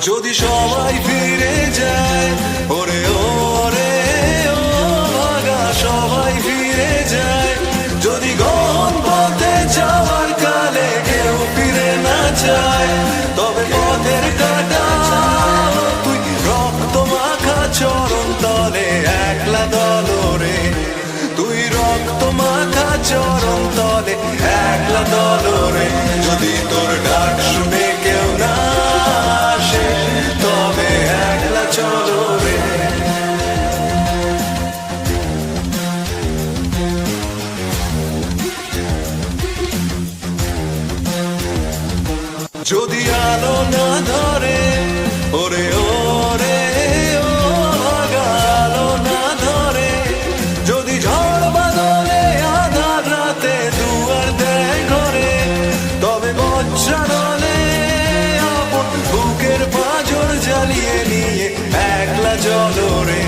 যদি সবাই ফিরে যায়, ওরে ওরে ও ভাগা সবাই ফিরে যায়, যদি গহন পথে যাওয়ার কালে কেউ ফিরে না যায়, তবে পথের কাটা তুই রক্ত মাখা চরণ তলে একলা দলরে, তুই রক্ত মাখা চরণ তলে একলা দলরে, যদি তোর ডাক শুনে কেউ না আসে তবে একলা চলো রে। যদি আলো না ধরে, ওরে ওরে ও ভাগা আলো না ধরে, যদি ঝড় বাদলে আধার রাতে দুয়ার দেয় ঘরে, তবে বজ্রানলে আপন বুকের পাঁজর জ্বালিয়ে নিয়ে একলা চলো রে,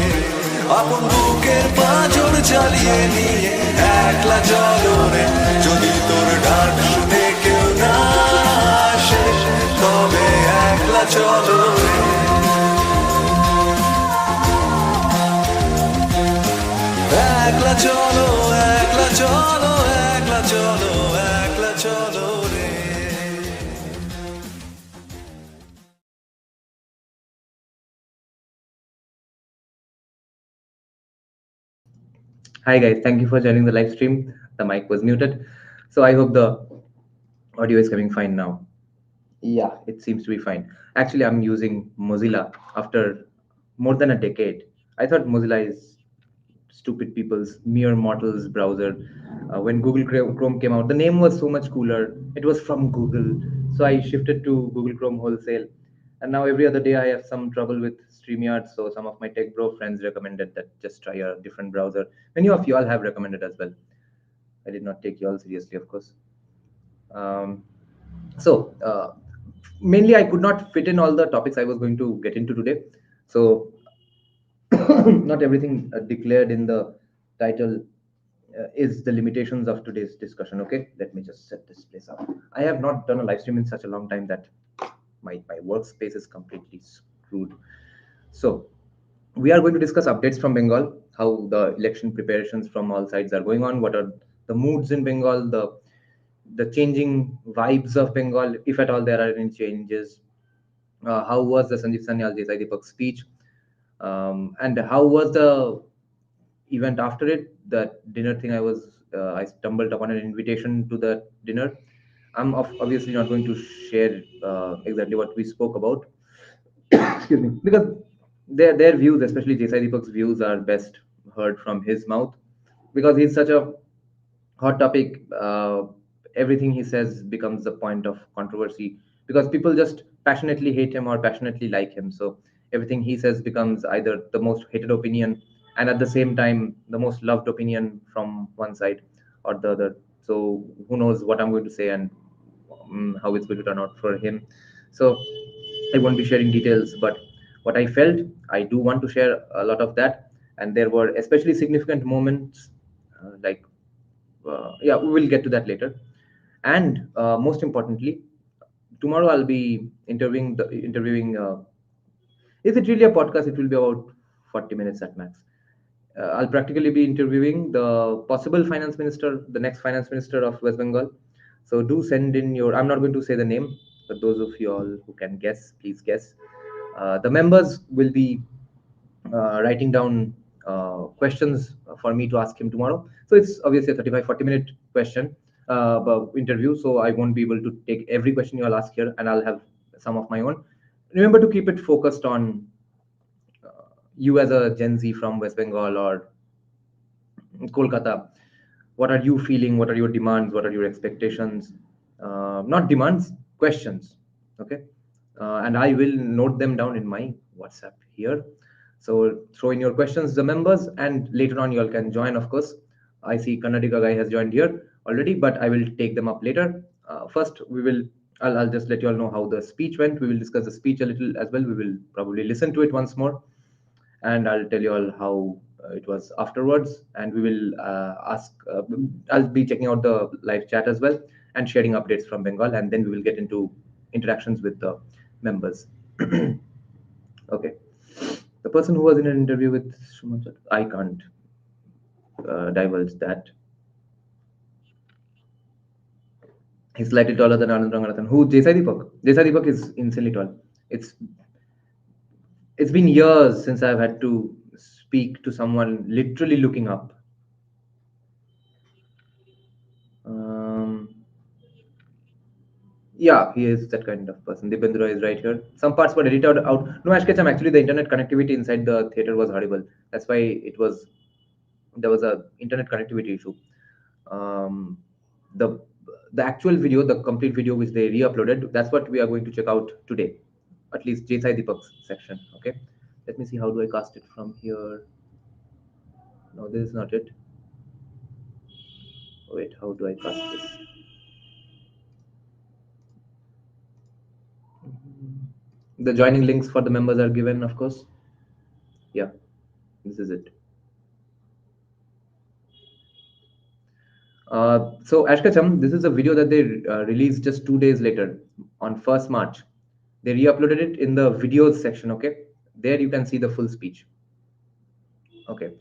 আপন বুকের পাঁজর জ্বালিয়ে নিয়ে একলা চলো রে, যদি তোর ডাক শুনে কেউ না আসে তবে একলা চলো রে। একলা চলো, একলা চলো, একলা চলো, একলা চলো রে। Hi guys, thank you for joining the live stream. The mic was muted, so I hope the audio is coming fine now. Yeah, it seems to be fine. Actually, I'm using Mozilla after more than a decade. I thought Mozilla is stupid people's mere mortals browser. When Google Chrome came out, the name was so much cooler. It was from Google, so I shifted to Google Chrome wholesale. And now every other day I have some trouble with StreamYard, so some of my tech bro friends recommended that just try a different browser. Many of you all have recommended as well. I did not take you all seriously, of course. So mainly I could not fit in all the topics I was going to get into today. So not everything declared in the title is the limitations of today's discussion. Okay, let me just set this place up. I have not done a live stream in such a long time that my workspace is completely screwed. So we are going to discuss updates from Bengal, how the election preparations from all sides are going on, what are the moods in Bengal, the changing vibes of Bengal, if at all there are any changes. How was the Sanjeev Sanyal Deepak speech, and how was the event after it? That dinner thing, I stumbled upon an invitation to the dinner. I'm obviously not going to share exactly what we spoke about. Excuse me, because their views, especially Desai Deepak's views, are best heard from his mouth, because he's such a hot topic. Everything he says becomes the point of controversy, because people just passionately hate him or passionately like him. So everything he says becomes either the most hated opinion and at the same time the most loved opinion from one side or the other. So who knows what I'm going to say and how it's going to turn out for him. So I won't be sharing details, but what I felt, I do want to share a lot of that. And there were especially significant moments, yeah, we will get to that later. And most importantly, tomorrow I'll be interviewing. Is it really a podcast? It will be about 40 minutes at max. I'll practically be interviewing the possible finance minister, the next finance minister of West Bengal. So do send in your. I'm not going to say the name, but those of you all who can guess, please guess. The members will be writing down questions for me to ask him tomorrow. So it's obviously a 35-40 minute interview. So I won't be able to take every question you all ask here, and I'll have some of my own. Remember to keep it focused on you as a Gen Z from West Bengal or Kolkata. What are you feeling? What are your demands? What are your expectations? Not demands, questions. Okay. And I will note them down in my WhatsApp here. So throw in your questions, the members, and later on you all can join, of course. I see Kannadika guy has joined here already, but I will take them up later. First, I'll just let you all know how the speech went. We will discuss the speech a little as well. We will probably listen to it once more, and I'll tell you all how it was afterwards. And we will I'll be checking out the live chat as well and sharing updates from Bengal, and then we will get into interactions with the members. Okay. The person who was in an interview with Shuman, I can't divulge that. He's slightly taller than Anand Ranganathan. Who? Desai Deepak. Desai Deepak is insanely tall. It's it's been years since I've had to speak to someone literally looking up. Um, yeah, he is that kind of person. Dipendra is right here. Some parts were edited out. No, Ashkecham, actually the internet connectivity inside the theater was horrible. That's why there was a internet connectivity issue. Um, the the actual video, the complete video which they re-uploaded, that's what we are going to check out today. At least J Deepak's section. Okay. Let me see how do I cast it from here. No, this is not it. Wait, how do I cast this? The joining links for the members are given, of course. Yeah, this is it. So Ashkacham, this is a video that they released just 2 days later on 1st March. They re-uploaded it in the videos section. Okay, there you can see the full speech. Okay,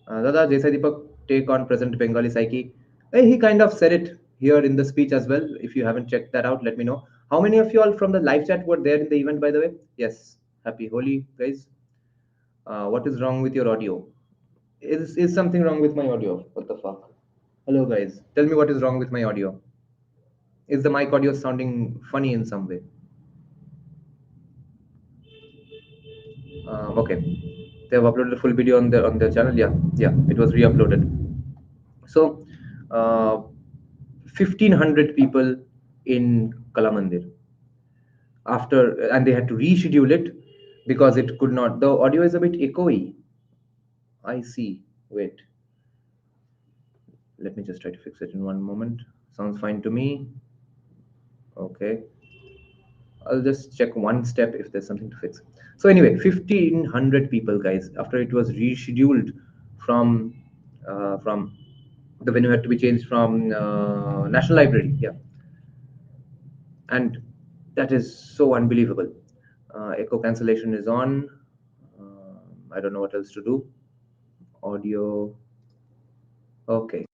Dada Jaisai Deepak take on present Bengali psyche. He kind of said it here in the speech as well. If you haven't checked that out, let me know. How many of you all from the live chat were there in the event, by the way? Yes, happy Holi, guys. What is wrong with your audio? Is something wrong with my audio? What the fuck? Hello, guys. Tell me what is wrong with my audio. Is the mic audio sounding funny in some way? Okay, they have uploaded a full video on their channel. Yeah, it was re-uploaded. So, 1,500 people in Kalamandir after, and they had to reschedule it because it could not. The audio is a bit echoey. I see. Wait, let me just try to fix it in one moment. Sounds fine to me. Okay. I'll just check one step if there's something to fix. So anyway, 1,500 people, guys, after it was rescheduled from from the venue had to be changed from National Library. Yeah, and that is so unbelievable. Echo cancellation is on. I don't know what else to do. Audio. Okay.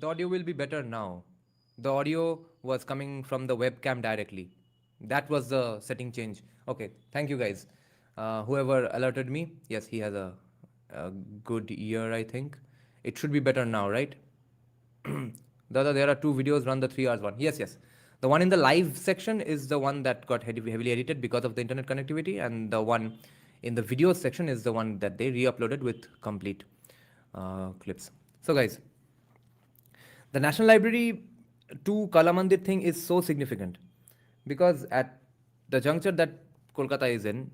The audio will be better now. The audio was coming from the webcam directly. That was the setting change. Okay, thank you guys. Whoever alerted me, yes, he has a good ear, I think. It should be better now, right? There are two videos, run the 3 hours one. Yes. The one in the live section is the one that got heavily edited because of the internet connectivity, and the one in the videos section is the one that they re-uploaded with complete clips. So guys, the National Library to Kalamandir thing is so significant because at the juncture that Kolkata is in,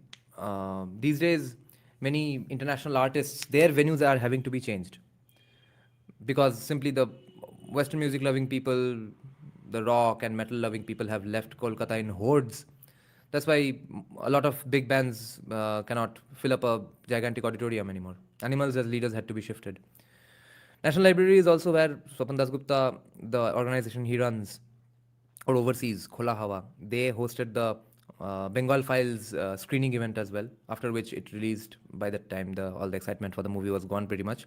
these days many international artists, their venues are having to be changed because simply the Western music loving people, the rock and metal loving people have left Kolkata in hordes. That's why a lot of big bands cannot fill up a gigantic auditorium anymore. Animals as leaders had to be shifted. National Library is also where Swapan Dasgupta, the organization he runs, or oversees, Khola Hawa, they hosted the Bengal Files screening event as well, after which it released. By that time, all the excitement for the movie was gone pretty much.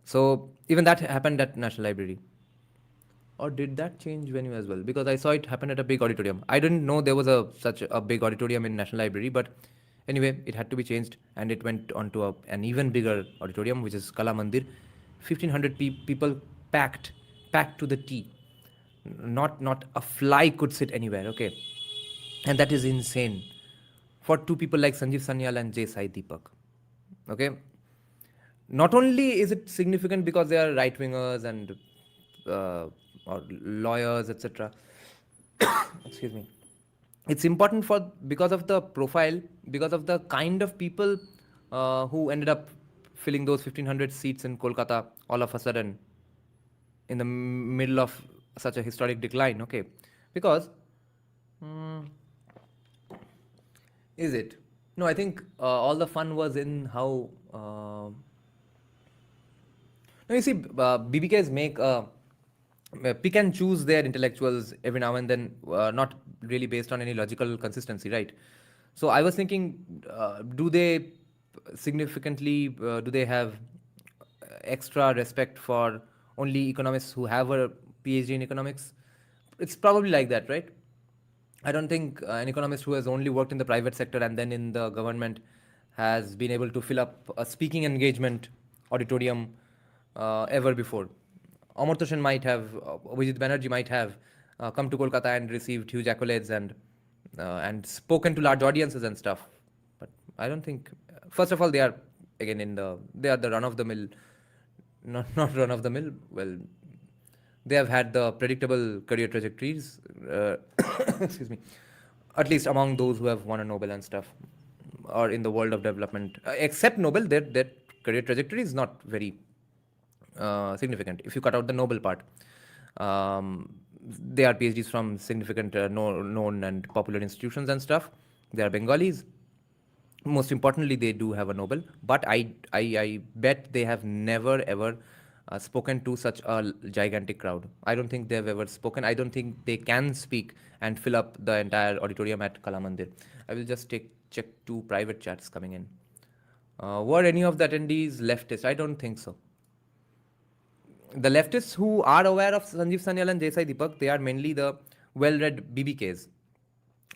So even that happened at National Library. Or did that change venue as well? Because I saw it happen at a big auditorium. I didn't know there was such a big auditorium in National Library, but anyway, it had to be changed and it went on to an even bigger auditorium, which is Kala Mandir. 1,500 people packed to the T. Not a fly could sit anywhere, okay? And that is insane for two people like Sanjeev Sanyal and J. Sai Deepak, okay? Not only is it significant because they are right wingers and or lawyers, etc. Excuse me. It's important because of the profile, because of the kind of people who ended up filling those 1,500 seats in Kolkata all of a sudden in the middle of such a historic decline. Okay, because is it? No, I think all the fun was in how. No, you see, BBKs pick and choose their intellectuals every now and then, not really based on any logical consistency, right? So I was thinking, do they significantly, do they have extra respect for only economists who have a PhD in economics? It's probably like that, right? I don't think an economist who has only worked in the private sector and then in the government has been able to fill up a speaking engagement auditorium ever before. Amartya Sen might have, Vijit Banerjee might have come to Kolkata and received huge accolades and spoken to large audiences and stuff. But I don't think. First of all, they are again they are the run of the mill, not run of the mill. Well, they have had the predictable career trajectories. Excuse me. At least among those who have won a Nobel and stuff, or in the world of development, except Nobel, their career trajectory is not very significant. If you cut out the Nobel part, they are PhDs from significant known and popular institutions and stuff. They are Bengalis. Most importantly, they do have a Nobel, but I bet they have never ever spoken to such a gigantic crowd. I don't think they've ever spoken. I don't think they can speak and fill up the entire auditorium at Kala Mandir. I will just check two private chats coming in. Were any of the attendees leftist? I don't think so. The leftists who are aware of Sanjeev Sanyal and Desai Deepak, they are mainly the well-read BBKs.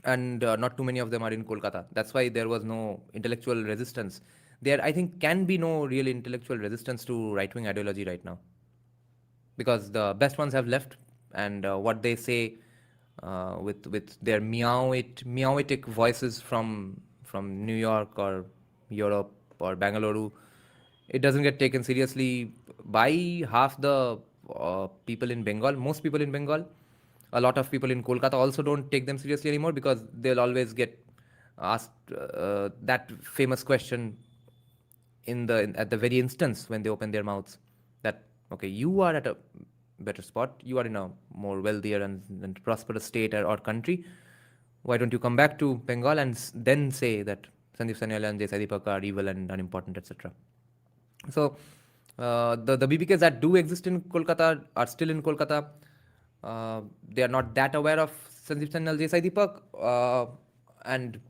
And not too many of them are in Kolkata. That's why there was no intellectual resistance. There, I think, can be no real intellectual resistance to right-wing ideology right now. Because the best ones have left, and what they say with their meowitic voices from New York or Europe or Bangalore, it doesn't get taken seriously by half the people in Bengal, most people in Bengal. A lot of people in Kolkata also don't take them seriously anymore because they'll always get asked that famous question at the very instance when they open their mouths that, okay, you are at a better spot, you are in a more wealthier and prosperous state or country. Why don't you come back to Bengal and then say that Sanjeev Sanyal and Desai Deepak are evil and unimportant, etc. So the BBKs that do exist in Kolkata are still in Kolkata. They are not that aware of Sanjeev Sanyal, Desai Deepak, and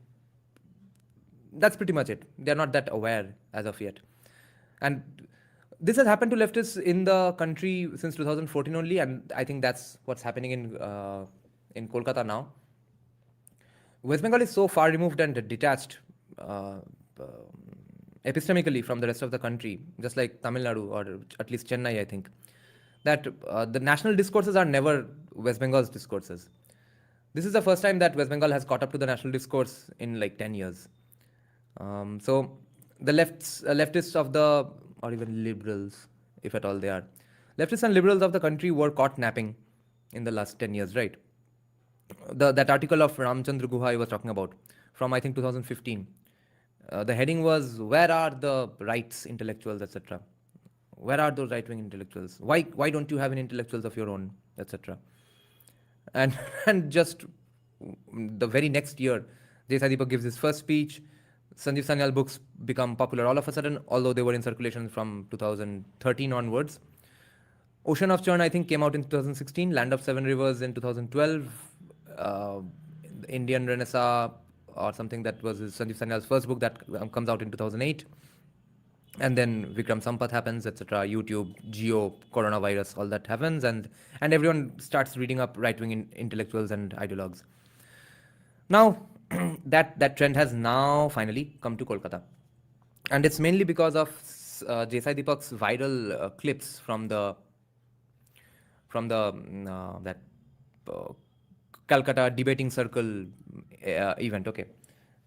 that's pretty much it. They are not that aware as of yet. And this has happened to leftists in the country since 2014 only, and I think that's what's happening in Kolkata now. West Bengal is so far removed and detached epistemically from the rest of the country, just like Tamil Nadu or at least Chennai, I think, that the national discourses are never West Bengal's discourses. This is the first time that West Bengal has caught up to the national discourse in like 10 years. So the leftists of the, or even liberals, if at all they are, leftists and liberals of the country were caught napping in the last 10 years, right? That article of Ramchandra Guha I was talking about, from I think 2015, the heading was, where are the rights intellectuals, etc. Where are those right-wing intellectuals? Why don't you have any intellectuals of your own, etc. And just the very next year, Desai Deepak gives his first speech. Sanjeev Sanyal books become popular all of a sudden, although they were in circulation from 2013 onwards. Ocean of Churn, I think, came out in 2016. Land of Seven Rivers in 2012. Indian Renaissance or something, that was Sanjeev Sanyal's first book that comes out in 2008. And then Vikram Sampath happens, etc. YouTube, Geo, coronavirus, all that happens, and everyone starts reading up right-wing intellectuals and ideologues. Now, that trend has now finally come to Kolkata, and it's mainly because of Desai Deepak's viral clips from that Calcutta debating circle event. Okay,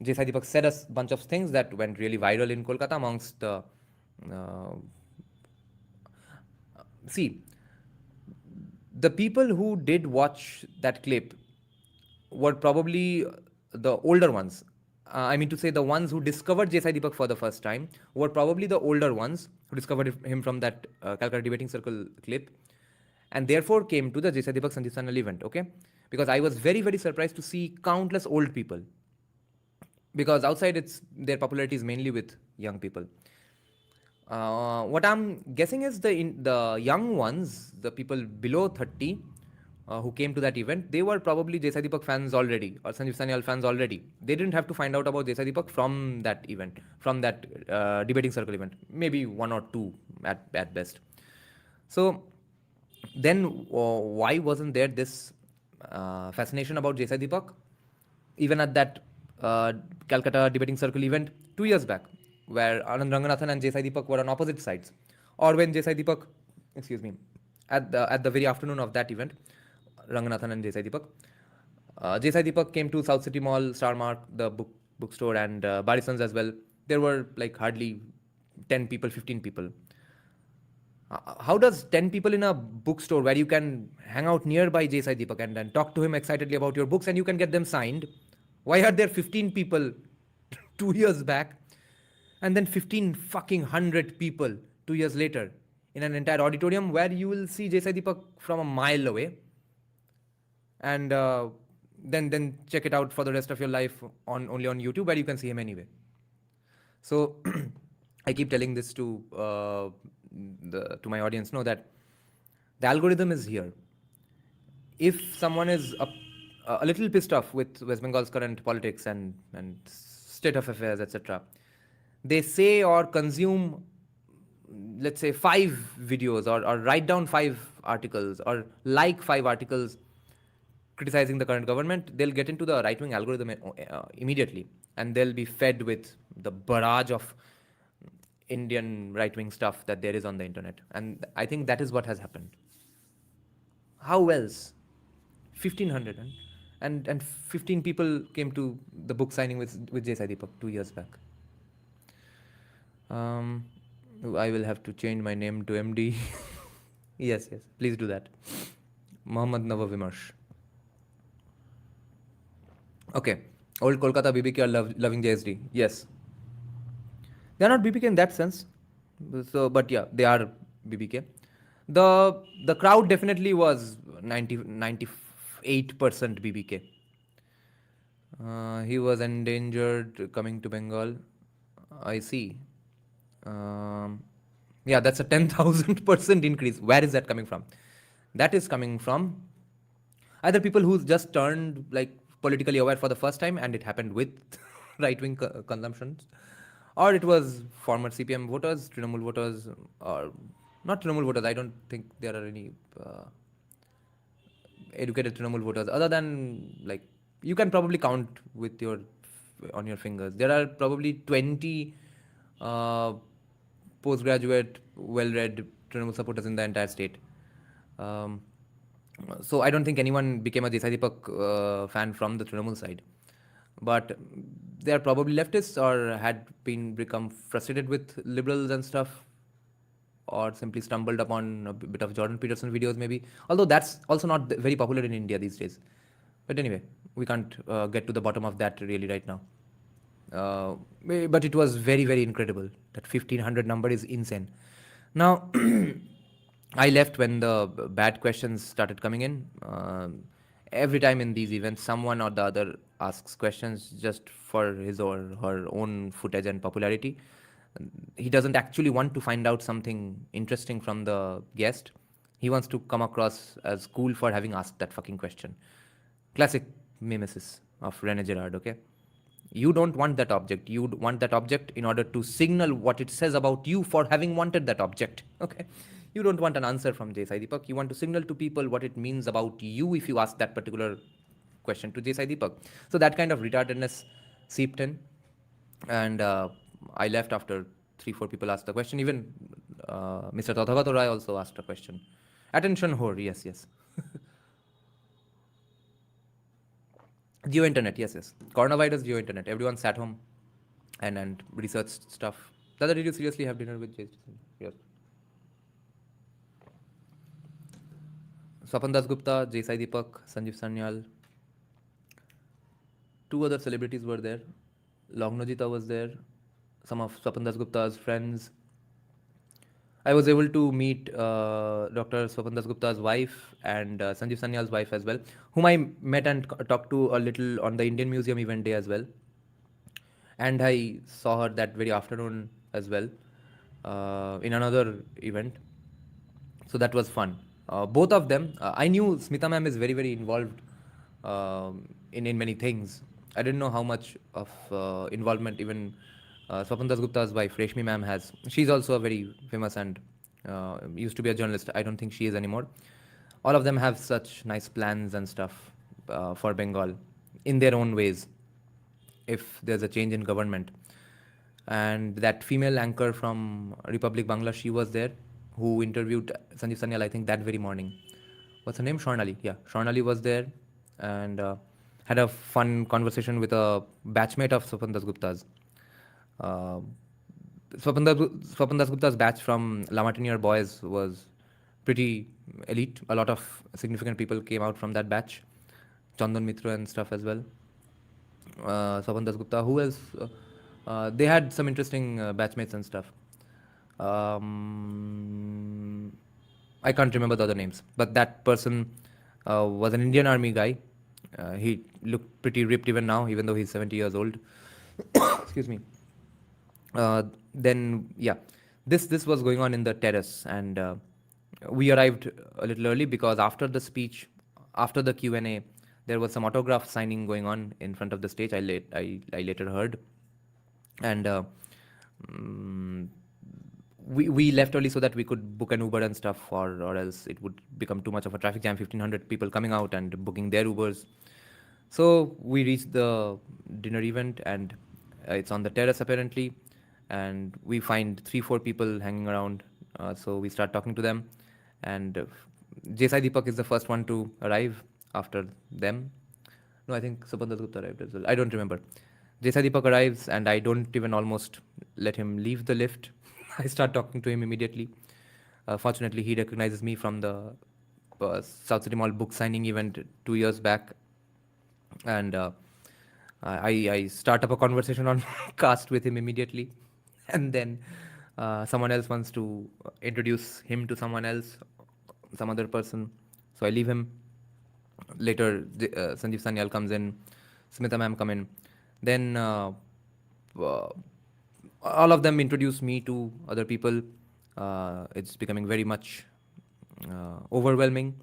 Desai Deepak said a bunch of things that went really viral in Kolkata amongst the. See, the people who did watch that clip were probably the older ones. I mean to say, the ones who discovered Desai Deepak for the first time were probably the older ones who discovered him from that Calcutta debating circle clip, and therefore came to the Desai Deepak Sanjeev Sanyal event. Okay, because I was very, very surprised to see countless old people, because outside their popularity is mainly with young people. What I'm guessing is the young ones, the people below 30, who came to that event, they were probably Jai Deepak fans already or Sanjeev Sanyal fans already. They didn't have to find out about Jai Deepak from that event, from that debating circle event. Maybe one or two at best. So then why wasn't there this fascination about Jai Deepak even at that Calcutta debating circle event 2 years back, where Anand Ranganathan and Jai Deepak were on opposite sides, or when Jai Deepak, excuse me, at the very afternoon of that event, Ranganathan and Jai Deepak, Jai Deepak came to South City Mall, Star Mark, the bookstore, and Barisons as well. There were like hardly 10 people, 15 people. How does 10 people in a bookstore where you can hang out nearby Jai Deepak and then talk to him excitedly about your books and you can get them signed? Why are there 15 people 2 years back and then 15 fucking 100 people 2 years later in an entire auditorium where you will see Jai Deepak from a mile away, and then check it out for the rest of your life only on YouTube where you can see him anyway. So I keep telling this to my audience, know that the algorithm is here. If someone is a little pissed off with West Bengal's current politics and state of affairs, etc., they say or consume, let's say, 5 videos or write down 5 articles or like 5 articles criticizing the current government, they'll get into the right-wing algorithm immediately, and they'll be fed with the barrage of Indian right-wing stuff that there is on the internet. And I think that is what has happened. How else? 1,500 and 15 people came to the book signing with Jai Deepak 2 years back. I will have to change my name to MD. yes, please do that. Mohammad Nava Vimarsh. Okay, old Kolkata BBK are loving JSD. Yes. They are not BBK in that sense. So, but yeah, they are BBK. The crowd definitely was 98% BBK. He was endangered coming to Bengal. I see. Yeah, that's a 10,000% increase. Where is that coming from? That is coming from either people who just turned like politically aware for the first time and it happened with right-wing consumptions, or it was former CPM voters, Trinamool voters, or not Trinamool voters. I don't think there are any educated Trinamool voters other than, like, you can probably count on your fingers. There are probably 20 postgraduate, well-read Trinamool supporters in the entire state. So I don't think anyone became a Jai Deepak fan from the Trinamool side. But they are probably leftists or had become frustrated with liberals and stuff, or simply stumbled upon a bit of Jordan Peterson videos maybe. Although that's also not very popular in India these days. But anyway, we can't get to the bottom of that really right now. But it was very, very incredible. That 1,500 number is insane. Now, I left when the bad questions started coming in. Every time in these events, someone or the other asks questions just for his or her own footage and popularity. He doesn't actually want to find out something interesting from the guest. He wants to come across as cool for having asked that fucking question. Classic mimesis of Rene Girard, okay? You don't want that object. You want that object in order to signal what it says about you for having wanted that object, okay? You don't want an answer from Jai Deepak. You want to signal to people what it means about you if you ask that particular question to Jai Deepak. So that kind of retardedness seeped in. And I left after 3-4 people asked the question. Even Mr. Tathagato Rai also asked a question. Attention whore, yes. Geo-internet, yes. Coronavirus, geo-internet. Everyone sat home and researched stuff. Dada, did you seriously have dinner with Jai? Yes. Swapan Dasgupta, Jai Deepak, Sanjeev Sanyal. 2 other celebrities were there. Longnojita was there. Some of Swapan Dasgupta's friends. I was able to meet Dr. Swapan Dasgupta's wife and Sanjeev Sanyal's wife as well, whom I met and talked to a little on the Indian Museum event day as well. And I saw her that very afternoon as well in another event. So that was fun. Both of them, I knew Smita ma'am is very, very involved in many things. I didn't know how much of involvement even Swapan Dasgupta's wife, Reshmi ma'am, has. She's also a very famous and used to be a journalist. I don't think she is anymore. All of them have such nice plans and stuff for Bengal in their own ways if there's a change in government. And that female anchor from Republic Bangla, she was there, who interviewed Sanjeev Sanyal, I think, that very morning. What's her name? Swarnali. Yeah, Swarnali was there and had a fun conversation with a batchmate of Swapan Dasgupta's. Uh, Swapan Dasgupta's batch from Lamartinier boys was pretty elite. A lot of significant people came out from that batch. Chandan Mitra and stuff as well. Swapan Dasgupta. Who else? They had some interesting batchmates and stuff. I can't remember the other names, but that person was an Indian Army guy. He looked pretty ripped even now, even though he's 70 years old. Excuse me. Then yeah, this was going on in the terrace, and we arrived a little early because after the speech, after the Q&A, there was some autograph signing going on in front of the stage. I later heard, and we left early so that we could book an Uber and stuff, or else it would become too much of a traffic jam. 1,500 people coming out and booking their Ubers. So we reached the dinner event, and it's on the terrace apparently, and we find 3-4 people hanging around. So we start talking to them, and J.Sai Deepak is the first one to arrive after them. No, I think Swapan Dasgupta arrived as well. I don't remember. J.Sai Deepak arrives, and I don't even almost let him leave the lift. I start talking to him immediately. Fortunately, he recognizes me from the South City Mall book signing event 2 years back. And I start up a conversation on caste with him immediately. And then someone else wants to introduce him to someone else, some other person. So I leave him. Later, Sanjeev Sanyal comes in, Smita ma'am come in. Then all of them introduce me to other people. It's becoming very much overwhelming.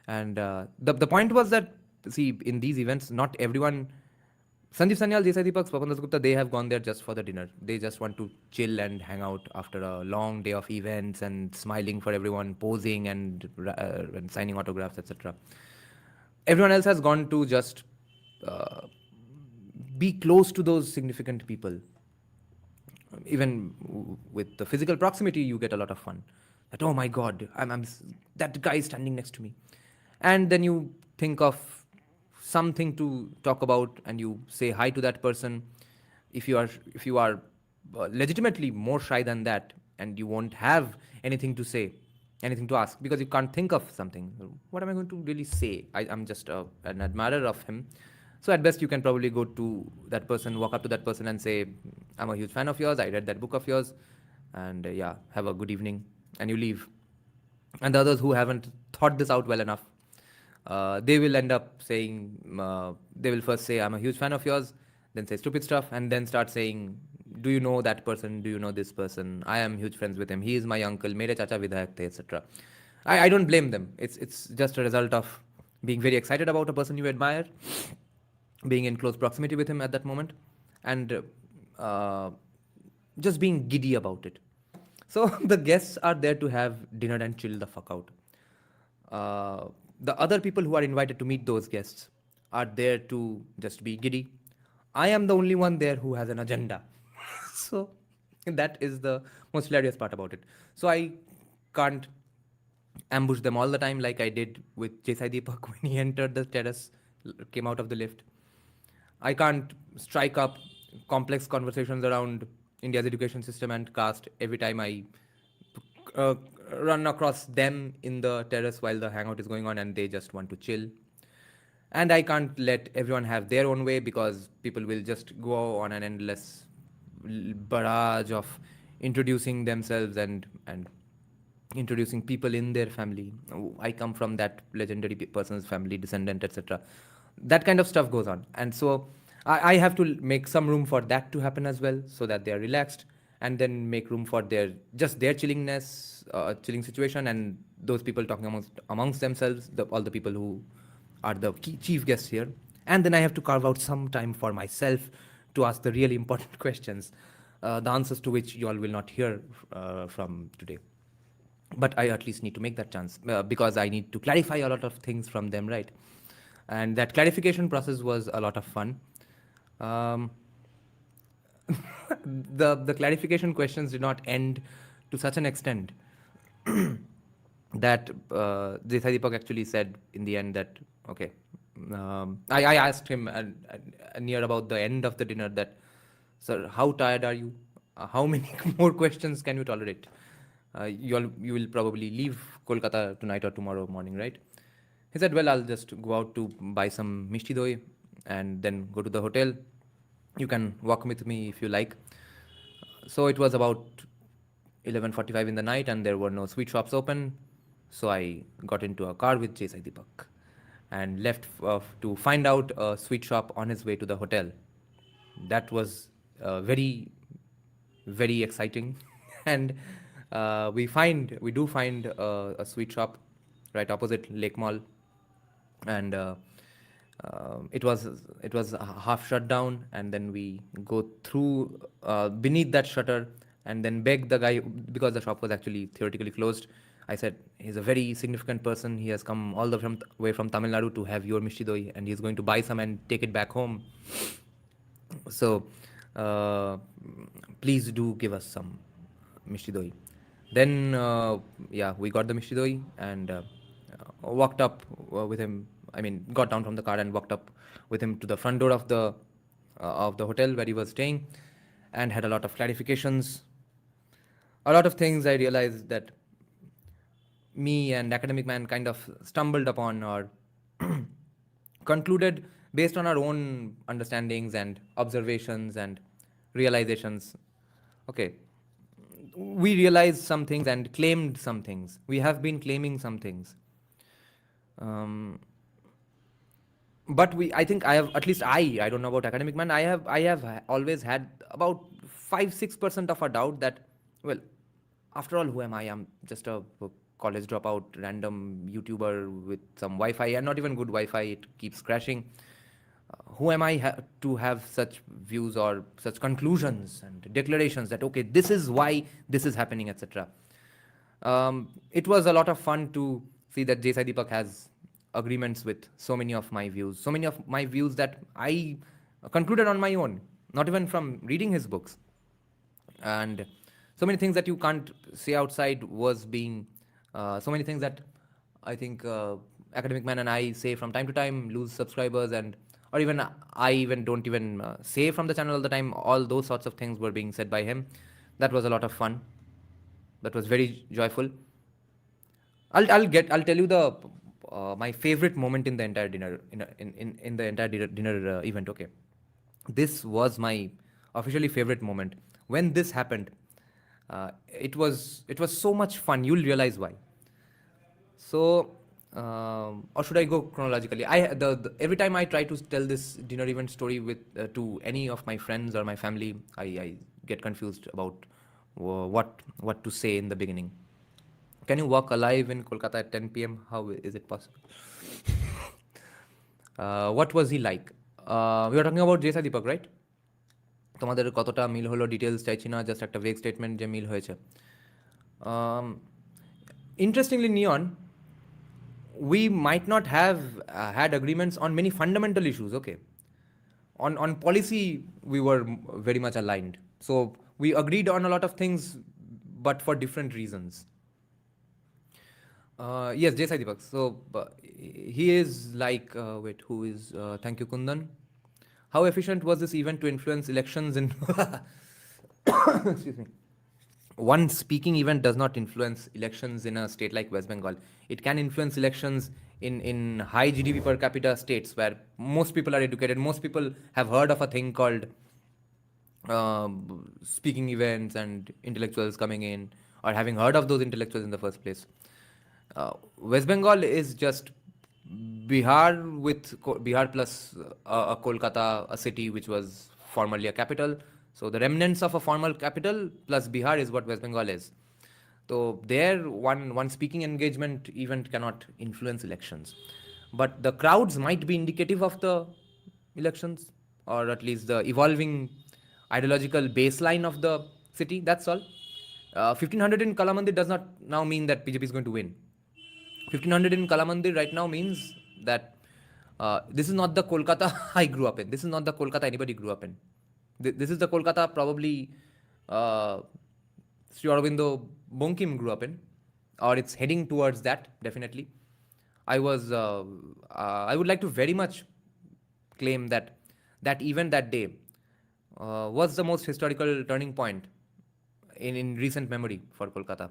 And the point was that, see, in these events, not everyone, Sanjeev Sanyal, J.Sai Deepak, Swapan Dasgupta, they have gone there just for the dinner. They just want to chill and hang out after a long day of events and smiling for everyone, posing and signing autographs, etc. Everyone else has gone to just be close to those significant people. Even with the physical proximity, you get a lot of fun. That, oh my God, I'm that guy is standing next to me. And then you think of something to talk about, and you say hi to that person. If you are legitimately more shy than that, and you won't have anything to say, anything to ask, because you can't think of something, what am I going to really say? I'm just an admirer of him. So at best, you can probably go to that person, walk up to that person and say, I'm a huge fan of yours, I read that book of yours, and yeah, have a good evening, and you leave. And the others who haven't thought this out well enough, they will end up saying, they will first say, I'm a huge fan of yours, then say stupid stuff, and then start saying, do you know that person? Do you know this person? I am huge friends with him. He is my uncle. Mere chacha vidhayak the, etc. I don't blame them. It's just a result of being very excited about a person you admire, being in close proximity with him at that moment, and just being giddy about it. So the guests are there to have dinner and chill the fuck out. The other people who are invited to meet those guests are there to just be giddy. I am the only one there who has an agenda. So that is the most hilarious part about it. So I can't ambush them all the time like I did with J.Sai Deepak when he entered the terrace, came out of the lift. I can't strike up complex conversations around India's education system and caste every time I run across them in the terrace while the hangout is going on and they just want to chill. And I can't let everyone have their own way, because people will just go on an endless barrage of introducing themselves and introducing people in their family. I come from that legendary person's family, descendant, etc. That kind of stuff goes on. And so I have to make some room for that to happen as well, so that they are relaxed and then make room for their chillingness, chilling situation, and those people talking amongst themselves, all the people who are the chief guests here. And then I have to carve out some time for myself to ask the really important questions, the answers to which you all will not hear from today. But I at least need to make that chance because I need to clarify a lot of things from them, right? And that clarification process was a lot of fun. The clarification questions did not end to such an extent that Desai Deepak actually said in the end that, okay, I asked him near about the end of the dinner that, sir, how tired are you? How many more questions can you tolerate? You will probably leave Kolkata tonight or tomorrow morning, right? He said, well, I'll just go out to buy some mishti doi and then go to the hotel. You can walk with me if you like. So it was about 11:45 in the night and there were no sweet shops open. So I got into a car with Desai Deepak and left to find out a sweet shop on his way to the hotel. That was very, very exciting. And we do find a sweet shop right opposite Lake Mall, and it was half shut down, and then we go through beneath that shutter and then beg the guy, because the shop was actually theoretically closed. I said, he's a very significant person, he has come all the way from Tamil Nadu to have your mishti doi, and he's going to buy some and take it back home, so please do give us some mishti doi. Then we got the mishti doi and walked up with him. I mean, got down from the car and walked up with him to the front door of the hotel where he was staying, and had a lot of clarifications. A lot of things I realized that me and Academic Man kind of stumbled upon or concluded based on our own understandings and observations and realizations. Okay, we realized some things and claimed some things. We have been claiming some things. But I think I have, at least I don't know about Academic Man, I have always had about 5-6% of a doubt that, well, after all, who am I? I'm just a college dropout, random YouTuber with some Wi-Fi, and not even good Wi-Fi, it keeps crashing. Who am I to have such views or such conclusions and declarations that, okay, this is why this is happening, etc. It was a lot of fun to see that Desai Deepak has agreements with so many of my views that I concluded on my own, not even from reading his books. And so many things that you can't say outside was being, so many things that I think Academic Man and I say from time to time, lose subscribers, or even I even don't even say from the channel all the time. All those sorts of things were being said by him. That was a lot of fun. That was very joyful. I'll tell you the my favorite moment in the entire dinner in the entire dinner event. Okay, this was my officially favorite moment. When this happened, it was so much fun. You'll realize why. So, or should I go chronologically? Every time I try to tell this dinner event story with to any of my friends or my family, I get confused about what to say in the beginning. Can you walk alive in Kolkata at 10 p.m.? How is it possible? What was he like? We were talking about Desai Deepak, right? তোমাদের কতটা মিল হলো details চাইছি না, just একটা vague statement যে মিল হয়েছে. Interestingly, Neon, we might not have had agreements on many fundamental issues, okay? On policy, we were very much aligned. So we agreed on a lot of things, but for different reasons. Yes, Desai Deepak. So he is like, who is, thank you, Kundan. How efficient was this event to influence elections in... Excuse me. One speaking event does not influence elections in a state like West Bengal. It can influence elections in high GDP per capita states where most people are educated. Most people have heard of a thing called speaking events and intellectuals coming in, or having heard of those intellectuals in the first place. West Bengal is just Bihar plus a Kolkata, a city which was formerly a capital, So the remnants of a formal capital plus Bihar is what West Bengal is. So there, one speaking engagement event cannot influence elections, but the crowds might be indicative of the elections, or at least the evolving ideological baseline of the city. That's all. 1500 in Kalamandir does not now mean that BJP is going to win. 1500 in Kalamandir right now means that this is not the Kolkata I grew up in. This is not the Kolkata anybody grew up in. This is the Kolkata probably Sri Aurobindo Bonkim grew up in, or it's heading towards that, definitely. I would like to very much claim that that event that day was the most historical turning point in recent memory for Kolkata.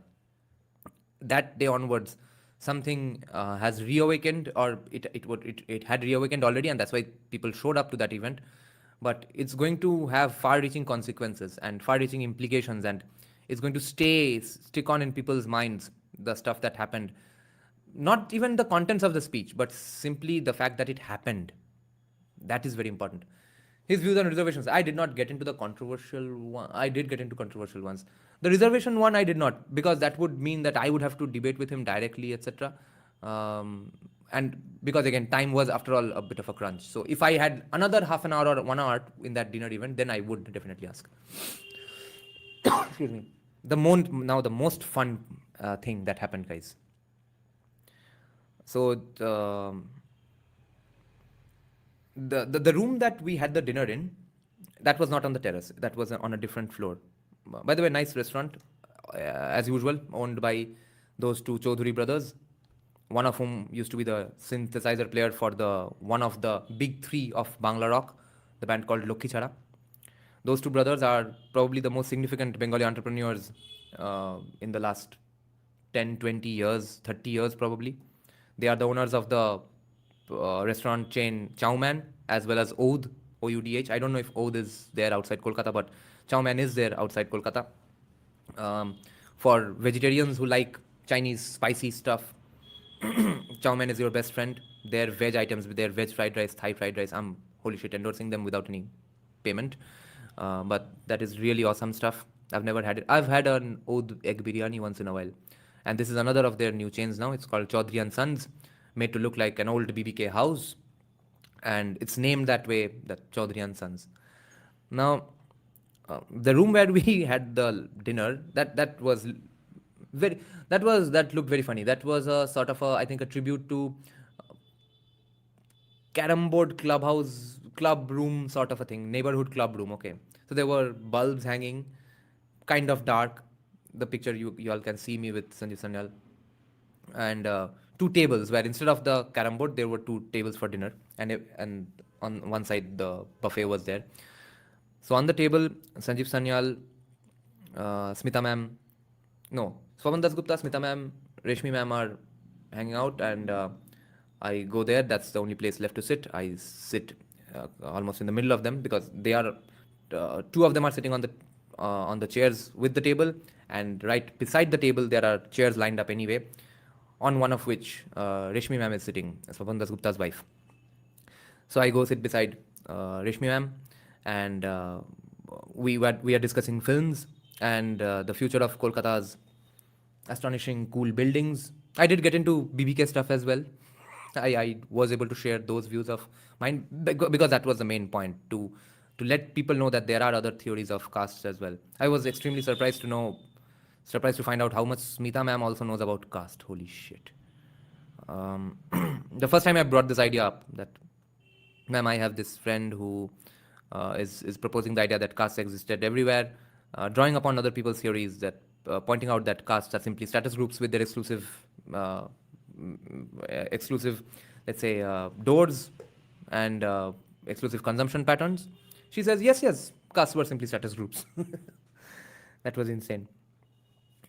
That day onwards, something has reawakened, or it had reawakened already, and that's why people showed up to that event. But it's going to have far-reaching consequences and far-reaching implications, and it's going to stick on in people's minds, the stuff that happened. Not even the contents of the speech, but simply the fact that it happened. That is very important. His views on reservations. I did not get into the controversial one. I did get into controversial ones. The reservation one I did not, because that would mean that I would have to debate with him directly, etc. And because again, time was after all a bit of a crunch. So if I had another half an hour or 1 hour in that dinner event, then I would definitely ask. Excuse me. The most fun thing that happened, guys. So the room that we had the dinner in, that was not on the terrace. That was on a different floor. By the way, nice restaurant, as usual, owned by those two Chaudhary brothers, one of whom used to be the synthesizer player for one of the big three of Bangla rock, the band called Lokhi Chhara. Those two brothers are probably the most significant Bengali entrepreneurs in the last 10, 20 years, 30 years probably. They are the owners of the restaurant chain Chow Man, as well as Oudh, O-U-D-H. I don't know if Oudh is there outside Kolkata, but Chow Man is there outside Kolkata. For vegetarians who like Chinese spicy stuff, Chow Man is your best friend. Their veg items, their veg fried rice, Thai fried rice, I'm holy shit endorsing them without any payment. But that is really awesome stuff. I've never had it. I've had an Oudh egg biryani once in a while. And this is another of their new chains now. It's called Chaudhary and Sons, made to look like an old BBK house. And it's named that way, that Chaudhary and Sons. Now, the room where we had the dinner, that looked very funny. That was a sort of I think a tribute to carom board club room sort of a thing, neighborhood club room. Okay, so there were bulbs hanging, kind of dark. The picture you all can see me with Sanjeev Sanyal, and two tables where instead of the carom board there were two tables for dinner, and on one side the buffet was there. So on the table, Sanjeev Sanyal, Smita ma'am, no, Swapan Dasgupta, Smita ma'am, Reshmi ma'am are hanging out, and I go there. That's the only place left to sit. I sit almost in the middle of them, because they are two of them are sitting on the chairs with the table, and right beside the table there are chairs lined up anyway, on one of which Reshmi ma'am is sitting, Swapan Dasgupta's wife. So I go sit beside Reshmi ma'am, and we are discussing films and the future of Kolkata's astonishing cool buildings. I did get into BBK stuff as well. I was able to share those views of mine, because that was the main point, to let people know that there are other theories of castes as well. I was extremely surprised to find out how much Smita ma'am also knows about caste. Holy shit. The first time I brought this idea up, that ma'am, I have this friend who is proposing the idea that castes existed everywhere, drawing upon other people's theories, that pointing out that castes are simply status groups with their exclusive, let's say, doors and exclusive consumption patterns. She says, yes, castes were simply status groups. That was insane.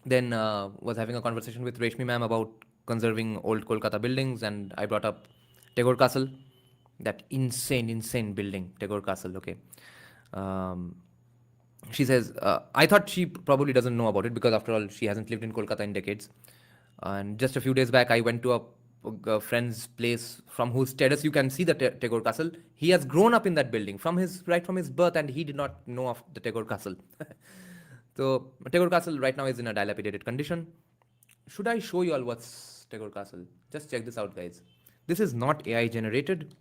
Then was having a conversation with Reshmi ma'am about conserving old Kolkata buildings, and I brought up Tagore Castle, that insane building, Tagore Castle. Okay. She says, I thought she probably doesn't know about it, because after all, she hasn't lived in Kolkata in decades. And just a few days back, I went to a friend's place from whose terrace you can see the Tagore Castle. He has grown up in that building right from his birth, and he did not know of the Tagore Castle. So Tagore Castle right now is in a dilapidated condition. Should I show you all what's Tagore Castle? Just check this out, guys. This is not AI generated.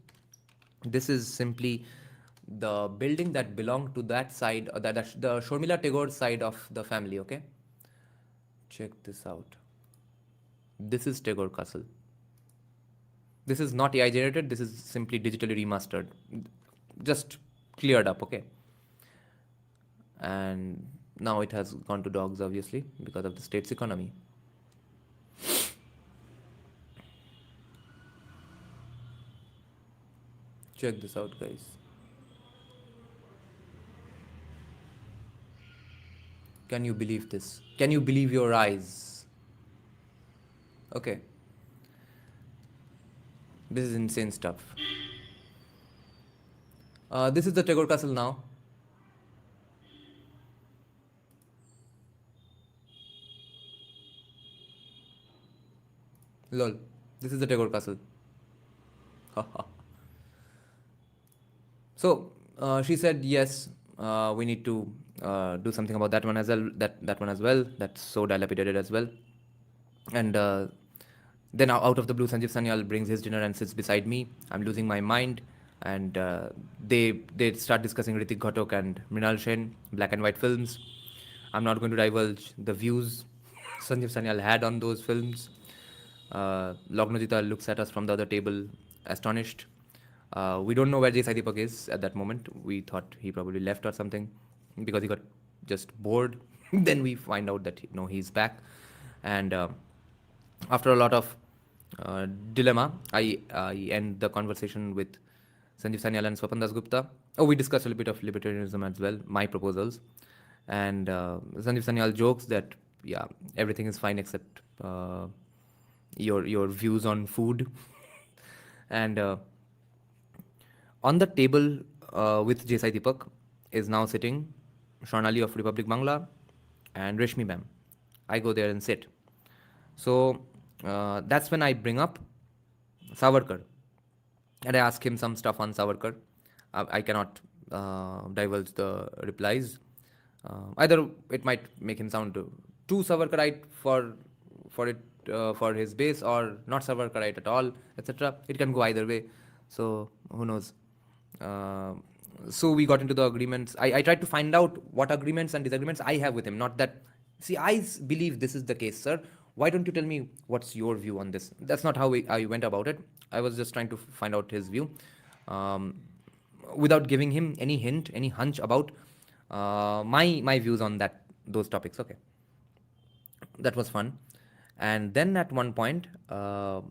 This is simply the building that belonged to that side, the Shormila Tagore side of the family. Okay, check this out. This is Tagore Castle. This is not AI generated. This is simply digitally remastered, just cleared up. Okay, and now it has gone to dogs, obviously, because of the state's economy. Check this out, guys. Can you believe this? Can you believe your eyes? Okay. This is insane stuff. This is the Tagore Castle now. Lol. This is the Tagore Castle. So she said, yes, we need to do something about that one as well. That one as well. That's so dilapidated as well. And then out of the blue, Sanjeev Sanyal brings his dinner and sits beside me. I'm losing my mind, and they start discussing Ritik Ghatak and Mrinal Sen, black and white films. I'm not going to divulge the views Sanjeev Sanyal had on those films. Lognojita looks at us from the other table, astonished. We don't know where J. Deepak is at that moment. We thought he probably left or something because he got just bored. Then we find out that he's back, and after a lot of dilemma, I end the conversation with Sanjeev Sanyal and Swapan Dasgupta. Oh, we discussed a little bit of libertarianism as well, my proposals, and Sanjeev Sanyal jokes that everything is fine except your views on food. And on the table with J. Deepak is now sitting Swarnali of Republic Bangla and Reshmi ma'am. I go there and sit. So that's when I bring up Savarkar, and I ask him some stuff on Savarkar. I cannot divulge the replies. Either it might make him sound too Savarkarite for his base, or not Savarkarite at all, etc. It can go either way. So who knows? So we got into the agreements. I tried to find out what agreements and disagreements I have with him. Not that, see, I believe this is the case, sir. Why don't you tell me what's your view on this? That's not how I went about it. I was just trying to find out his view without giving him any hint, any hunch about my views on those topics. Okay, that was fun. And then at one point, a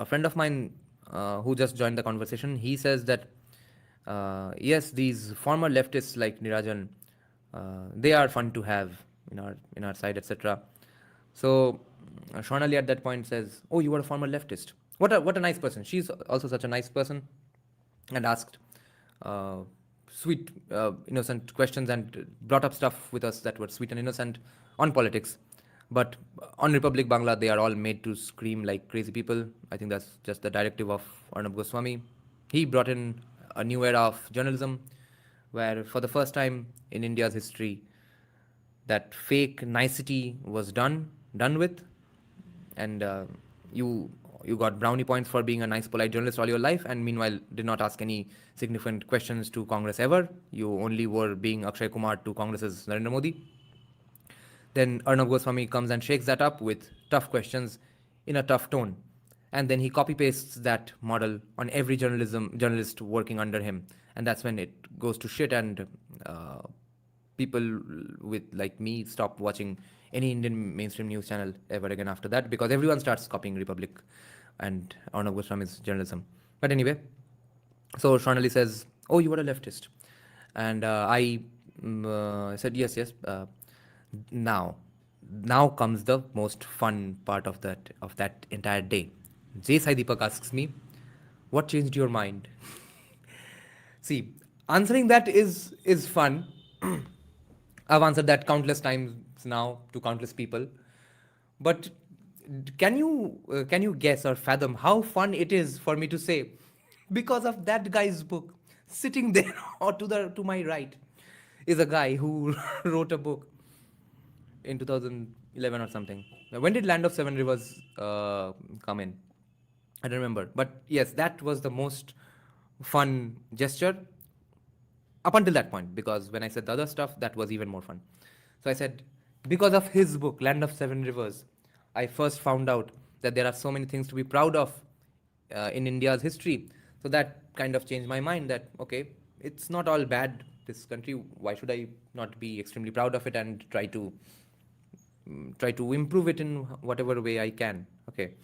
friend of mine who just joined the conversation, he says that yes, these former leftists like NEERAJAN, they are fun to have in our side, etc. So Shonali at that point says, "Oh, you are a former leftist. What a nice person." She's also such a nice person, and asked sweet, innocent questions and brought up stuff with us that were sweet and innocent on politics. But on Republic Bangla, they are all made to scream like crazy people. I think that's just the directive of Arnab Goswami. He brought in a new era of journalism, where for the first time in India's history, that fake nicety was done with, and you got brownie points for being a nice, polite journalist all your life, and meanwhile did not ask any significant questions to Congress ever. You only were being Akshay Kumar to Congress's Narendra Modi. Then Arnab Goswami comes and shakes that up with tough questions in a tough tone. And then he copy-pastes that model on every journalist working under him. And that's when it goes to shit, and people with like me stop watching any Indian mainstream news channel ever again after that, because everyone starts copying Republic and Arnab Goswami's journalism. But anyway, so Shonali says, "Oh, you are a leftist." And I said, yes. Now comes the most fun part of that entire day. J. Sai Deepak asks me, "What changed your mind?" See, answering that is fun. I've answered that countless times now to countless people. But can you guess or fathom how fun it is for me to say, because of that guy's book, sitting there or to my right is a guy who wrote a book in 2011 or something. Now, when did Land of Seven Rivers come in? I don't remember. But yes, that was the most fun gesture up until that point, because when I said the other stuff, that was even more fun. So I said, because of his book, Land of Seven Rivers, I first found out that there are so many things to be proud of in India's history. So that kind of changed my mind that, okay, it's not all bad, this country. Why should I not be extremely proud of it and try to improve it in whatever way I can? Okay.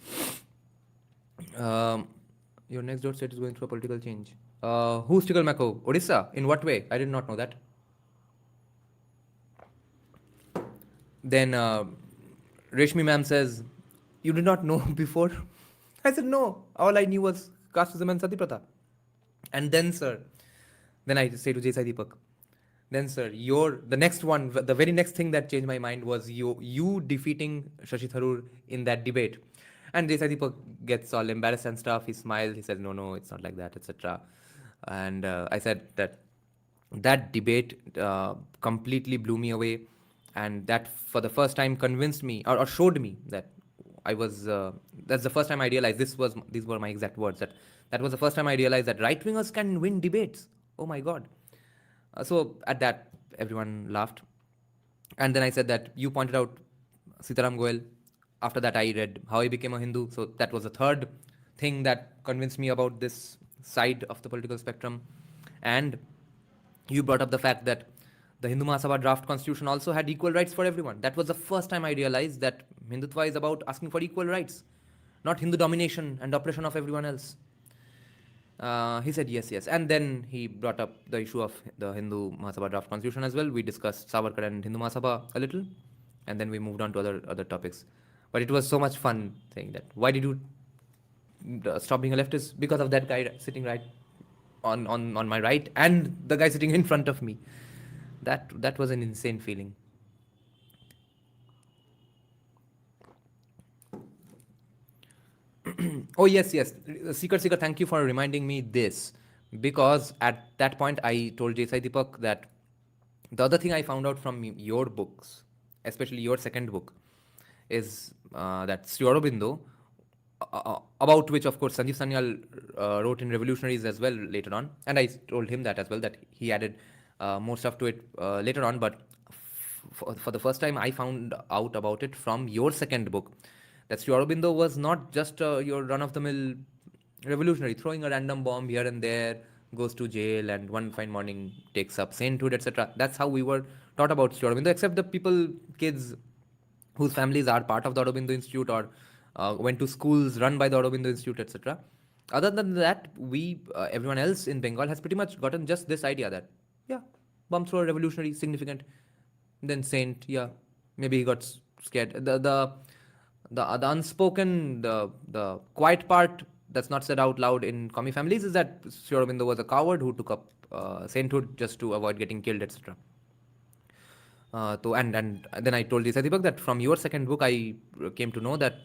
Your next door state is going through a political change. Who's Tickle Mako? Odisha? In what way? I did not know that. Then Reshmi ma'am says, you did not know before? I said, no. All I knew was casteism and Sati Pratha. And then, sir, then I say to J. Deepak, then, sir, the next one, the very next thing that changed my mind was you defeating Shashi Tharoor in that debate. And J. Deepak gets all embarrassed and stuff. He smiles. He says, no, it's not like that, etc. And I said that debate completely blew me away. And that, for the first time, convinced me or showed me that I was. That's the first time I realized these were my exact words. That was the first time I realized that right wingers can win debates. Oh my God! So at that, everyone laughed. And then I said that you pointed out Sitaram Goel. After that, I read How I Became a Hindu. So that was the third thing that convinced me about this side of the political spectrum. And you brought up the fact that the Hindu Mahasabha draft constitution also had equal rights for everyone. That was the first time I realized that Hindutva is about asking for equal rights, not Hindu domination and oppression of everyone else. He said yes. And then he brought up the issue of the Hindu Mahasabha draft constitution as well. We discussed Savarkar and Hindu Mahasabha a little, and then we moved on to other topics. But it was so much fun saying that. Why did you stop being a leftist? Because of that guy sitting right on my right and the guy sitting in front of me. That was an insane feeling. Oh, yes. Seeker, thank you for reminding me this. Because at that point, I told J. Deepak that the other thing I found out from your books, especially your second book, is that Sri Aurobindo, about which, of course, Sanjeev Sanyal wrote in Revolutionaries as well later on. And I told him that as well, that he added more stuff to it later on. But for the first time, I found out about it from your second book, that Sri Aurobindo was not just your run-of-the-mill revolutionary, throwing a random bomb here and there, goes to jail, and one fine morning takes up sainthood, etc. That's how we were taught about Sri Aurobindo, except the kids whose families are part of the Aurobindo Institute or went to schools run by the Aurobindo Institute, etc. Other than that, everyone else in Bengal has pretty much gotten just this idea that, yeah, bomb thrower, revolutionary, significant, then saint, yeah, maybe he got scared. The unspoken, the quiet part that's not said out loud in commie families is that Sri Aurobindo was a coward who took up sainthood just to avoid getting killed, etc. And then I told Deepak that from your second book, I came to know that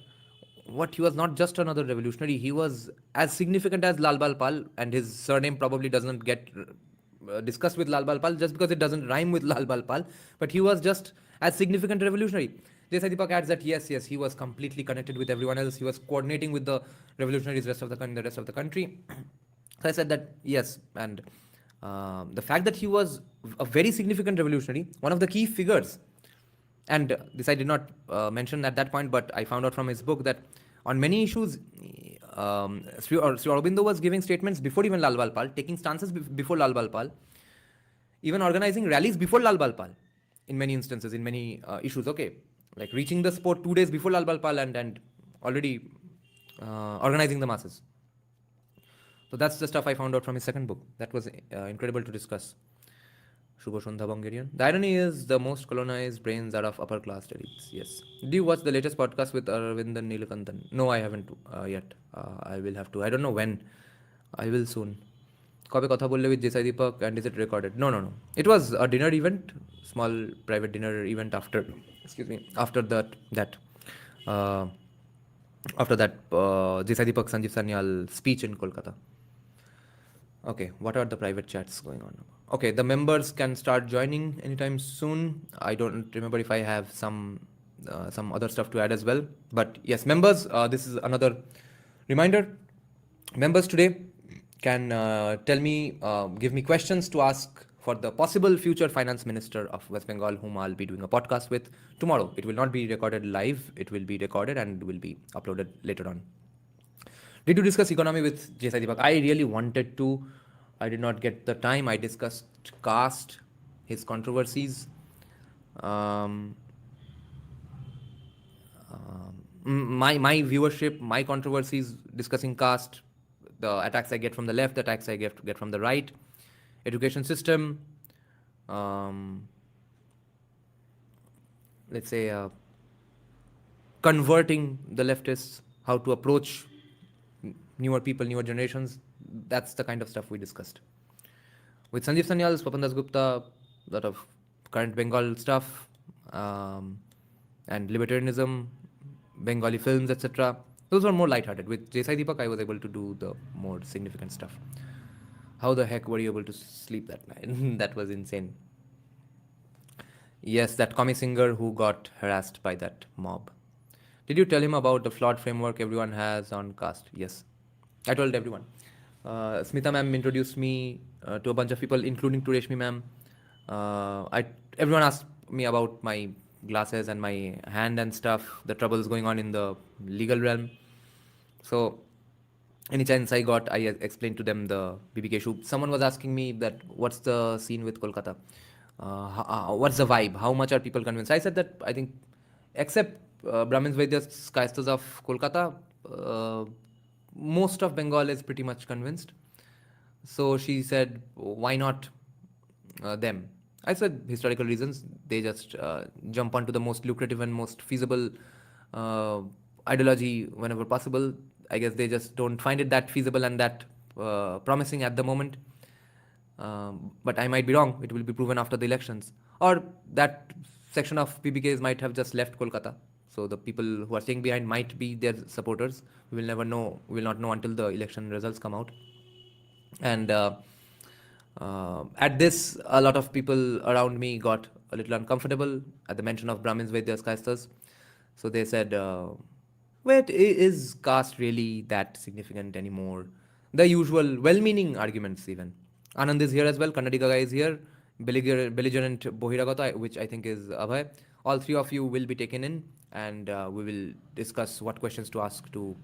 he was not just another revolutionary. He was as significant as Lal Bal Pal, and his surname probably doesn't get discussed with Lal Bal Pal just because it doesn't rhyme with Lal Bal Pal, but he was just as significant revolutionary. Deepak adds that yes, he was completely connected with everyone else. He was coordinating with the revolutionaries the rest of the country. So I said that yes, and the fact that he was a very significant revolutionary, one of the key figures, and this I did not mention at that point, but I found out from his book that on many issues, Sri Aurobindo was giving statements before even Lal Bal Pal, taking stances before Lal Bal Pal, even organizing rallies before Lal Bal Pal, in many instances, in many issues, okay, like reaching the spot 2 days before Lal Bal Pal and already organizing the masses. So that's the stuff I found out from his second book. That was incredible to discuss. Shubho Shandha Bungarian. The irony is the most colonized brains are of upper class elites. Yes. Did you watch the latest podcast with Arvindan Neelakantan? No, I haven't yet. I will have to. I don't know when. I will soon. Kabe Kotha Bolle with J. Deepak, and is it recorded? No. It was a dinner event, small private dinner event after that. after that Desai Deepak Sanjeev Sanyal speech in Kolkata. Okay, what are the private chats going on? Okay, the members can start joining anytime soon. I don't remember if I have some other stuff to add as well. But yes, members, this is another reminder. Members today can give me questions to ask for the possible future finance minister of West Bengal, whom I'll be doing a podcast with tomorrow. It will not be recorded live, it will be recorded and will be uploaded later on. Did you discuss economy with Desai Deepak? I really wanted to. I did not get the time. I discussed caste, his controversies. Um, my viewership, my controversies discussing caste, the attacks I get from the left, the attacks I get from the right, education system, um, let's say converting the leftists, how to approach newer people, newer generations. That's the kind of stuff we discussed. With Sanjeev Sanyal, Swapan Dasgupta, a lot of current Bengal stuff, and libertarianism, Bengali films, etc. Those were more lighthearted. With Desai Deepak, I was able to do the more significant stuff. How the heck were you able to sleep that night? That was insane. Yes, that comic singer who got harassed by that mob. Did you tell him about the flawed framework everyone has on caste? Yes, I told everyone. Smita ma'am introduced me to a bunch of people, including to Reshmi ma'am. Everyone asked me about my glasses and my hand and stuff, the troubles going on in the legal realm. So any chance I got, I explained to them the BBK issue. Someone was asking me that what's the scene with Kolkata? What's the vibe? How much are people convinced? I said that I think, except Brahmins, Vaidyas, Kaistas of Kolkata, most of Bengal is pretty much convinced. So she said, why not them? I said historical reasons. They just jump onto the most lucrative and most feasible ideology whenever possible. I guess they just don't find it that feasible and that promising at the moment. But I might be wrong. It will be proven after the elections. Or that section of PBKs might have just left Kolkata. So the people who are staying behind might be their supporters. We will never know. We will not know until the election results come out. And at this, a lot of people around me got a little uncomfortable at the mention of Brahmins, Vaidyas, Kaistas. So they said, wait, is caste really that significant anymore? The usual well-meaning arguments even. Anand is here as well. Kannadika guy is here. Belligerent Bohiragata, which I think is Abhay. All three of you will be taken in, and we will discuss what questions to ask to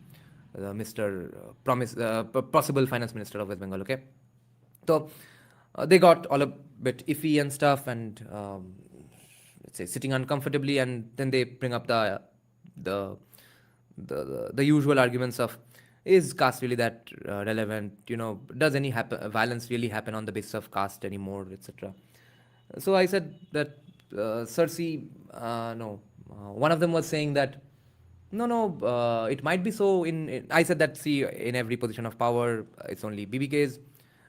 possible finance minister of West Bengal. Okay, so they got all a bit iffy and stuff, and let's say sitting uncomfortably, and then they bring up the usual arguments of, is caste really that relevant? Does any violence really happen on the basis of caste anymore, etc. So I said that Cersei, no. One of them was saying that no, it might be so. I said that, see, in every position of power, it's only BBKs,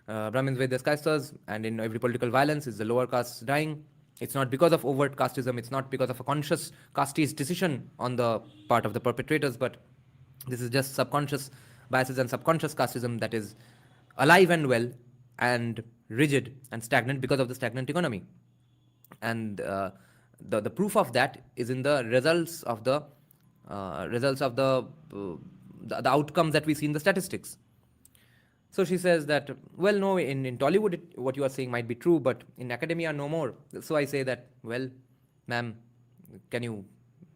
Brahmins, Vaidyas, Kaistas, and in every political violence, it's the lower castes dying. It's not because of overt casteism. It's not because of a conscious casteist decision on the part of the perpetrators, but this is just subconscious biases and subconscious casteism that is alive and well and rigid and stagnant because of the stagnant economy. And the proof of that is in the results of the outcomes that we see in the statistics. So she says that, well, no, in Tollywood, what you are saying might be true, but in academia, no more. So I say that, well, ma'am, can you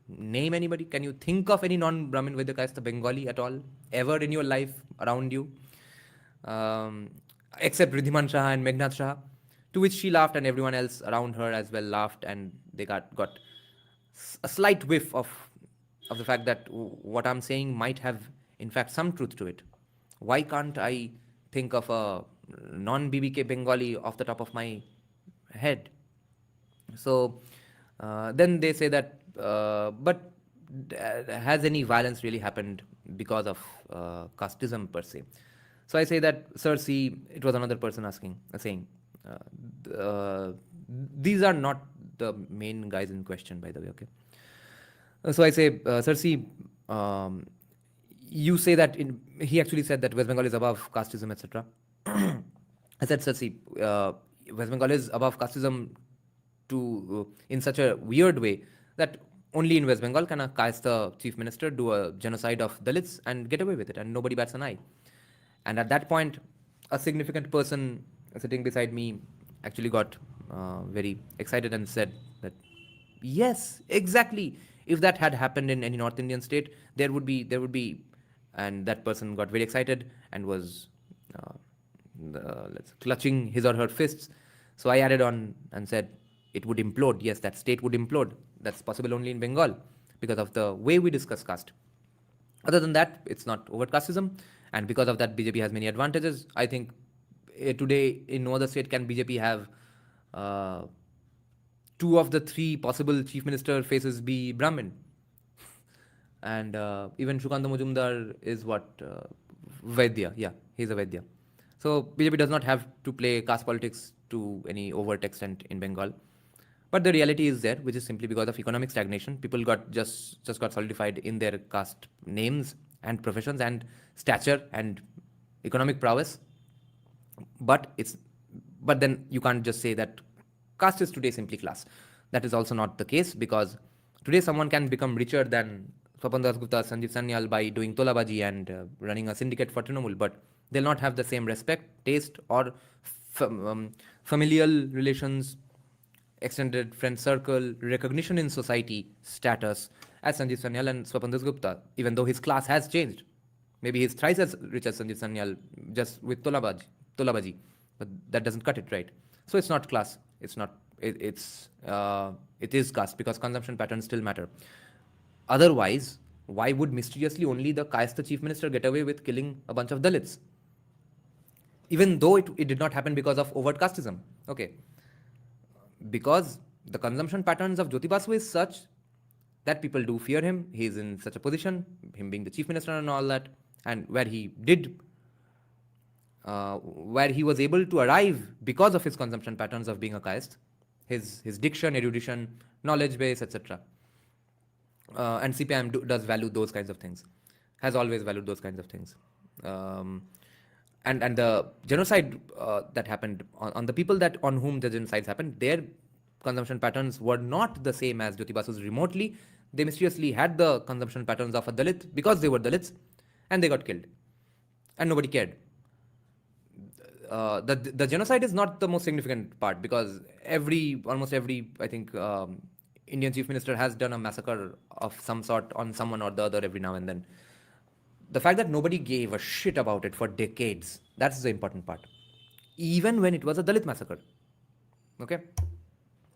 name anybody? Can you think of any non-Brahmin Vaidya Kaista Bengali at all, ever in your life around you? Except Ridhiman Shah and Meghnad Shah, to which she laughed, and everyone else around her as well laughed, and they got a slight whiff of the fact that what I'm saying might have, in fact, some truth to it. Why can't I think of a non-BBK Bengali off the top of my head? So then they say that, but has any violence really happened because of casteism per se? So I say that, Cersei, it was another person saying, these are not the main guys in question, by the way, okay? So I say, Cersei, you say that he actually said that West Bengal is above casteism, etc. I said, sir, see, West Bengal is above casteism in such a weird way that only in West Bengal can a caste chief minister do a genocide of Dalits and get away with it, and nobody bats an eye. And at that point, a significant person sitting beside me actually got very excited and said that, yes, exactly. If that had happened in any North Indian state, there would be, and that person got very excited and was clutching his or her fists. So I added on and said, it would implode. Yes, that state would implode. That's possible only in Bengal because of the way we discuss caste. Other than that, it's not overt casteism, and because of that, BJP has many advantages. I think today in no other state can BJP have 2 of the 3 possible chief minister faces be Brahmin. And even Shukanta Majumdar is what? Vaidya. Yeah, he's a Vaidya. So BJP does not have to play caste politics to any overt extent in Bengal. But the reality is there, which is simply because of economic stagnation. People got just got solidified in their caste names and professions and stature and economic prowess. But then you can't just say that caste is today simply class. That is also not the case, because today someone can become richer than Swapan Dasgupta, Sanjeev Sanyal by doing tolabaji and running a syndicate for Trinamool, but they'll not have the same respect, taste, or familial relations, extended friend circle, recognition in society, status as Sanjeev Sanyal and Swapan Dasgupta, even though his class has changed. Maybe he's thrice as rich as Sanjeev Sanyal just with tolabaji, but that doesn't cut it, right? So it's not class. It's not. It is caste, because consumption patterns still matter. Otherwise, why would mysteriously only the Caste chief minister get away with killing a bunch of Dalits? Even though it did not happen because of overt casteism. Okay. Because the consumption patterns of Jyoti Basu is such that people do fear him. He is in such a position, him being the chief minister and all that, and where he was able to arrive because of his consumption patterns of being a caste, his diction, erudition, knowledge base, etc. And CPIM does value those kinds of things, has always valued those kinds of things. And the genocide that happened on the people on whom the genocides happened, their consumption patterns were not the same as Jyoti Basu's remotely. They mysteriously had the consumption patterns of a Dalit because they were Dalits, and they got killed, and nobody cared. The genocide is not the most significant part, because almost every I think Indian chief minister has done a massacre of some sort on someone or the other every now and then. The fact that nobody gave a shit about it for decades, that's the important part. Even when it was a Dalit massacre. Okay?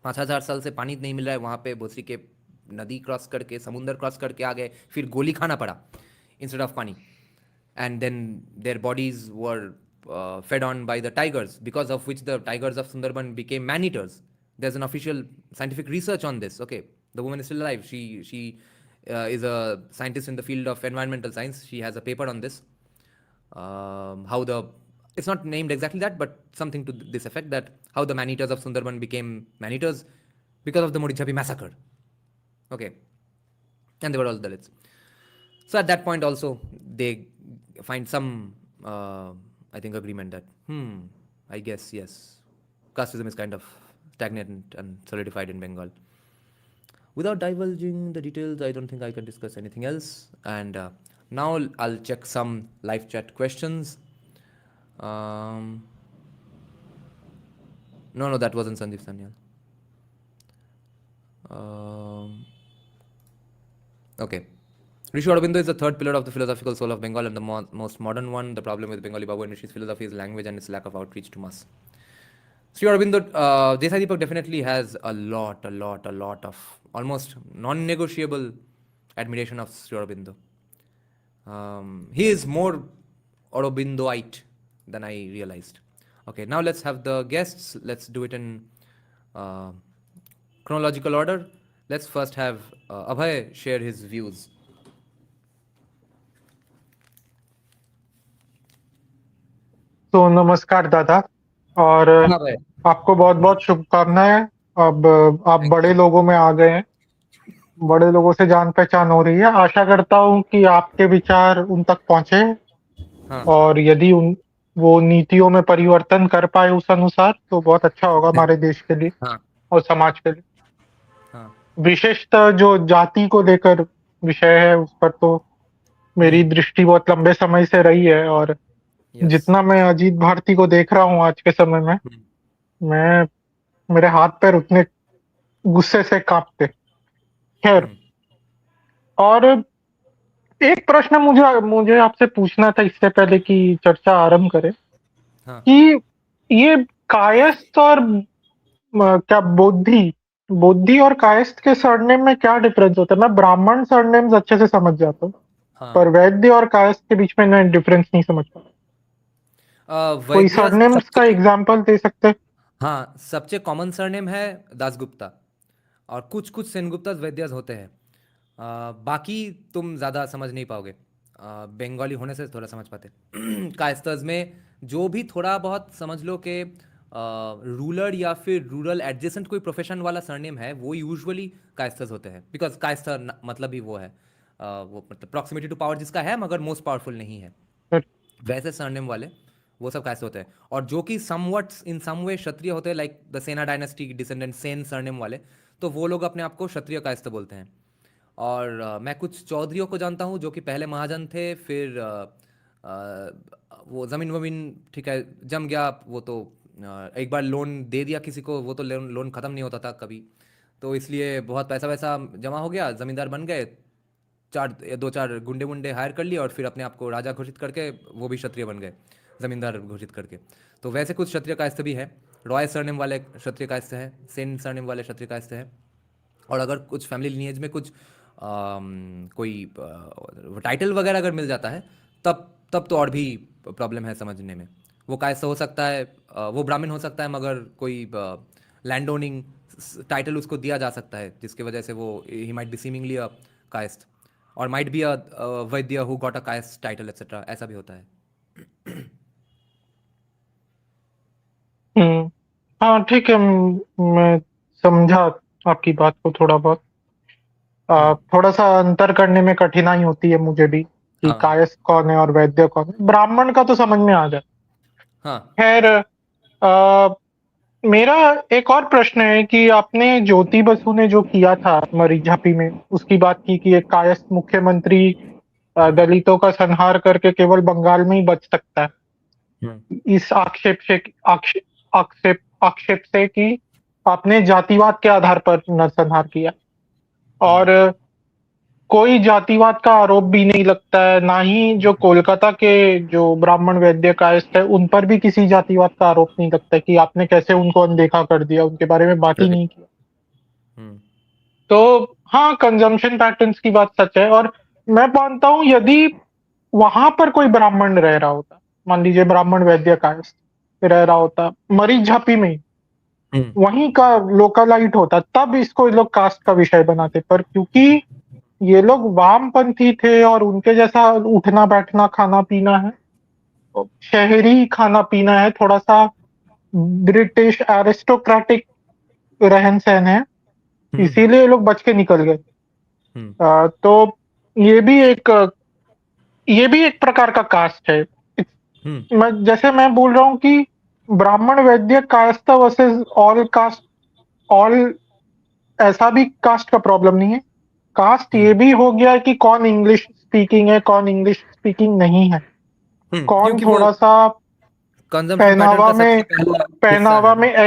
5,000 साल से पानी नहीं मिल रहा है, वहाँ पे भोसरी के नदी क्रॉस करके, समुंदर क्रॉस करके आ गए, फिर गोली खाना पड़ा instead of पानी. And then their bodies were fed on by the tigers, because of which the tigers of Sundarban became man-eaters. There's an official scientific research on this. Okay, the woman is still alive. She is a scientist in the field of environmental science. She has a paper on this. It's not named exactly that, but something to this effect, that how the man-eaters of Sundarban became man-eaters because of the Morichapi massacre. Okay, and they were all Dalits. So at that point also, they find some, I think, agreement that, I guess, yes, casteism is kind of stagnant and solidified in Bengal. Without divulging the details, I don't think I can discuss anything else. And now I'll check some live chat questions. No, that wasn't Sanjeev Sanyal. Okay. Rishi Aurobindo is the third pillar of the philosophical soul of Bengal and the most modern one. The problem with Bengali Babu and Rishi's philosophy is language and its lack of outreach to mass. Sri Aurobindo, Desai Deepak definitely has a lot of almost non-negotiable admiration of Sri Aurobindo. He is more Aurobindoite than I realized. Okay, now let's have the guests. Let's do it in chronological order. Let's first have Abhay share his views. तो नमस्कार दादा, और आपको बहुत बहुत शुभकामनाएं। अब आप बड़े लोगों में आ गए हैं बड़े लोगों से जान पहचान हो रही है। आशा करता हूँ कि आपके विचार उन तक पहुंचे, हाँ और यदि उन वो नीतियों में परिवर्तन कर पाए उस अनुसार, तो बहुत अच्छा होगा हमारे देश के लिए हाँ और समाज के लिए। हाँ। विशेषतः जो जाति को लेकर विषय है, उस पर तो मेरी दृष्टि बहुत लंबे समय से रही है, और यस। जितना मैं अजीत भारती को देख रहा हूँ आज के समय में, मैं मेरे हाथ पैर उतने गुस्से से कांपते। खैर, और एक प्रश्न मुझे मुझे आपसे पूछना था इससे पहले कि चर्चा आरंभ करें, हाँ कि ये कायस्थ और क्या बोद्धि बोद्धि और कायस्थ के सरनेम में क्या डिफरेंस होता है? मैं ब्राह्मण सरनेम्स अच्छे से समझ जाता हूँ, हाँ। पर वैद्य और कायस्थ के बीच में मैं डिफरेंस नहीं समझ पाता। कोई वैद्य सरनेम्स का सबसे, एग्जांपल दे सकते हैं? हाँ, सबसे कॉमन सरनेम है दासगुप्ता, और कुछ कुछ सेनगुप्ता वैद्यज होते हैं। बाकी तुम ज़्यादा समझ नहीं पाओगे, बंगाली होने से थोड़ा समझ पाते। कायस्थर्स में जो भी थोड़ा बहुत समझ लो कि रूरल या फिर रूरल एडजेसेंट कोई प्रोफेशन वाला सरनेम है, वो यूजुअली कायस्थर्स होते हैं, बिकॉज कायस्थर मतलब ही वो है, वो मतलब प्रॉक्सिमिटी टू पावर जिसका है मगर मोस्ट पावरफुल नहीं है, वैसे सरनेम वाले वो सब कैसे होते हैं। और जो कि समवट इन सम वे क्षत्रिय होते हैं, लाइक द सेना डायनेस्टी डिसेंडेंट सेन सरनेम वाले, तो वो लोग अपने आप को क्षत्रिय कायस्थ बोलते हैं। और मैं कुछ चौधरियों को जानता हूँ जो कि पहले महाजन थे, फिर वो ज़मीन वमीन ठीक है जम गया, वो तो एक बार लोन दे दिया किसी को, वो तो लोन लोन ख़त्म नहीं होता था कभी, तो इसलिए बहुत पैसा वैसा जमा हो गया, ज़मींदार बन गए, चार दो चार गुंडे वुंडे हायर कर लिए और फिर अपने आप को राजा घोषित करके वो भी क्षत्रिय बन गए, जमींदार घोषित करके। तो वैसे कुछ क्षत्रिय कायस्थ भी है, रॉय सरनेम वाले क्षत्रिय कायस्थ हैं, सेन सरनेम वाले क्षत्रिय कायस्थ हैं। और अगर कुछ फैमिली लिनिएज में कुछ कोई टाइटल वगैरह अगर मिल जाता है, तब तब तो और भी प्रॉब्लम है समझने में। वो कायस्थ हो सकता है, वो ब्राह्मण हो सकता है, मगर कोई लैंड ओनिंग टाइटल उसको दिया जा सकता है, जिसकी वजह से वो ही माइट बी सीमिंगली अ कायस्थ, और might be a Vaidya who got a Kayastha title etcetera, ऐसा भी होता है। हम्म। हाँ, ठीक है। मैं समझा आपकी बात को थोड़ा बहुत। हम्म। थोड़ा सा अंतर करने में कठिनाई होती है मुझे भी, कि हाँ कायस्थ कौन है और वैद्य कौन है। ब्राह्मण का तो समझ में आ जाए। हाँ खैर, अ, मेरा एक और प्रश्न है कि आपने ज्योति बसु ने जो किया था मरी झांपी में, उसकी बात की कि एक कायस्थ मुख्यमंत्री दलितों का संहार करके केवल बंगाल में ही बच सकता है, हम्म इस आक्षेप से कि आपने जातिवाद के आधार पर नरसंहार किया। हम्म और कोई जातिवाद का आरोप भी नहीं लगता है, ना ही जो कोलकाता के जो ब्राह्मण वैद्य कायस्थ है उन पर भी किसी जातिवाद का आरोप नहीं लगता है, कि आपने कैसे उनको अनदेखा कर दिया, उनके बारे में बात ही करेक्ट। नहीं किया। हम्म तो हाँ, कंजम्पशन पैटर्न्स की बात सच है। और मैं मानता हूँ, यदि वहां पर कोई ब्राह्मण रह रहा होता, मान लीजिए ब्राह्मण वैद्य कायस्थ रह रहा होता मरीज झांपी में ही, हम्म वहीं का लोकलाइट होता, तब इसको ये लोग कास्ट का विषय बनाते। पर क्योंकि ये लोग वामपंथी थे और उनके जैसा उठना बैठना खाना पीना है, तो शहरी खाना पीना है, थोड़ा सा ब्रिटिश एरिस्टोक्रेटिक रहन सहन है, हम्म इसीलिए ये लोग बच के निकल गए। हम्म तो ये भी एक ये भी एक प्रकार का कास्ट है। हम्म मैं बोल रहा हूँ कि ब्राह्मण वैद्य Kayastha versus all cast, all, ऐसा भी कास्ट का प्रॉब्लम नहीं है। कास्ट ये हम्म भी हो गया है कि कौन इंग्लिश स्पीकिंग है, कौन इंग्लिश स्पीकिंग नहीं है, कौन क्योंकि वो थोड़ा सा कंजम्पशन पैटर्न पहनावा का में सबसे पहला हिस्सा पहनावा है में ना।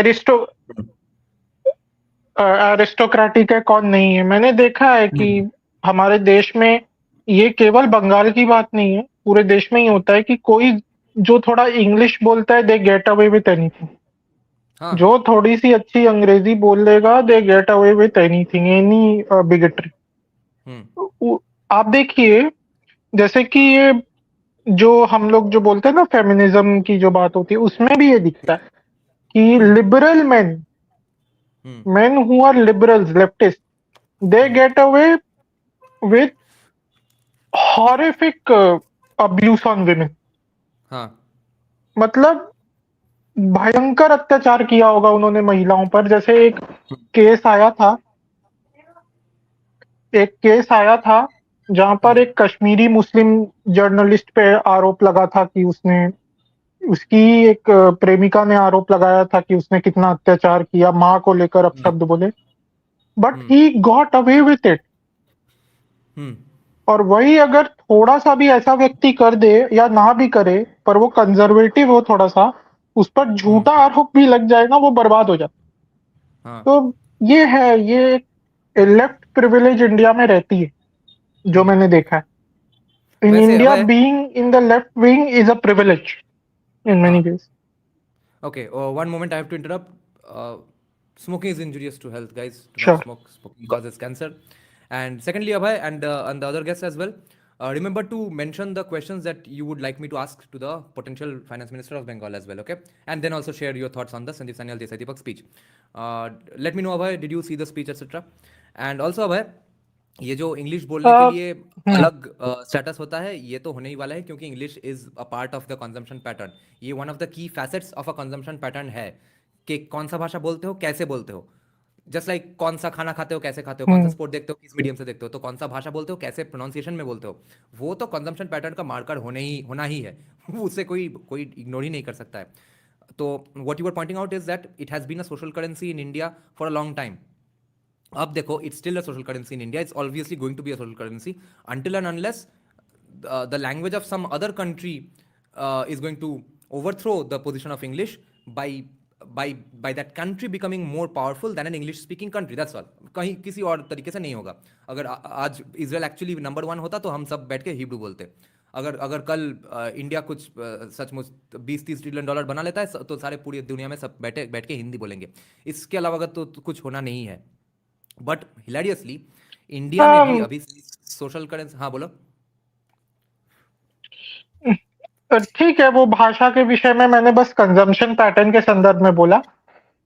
एरिस्टोक्रेटिक है, कौन नहीं है। मैंने देखा है कि हम्म हमारे देश में, ये केवल बंगाल की बात नहीं है, पूरे देश में ही होता है कि कोई जो थोड़ा इंग्लिश बोलता है, they get away with anything. हाँ जो थोड़ी सी अच्छी अंग्रेजी बोल लेगा, they get away with anything, any bigotry. हम्म आप देखिए, जैसे कि ये जो हम लोग जो बोलते हैं ना, फेमिनिज्म की जो बात होती है, उसमें भी ये दिखता है कि hmm liberal men, hmm men who are liberals, leftists, they hmm get away with horrific abuse on women. हाँ मतलब भयंकर अत्याचार किया होगा उन्होंने महिलाओं पर। जैसे एक केस आया था एक केस आया था जहां पर एक कश्मीरी मुस्लिम जर्नलिस्ट पे आरोप लगा था कि उसकी एक प्रेमिका ने आरोप लगाया था कि उसने कितना अत्याचार किया, माँ को लेकर अपशब्द बोले, but he got away with it. और वही अगर थोड़ा सा भी ऐसा व्यक्ति कर दे या ना भी करे, पर वो कंजर्वेटिव हो थोड़ा सा, उस पर झूठा आरोप भी लग जाए ना, वो बर्बाद हो जाता। हाँ। तो ये है, ये लेफ्ट प्रिविलेज इंडिया में रहती है, जो मैंने देखा है। इन वैसे India Abhay, being in the left wing is a privilege in many हाँ, case. okay, one moment, I have to interrupt. Smoking is injurious to health, guys. Do not sure. smoke. Smoking causes cancer. And secondly, Abhay and the other guests as well, remember to mention the questions that you would like me to ask to the potential finance minister of Bengal as well, okay? And then also share your thoughts on the Sanjeev Sanyal Desai Deepak speech. Let me know, Abhay, did you see the speech, etc.? And also, Abhay, ये जो English बोलने के लिए अलग status होता है, ये तो होने ही वाला है, क्योंकि English is a part of the consumption pattern. ये one of the key facets of a consumption pattern है कि कौन सा भाषा बोलते हो, कैसे बोलते हो। जस्ट लाइक कौन सा खाना खाते हो, कैसे खाते हो, कौन सा स्पोर्ट देखते हो, किस मीडियम से देखते हो, तो कौन सा भाषा बोलते हो, कैसे प्रोनाउंसिएशन में बोलते हो, वो तो कंजम्पशन पैटर्न का मार्कर होना ही है। उससे कोई कोई इग्नोर ही नहीं कर सकता है। तो what you are pointing out is that it has been a social currency in India for a long time. अब देखो, it's still a social currency in India, it's obviously going to be a social currency until and unless the language of some other country is going to overthrow the position of English by by by that country becoming more powerful than an English speaking country. That's all. कहीं किसी और तरीके से नहीं होगा। अगर आज Israel actually number 1 होता तो हम सब बैठ के हिब्रू बोलते। अगर अगर कल इंडिया कुछ सचमुच 20-30 ट्रिलियन डॉलर बना लेता है, तो सारे पूरी दुनिया में सब बैठ के हिंदी बोलेंगे। इसके अलावा अगर तो कुछ होना नहीं है। बट हिलेरियसली इंडिया में भी अभी सोशल करेंसी, हाँ बोलो। ठीक है, वो भाषा के विषय में मैंने बस कंजम्पशन पैटर्न के संदर्भ में बोला।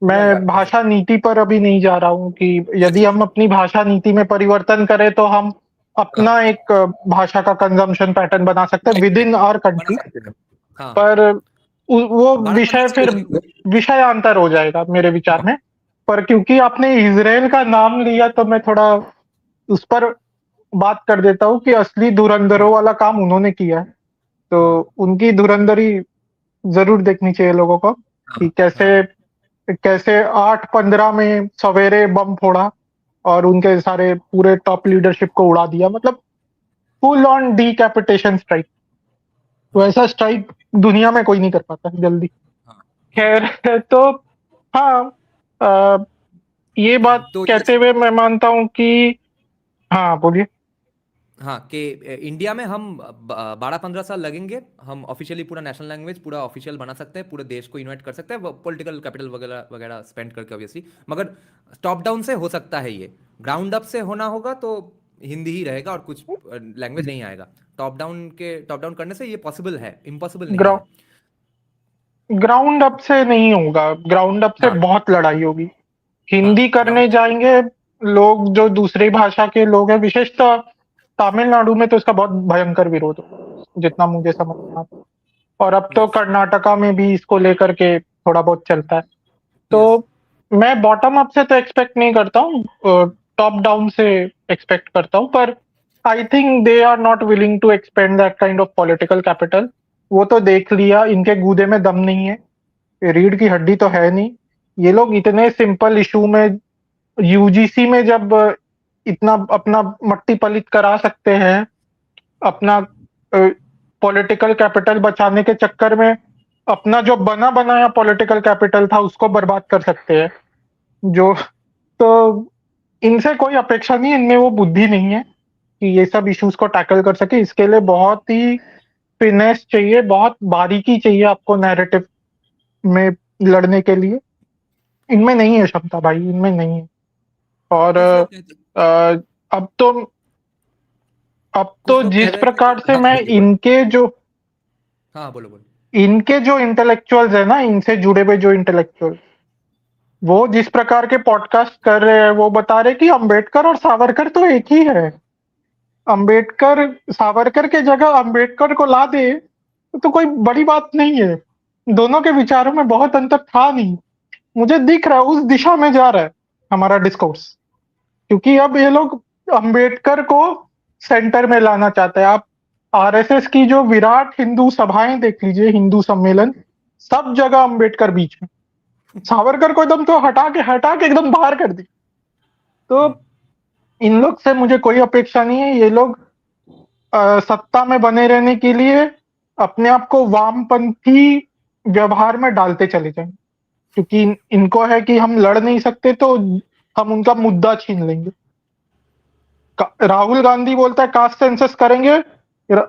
मैं भाषा नीति पर अभी नहीं जा रहा हूँ कि यदि हम अपनी भाषा नीति में परिवर्तन करें तो हम अपना एक भाषा का कंजम्पशन पैटर्न बना सकते हैं विद इन आवर कंट्री। पर वो विषय फिर विषयांतर हो जाएगा मेरे विचार में। पर क्योंकि आपने इजराइल का नाम लिया तो मैं थोड़ा उस पर बात कर देता हूँ कि असली धुरंधरों वाला काम उन्होंने किया है। तो उनकी धुरंधरी जरूर देखनी चाहिए लोगों को कि कैसे कैसे 8-15 में सवेरे बम फोड़ा और उनके सारे पूरे टॉप लीडरशिप को उड़ा दिया। मतलब फुल ऑन डीकैपिटेशन स्ट्राइक। वैसा स्ट्राइक दुनिया में कोई नहीं कर पाता जल्दी। खैर, तो हाँ, ये बात तो कहते हुए मैं मानता हूँ कि हाँ, बोलिए। हाँ, कि इंडिया में हम 12-15 साल लगेंगे, हम ऑफिशियली पूरा नेशनल लैंग्वेज पूरा ऑफिशियल बना सकते हैं, पूरे देश को इन्वाइट कर सकते हैं, पॉलिटिकल कैपिटल वगैरह वगैरह स्पेंड करके ऑब्वियसली। मगर टॉप डाउन से हो सकता है, ये ग्राउंड अप से होना होगा तो हिंदी ही रहेगा और कुछ लैंग्वेज नहीं आएगा। टॉप डाउन करने से ये पॉसिबल है, इम्पॉसिबल नहीं है। ग्राउंड अप से नहीं होगा, ग्राउंड अप से बहुत लड़ाई होगी। हिंदी करने जाएंगे लोग जो दूसरी भाषा के लोग हैं, विशेषतः तमिलनाडु में तो इसका बहुत भयंकर विरोध होगा, जितना मुझे समझ में आता है। और अब तो कर्नाटका में भी इसको लेकर के थोड़ा बहुत चलता है। तो मैं बॉटम अप से तो एक्सपेक्ट नहीं करता हूँ, टॉप डाउन से एक्सपेक्ट करता हूँ। पर I think they are not willing to expend that kind of political capital. वो तो देख लिया, इनके गूदे में दम नहीं है, रीढ़ की हड्डी तो है नहीं। ये लोग इतने सिंपल इशू में यूजीसी में जब इतना अपना मट्टी पलित करा सकते हैं, अपना पॉलिटिकल कैपिटल बचाने के चक्कर में अपना जो बना बनाया पॉलिटिकल कैपिटल था उसको बर्बाद कर सकते हैं। जो तो इनसे कोई अपेक्षा नहीं, इनमें वो बुद्धि नहीं है कि ये सब इश्यूज को टैकल कर सके। इसके लिए बहुत ही फिनेस चाहिए, बहुत बारीकी चाहिए आपको नैरेटिव में लड़ने के लिए। इनमें नहीं है क्षमता भाई, इनमें नहीं है। और अब तो जिस प्रकार से मैं इनके जो इंटेलेक्चुअल्स है ना, इनसे जुड़े हुए जो इंटेलेक्चुअल, वो जिस प्रकार के पॉडकास्ट कर रहे हैं, वो बता रहे कि अंबेडकर और सावरकर तो एक ही है। अंबेडकर सावरकर के जगह अंबेडकर को ला दे तो कोई बड़ी बात नहीं है। दोनों के विचारों में बहुत अंतर था नहीं। मुझे दिख रहा है उस दिशा में जा रहा है हमारा डिस्कोर्स, क्योंकि अब ये लोग अंबेडकर को सेंटर में लाना चाहता है। आप आरएसएस की जो विराट हिंदू सभाएं देख लीजिए, हिंदू सम्मेलन, सब जगह अंबेडकर बीच में। सावरकर को एकदम तो हटा के एकदम बाहर कर दी। तो इन लोग से मुझे कोई अपेक्षा नहीं है। ये लोग सत्ता में बने रहने के लिए अपने आप को वामपंथी व्यवहार में डालते चले जाएंगे, क्योंकि इनको है कि हम लड़ नहीं सकते तो हम उनका मुद्दा छीन लेंगे। राहुल गांधी बोलता है कास्ट सेंसस करेंगे,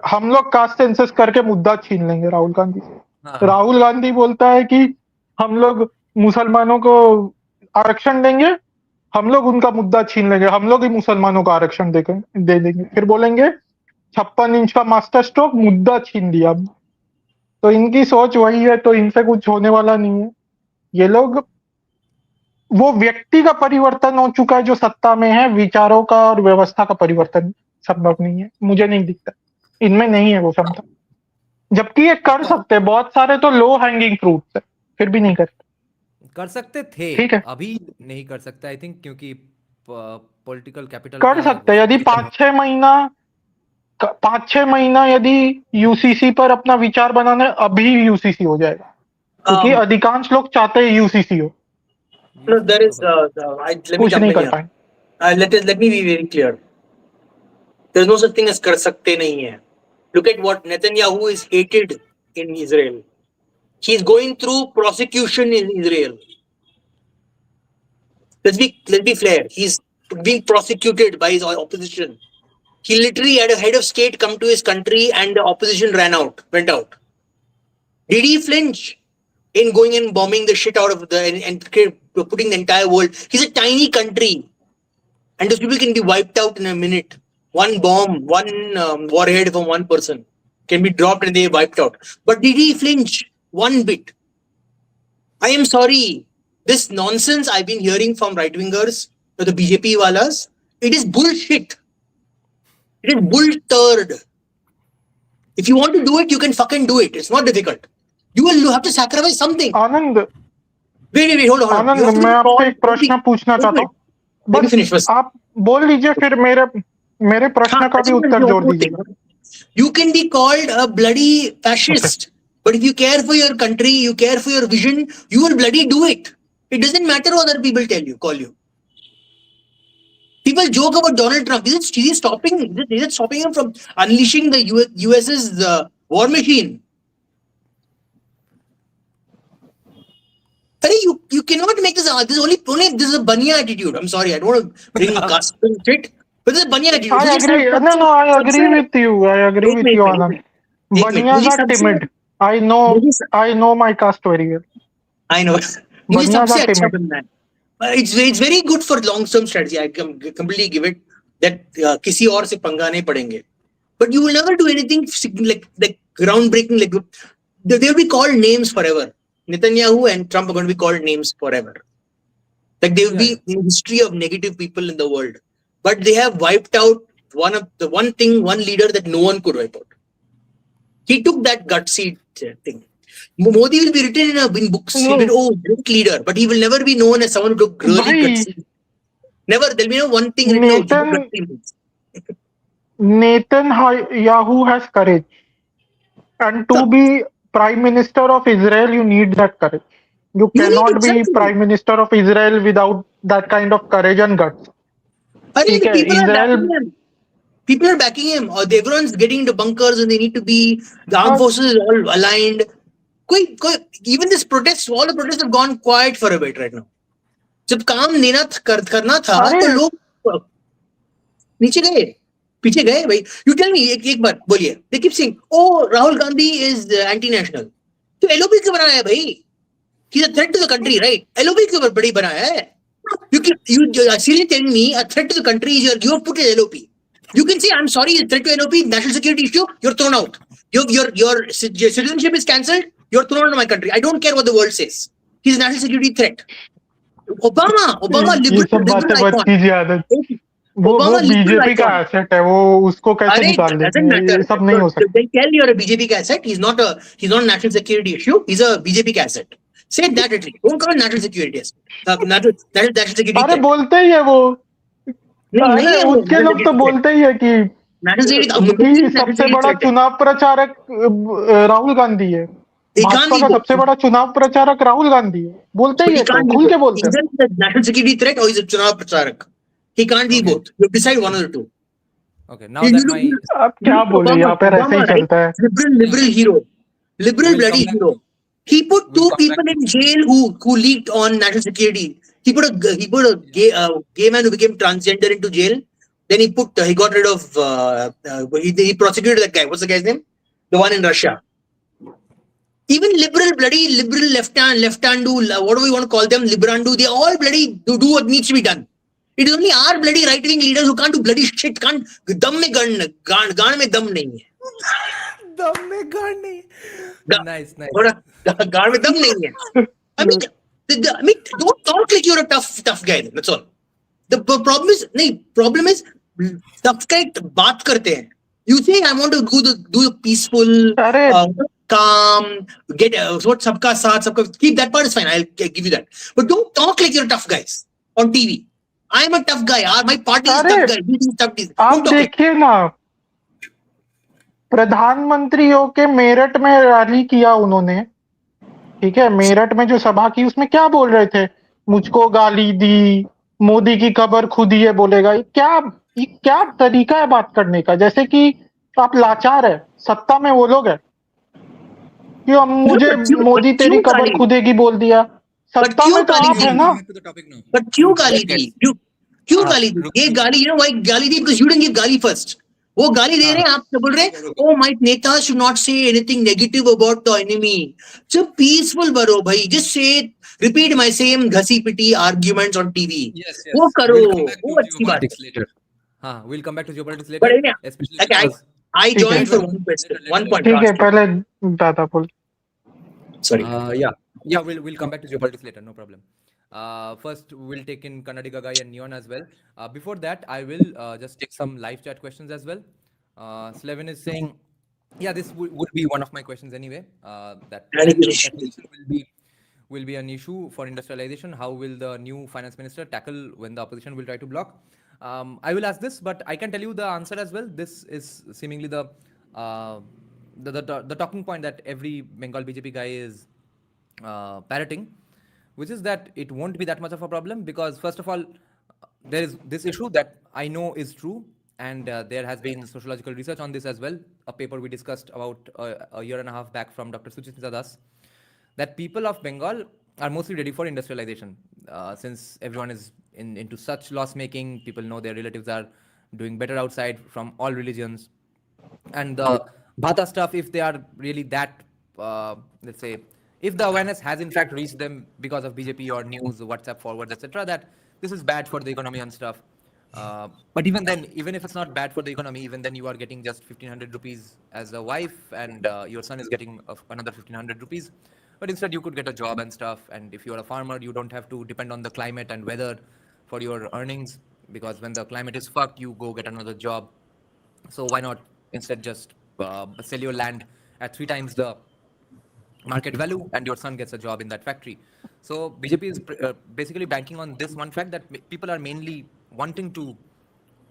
हम लोग कास्ट सेंसस करके मुद्दा छीन लेंगे राहुल गांधी से। राहुल गांधी बोलता है कि हम लोग मुसलमानों को आरक्षण देंगे, हम लोग उनका मुद्दा छीन लेंगे, हम लोग ही मुसलमानों को आरक्षण दे देंगे। फिर बोलेंगे 56 इंच का मास्टर स्ट्रोक, मुद्दा छीन लिया। तो इनकी सोच वही है, तो इनसे कुछ होने वाला नहीं है। ये लोग, वो व्यक्ति का परिवर्तन हो चुका है जो सत्ता में है, विचारों का और व्यवस्था का परिवर्तन संभव नहीं है, मुझे नहीं दिखता। इनमें नहीं है वो क्षमता, जबकि ये कर सकते हैं। बहुत सारे तो लो हैंगिंग फ्रूट्स है, फिर भी नहीं करते। कर सकते थे, ठीक है, अभी नहीं कर सकते आई थिंक, क्योंकि पॉलिटिकल कैपिटल कर सकते हैं यदि 5-6 महीना यदि यूसीसी पर अपना विचार बनाना है, अभी यूसीसी हो जाएगा, क्योंकि अधिकांश लोग चाहते हैं यूसीसी हो। No, there is. Let me कुछ jump नहीं in कर here. पाए। Let me be very clear. There is no such thing as कर सकते नहीं है. Look at what Netanyahu is hated in Israel. He is going through prosecution in Israel. Let's be fair. He's being prosecuted by his opposition. He literally had a head of state come to his country and the opposition went out. Did he flinch in going and bombing the shit out of and putting the entire world? He's a tiny country and those people can be wiped out in a minute. One bomb, one warhead from one person can be dropped and they wiped out. But did he flinch one bit? I am sorry. This nonsense I've been hearing from right-wingers, the BJP walas, it is bullshit. It is bull turd. If you want to do it, you can fucking do it. It's not difficult. You will have to sacrifice something. Anand, Wait, hold on. आनंद, मैं आपसे एक प्रश्न पूछना चाहता हूँ, बस आप बोल लीजिए, फिर मेरे प्रश्न का भी उत्तर जोड़ दीजिए। You can be called a bloody fascist, but if you care for your country, you care for your vision, you will bloody do it. It doesn't matter what other people call you. People joke about Donald Trump. Is it stopping him from unleashing the US's war machine? You cannot make this. This is a bunny attitude. I'm sorry, I don't want to bring caste shit, but this is a bunny attitude. I agree. No, I agree with you. I agree with you, Anand. Banyas are timid. I know my caste very well. I know. Banyas are timid. It's very good for long-term strategy. I completely give it that किसी और से पंगा नहीं पड़ेंगे. But you will never do anything like groundbreaking. Like they will be called names forever. Netanyahu and Trump are going to be called names forever. Like they will be in the history of negative people in the world. But they have wiped out one leader that no one could wipe out. He took that gutsy thing. Modi will be written in books. He will be great leader, but he will never be known as someone who took really gutsy. Never. There'll be no one thing written. Netanyahu has courage, and to be Prime Minister of Israel, you need that courage. You cannot be Prime Minister of Israel without that kind of courage and guts. People are backing him. Or everyone's getting into bunkers and they need to be, the armed forces is all aligned. Even this protest, all the protests have gone quiet for a bit right now. जब काम देना करना था तो लोग नीचे गए, पीछे गए भाई. You tell me एक बार बोलिए. They keep saying, oh, Rahul Gandhi is anti-national. तो LOP क्यों बनाया है भाई? He's a threat to the country, right? LOP क्यों बड़ी बनाया है? You seriously telling me a threat to the country is you have put an LOP. You can say, I'm sorry, it's a threat to LOP, national security issue, you're thrown out. Your citizenship is cancelled, you're thrown out of my country. I don't care what the world says. He's a national security threat. Obama, वो BJP का asset है, वो उसको कैसे निकाल देते हैं? ये सब नहीं हो सकता. They tell you're a BJP asset. He's not a national security issue. He's a BJP asset. Say that at least. Don't call it national security asset. National security. अरे बोलते ही है वो. नहीं अरे है वो उनके लोग तो बोलते ही है कि national security का उनकी मुस्लिम सबसे national बड़ा security threat है. चुनाव प्रचारक राहुल गांधी है। He can't भाजपा be का both. सबसे बड़ा चुनाव प्रचारक राहुल गांधी है, बोलते But ही he है, तो can't be खुल के both. बोलते हैं। Either he's a national security threat or he's a chunav pracharak. He can't be Okay. both. You decide one of the two. Okay, now that my अब क्या बोले, Obama, यहाँ पे ऐसे ही right? चलता है। Liberal hero. Liberal We'll bloody come back hero. to- He put we'll two come people back in jail who leaked on national security. He put a gay man who became transgender into jail. Then he got rid of he prosecuted that guy. What's the guy's name? The one in Russia. Even liberal left-hand, whatever we want to call them, liberandu, they all bloody do what needs to be done. It is only our bloody right-wing leaders who can't do bloody shit, can't dum mein gaan mein dum nahi hai. दम में गाड़ नहीं nice Or gaan mein dum nahi hai. I mean, don't talk like you're a tough guy. That's all. The problem is tough guy बात करते हैं. You say I want to do the peaceful, अरे calm, get what sabka saath, keep that part is fine. I'll give you that. But don't talk like you're tough guys on TV. I'm a tough guy. My party is अरे tough guy. This is tough. आप Don't talk like देखिए ना, प्रधानमंत्रियों के मेरठ में rally किया उन्होंने, ठीक है, मेरठ में जो सभा की उसमें क्या बोल रहे थे, मुझको गाली दी, मोदी की खबर खुद ही है बोलेगा। ये क्या तरीका है बात करने का, जैसे कि आप लाचार है, सत्ता में वो लोग है कि हम मुझे मोदी तेरी खबर खुदेगी बोल दिया, सत्ता में तो आप है ना। to the topic now. But क्यों गाली दी? क्यों हाँ, गाली दी? रुक- ये गाली, you know why गाली दी? Because you didn't give गाली first. वो गाली दे रहे हैं, आप बोल रहे हैं, oh my नेता should not say anything negative about the enemy. So peaceful बनो भाई, just say, repeat my same घसी pity arguments on TV. Yes. वो करो, We'll come back to वो अच्छी बात है. geopolitics later. हाँ, we'll come back to geopolitics But later. anyway, Especially like because I ठीक है। joined for one question, one point. ठीक है, last. पहले दादा बोल। Sorry. yeah, we'll come back to geopolitics later. No problem. First, we'll take in Kannadiga guy and Neon as well. Before that, I will just take some live chat questions as well. Slevin is saying, yeah, this would be one of my questions anyway. That taxation will be an issue for industrialization. How will the new finance minister tackle when the opposition will try to block? I will ask this, but I can tell you the answer as well. This is seemingly the talking point that every Bengal BJP guy is parroting, which is that it won't be that much of a problem because, first of all, there is this issue that I know is true, and there has been sociological research on this as well. A paper we discussed about a year and a half back from Dr. Suchita Das, that people of Bengal are mostly ready for industrialization. Since everyone is into such loss making, people know their relatives are doing better outside from all religions. And the Bhata stuff, if they are really that, let's say, if the awareness has in fact reached them because of BJP or news, WhatsApp forwards, etc., that this is bad for the economy and stuff. But even then, even if it's not bad for the economy, even then you are getting just 1500 rupees as a wife, and your son is getting another 1500 rupees. But instead, you could get a job and stuff. And if you're a farmer, you don't have to depend on the climate and weather for your earnings, because when the climate is fucked, you go get another job. So why not instead just sell your land at 3 times the market value, and your son gets a job in that factory? So BJP is basically banking on this one fact that people are mainly wanting to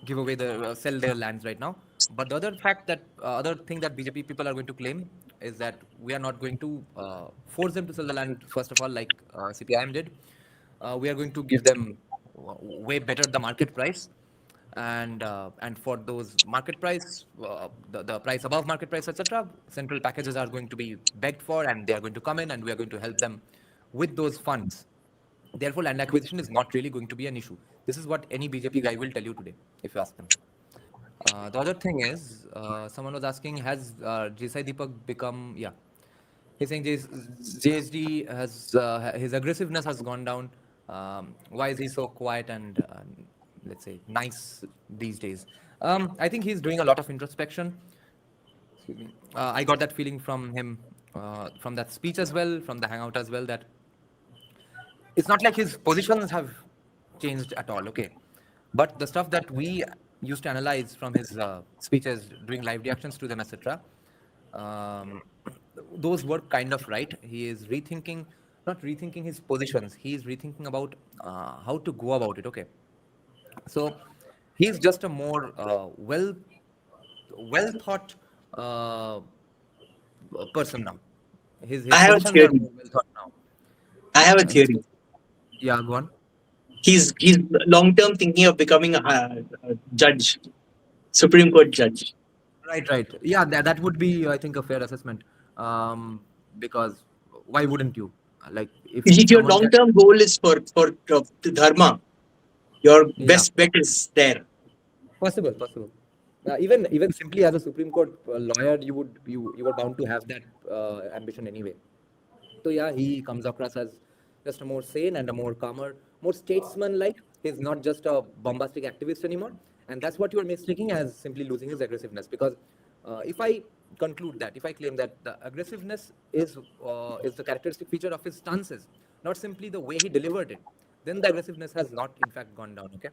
give away sell their lands right now. But the other fact that other thing that BJP people are going to claim is that we are not going to force them to sell the land, first of all, like CPIM did. We are going to give them way better the market price, and for those market price, the price above market price, etc., central packages are going to be begged for, and they are going to come in, and we are going to help them with those funds. Therefore, land acquisition is not really going to be an issue. This is what any BJP guy will tell you today, if you ask them. The other thing is, someone was asking, has JSI Deepak become, yeah, he's saying JSD has, his aggressiveness has gone down. Why is he so quiet and, let's say, nice these days? I think he's doing a lot of introspection. I got that feeling from him, from that speech as well, from the hangout as well, that it's not like his positions have changed at all, okay? But the stuff that we used to analyze from his speeches, doing live reactions to them, etc., those were kind of right. He is rethinking, not rethinking his positions, he is rethinking about how to go about it, okay? So He's just a more well thought uh, person now. I His have a positions are theory. more well thought now. I have a theory. Yeah, go on. He's long term thinking of becoming a judge, Supreme Court judge. Right. Yeah, that would be, I think, a fair assessment. Because why wouldn't you? Like, if If your someone long can, term goal is for dharma, your yeah, best bet is there. possible. Even simply as a Supreme Court lawyer, you were bound to have that ambition anyway. So yeah, he comes across as just a more sane and a more calmer, more statesman-like. He's not just a bombastic activist anymore, and that's what you are mistaking as simply losing his aggressiveness. Because if I conclude that, if I claim that the aggressiveness is the characteristic feature of his stances, not simply the way he delivered it, then the aggressiveness has not, in fact, gone down. Okay.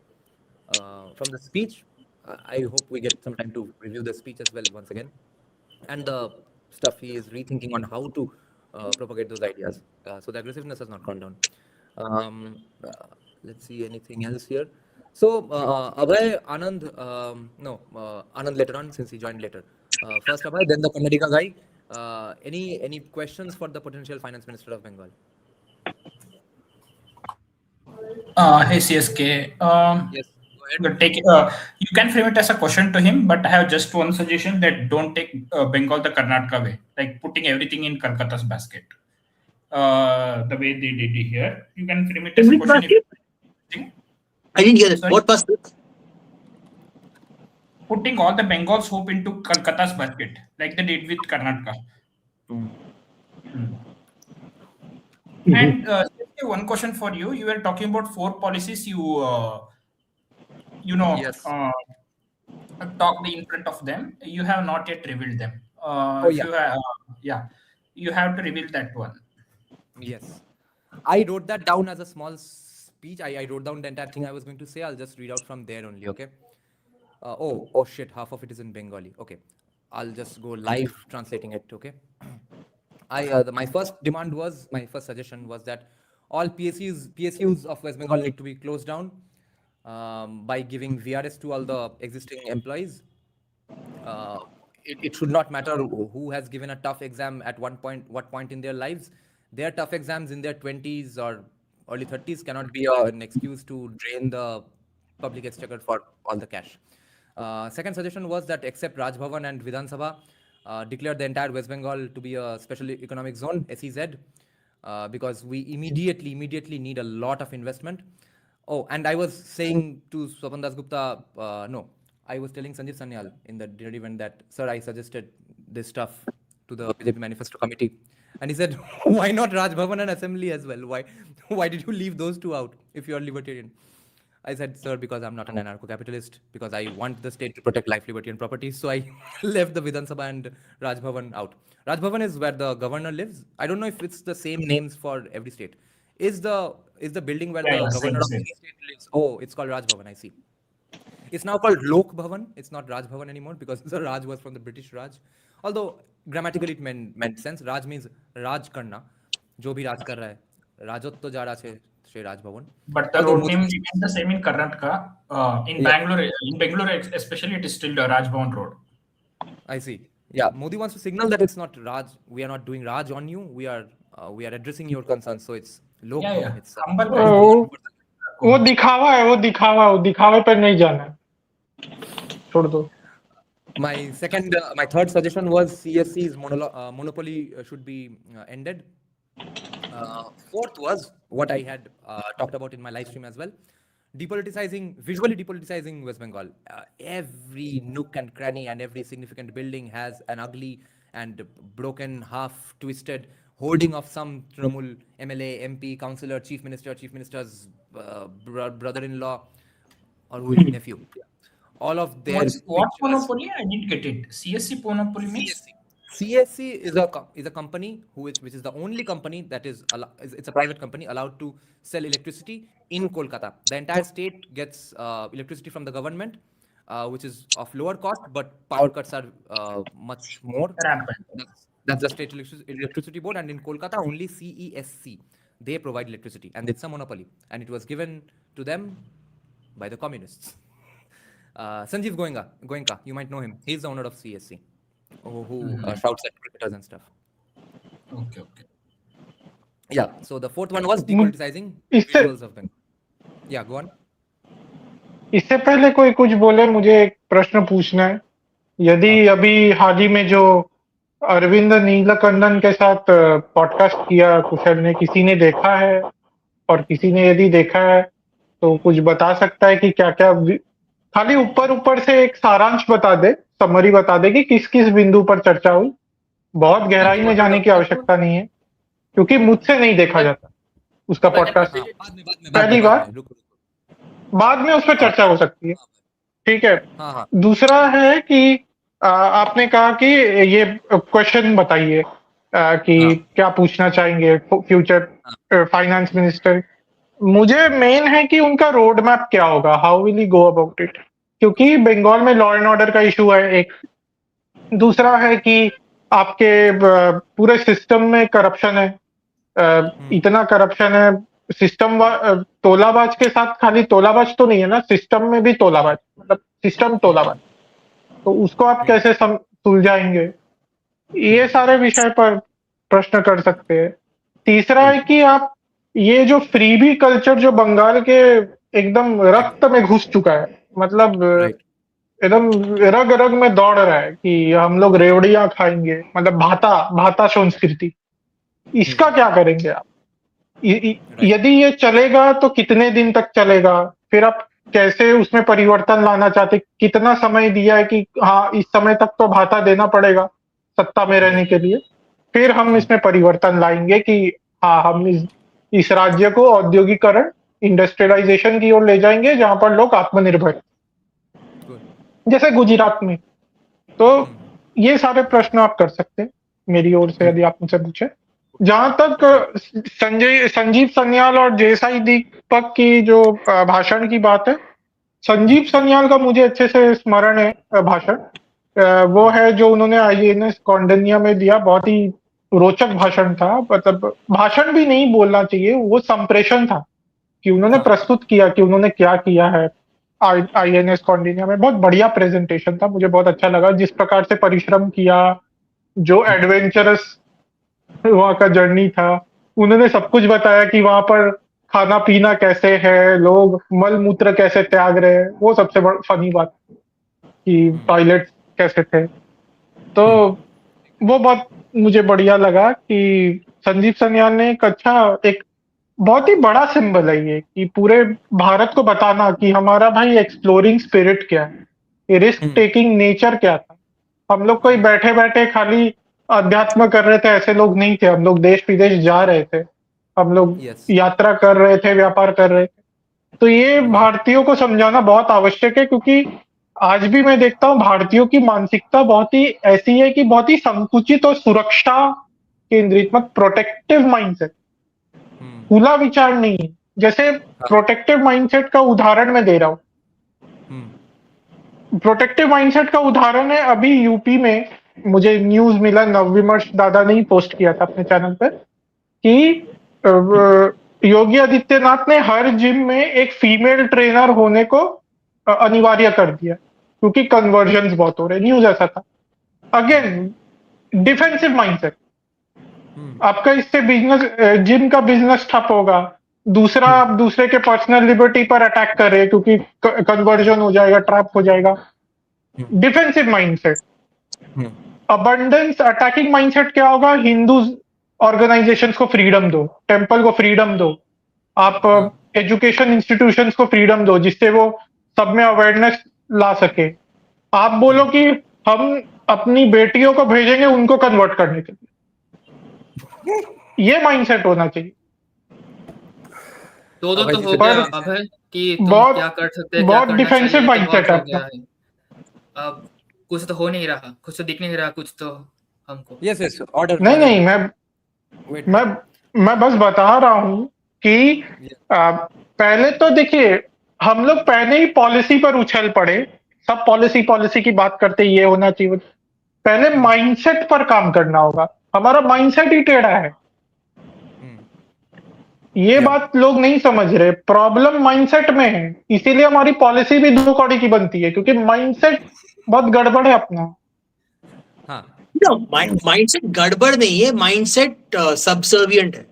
From the speech, I hope we get some time to review the speech as well once again, and the stuff he is rethinking on how to propagate those ideas. So the aggressiveness has not gone down. Um, uh, let's see anything else here. So Abhay, Anand, Anand later on since he joined later. First Abhay, then the Kannadiga guy. Any questions for the potential finance minister of Bengal? Hey CSK. Yes, go ahead. You can frame it as a question to him, but I have just one suggestion: that don't take Bengal the Karnataka way, like putting everything in Kolkata's basket. The way they did it here, you can frame it as a Which question. basket? I didn't hear it. Sorry? What basket? Putting all the Bengal's hope into Kolkata's basket, like they did with Karnataka. And CSK, one question for you: you were talking about 4 policies Yes. talked in front of them. You have not yet revealed them. Oh, If yeah. you have, you have to reveal that one. Yes. I wrote that down as a small speech. I wrote down the entire thing I was going to say. I'll just read out from there only, okay? Oh shit, half of it is in Bengali. Okay. I'll just go live translating it, okay? My first suggestion was that all PSUs of West Bengal need to be closed down by giving VRS to all the existing employees. It should not matter who has given a tough exam at what point in their lives. Their tough exams in their 20s or early 30s cannot be an excuse to drain the public exchequer for all the cash. Second suggestion was that except Raj Bhavan and Vidhan Sabha, declare the entire West Bengal to be a special economic zone, SEZ, because we immediately need a lot of investment. Oh, and I was saying to Swapan Dasgupta, no, I was telling Sanjeev Sanyal in the dinner event that, sir, I suggested this stuff to the BJP manifesto committee. And he said, why not Raj Bhavan and Assembly as well? Why did you leave those two out if you are libertarian? I said, sir, because I'm not an anarcho-capitalist, because I want the state to protect life, liberty, and property. So I left the Vidhan Sabha and Raj Bhavan out. Raj Bhavan is where the governor lives. I don't know if it's the same names for every state. Is the building where the governor of any state lives? Oh, it's called Raj Bhavan, I see. It's now called Lok Bhavan. It's not Raj Bhavan anymore because the Raj was from the British Raj. Although grammatically it meant sense. Raj means Raj karna. Jo bhi Raj kar raha hai. Rajotto ja raha hai, Shri Raj Bhavan. But the Although road name remains the same in Karnataka. In Bangalore especially, it is still the Raj Bhavan Road. I see. Yeah, Modi wants to signal that it's not Raj. We are not doing Raj on you. We are addressing your concerns. So it's Lok Bhavan. It's वो दिखावा है, वो दिखावे पर नहीं जाना है, छोड़ दो. My third suggestion was CSC's monopoly should be ended. Fourth was what I had talked about in my live stream as well. Visually depoliticizing West Bengal. Every nook and cranny and every significant building has an ugly and broken, half twisted hoarding of some Trinamool MLA, MP, councillor, chief minister's brother-in-law, or who is nephew. All of their What monopoly? I didn't get it. CSC monopoly means? CSC is a company which is the only company that it's a private company allowed to sell electricity in Kolkata. The entire state gets electricity from the government, which is of lower cost, but power cuts are much more. That's the state electricity board, and in Kolkata only CESC they provide electricity, and it's a monopoly, and it was given to them by the communists. Sanjeev Goenka, you might know him. He's the owner of CSC, who shouts at cricketers and stuff. Okay. Yeah. So the fourth one was depoliticizing इससे visuals of Bengal. Yeah, go on. इससे पहले कोई कुछ बोले, मुझे एक प्रश्न पूछना है। यदि अभी हाल ही में जो अरविंद नीलकंठन के साथ पॉडकास्ट किया कुशल ने, किसी ने देखा है? और किसी ने यदि देखा है तो कुछ बता सकता है कि क्या-क्या खाली ऊपर से एक सारांश बता दे, समरी बता दे कि किस-किस बिंदु पर चर्चा हुई। बहुत गहराई में जाने की आवश्यकता नहीं है, क्योंकि मुझसे नहीं देखा जाता उसका पॉडकास्ट। पहली बार, बाद में उस पर चर्चा हो सकती है, ठीक है। दूसरा है कि आपने कहा कि ये क्वेश्चन बताइए कि क्या पूछना चाहेंगे फ्यूचर फाइनेंस मिनिस्टर। मुझे मेन है कि उनका रोड मैप क्या होगा, how will he go about it, क्योंकि बंगाल में लॉ एंड ऑर्डर का इशू है एक। दूसरा है कि आपके पूरे सिस्टम में करप्शन है, इतना करप्शन है सिस्टम। तोलाबाज के साथ खाली तोलाबाज तो नहीं है ना, सिस्टम में भी तोलाबाज, मतलब सिस्टम तोलाबाज, तो उसको आप कैसे सुलझाएंगे? ये सारे विषय पर प्रश्न कर सकते हैं। तीसरा है कि आप ये जो फ्रीबी कल्चर जो बंगाल के एकदम रक्त में घुस चुका है, मतलब एकदम रग रग में दौड़ रहा है कि हम लोग रेवड़ियां खाएंगे, मतलब भाता संस्कृति, इसका क्या करेंगे आप? यदि ये चलेगा तो कितने दिन तक चलेगा? फिर आप कैसे उसमें परिवर्तन लाना चाहते? कितना समय दिया है कि हाँ इस समय तक तो भाता देना पड़ेगा सत्ता में रहने के लिए, फिर हम इसमें परिवर्तन लाएंगे कि हाँ हम इस राज्य को औद्योगिकरण, इंडस्ट्रियलाइजेशन की ओर ले जाएंगे, जहां पर लोग आत्मनिर्भर, जैसे गुजरात में। तो ये सारे प्रश्न आप कर सकते हैं मेरी ओर से, यदि आप मुझसे पूछे। जहां तक संजीव सन्याल और जेसाई दीपक की जो भाषण की बात है, संजीव सन्याल का मुझे अच्छे से स्मरण है भाषण। वो है जो उन्होंने INS कौंडिन्या में दिया, बहुत ही रोचक भाषण था। मतलब भाषण भी नहीं बोलना चाहिए, वो संप्रेषण था कि उन्होंने प्रस्तुत किया कि उन्होंने क्या किया है INS कौंडिन्या में। बहुत बढ़िया प्रेजेंटेशन था, मुझे बहुत अच्छा लगा जिस प्रकार से परिश्रम किया, जो एडवेंचरस वहाँ का जर्नी था। उन्होंने सब कुछ बताया कि वहां पर खाना पीना कैसे है, लोग मल मूत्र कैसे त्याग रहे हैं, वो सबसे फनी बात कि टॉयलेट कैसे थे। तो वो बहुत मुझे बढ़िया लगा कि संजीव सन्याल ने एक बहुत ही बड़ा सिंबल है ये, कि पूरे भारत को बताना कि हमारा भाई एक्सप्लोरिंग स्पिरिट क्या है, ये रिस्क टेकिंग नेचर क्या था। हम लोग कोई बैठे बैठे खाली अध्यात्म कर रहे थे, ऐसे लोग नहीं थे। हम लोग देश विदेश जा रहे थे, हम लोग यात्रा कर रहे थे, व्यापार कर रहे थे। तो ये भारतीयों को समझाना बहुत आवश्यक है, क्योंकि आज भी मैं देखता हूँ भारतीयों की मानसिकता बहुत ही ऐसी है कि बहुत ही संकुचित और सुरक्षा केंद्रित, मत प्रोटेक्टिव माइंडसेट, खुला विचार नहीं है। जैसे प्रोटेक्टिव माइंडसेट का उदाहरण मैं दे रहा हूँ, प्रोटेक्टिव माइंडसेट का उदाहरण है अभी यूपी में मुझे न्यूज मिला, नवविमर्श दादा ने ही पोस्ट किया था अपने चैनल पर, कि योगी आदित्यनाथ ने हर जिम में एक फीमेल ट्रेनर होने को अनिवार्य कर दिया, क्योंकि कन्वर्जन्स बहुत हो रहे। न्यूज ऐसा था। अगेन डिफेंसिव माइंडसेट, आपका इससे बिजनेस, जिम का बिजनेस ठप होगा। दूसरा, आप दूसरे के पर्सनल लिबर्टी पर अटैक कर रहे हैं क्योंकि कन्वर्जन हो जाएगा, ट्रैप हो जाएगा। Defensive mindset. Abundance attacking mindset क्या होगा? हिंदू ऑर्गेनाइजेशंस को फ्रीडम दो, टेम्पल को फ्रीडम दो, आप एजुकेशन इंस्टीट्यूशंस को फ्रीडम दो, जिससे वो सब में अवेयरनेस ला सके। आप बोलो कि हम अपनी बेटियों को भेजेंगे उनको कन्वर्ट करने के लिए, ये माइंडसेट होना चाहिए। तो हो गया अभय कि तुम क्या कर सकते हैं, बहुत डिफेंसिव माइंडसेट है गया है। अब कुछ तो हो नहीं रहा, कुछ तो दिख नहीं रहा, कुछ तो हमको। Yes order. नहीं, मैं बस बता रहा हूँ कि पहले तो देखिए, हम लोग पहले ही पॉलिसी पर उछल पड़े, सब पॉलिसी की बात करते, ये होना चाहिए। पहले माइंडसेट पर काम करना होगा, हमारा माइंडसेट ही टेढ़ा है। ये बात लोग नहीं समझ रहे, प्रॉब्लम माइंडसेट में है, इसीलिए हमारी पॉलिसी भी दो कौड़ी की बनती है, क्योंकि माइंडसेट बहुत गड़बड़ है अपना। हाँ माइंडसेट गड़बड़ नहीं है, माइंडसेट सबसर्विएंट है।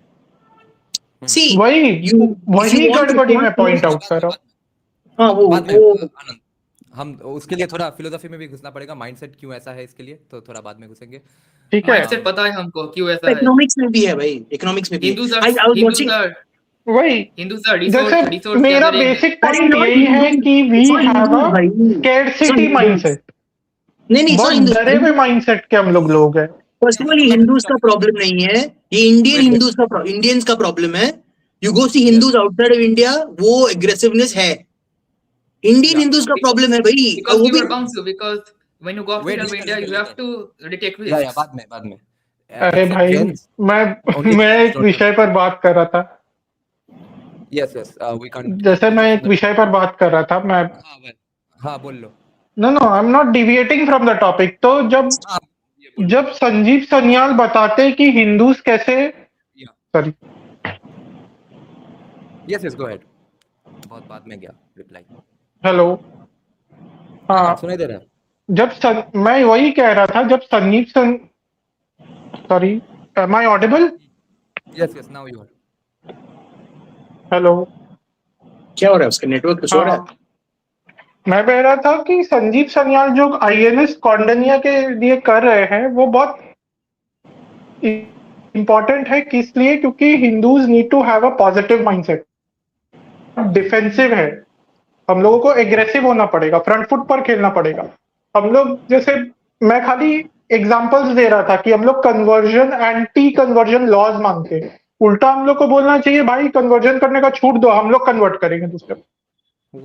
सी वही गड़बड़ी मैं पॉइंट आउट कर रहा हूँ। हाँ बाद में आनंद, हम उसके लिए थोड़ा फिलोसफी में भी घुसना पड़ेगा, माइंडसेट क्यों ऐसा है इसके लिए, तो थोड़ा बाद में घुसेंगे। ठीक है, माइंडसेट पता है हमको क्यों ऐसा है। इकोनॉमिक्स में भी है भाई, इकोनॉमिक्स में भी हिंदूज है। I was watching- वही जैसे रिसोर्स मेरा बेसिक पॉइंट यही है कि we have a scarcity mindset, नहीं नहीं, बहुत डरे हुए माइंडसेट के हम लोग हैं। फर्स्ट ऑफ ऑल ये हिंदूज का प्रॉब्लम नहीं है, ये इंडियन हिंदूज का, इंडियंस का प्रॉब्लम है। You go see Hindus outside of India, वो एग्रेसिवनेस है। इंडियन हिंदूज का प्रॉब्लम है भाई, because वो you भी are bound to, because when you go outside of India you have to take या risks. बाद में अरे भाई, मैं एक विषय पर बात कर रहा था। यस वी कांट, जैसे मैं एक विषय पर बात कर रहा था, मैं हाँ बोल लो। No I am not deviating from the topic. तो जब संजीव सन्याल बताते कि हिंदूज कैसे, सॉरी यस गो अहेड, बहुत बाद में गया रिप्लाई। हेलो, हाँ सुनाई दे रहा है। मैं वही कह रहा था, जब sorry, am I audible? Yes now you are. Hello, क्या हो रहा है, उसका नेटवर्क कुछ हो रहा है? मैं कह रहा था कि संजीव सन्याल जो INS कौंडिन्य के लिए कर रहे हैं वो बहुत इंपॉर्टेंट है। किस लिए? क्योंकि Hindus need to have a positive mindset. Defensive है, हम लोगों को एग्रेसिव होना पड़ेगा, फ्रंट फुट पर खेलना पड़ेगा। हम लोग, जैसे मैं खाली एग्जांपल्स दे रहा था कि हम लोग कन्वर्जन, एंटी कन्वर्जन लॉज मांगते हैं। उल्टा हम लोग को बोलना चाहिए भाई कन्वर्जन करने का छूट दो, हम लोग कन्वर्ट करेंगे दूसरे को।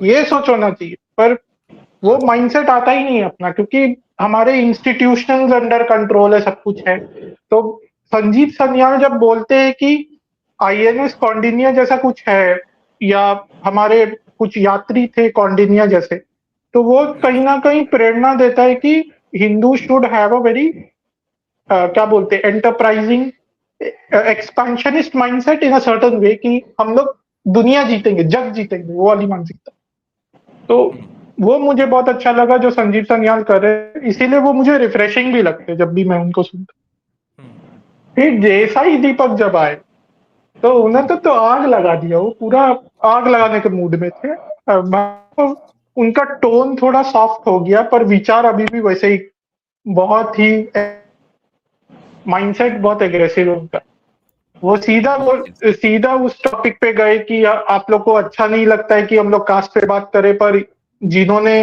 ये सोच होना चाहिए, पर वो माइंडसेट आता ही नहीं है अपना, क्योंकि हमारे इंस्टीट्यूशंस अंडर कंट्रोल है, सब कुछ है। तो संजीव सन्याल जब बोलते हैं कि INS कौंडिन्य जैसा कुछ है, या हमारे कुछ यात्री थे कौंडिन्य जैसे, तो वो कहीं ना कहीं प्रेरणा देता है कि Hindu should have a very क्या बोलते हैं, enterprising expansionist mindset in a certain way, कि हम लोग दुनिया जीतेंगे, जग जीतेंगे, वो वाली मानसिकता। तो वो मुझे बहुत अच्छा लगा जो संजीव सन्याल कर रहे हैं, इसीलिए वो मुझे रिफ्रेशिंग भी लगते जब भी मैं उनको सुनता। फिर जैसा ही दीपक जब आए तो उन्हें तो आग लगा दिया, वो पूरा आग लगाने के मूड में थे। उनका टोन थोड़ा सॉफ्ट हो गया, पर विचार अभी भी वैसे ही, बहुत ही माइंडसेट बहुत एग्रेसिव है उनका। वो सीधा उस टॉपिक पे गए कि आप लोग को अच्छा नहीं लगता है कि हम लोग कास्ट पे बात करें, पर जिन्होंने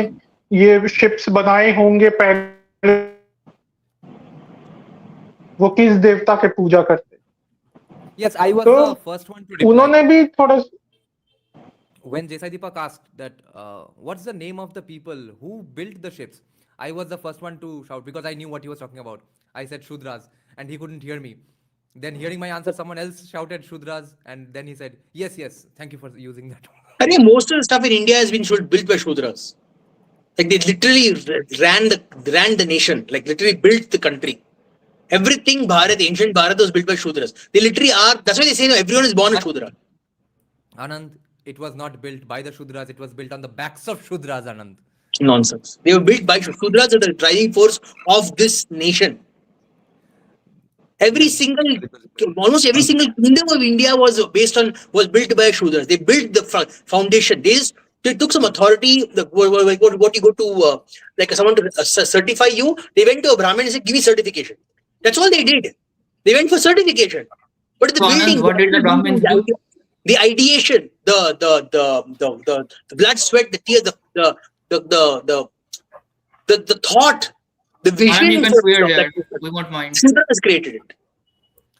ये शिप्स बनाए होंगे पहले, वो किस देवता के पूजा करते? Yes, I was तो the first one to reply. उन्होंने भी थोड़ा, When Jesai Deepak asked that, what's the name of the people who built the ships? I was the first one to shout because I knew what he was talking about. I said Shudras, and he couldn't hear me. Then hearing my answer, someone else shouted Shudras, and then he said, yes, thank you for using that. Most of the stuff in India has been built by Shudras. Like they literally ran the nation, like literally built the country. Everything Bharat, ancient Bharat was built by Shudras. They literally are, that's why they say everyone is born a Shudra. Anand, it was not built by the Shudras, it was built on the backs of Shudras, Anand. Nonsense. They were built by Shudras, are the driving force of this nation. Almost every single kingdom of India was built by Shudras. They built the foundation. They took some authority, what you go to, like someone to certify you, they went to a Brahmin and said, give me certification. That's all they did. They went for certification. But the building, what did the Brahmins do? The ideation, the blood, sweat, the tears, the thought, the vision. You can swear here. We won't mind. Shudras created it.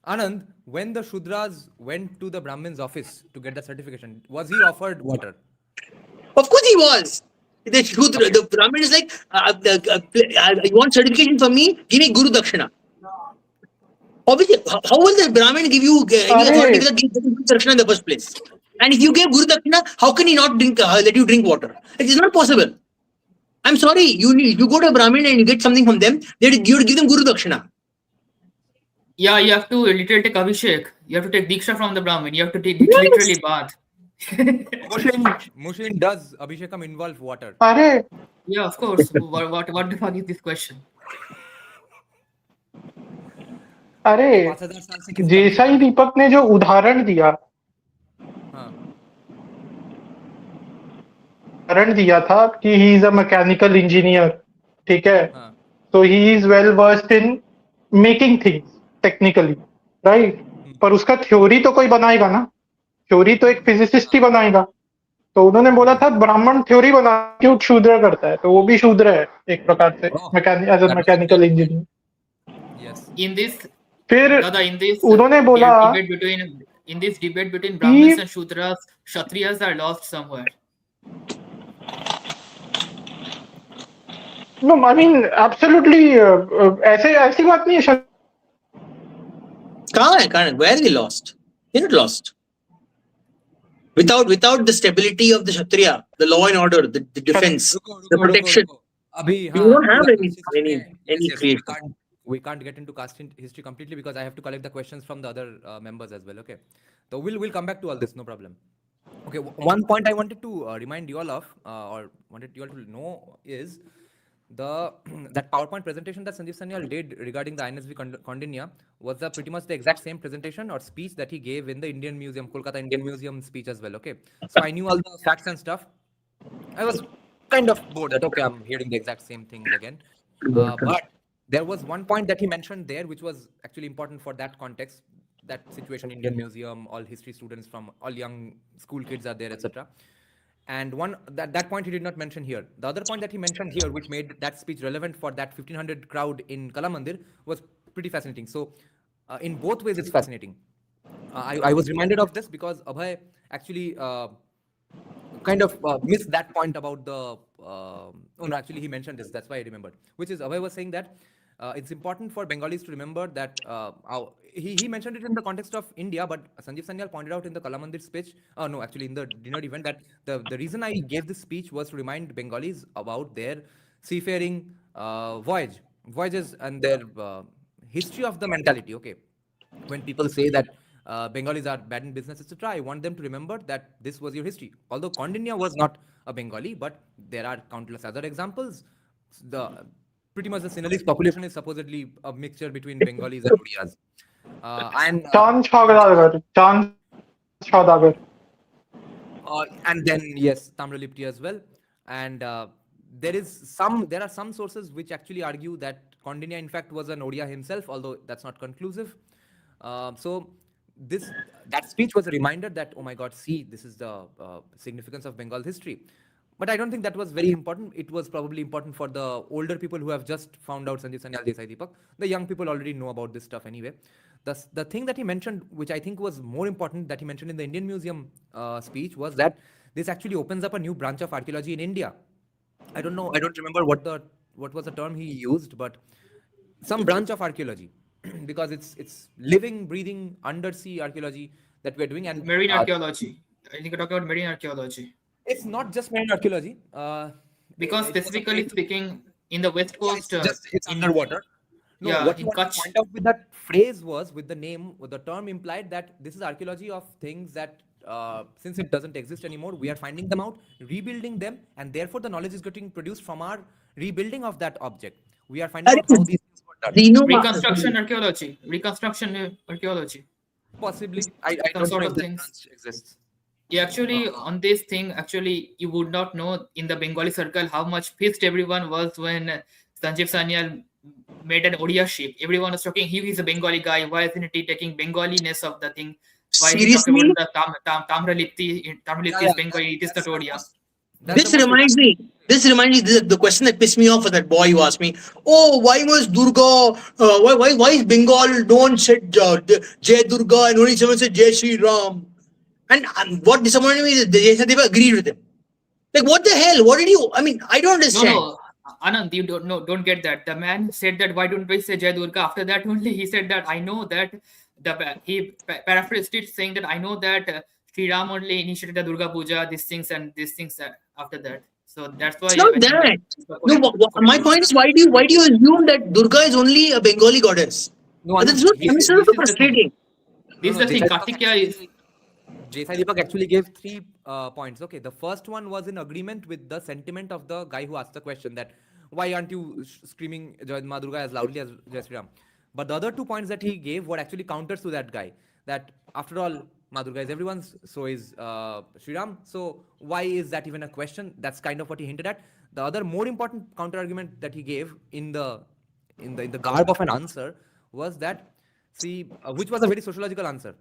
Anand, when the Shudras went to the Brahmin's office to get the certification, was he offered water? Of course he was. The Brahmin is like, you want certification from me? Give me Guru Dakshina. Obviously, how will the Brahmin give you any authority without giving Guru Dakshina in the first place? And if you gave Guru Dakshina, how can he not let you drink water? It is not possible. I'm sorry, you go to a Brahmin and you get something from them, you give them Guru Dakshina. Yeah, you have to literally take Abhishek. You have to take Diksha from the Brahmin. You have to take literally bath. Mushin, does Abhishekam involve water? अरे Yeah, of course. What the fuck is this question? अरे 5,000 साल से किसी जैसा ही दीपक ने जो उदाहरण दिया हाँ था कि he is a mechanical engineer, ठीक है, हाँ तो he is well versed in making things technically, right, पर उसका थ्योरी तो कोई बनाएगा ना, थ्योरी तो एक फिजिसिस्ट ही बनाएगा। तो उन्होंने बोला था ब्राह्मण थ्योरी बना क्यों शूद्र करता है, तो वो भी शूद्र है एक प्रकार से as a mechanical engineer. yes In this, फिर Dada, in this उन्होंने बोला debate between Brahmins and Shudras, Kshatriyas are lost somewhere. No I mean absolutely ऐसे ऐसी बात नहीं है। कहाँ है? Where are we lost? You're not lost. Without the stability of the Kshatriya, the law and order, the defense, the protection, अभी you don't have any creation. We can't get into caste history completely because I have to collect the questions from the other members as well. Okay, so we'll come back to all this, no problem. Okay, one point I wanted to remind you all of, or wanted you all to know is that PowerPoint presentation that Sanjeev Sanyal did regarding the INSV Kondinya was pretty much the exact same presentation or speech that he gave in the Indian Museum, Kolkata Indian Museum speech as well. Okay, so I knew all the facts and stuff. I was kind of bored that okay, I'm hearing the exact same things again, but there was one point that he mentioned there which was actually important for that context, that situation, Indian Museum, all history students from all young school kids are there, etc. And one that point he did not mention here. The other point that he mentioned here, which made that speech relevant for that 1500 crowd in Kala Mandir, was pretty fascinating. So in both ways, it's fascinating. I was reminded of this because Abhay actually kind of missed that point about the. Oh no, actually he mentioned this. That's why I remembered. Which is Abhay was saying that it's important for Bengalis to remember that he mentioned it in the context of India, but Sanjeev Sanyal pointed out in the Kala Mandir speech, no, actually in the dinner event, that the reason I gave this speech was to remind Bengalis about their seafaring voyages and their history of the mentality. Okay, when people say that Bengalis are bad in business, etc., I want them to remember that this was your history. Although Kondinya was not a Bengali, but there are countless other examples. Pretty much the Sinhalese population is supposedly a mixture between Bengalis and Odiyas. And then yes, Tamralipti as well. And there are some sources which actually argue that Kondinya in fact was an Odia himself, although that's not conclusive. So that speech was a reminder that, oh my God, see, this is the significance of Bengal history. But I don't think that was very important. It was probably important for the older people who have just found out Sanjeev Sanyal Desai Deepak. The young people already know about this stuff anyway. The thing that he mentioned, which I think was more important, that he mentioned in the Indian Museum speech, was that this actually opens up a new branch of archaeology in India. I don't remember what was the term he used, but some branch of archaeology. Because it's living, breathing, undersea archaeology that we're doing. And marine archaeology. I think you're talking about marine archaeology. It's not just marine archaeology. Because specifically speaking, in the West Coast... it's underwater. No, yeah, what you want to point out with that phrase was, with the name, the term implied that this is archaeology of things that, since it doesn't exist anymore, we are finding them out, rebuilding them, and therefore the knowledge is getting produced from our rebuilding of that object. We are finding out how these things were done. Reconstruction archaeology. Possibly. I don't know if that branch exists. Yeah, actually, on this thing, actually, you would not know in the Bengali circle how much pissed everyone was when Sanjeev Sanyal made an Odia ship. Everyone was talking, he is a Bengali guy. Why isn't he taking Bengaliness of the thing? Why is he talking about the Tamralipti is Bengali, it is not Odia. This reminds me, the question that pissed me off was that boy who asked me, oh, why was Durga, why is Bengal, no one said Jai Durga and only someone said Jai Shri Ram. And what disappointed me is Deepak agreed with him. Like, what the hell? What did you? I mean, I don't understand. No, Anand, you don't get that. The man said that, why don't we say Jai Durga? After that only, he said that, I know that, he paraphrased it saying that, I know that Sri Ram only initiated the Durga Puja, these things after that. So that's why. It's not that. No, my point is, why do you assume that Durga is only a Bengali goddess? No, But it's Anand, so this is the thing. frustrating. This is the thing. Karthikeya is Sai Deepak actually gave 3 points. Okay, the first one was in agreement with the sentiment of the guy who asked the question, that why aren't you screaming Jai Ma Durga as loudly as Jai Sri Ram? But the other 2 points that he gave were actually counters to that guy. That after all, Ma Durga is everyone's, so is Sri Ram. So why is that even a question? That's kind of what he hinted at. The other more important counter argument that he gave in the garb of an answer was that, see, which was a very sociological answer.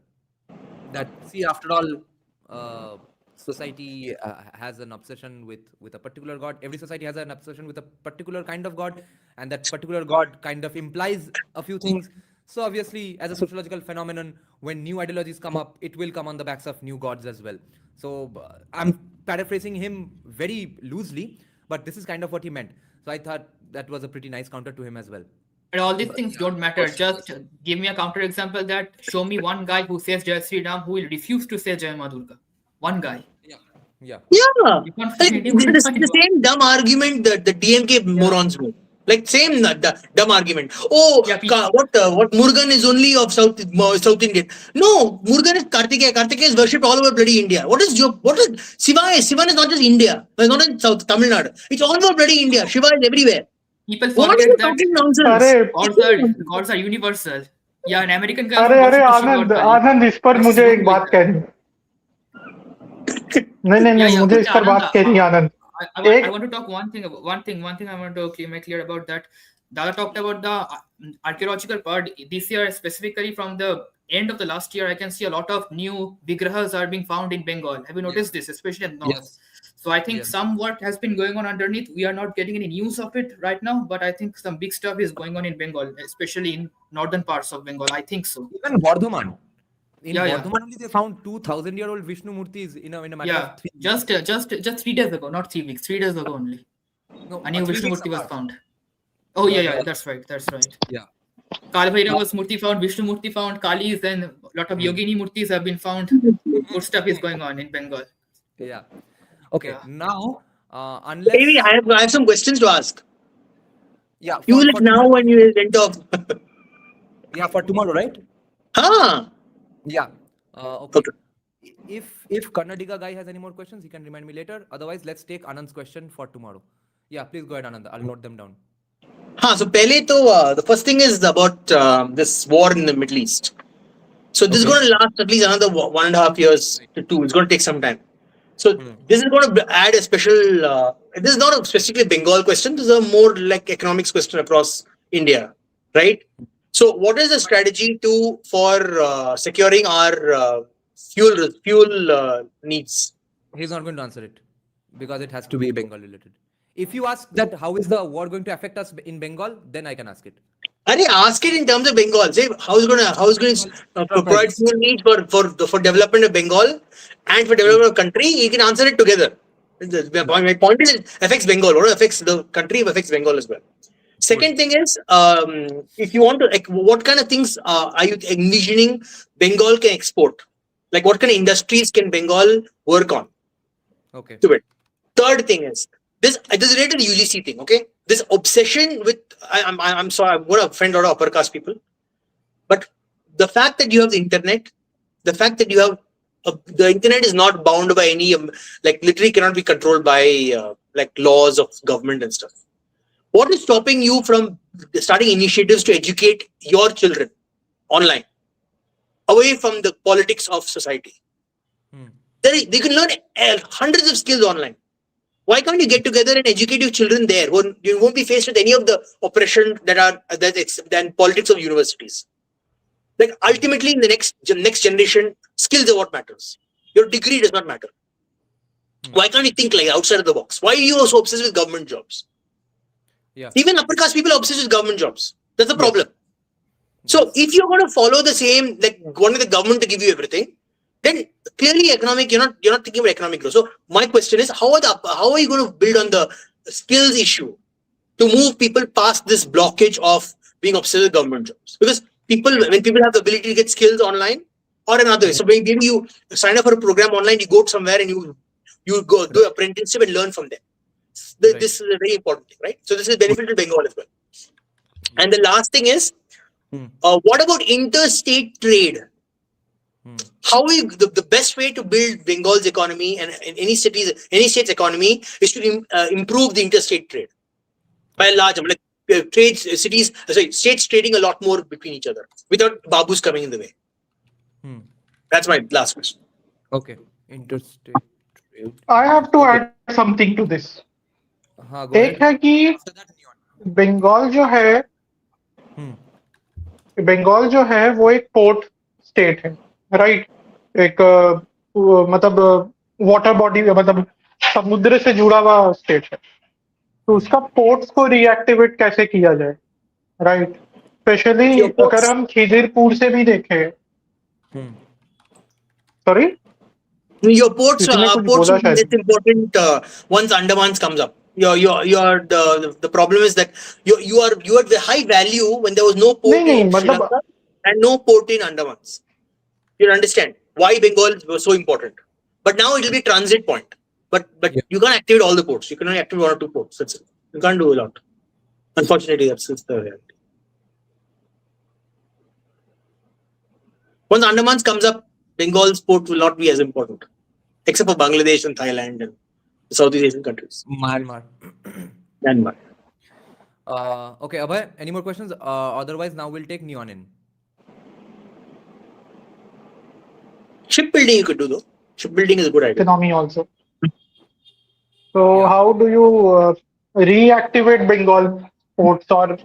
That, see, after all, society has an obsession with a particular god. Every society has an obsession with a particular kind of god, and that particular god kind of implies a few things. So obviously, as a sociological phenomenon, when new ideologies come up, it will come on the backs of new gods as well. So I'm paraphrasing him very loosely, but this is kind of what he meant. So I thought that was a pretty nice counter to him as well. But all these things don't matter. Just give me a counter example that show me one guy who says Jai Sri Ram who will refuse to say Jai Ma Durga. One guy. Yeah. Yeah. You can't Like, find anyone. it's the same dumb argument that the DMK morons make. Like same dumb argument. Oh, Yeah, what Murugan is only of South Indian. No, Murugan is Kartikeya. Kartikeya is worshipped all over bloody India. What is Shiva is? Shiva is not just India. It's not in South Tamil Nadu. It's all over bloody India. Shiva is everywhere. People What are forget you that talking nonsense? gods are universal. Yeah, an American guy. अरे who अरे worships Shiva or Anand Kali. आनंद इस पर What's मुझे wrong एक with बात that? कहनी नहीं नहीं नहीं मुझे इस पर बात कहनी है, आनंद I want to talk one thing I want to make clear about that. Dada talked about the archaeological part. This year, specifically from the end of the last year, I can see a lot of new vigrahas are being found in Bengal. Have you noticed this, especially in north? Yes. So I think Yes. somewhat has been going on underneath. We are not getting any news of it right now, but I think some big stuff is going on in Bengal, especially in northern parts of Bengal. I think so. Even Bardhaman. In Yeah, yeah. Bardhaman only they found 2,000-year-old Vishnu Murtis in a matter Yeah, of 3 weeks. just 3 days ago, not 3 weeks. 3 days ago only. No, A new 3 Vishnu weeks Murti was apart. found. Oh yeah, Yeah. that's right. Yeah. Kaal Bhairav was Murti found, Vishnu Murti found, Kalis, and a lot of Yogini Murtis have been found. Good stuff is going on in Bengal. Yeah. Okay. Yeah. Now, unless Maybe I have some questions to ask. yeah, You will for now tomorrow, when you went off. yeah, for tomorrow, right? Huh? Yeah. Okay. Okay. If Karnataka guy has any more questions, he can remind me later. Otherwise, let's take Anand's question for tomorrow. Yeah, please go ahead, Anand. I'll note them down. So pehle to, the first thing is about this war in the Middle East. So this is Okay. going to last at least another 1.5 years to 2. It's going to take some time. So this is going to add a special. This is not a specifically Bengal question. This is a more like economics question across India, right? So what is the strategy for securing our fuel needs? He's not going to answer it because it has to be Bengal related. If you ask that how is the war going to affect us in Bengal, then I can ask it. Ask it in terms of Bengal. Say how is going to provide fuel needs for development of Bengal and for development of country. You can answer it together. My point is it affects Bengal. What affects the country affects Bengal as well. Second thing is, if you want to, like, what kind of things are you envisioning Bengal can export? Like, what kind of industries can Bengal work on? Okay. To it. Third thing is this is related to the UGC thing. Okay, this obsession with I'm sorry, I'm going to offend a lot of upper caste people, but the fact that you have the internet, the fact that you have the internet is not bound by any like literally cannot be controlled by like laws of government and stuff. What is stopping you from starting initiatives to educate your children online, away from the politics of society? They can learn hundreds of skills online. Why can't you get together and educate your children there? You won't be faced with any of the oppression than politics of universities. Like ultimately, in the next generation, skills are what matters. Your degree does not matter. Why can't you think like outside of the box? Why are you so obsessed with government jobs? Yeah. Even upper caste people are obsessed with government jobs. That's the problem. So if you're going to follow the same, like wanting the government to give you everything, then clearly economic, you're not thinking about economic growth. So my question is, how are you going to build on the skills issue to move people past this blockage of being obsessed with government jobs? Because when people have the ability to get skills online or another way, so maybe you sign up for a program online, you go somewhere and you go do apprenticeship and learn from them. This is a very important thing, right? So this is beneficial to Bengal as well. And the last thing is, What about interstate trade? How the best way to build Bengal's economy and in any state's economy is to improve the interstate trade by a large amount. Like states trading a lot more between each other without babus coming in the way. That's my last question. Okay. Interstate trade. I have to add something to this. हाँ, go एक ahead. है कि After that, Neon. Bengal जो है वो एक port state है, right? एक मतलब वाटर बॉडी, मतलब समुद्र से जुड़ा हुआ स्टेट है, तो उसका पोर्ट्स को रीएक्टिवेट कैसे किया जाए, राइट? स्पेशली अगर हम खिदिरपुर से भी देखें, sorry, Your ports will be less important once Andamans comes up. The problem is that you are the high value when there was no port in Sri Lanka and no port in Andamans. You understand why Bengal was so important. But now it will be a transit point. But you can't activate all the ports. You can only activate 1 or 2 ports. That's it. You can't do a lot. Unfortunately, that's the reality. Once Andamans comes up, Bengal's port will not be as important, except for Bangladesh and Thailand and the Southeast Asian countries. Myanmar. Okay, Abhay, any more questions? Otherwise, now we'll take Neon in. Shipbuilding you could do though. Shipbuilding is a good idea. Economy also. So how do you reactivate Bengal ports or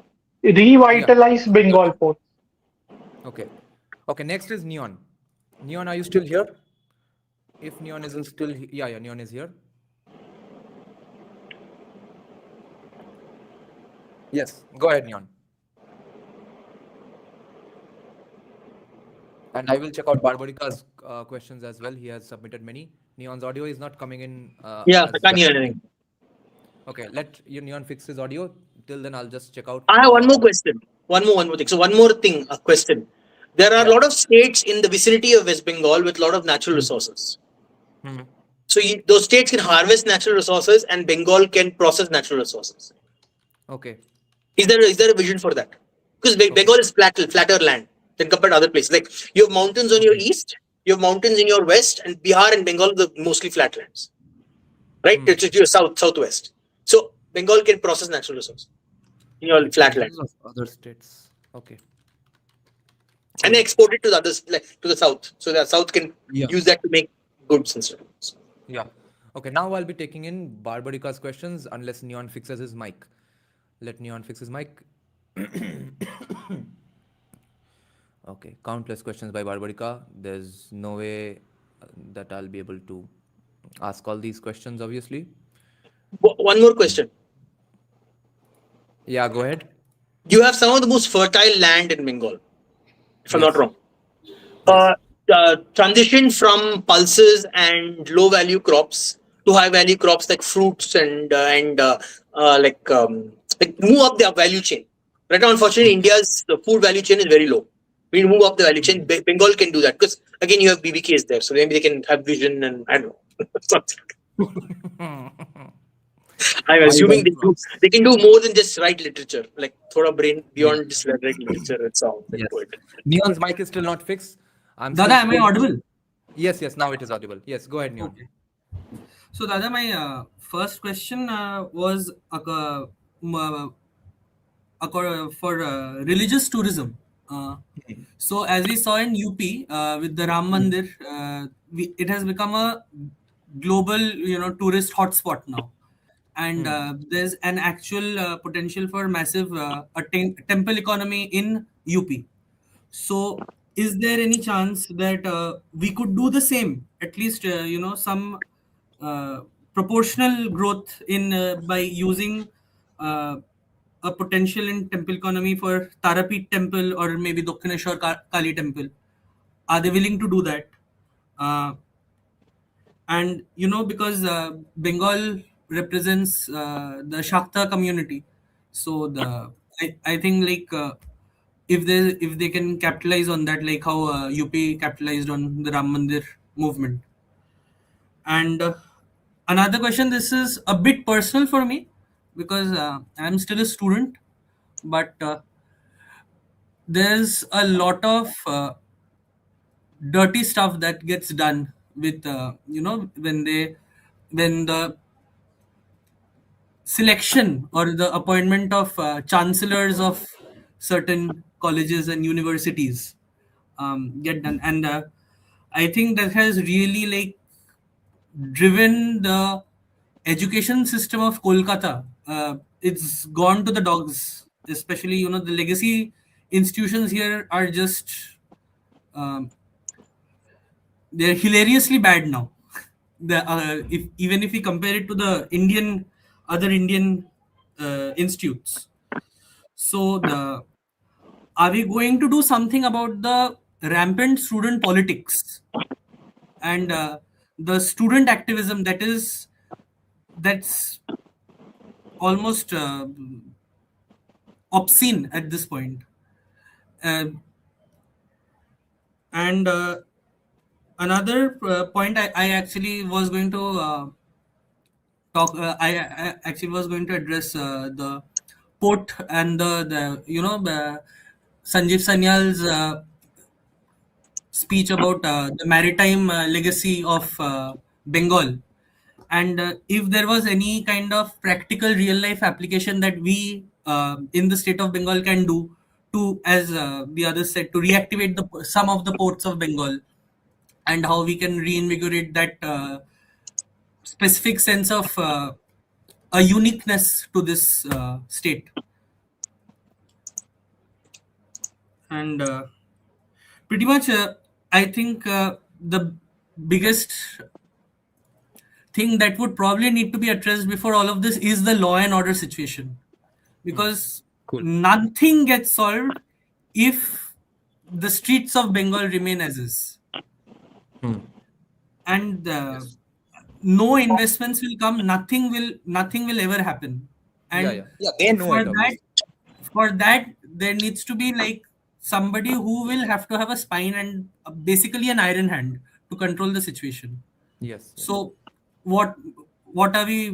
revitalize Bengal ports? Okay. Okay, next is Neon. Neon, are you still here? If Neon isn't still here, yeah, Neon is here. Yes, go ahead, Neon. And I will check out Barbarica's questions as well. He has submitted many. Neon's audio is not coming in. I can't hear anything. Okay, let Neon fix his audio. Till then, I'll just check out. I have one more question. One more thing. So one more thing, a question. There are a lot of states in the vicinity of West Bengal with a lot of natural resources. So those states can harvest natural resources and Bengal can process natural resources. Okay. Is there a vision for that? Because Bengal is flatter land than compared to other places. Like you have mountains on your east, you have mountains in your west, and Bihar and Bengal are mostly flatlands. Right? It's your southwest. So Bengal can process natural resources in your flatland. Other states. Okay. And they export it to the others, like to the south. So the south can use that to make goods and stuff. Yeah. Okay, now I'll be taking in Barbarica's questions unless Neon fixes his mic. Let Neon fix his mic. Okay, countless questions by Barbarica. There's no way that I'll be able to ask all these questions, obviously. One more question. Yeah, go ahead. You have some of the most fertile land in Bengal, if I'm not wrong. Transition from pulses and low value crops to high value crops like fruits and move up the value chain. Right now, unfortunately, India's food value chain is very low. We move up the value chain. Bengal can do that because again, you have BBKs there, so maybe they can have vision and I don't know. I'm assuming they can do more than just write literature, like throw a brain beyond just write literature and sound. Yes. Neon's mic is still not fixed. Dada, am I audible? Yes, now it is audible. Yes, go ahead, Neon. Okay. So, Dada, my first question was for religious tourism. So, as we saw in UP with the Ram Mandir, it has become a global, tourist hotspot now. And there's an actual potential for massive temple economy in UP. So, is there any chance that we could do the same? At least, some proportional growth in by using a potential in temple economy for Tarapeeth temple or maybe Dakshineshwar Kali temple. Are they willing to do that? And because Bengal represents the Shakta community, so I think if they can capitalize on that, like how UP capitalized on the Ram Mandir movement. And another question, this is a bit personal for me because I'm still a student, but there's a lot of dirty stuff that gets done with when the selection or the appointment of chancellors of certain colleges and universities get done, and I think that has really like driven the education system of Kolkata. It's gone to the dogs, especially the legacy institutions here are just they're hilariously bad now. Even if we compare it to the other Indian institutes. So are we going to do something about the rampant student politics and the student activism that's almost obscene at this point? And another point I actually was going to I actually was going to address the port and the Sanjeev Sanyal's speech about the maritime legacy of Bengal, and if there was any kind of practical real life application that we in the state of Bengal can do to, as the others said, to reactivate some of the ports of Bengal, and how we can reinvigorate that specific sense of a uniqueness to this state. And pretty much I think the biggest thing that would probably need to be addressed before all of this is the law and order situation, because nothing gets solved if the streets of Bengal remain as is. And no investments will come, nothing will ever happen. And they know for that there needs to be like somebody who will have to have a spine and basically an iron hand to control the situation. Yes. So what are we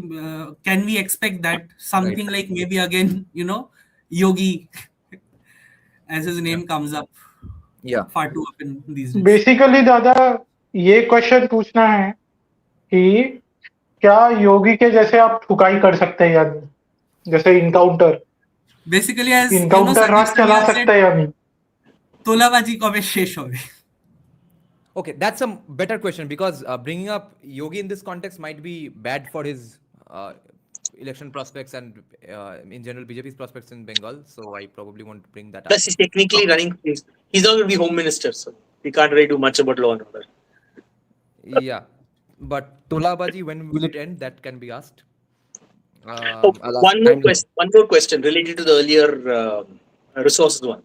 can we expect that something like maybe again Yogi as his name comes up far too often these days? Basically दादा ये question पूछना है कि क्या योगी के जैसे आप ठुकाई कर सकते हैं या नहीं, जैसे इनकाउंटर बेसिकली as इनकाउंटर राज चला सकते हैं या नहीं, तोलाबाजी कब शेष होगी? Okay, that's a better question, because bringing up Yogi in this context might be bad for his election prospects and in general BJP's prospects in Bengal. So I probably won't bring that Plus, up. he's technically running. He's not going to be home minister, so we can't really do much about law and order. Yeah, but Tolabaji, when will it end? That can be asked. One more question related to the earlier resources one.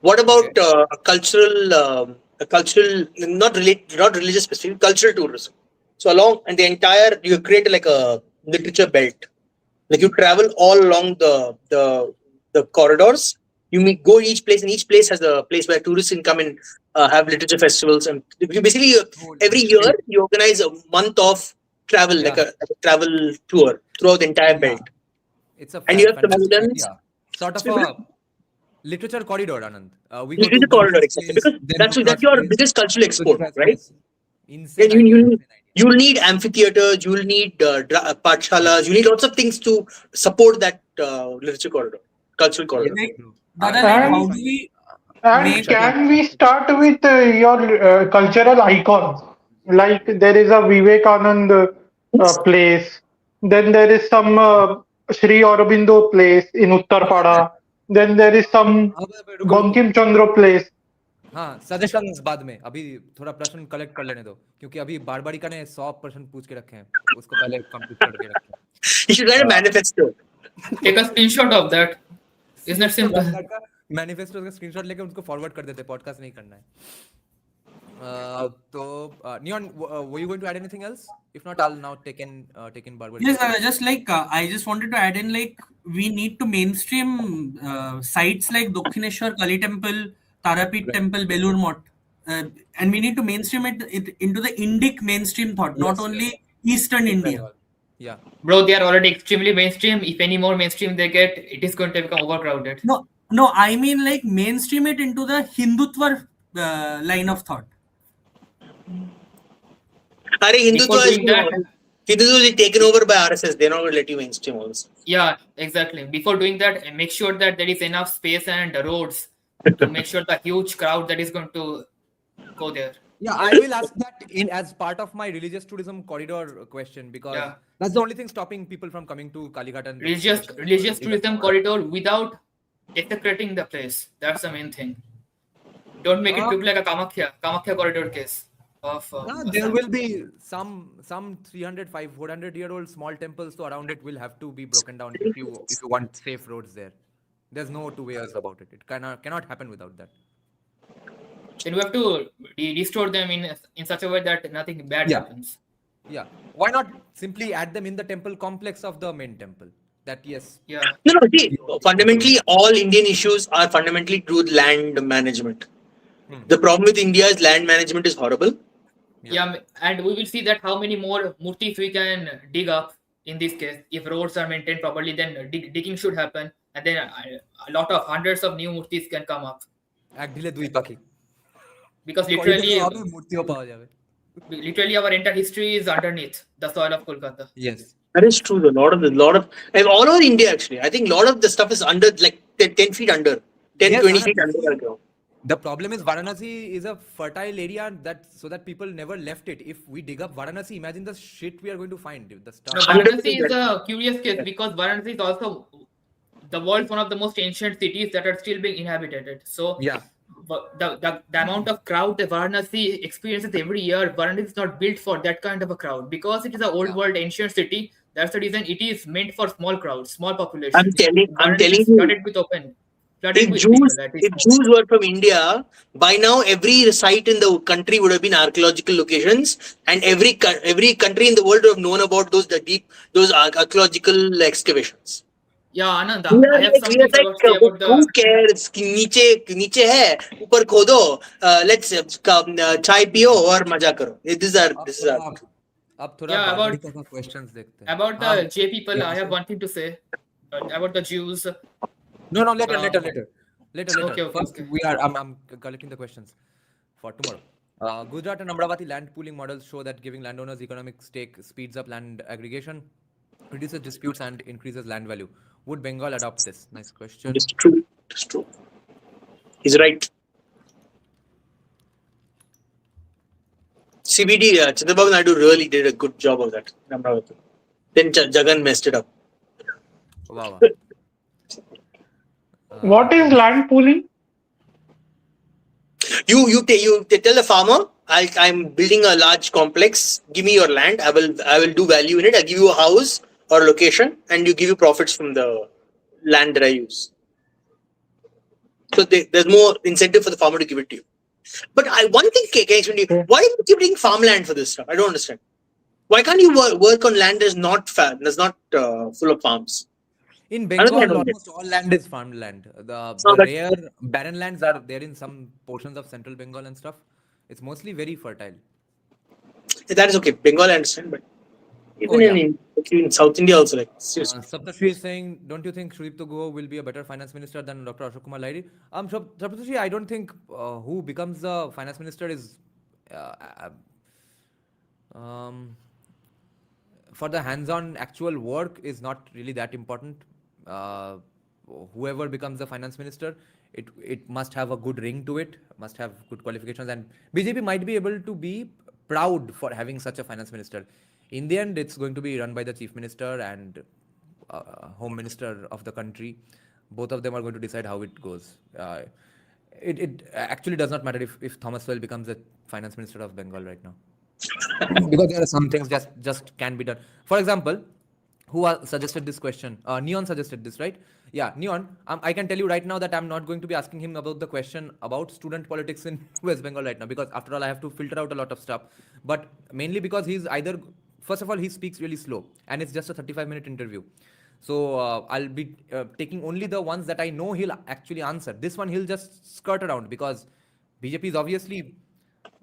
What about a cultural, not religious specific, cultural tourism? So and the entire, you create like a literature belt. Like you travel all along the corridors. You go each place, and each place has a place where tourists can come and have literature festivals. And you basically every year you organize a month of travel, like a travel tour throughout the entire belt. It's a and you have fantastic sort of a literature corridor, Anand. We go to corridor, exactly, because that's your biggest cultural export, right? You'll need amphitheaters, you'll need pathshalas, you need lots of things to support that literature corridor, cultural corridor. And can we start with your cultural icons? Like there is a Vivekanand place, then there is some Sri Aurobindo place in Uttarpada, then there is some Bankim Chandra place. हाँ, suggestions बाद में, अभी थोड़ा प्रश्न collect कर लेने दो, क्योंकि अभी बारबारिका ने 100 प्रश्न पूछ के रखे हैं, उसको पहले कंप्लीट करके रखें. You should write a manifesto. Take a screenshot of that. Isn't that simple? Manifesto का स्क्रीनशॉट लेके उनको फॉरवर्ड कर देते, पॉडकास्ट नहीं करना है. So Neon, were you going to add anything else? If not, I'll now take in Barbarika. Yes, just like I just wanted to add in, like we need to mainstream sites like Dakshineshwar Kali Temple, Tarapit Temple, Belur Mott, and we need to mainstream it into the Indic mainstream thought, not only Eastern India. Yeah, bro, they are already extremely mainstream. If any more mainstream they get, it is going to become overcrowded. No, No, I mean like mainstream it into the Hindutva line of thought. Hindutva Before is, doing that, Hindutva is taken over by RSS. They're not going to let you mainstream also. yeah, exactly. Before doing that, make sure that there is enough space and roads to make sure the huge crowd that is going to go there. Yeah, I will ask that in as part of my religious tourism corridor question, because Yeah. that's the only thing stopping people from coming to Kalighat and Religious tourism corridor without desecrating the place. That's the main thing. Don't make it look like a Kamakhya corridor case of. There will be some 300, 400-year-old small temples, so around it will have to be broken down if you want safe roads there. There's no two ways about it. It cannot happen without that. Then we have to restore them in such a way that nothing bad happens. Yeah. Why not simply add them in the temple complex of the main temple? That yes. Yeah. No, see, fundamentally, all Indian issues are fundamentally to do with land management. The problem with India is land management is horrible. Yeah, and we will see that how many more murtis we can dig up in this case. If roads are maintained properly, then digging should happen, and then a lot of hundreds of new murtis can come up. Because literally our entire history is underneath the soil of Kolkata. Yes. That is true. A lot of all over India actually. I think a lot of the stuff is under like 10 feet under, 20 feet under the ground. The problem is Varanasi is a fertile area so that people never left it. If we dig up Varanasi, imagine the shit we are going to find. The stuff. No, Varanasi is a curious case because Varanasi is also the world's one of the most ancient cities that are still being inhabited. So yeah, the amount of crowd that Varanasi experiences every year, Varanasi is not built for that kind of a crowd because it is an old world ancient city. That's the reason it is meant for small crowds, small population. I'm telling you, flooded with open. If Jews were from India, by now every site in the country would have been archaeological locations, and every country in the world would have known about those archaeological excavations. Yeah, Ananda, I have something to say about the. Who cares? नीचे है, ऊपर खोदो. Let's chai piyo और मजा करो. This is our. About the J people, I have one thing to say about the Jews. No, later. Okay, First, I'm collecting the questions for tomorrow. Gujarat and Amravati land pooling models show that giving landowners economic stake speeds up land aggregation, reduces disputes, and increases land value. Would Bengal adopt this? Nice question. It's true. He's right. CBD, Chandrababu Naidu really did a good job of that. Then Jagan messed it up. Wow. What is land pooling? You tell the farmer, I'm building a large complex. Give me your land. I will do value in it. I'll give you a house or a location, and you give you profits from the land that I use. So there's more incentive for the farmer to give it to you. But one thing can I explain to you? Why do you keep taking farmland for this stuff? I don't understand. Why can't you work on land that's not full of farms? In Bengal, almost all land is farmland. The rare barren lands are there in some portions of central Bengal and stuff. It's mostly very fertile. That is okay. Bengal, I understand, but even in South India also, like seriously. Saptashri is saying, don't you think Sudipto Guha will be a better finance minister than Dr. Ashok Kumar Lairi? Saptashri, I don't think who becomes the finance minister is for the hands-on actual work is not really that important. Whoever becomes the finance minister, it must have a good ring to it, must have good qualifications, and BJP might be able to be proud for having such a finance minister. In the end, it's going to be run by the chief minister and home minister of the country. Both of them are going to decide how it goes. It actually does not matter if Thomas Well becomes the finance minister of Bengal right now. Because there are some things just can be done. For example, who suggested this question? Neon suggested this, right? Yeah, Neon. I can tell you right now that I'm not going to be asking him about the question about student politics in West Bengal right now, because after all, I have to filter out a lot of stuff. But mainly because first of all, he speaks really slow, and it's just a 35-minute interview. So I'll be taking only the ones that I know he'll actually answer. This one, he'll just skirt around because BJP is obviously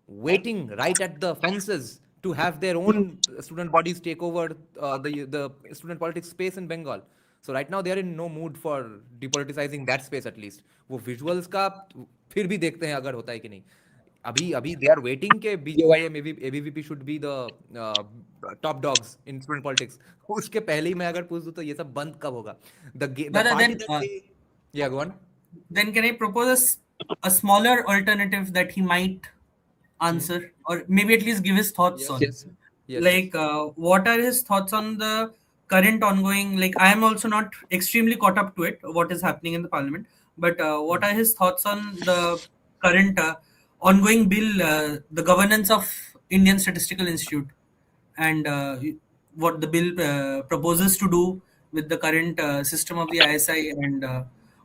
waiting right at the fences to have their own student bodies take over the student politics space in Bengal. So right now they are in no mood for depoliticizing that space at least. वो visuals का फिर भी देखते हैं अगर होता है कि नहीं. अभी they are waiting के BJY maybe ABVP should be the top dogs in student politics. उसके पहले ही मैं अगर पूछ दूं तो ये सब बंद कब होगा? The Brother, party then, that they, yeah, go on. then can I propose a smaller alternative that he might answer, or maybe at least give his thoughts on? Yes. Yes. Like, what are his thoughts on the current ongoing? Like, I am also not extremely caught up to it, what is happening in the parliament. But what are his thoughts on the current ongoing bill, the governance of Indian Statistical Institute, and what the bill proposes to do with the current system of the ISI, and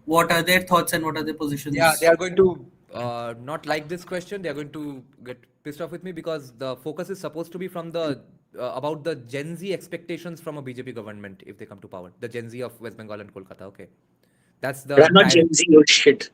what are their thoughts and what are their positions? Yeah, they are going to not like this question. They are going to get pissed off with me because the focus is supposed to be from the about the Gen Z expectations from a BJP government if they come to power. The Gen Z of West Bengal and Kolkata. Okay, that's the They're not Gen Z or shit.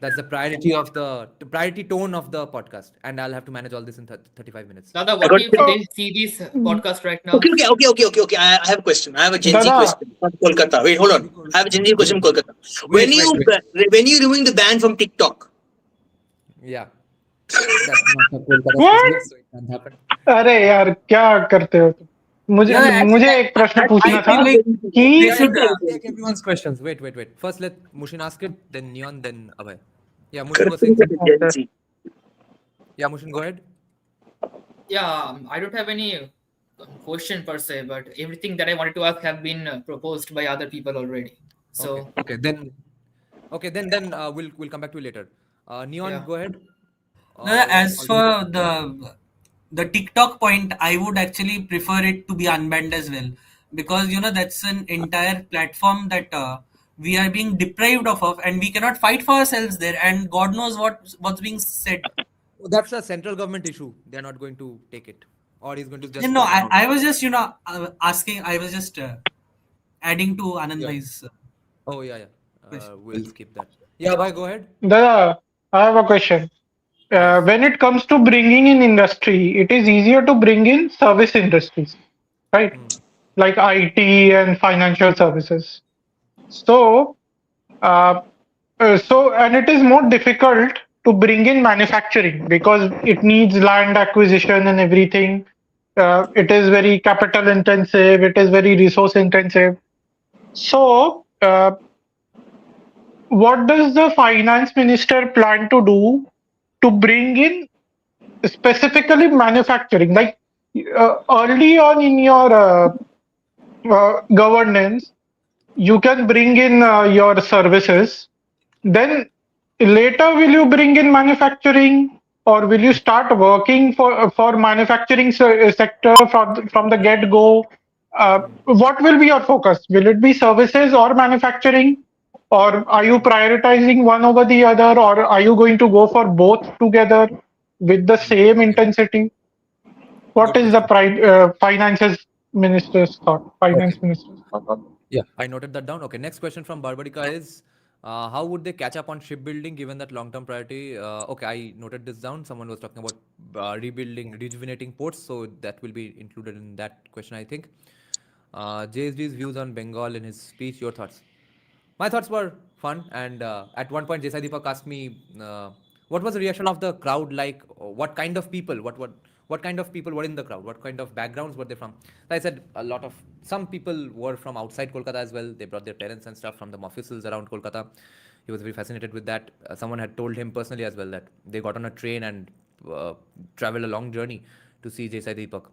that's the priority tone of the podcast, and I'll have to manage all this in 35 minutes. Dada, I what got if they see this podcast right now? Okay. I have a question. I have a Gen Z Dada. question from Kolkata. Wait, hold on. I have a Gen Z question from Kolkata. When you remove the ban from TikTok, Yeah, that's not the Kolkata What? specific, so it can't happen. अरे यार क्या करते हो तुम? मुझे Yeah, actually, मुझे एक प्रश्न पूछना I था feel like कि they should. Take everyone's questions. Wait. First, let Mushin ask it, then Neon, then Abhay. Yeah, Mushin was saying something. Gen Z. Yeah, Mushin, go ahead. Yeah, I don't have any question per se, but everything that I wanted to ask have been proposed by other people already. So Okay, then we'll come back to it later. Neon, Yeah. go ahead. As for the TikTok point, I would actually prefer it to be unbanned as well, because that's an entire platform that we are being deprived of, and we cannot fight for ourselves there, and God knows what's being said. That's a central government issue. They're not going to take it, or he's going to just. No, I was just asking. I was just adding to Anand bhai's. Oh yeah. We'll skip that. Yeah, bhai, go ahead. Dada, I have a question. When it comes to bringing in industry, it is easier to bring in service industries, right? Like IT and financial services. So, and it is more difficult to bring in manufacturing because it needs land acquisition and everything. It is very capital intensive. It is very resource intensive. So, what does the finance minister plan to do to bring in specifically manufacturing? Like early on in your governance, you can bring in your services. Then later, will you bring in manufacturing, or will you start working for manufacturing sector from the get go? What will be your focus? Will it be services or manufacturing? Or are you prioritizing one over the other, or are you going to go for both together with the same intensity? What is the finance minister's thought? Yeah, I noted that down. Okay, next question from Barbarica is, how would they catch up on shipbuilding given that long-term priority? Okay, I noted this down. Someone was talking about rejuvenating ports, so that will be included in that question, I think. JSD's views on Bengal in his speech. Your thoughts? My thoughts were fun, and at one point, Deepak asked me, what was the reaction of the crowd like? What kind of people? What kind of people were in the crowd? What kind of backgrounds were they from? So I said some people were from outside Kolkata as well. They brought their parents and stuff from the offices around Kolkata. He was very fascinated with that. Someone had told him personally as well that they got on a train and traveled a long journey to see Deepak.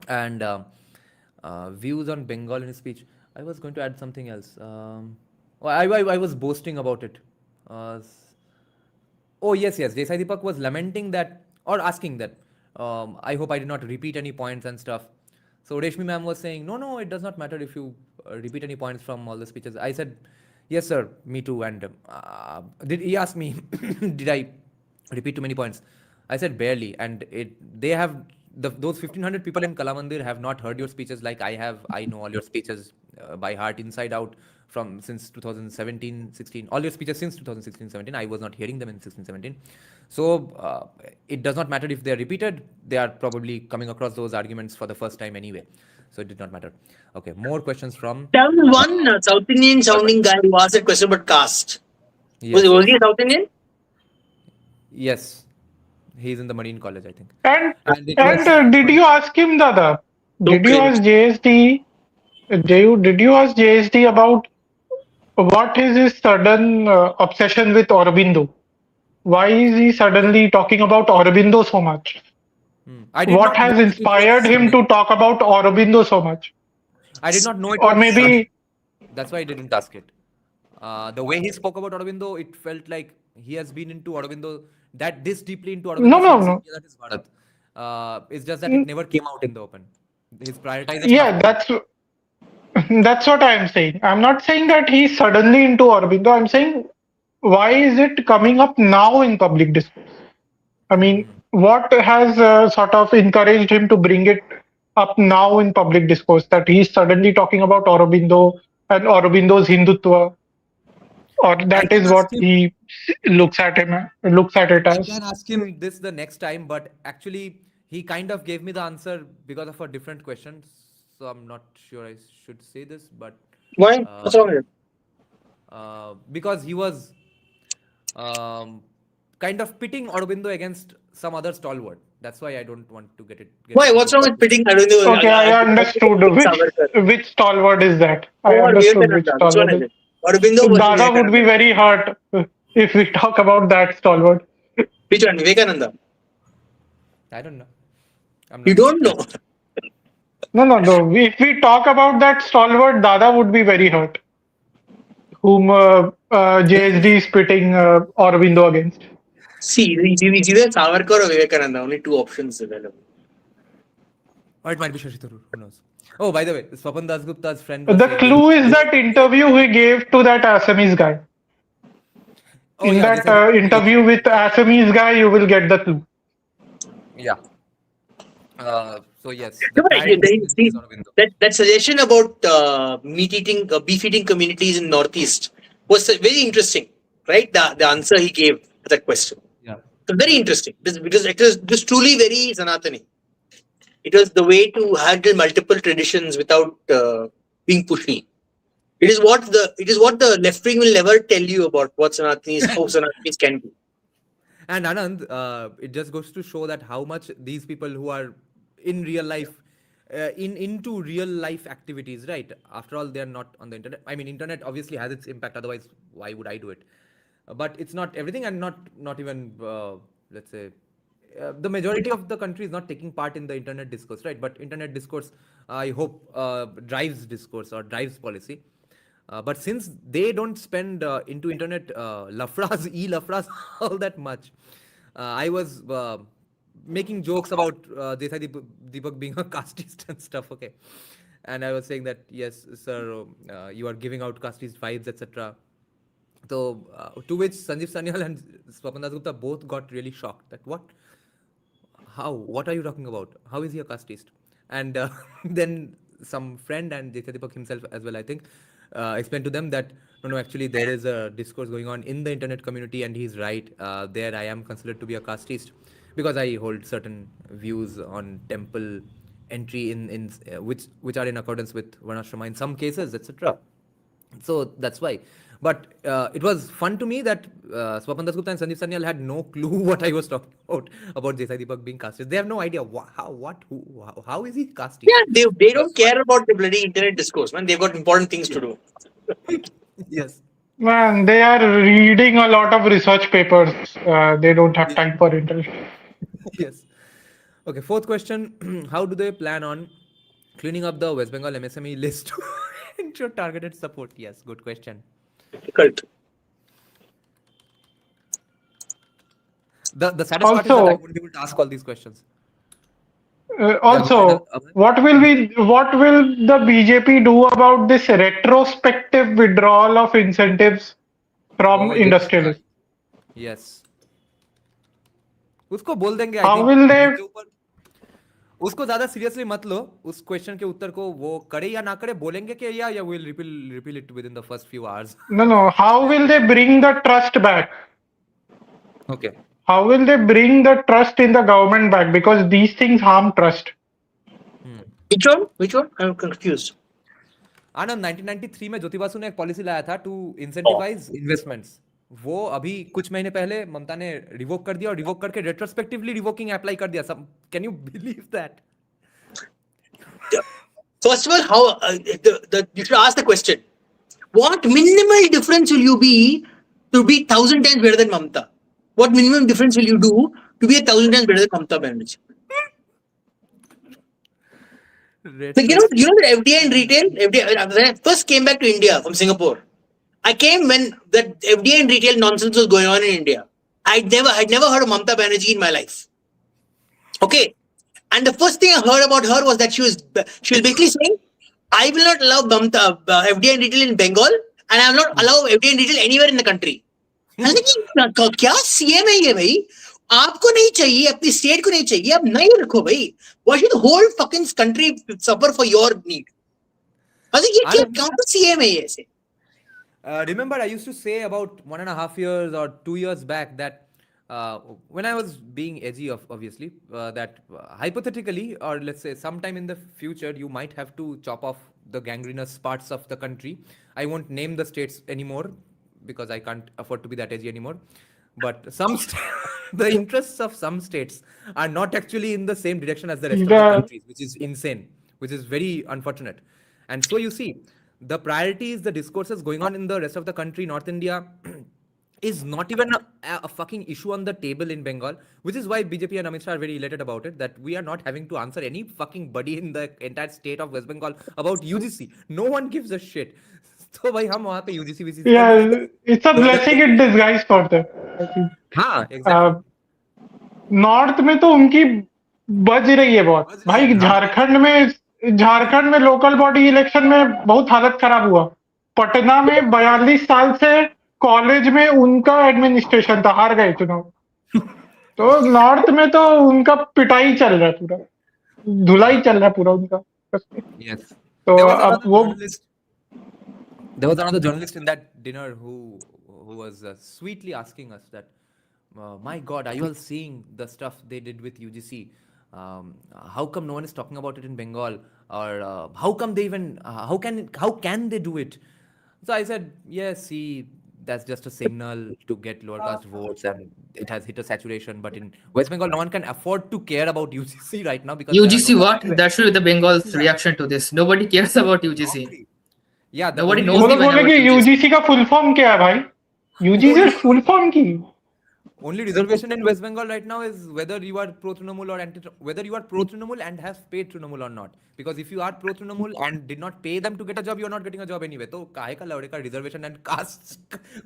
And views on Bengal in his speech. I was going to add something else. I was boasting about it. Yes. Deepak was lamenting that, or asking that. I hope I did not repeat any points and stuff. So Reshmi ma'am was saying, no, it does not matter if you repeat any points from all the speeches. I said, yes, sir, me too. And he asked me, did I repeat too many points? I said barely. And they have, those 1,500 people in Kalamandir have not heard your speeches like I have. I know all your speeches by heart, inside out, since 2017-16. All your speeches since 2016-17. I was not hearing them in 16-17. So it does not matter if they are repeated. They are probably coming across those arguments for the first time anyway. so it did not matter. Okay, more questions from. There was one South Indian sounding guy who asked a question about caste. Yes, Was he a South Indian? yes, he's in the Marine College, I think. And it was did you ask him, Dada? Did you Okay. ask JSD? Did you ask JSD about what is his sudden obsession with Aurobindo? Why is he suddenly talking about Aurobindo so much? I did What not has know it inspired was him to talk about Aurobindo so much? I did not know it Or was maybe sudden. That's why I didn't ask it. The way he spoke about Aurobindo, it felt like he has been into Aurobindo, that this deeply into Aurobindo no, since no. that is Bharat. It's just that it never came out in the open. His prioritization. Yeah, that's what I'm saying. I'm not saying that he's suddenly into Aurobindo. I'm saying why is it coming up now in public discourse? I mean, what has sort of encouraged him to bring it up now in public discourse that he's suddenly talking about Aurobindo and Aurobindo's Hindutva, or that can is what ask him- he looks at it I as. can ask him this the next time, but actually he kind of gave me the answer because of a different question. So I'm not sure I should say this, but Why? What's wrong with it? because he was kind of pitting Aurobindo against some other stalwart. That's why I don't want to get Why? What's wrong with pitting? I don't know. Okay, I understood. Which stalwart is that? I Or understood which Vivekananda. Which one stalwart is it? Aurobindo versus Dada would be Vivekananda. very hurt if we talk about that stalwart. Which one? Vivekananda. I don't know. You don't know. No. If we talk about that stalwart, Dada would be very hurt. Whom JSD is pitting Aurobindo against. See, it's either Savarkar or Vivekananda. Only two options available. Or it might be Shashi Tharoor. Who knows? Oh, by the way, Swapan Dasgupta's friend. was The saying- clue is that interview he gave to that Assamese guy. Oh, In yeah, that interview with Assamese guy, you will get the clue. Yeah. So yes. No, but pride see, is Aurobindo. that suggestion about beef-eating communities in Northeast was very interesting, right? The answer he gave to that question. Yeah. So very interesting because it was truly very Sanatani. It was the way to handle multiple traditions without being pushy. It is what the left wing will never tell you about what Sanatanis, how Sanatanis can be. And Anand, it just goes to show that how much these people who are in real life, into real life activities, right? After all, they are not on the internet. I mean, internet obviously has its impact. Otherwise, why would I do it? But it's not everything, and not even let's say the majority of the country is not taking part in the internet discourse, right? But internet discourse, I hope, drives discourse or drives policy. But since they don't spend into internet lafras, e-lafras all that much, I was making jokes about Desai Deepak being a casteist and stuff, okay? And I was saying that, yes, sir, you are giving out casteist vibes, etc. So, to which Sanjeev Sanyal and Swapan Dasgupta both got really shocked that what? How? What are you talking about? How is he a casteist? And then some friend and Desai Deepak himself as well, I think, explained to them that no, actually there is a discourse going on in the internet community, and he's right. There I am considered to be a casteist because I hold certain views on temple entry in which are in accordance with Varnashrama in some cases, etc. So that's why. But it was fun to me that Swapan Dasgupta and Sanjeev Sanyal had no clue what I was talking about Desai Deepak being casteist. They have no idea how is he casteist? Yeah, they don't care about the bloody internet discourse, man. They've got important things to do. Yes. Man, they are reading a lot of research papers. They don't have time for internet. Yes. Okay, fourth question. How do they plan on cleaning up the West Bengal MSME list to ensure targeted support? Yes, good question. Difficult. The saddest part is that I Also- won't be able to ask all these questions. Also, what will the BJP do about this retrospective withdrawal of incentives from Oh, yes. industrialists? Yes. उसको बोल देंगे I How think, will they- उसके ऊपर- उसको ज्यादा seriously मत लो उस question के उत्तर को वो करे या ना करे बोलेंगे कि या we'll repeal it within the first few hours. No. How will they bring the trust back? Okay. How will they bring the trust in the government back? Because these things harm trust. Which one? I'm confused. आनंद 1993 में ज्योति बासु ने एक policy लाया था to incentivise investments. वो अभी कुछ महीने पहले ममता ने रिवोक कर दिया और रिवोक करके रेट्रोस्पेक्टिवली रिवोकिंग अप्लाई कर दिया. सब can you believe that? First of all, how you should ask the question: what minimal difference will you be to be 1,000 times better than Mamta? What minimum difference will you do to be 1,000 times better than Mamta Banerjee? Like, you know that FDI in retail. When I first came back to India from Singapore, I came when that FDI in retail nonsense was going on in India. I'd never heard of Mamta Banerjee in my life. Okay. And the first thing I heard about her was that she was basically saying, I will not allow FDI in retail in Bengal, and I will not allow FDI in retail anywhere in the country. क्या CM है ये भाई? आपको नहीं चाहिए, अपनी state को नहीं चाहिए, आप नहीं रखो भाई. Why should the whole fucking country suffer for your need? ये क्या कौन CM है ये ऐसे? Remember, I used to say about 1.5 years or 2 years back that when I was being edgy, obviously, that hypothetically, or let's say sometime in the future, you might have to chop off the gangrenous parts of the country. I won't name the states anymore because I can't afford to be that edgy anymore. But the interests of some states are not actually in the same direction as the rest of the countries, which is insane, which is very unfortunate. And so you see, the priorities, the discourses going on in the rest of the country, North India, is not even a fucking issue on the table in Bengal, which is why BJP and Amit Shah are very elated about it, that we are not having to answer any fucking buddy in the entire state of West Bengal about UGC. No one gives a shit. So भाई हम वहाँ पे UGC VCC. Yeah, it's a blessing in disguise for them. हाँ, exactly. North में तो उनकी बज रही है बहुत भाई. झारखंड में लोकल बॉडी इलेक्शन में बहुत हालत खराब हुआ. पटना में 42 साल से कॉलेज में उनका एडमिनिस्ट्रेशन था, हार गए चुनाव. तो नॉर्थ में तो उनका पिटाई चल रहा है, पूरा धुलाई चल रहा है पूरा उनका. Yes. तो अब वो there was another journalist in that dinner who was sweetly asking us that, my God, are you all seeing the stuff they did with UGC? How come no one is talking about it in Bengal? Or how come they even how can they do it? So I said, yes, see, that's just a signal to get lower caste votes, and it has hit a saturation. But in West Bengal, no one can afford to care about UGC right now because UGC what? That should be the Bengal's reaction to this. Nobody cares about UGC. Yeah, nobody knows वो लोग even बोले about कि UGC. UGC का full form क्या है भाई? UGC full form की only reservation in West Bengal right now is whether you are pro Trinamool or whether you are pro Trinamool and have paid Trinamool or not. Because if you are pro Trinamool and did not pay them to get a job, you are not getting a job anyway. तो काहे का लौड़े का reservation and caste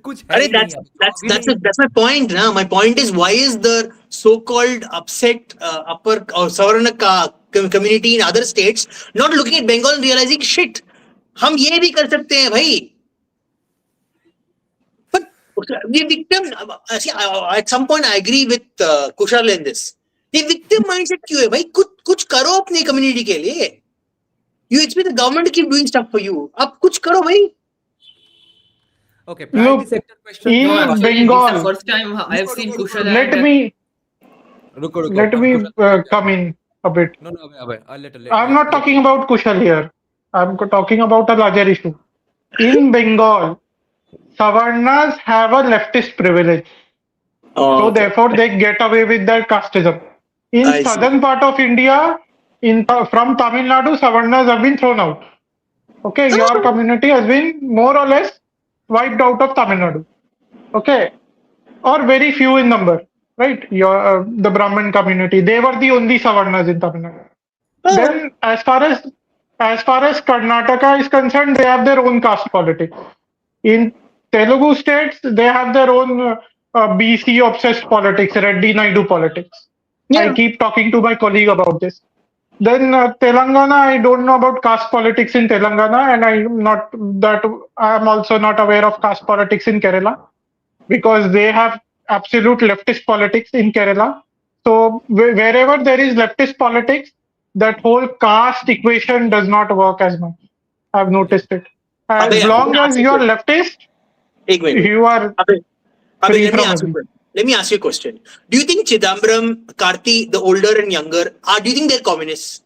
कुछ है ही नहीं. That's my point. Na? My point is, why is the so-called upset upper or Savarna community in other states not looking at Bengal and realizing, shit, हम ये भी कर सकते हैं भाई. The victim, see, at some point I agree with Kushal in this. The victim mindset क्यों है भाई? कुछ करो अपनी community के लिए. You expect the government to keep doing stuff for you. आप कुछ करो भाई. Okay, priority sector question. in No, actually, Bengal. This is the first time I have seen Kushal. Let me come in a bit. No, I'll let. I'm not talking about Kushal here. I'm talking about a larger issue. In Bengal, Savarnas have a leftist privilege. So therefore they get away with their casteism. In southern part of India, from Tamil Nadu, Savarnas have been thrown out. Okay, your community has been more or less wiped out of Tamil Nadu. Okay, or very few in number, right? Your the Brahmin community, they were the only Savarnas in Tamil Nadu. Then as far as Karnataka is concerned, they have their own caste politics. In Telugu states, they have their own BC obsessed politics, Reddy Naidu politics. Yeah. I keep talking to my colleague about this. Then Telangana, I don't know about caste politics in Telangana, and I am also not aware of caste politics in Kerala, because they have absolute leftist politics in Kerala. So wherever there is leftist politics, that whole caste equation does not work as much. I've noticed it. As long as you are leftist, you are free from everything. Let me ask you a question. Do you think Chidambaram, Karti, the older and younger, do you think they're communists?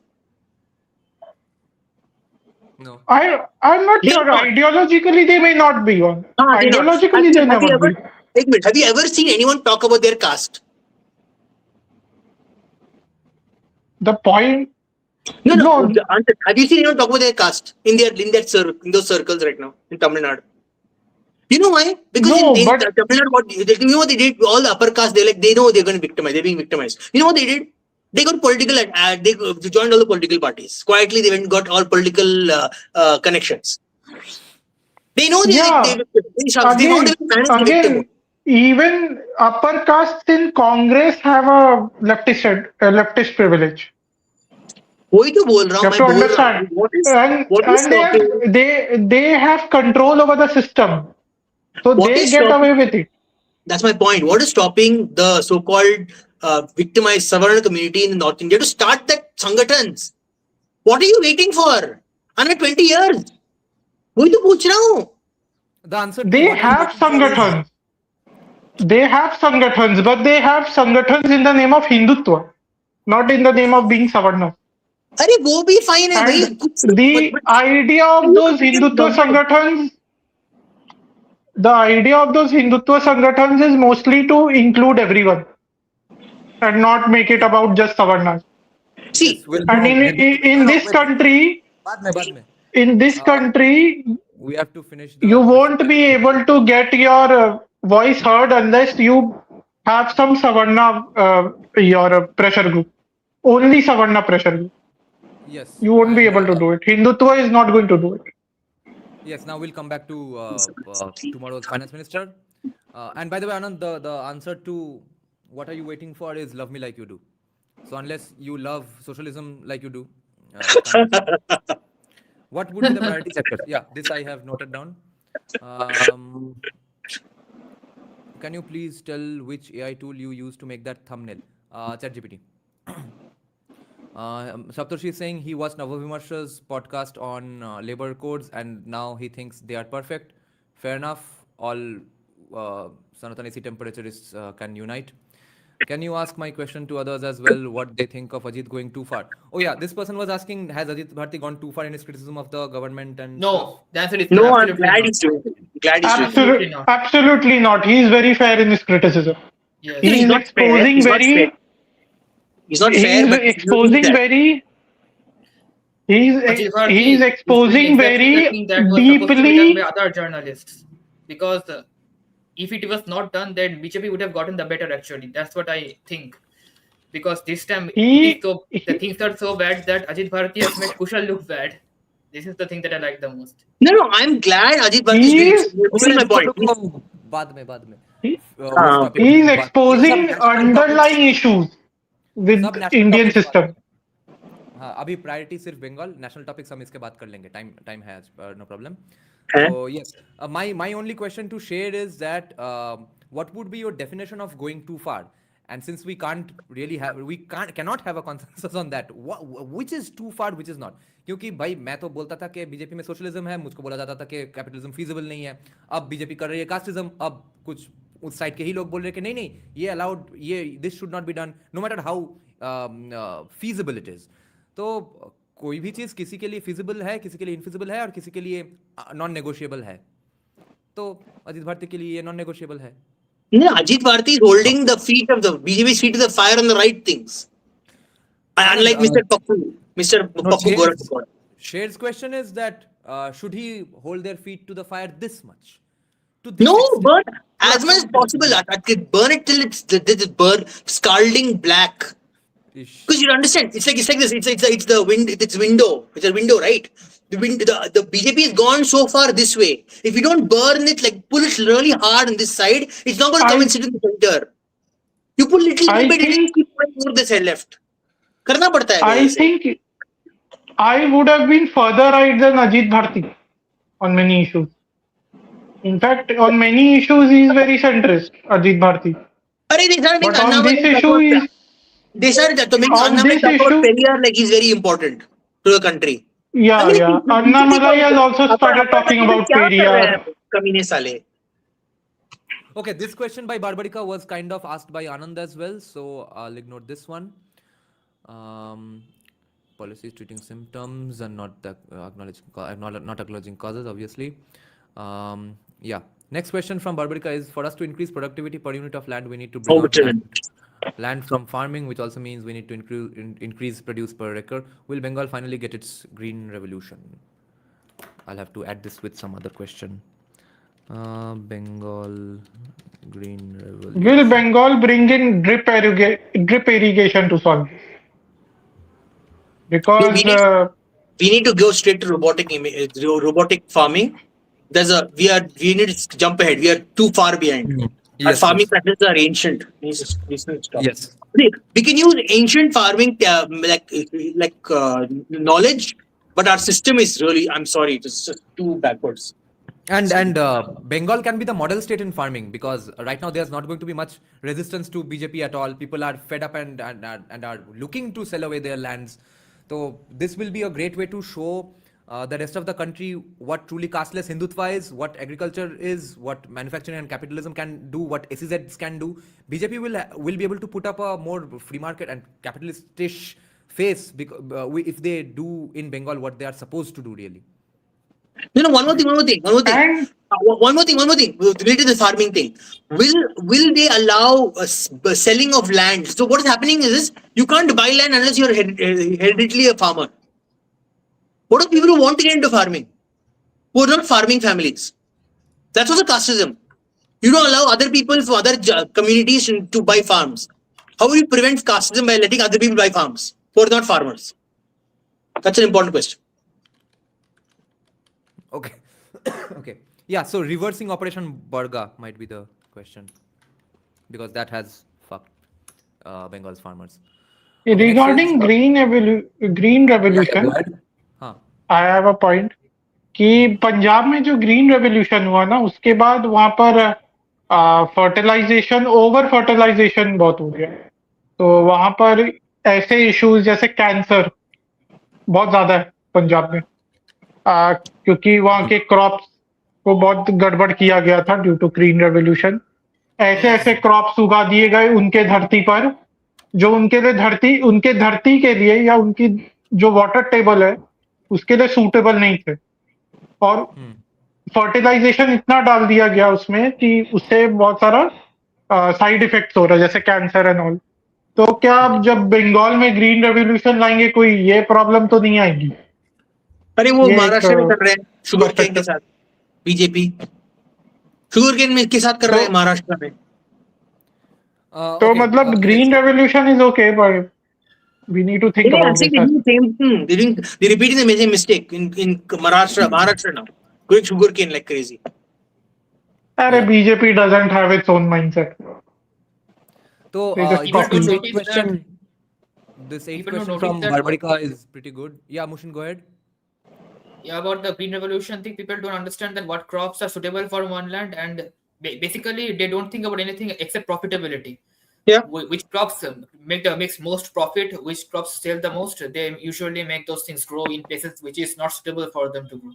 No. I'm not They sure. not. Ideologically, they may not be on. They're not. Ideologically, they never be. Wait a minute, have you ever seen anyone talk about their caste? The point. No. No, The answer. Have you seen anyone talk about their caste in those circles right now in Tamil Nadu? You know why? Because No, in but- Tamil Nadu, you know what they did? All the upper caste, they know they're going to be victimized. They're being victimized. You know what they did? They got political. They joined all the political parties. Quietly, they went and got all political connections. They know they Yeah. know they manage the victim. Again, even upper castes in Congress have a leftist privilege. वही तो बोल रहा You हूँ have to मैं बोल रहा हूँ. understand. What is stopping? They have control over the system, so What they is get stopping- away with it. That's my point. What is stopping the so-called victimized Savarna community in North India to start that sangatans? What are you waiting for? Another 20 years. वही तो पूछ रहा हूँ. The answer to They what I'm have waiting for is- sangatans. They have sangatans, but they have sangatans in the name of Hindutva, not in the name of being Savarna. अरे वो भी fine है भाई. And the idea of those Hindutva sangatans, is mostly to include everyone and not make it about just Savarnas. See, We'll And in this wait. country, बाद में. in this country, We have to finish the you won't be able to get your voice heard unless you have some Savarna your pressure group. Only Savarna pressure group. Yes. You won't be And, able to do it. Hindutva is not going to do it. Yes, now we'll come back to tomorrow's finance minister. And by the way, Anand, the answer to what are you waiting for is love me like you do. So unless you love socialism like you do, what would be the priority sectors? Yeah, this I have noted down. Can you please tell which AI tool you use to make that thumbnail? ChatGPT. Saptarshi is saying he watched Navavimarsha's podcast on labor codes and now he thinks they are perfect. Fair enough. All Sanatan AC temperaturists can unite. Can you ask my question to others as well, what they think of Ajit going too far? Oh yeah, this person was asking, has Ajit Bharti gone too far in his criticism of the government and stuff? No, the answer is no, I'm absolutely glad not. he's doing it. Glad he's doing it. Absolutely not. Absolutely not. He is very fair in his criticism. Yes. He He's is not fair. exposing He's not very. fair. He's not He fair, is but exposing very. Ajit Bharti He is doing exposing exactly the very thing that was supposed to be done deeply. by other journalists. Because if it was not done, then BJP would have gotten the better actually. That's what I think. Because this time the things are so bad that Ajit Bharti has made Kushal look bad. This is the thing that I like the most. No, I'm glad Ajit Bharti is doing it. This is my point. बाद में. He is exposing underlying issues with Indian system. हाँ, अभी priority सिर्फ Bengal national topics हम इसके बात कर लेंगे टाइम है no problem so yes my only question to share is that what would be your definition of going too far and since we cannot have a consensus on that which is too far which is not क्योंकि भाई मैं तो बोलता था कि BJP में socialism है मुझको बोला जाता था कि कैपिटलिज्म फीजिबल नहीं है अब बीजेपी कर रही है कास्टिज्म अब कुछ उस साइड के ही लोग बोल रहे हैं कि नहीं ये अलाउड ये this should not be done no matter how feasible it is तो कोई भी चीज किसी के लिए फिजिबल है किसी के लिए इनफिजिबल है और किसी के लिए नॉन नेगोशिएबल है तो अजीत भारती के लिए ये नॉन नेगोशिएबल है No, Ajit Bharti is holding the BJP's feet to the fire on the right things. Unlike Mr. Pappu Gorakhpur. Shared's question is that should he hold their feet to the fire this much? No, burn as much as possible. Burn it till it's burn scalding black. Because you understand, it's like this. It's the wind. It's window. It's a window, right? The BJP has gone so far this way. If you don't burn it, like pull it really hard on this side, it's not going to come and sit in the center. You pull little bit, keep more this side left. करना पड़ता है. I think I would have been further right than Ajit Bharti on many issues. In fact, on many issues, he is very centrist, Ajit Bharti. But on this issue, Periyar like he's very important to the country. Yeah. Annamalai has also started talking about Periyar. Kamine sale. Okay, this question by Barbarika was kind of asked by Anand as well, so I'll ignore this one. policies treating symptoms and not acknowledging causes, obviously. Yeah. Next question from Barbarica is, for us to increase productivity per unit of land, we need to bring out land from farming, which also means we need to increase produce per acre. Will Bengal finally get its green revolution? I'll have to add this with some other question. Bengal green revolution. Will Bengal bring in drip irrigation to solve this? Because we need to go straight to robotic farming. We need to jump ahead. We are too far behind. Our farming practices are ancient. Recent stuff. Yes. We can use ancient farming knowledge, but our system is really, I'm sorry, it's just too backwards. And Bengal can be the model state in farming, because right now there's not going to be much resistance to BJP at all. People are fed up and are looking to sell away their lands. So this will be a great way to show the rest of the country what truly casteless Hindutva is, what agriculture is, what manufacturing and capitalism can do, what SEZs can do. BJP will be able to put up a more free market and capitalistish face if they do in Bengal what they are supposed to do really. One more thing. Related to the farming thing. Will they allow selling of land? So what is happening is you can't buy land unless you're hereditary a farmer. What are people who want to get into farming? Who are not farming families? That's also casteism. You don't allow other people from other communities to buy farms. How will you prevent casteism by letting other people buy farms who are not farmers? That's an important question. Okay. Okay. Yeah, so reversing Operation Burga might be the question, because that has fucked Bengal's farmers. Regarding green revolution, I have a point कि पंजाब में जो green revolution हुआ ना, उसके बाद वहां पर over fertilisation बहुत हो गया. तो वहां पर ऐसे इश्यूज जैसे कैंसर बहुत ज्यादा है पंजाब में, क्योंकि वहाँ के क्रॉप्स को बहुत गड़बड़ किया गया था ड्यू टू ग्रीन रेवोल्यूशन. ऐसे क्रॉप्स उगा दिए गए उनके धरती पर जो उनके धरती के लिए या उनकी जो वाटर टेबल है उसके लिए सूटेबल नहीं थे, और फर्टिलाइजेशन इतना डाल दिया गया उसमें कि उससे बहुत सारा साइड इफेक्ट्स हो रहा है, जैसे कैंसर एंड ऑल. तो क्या जब बंगाल में ग्रीन रेवोल्यूशन लाएंगे कोई ये प्रॉब्लम तो नहीं आएगी? अरे वो महाराष्ट्र में कर रहे हैं शुगर केन के साथ, बीजेपी शुगर केन में के साथ कर रहे हैं महाराष्ट्र में. तो मतलब green revolution is okay, but we need to think about this. Same thing. They're repeating the same mistake in Maharashtra now. Going sugar cane like crazy. BJP doesn't have its own mindset. So this eighth question from Barbarica is pretty good. Yeah, Mushin, go ahead. Yeah, about the green revolution thing, people don't understand that what crops are suitable for one land, and basically they don't think about anything except profitability. Yeah. Which crops makes most profit, which crops sell the most, they usually make those things grow in places which is not suitable for them to grow.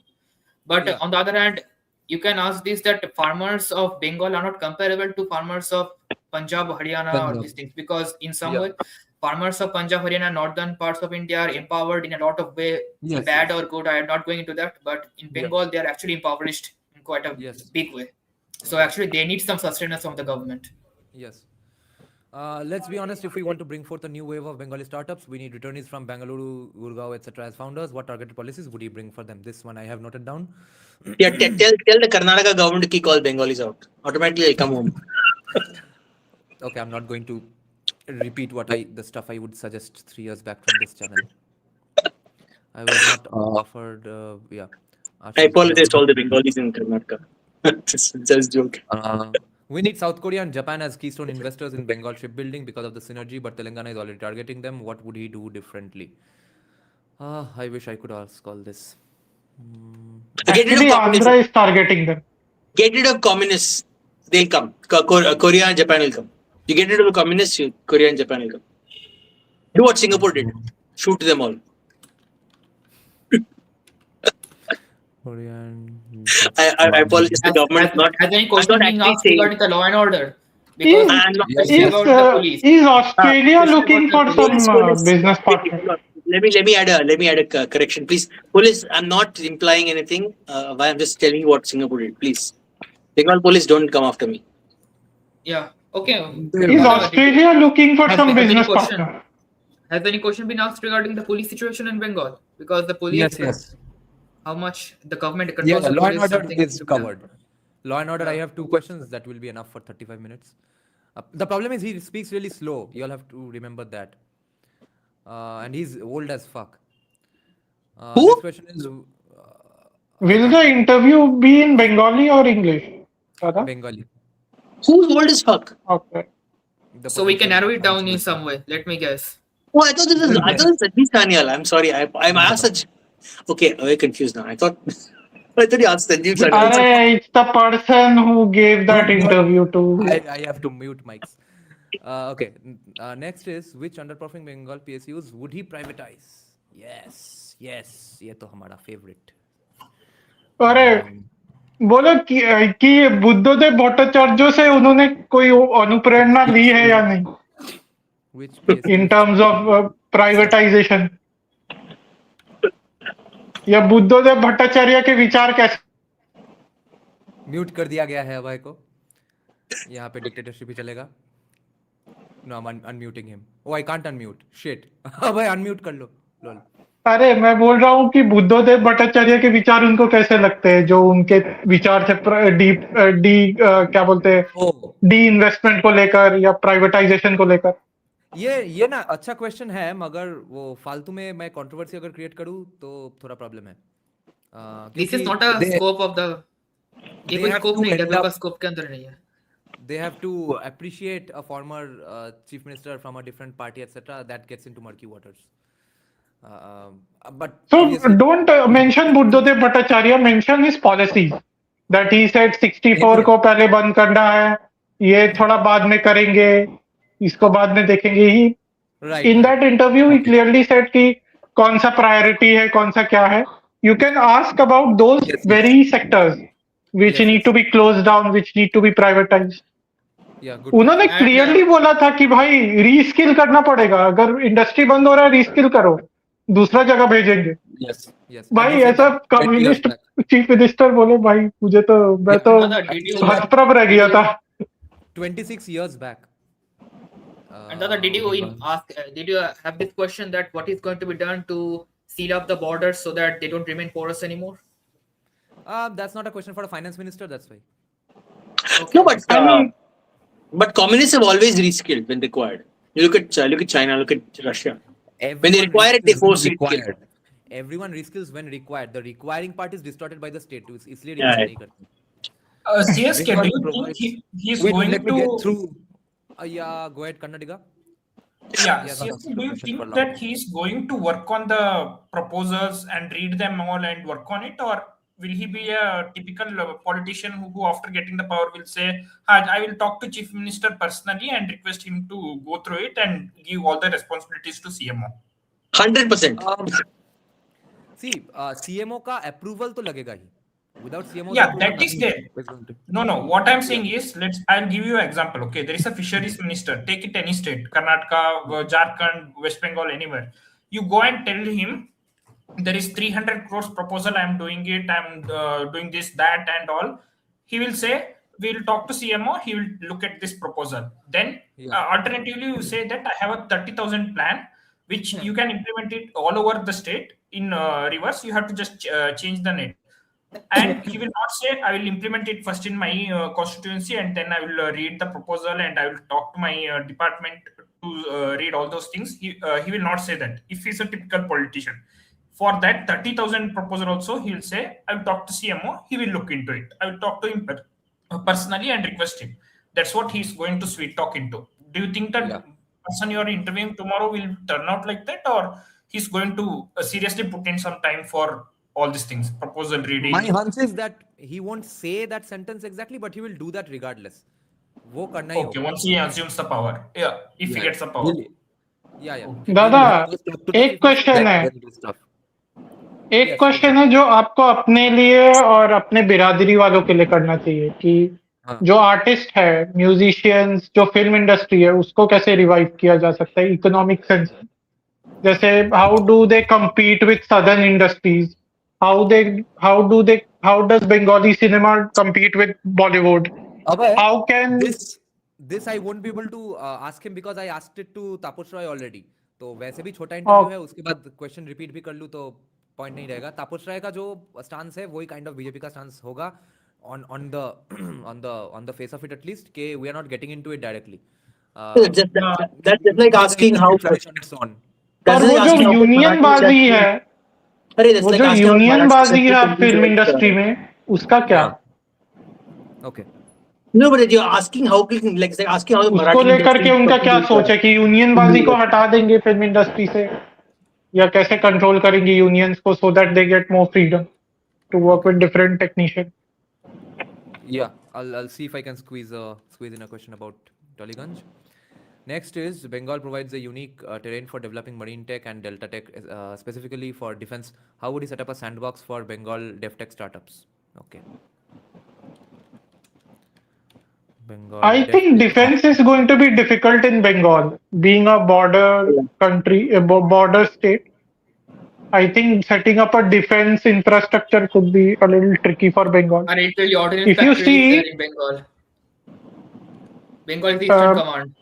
But on the other hand, you can ask this, that farmers of Bengal are not comparable to farmers of Punjab, Haryana, or these things, because in some way, farmers of Punjab, Haryana, northern parts of India are empowered in a lot of way, bad or good. I am not going into that, but in Bengal, they are actually impoverished in quite a big way. So actually, they need some sustenance from the government. Yes. Let's be honest, if we want to bring forth a new wave of Bengali startups, we need returnees from Bengaluru, Gurgaon, etc. as founders. What targeted policies would you bring for them? This one I have noted down. Yeah, tell the Karnataka government to kick all Bengalis out. Automatically, I'll come home. Okay, I'm not going to repeat the stuff I would suggest 3 years back from this channel. I was not offered. I apologize to all the Bengalis in Karnataka. Just joke. We need South Korea and Japan as keystone investors in Bengal shipbuilding because of the synergy, but Telangana is already targeting them. What would he do differently? I wish I could ask all this. Actually, Andhra is targeting them. Get rid of communists. They'll come. Korea and Japan will come. You get rid of the communists, Korea and Japan will come. Do what Singapore did. Shoot them all. I apologize to the government. Has any question being asked regarding the law and order? Is Australia looking for some business partner? let me add a correction, please. Police, I'm not implying anything. I'm just telling you what Singapore did. Please, Bengal police, don't come after me. Yeah. Okay. Is Australia looking for some business partner? Has any question been asked regarding the police situation in Bengal? Because the police, Yes. how much the government Yeah, controls the law and police, order something is to be done. covered. Law and order, I have 2 questions. That will be enough for 35 minutes. The problem is he speaks really slow. You'll have to remember that. And he's old as fuck. Who? Next question is Will the interview be in Bengali or English? Radha? Bengali. Who's old as fuck? Okay. The So we can potential narrow it down in answer. some way. Let me guess. Oh, I thought this was Sanjeev Sanyal. I'm sorry. I'm asked such. Okay, I'm very confused now. I thought you asked Sanjeev Sanyal. It's the person who gave that Good God. interview to. I have to mute mics. Okay. Next is which underperforming Bengal PSUs would he privatize? Yes. ये तो हमारा favorite. अरे बोलो कि बुद्धदेव भट्टाचार्य से उन्होंने कोई अनुप्रेरणा ली है या नहीं? Which PSU? In terms of privatization. या बुद्धदेव भट्टाचार्य के विचार कैसे? म्यूट कर दिया गया है अभय को. यहाँ पे डिक्टेटरशिप ही चलेगा. No, I'm unmuting him. Oh, I can't unmute. Shit. Abhay unmute कर लो. Lol. अरे मैं बोल रहा हूँ कि बुद्धदेव भट्टाचार्य के विचार उनको कैसे लगते हैं, जो उनके विचार थे क्या बोलते हैं, डी इन्वेस्टमेंट को लेकर या प्राइवेटाइजेशन को लेकर. ये ना अच्छा क्वेश्चन है, मगर वो फालतू में मैं कंट्रोवर्सी अगर क्रिएट करूँ तो थोड़ा प्रॉब्लम है. This is not a scope of the. ये कोई स्कोप नहीं है, का स्कोप के अंदर नहीं है. They have to appreciate a former chief minister from a different party, etc. That gets into murky waters. But so don't mention Buddhadev Bhattacharya, mention his policies that he said 64 को पहले बंद करना है, ये थोड़ा बाद में करेंगे, इसको बाद में देखेंगे. ही in that interview he clearly said कि कौन सा priority है, कौन सा क्या है. You can ask about those very sectors which need to be closed down, which need to be privatized. उन्होंने क्लियरली बोला था कि भाई रीस्किल करना पड़ेगा, अगर इंडस्ट्री बंद हो रहा है रीस्किल करो, दूसरा जगह भेजेंगे. भाई ऐसा कम्युनिस्ट चीफ मिनिस्टर बोले, भाई मुझे तो मैं तो हतप्रभ रह गया था. 26 years back. And Dada, did you have this question that what is going to be done to seal up the borders so that they don't remain porous anymore? That's not a question for a finance minister. That's why. Okay. No, but I mean, but communists have always reskilled when required. You look at China, look at Russia. When they require it, they force reskill. Everyone reskills when required. The requiring part is distorted by the state. इसलिए CSK, do you think he's going to get through? Yeah, go ahead, Kannadiga. Yeah, CSK, do you think that he's going to work on the proposals and read them all and work on it, or will he be a typical politician who after getting the power will say, I will talk to chief minister personally and request him to go through it and give all the responsibilities to CMO? 100%. See, CMO का approval तो लगेगा ही. Without CMO, yeah, that is there. No. What I'm saying is, I'll give you an example. Okay, there is a fisheries minister. Take it any state, Karnataka, Jharkhand, West Bengal, anywhere. You go and tell him there is 300 crores proposal. I'm doing it. I'm doing this, that, and all. He will say, we'll talk to CMO. He will look at this proposal. Then, alternatively, you say that I have a 30,000 plan, which you can implement it all over the state in reverse. You have to just change the net. And he will not say, I will implement it first in my constituency and then I will read the proposal and I will talk to my department to read all those things. He will not say that. If he's a typical politician. For that 30,000 proposal also, he will say, I will talk to CMO. He will look into it. I will talk to him personally and request him. That's what he's going to sweet talk into. Do you think that person you are interviewing tomorrow will turn out like that, or he's going to seriously put in some time for all these things, proposal reading? My hunch is that he won't say that sentence exactly, but he will do that regardless. वो करना ही होगा. Once he assumes the power. Yeah, if he gets the power. Yeah. दादा, एक question है जो आपको अपने लिए और अपने बिरादरी वालों के लिए करना चाहिए कि जो आर्टिस्ट है, म्यूजिशियंस, जो फिल्म इंडस्ट्री है, उसको कैसे रिवाइव किया जा सकता है इकोनॉमिक सेंस. जैसे how do they compete with southern industries? How does Bengali cinema compete with Bollywood? Abhay, How can this I won't be able to ask him because I asked it to Taposh Roy already. तो वैसे भी छोटा interview oh, है, उसके बाद question repeat भी कर लूँ तो पॉइंट नहीं रहेगा. तापस राय का जो स्टांस है वही काइंड ऑफ बीजेपी का स्टांस होगा on the on the face of it at least कि we are not getting into it directly. That's just like asking how. on its own. That's पर like वो जो asking how union Marathi बाजी industry- है, अरे that's वो like जो asking how union Marathi बाजी industry है can be film like, industry में, उसका क्या? Okay. No, but you're asking how like it's like asking how the उसको Marathi लेकर के industry उनका क्या perceives सोच है कि यूनियन बाजी को हटा देंगे फिल्म इंडस्ट्री से, या कैसे कंट्रोल करेंगे यूनियंस को so that they get more freedom to work with different technicians? Yeah, I'll see if I can squeeze in a question about Dollygunj. Next is Bengal provides a unique terrain for developing marine tech and delta tech, specifically for defense. How would you set up a sandbox for Bengal dev tech startups? Okay. Bengal I dev think tech- defense is going to be difficult in Bengal, being a border country, a border state. I think setting up a defense infrastructure could be a little tricky for Bengal. And literally ordnance If you factory is there see, in Bengal. Bengal is the Eastern Command.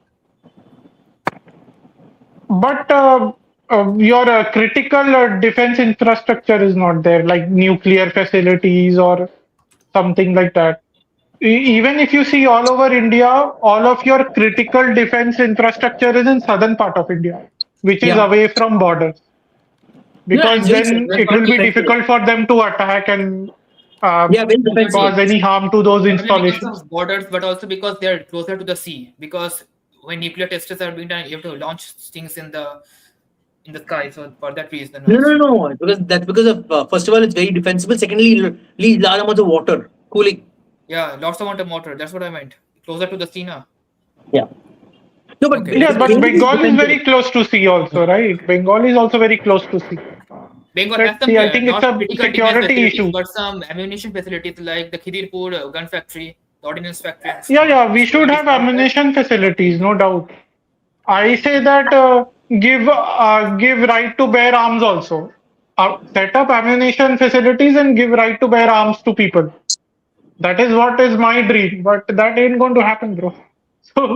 but your critical defense infrastructure is not there, like nuclear facilities or something like that. Even if you see all over India, all of your critical defense infrastructure is in southern part of India, which is Yeah. away from borders. Yeah, Because it's very then that's it not will be defensive. difficult for them to attack and Yeah, very defensive. cause any harm to those Not only because installations. of borders, but also because they are closer to the sea. Because when nuclear tests are being done, you have to launch things in the sky. So for that reason, No. Because of first of all, it's very defensible. Secondly, leaves large amounts of water cooling. Yeah, lots amount of water. That's what I meant. Closer to the sea now. Yeah. No, but Okay. Yeah, but it's Bengal is defensible. very close to sea also, right? Bengal is also very close to sea. Bengal Let's has some see, I think it's not a critical defense security facilities, issue. but some ammunition facilities like the Khidirpur gun factory, the ordnance factory. and Yeah, stuff. we So should it is have not there. ammunition facilities, no doubt. I say that give right to bear arms also. Set up ammunition facilities and give right to bear arms to people. That is what is my dream, but that ain't going to happen, bro. So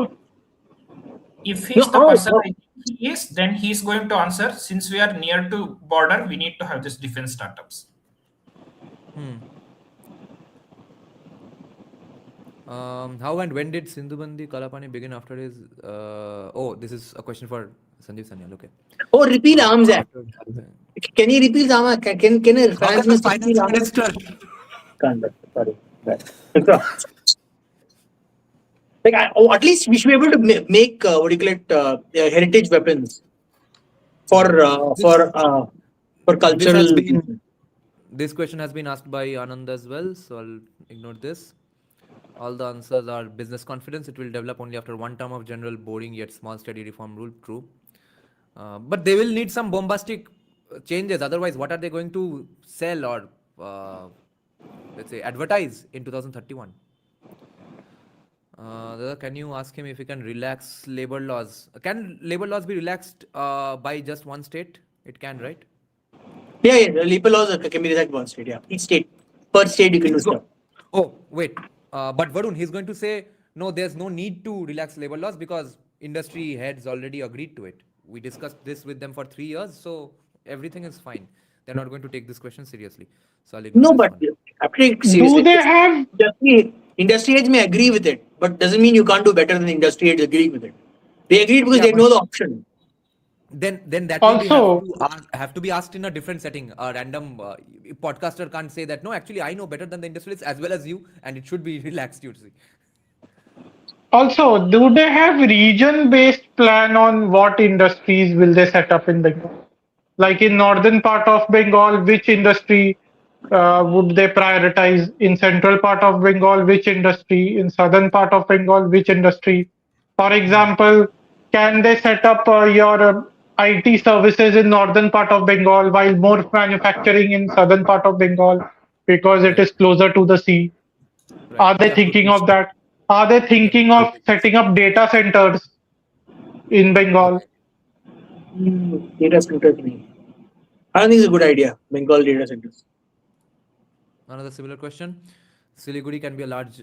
If he's No, the person no. I think he is, then he's going to answer. Since we are near to border, we need to have this defense startups. How and when did Sindhubandi Kalapani begin after his? Oh, this is a question for Sanjeev Sanyal. Okay. Oh, repeal Arms Act. Can you repeal Arms Act? Can a finance minister repeal Arms Act? Can't. Sorry. Like, at least we should be able to make what do you call it, heritage weapons for cultural. This question has been asked by Anand as well, so I'll ignore this. All the answers are business confidence. It will develop only after one term of general, boring yet small, steady reform rule. True. But they will need some bombastic changes. Otherwise, what are they going to sell or, let's say, advertise in 2031? Can you ask him if he can relax labor laws? Can labor laws be relaxed by just one state? It can, right? Yeah. The labor laws can be relaxed one state. Yeah, each state, per state you can do stuff. Oh, wait. But Varun, he's going to say, no, there's no need to relax labor laws because industry heads already agreed to it. We discussed this with them for 3 years, so everything is fine. They're not going to take this question seriously. So I'll ignore No, this but one. after do they have? industry heads may agree with it, but doesn't mean you can't do better than the industry heads agree with it. They agreed because they know the option. Then that Also- will have to be asked in a different setting. A random podcaster can't say that, no, actually I know better than the industrialists as well as you, and it should be relaxed, you see. Also, do they have region-based plan on what industries will they set up in Bengal? Like in northern part of Bengal, which industry would they prioritize? In central part of Bengal, which industry? In southern part of Bengal, which industry? For example, can they set up your IT services in northern part of Bengal while more manufacturing in southern part of Bengal because it is closer to the sea? Right. Are they Yeah, thinking could of that? Are they thinking of setting up data centers in Bengal? Data center. I don't think it's a good idea. Bengal data centers. Another similar question. Siliguri can be a large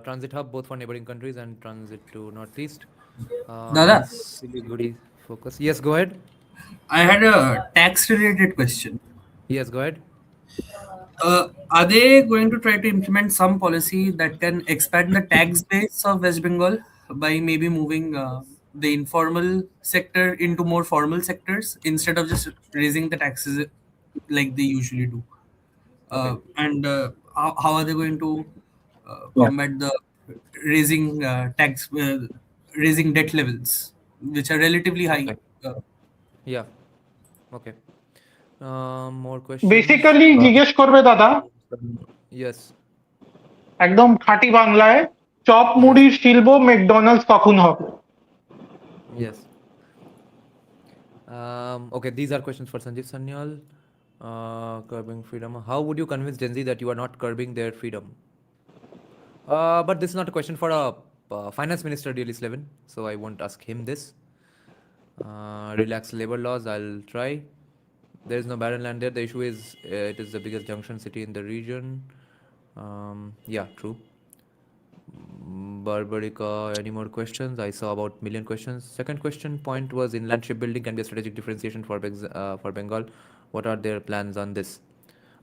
transit hub both for neighboring countries and transit to northeast. Dada? Siliguri focus. Yes, go ahead. I had a tax related question. Yes, go ahead. Are they going to try to implement some policy that can expand the tax base of West Bengal by maybe moving the informal sector into more formal sectors instead of just raising the taxes like they usually do? And how are they going to combat the raising raising debt levels, which are relatively high? Yeah. Okay. More questions. Basically জিজ্ঞেস করবে দাদা Yes. একদম খাঁটি বাংলায় chop মুড়ির শিল্প McDonald's কখন হবে? Yes. Okay, these are questions for Sanjeev Sanyal. Curbing freedom. How would you convince Gen Z that you are not curbing their freedom? But this is not a question for a finance minister, really, Slevin. So I won't ask him this. Relax labor laws. I'll try. There is no barren land there. The issue is it is the biggest junction city in the region. Yeah, true. Barbarica, any more questions? I saw about million questions. Second question point was inland shipbuilding can be a strategic differentiation for Bengal. What are their plans on this?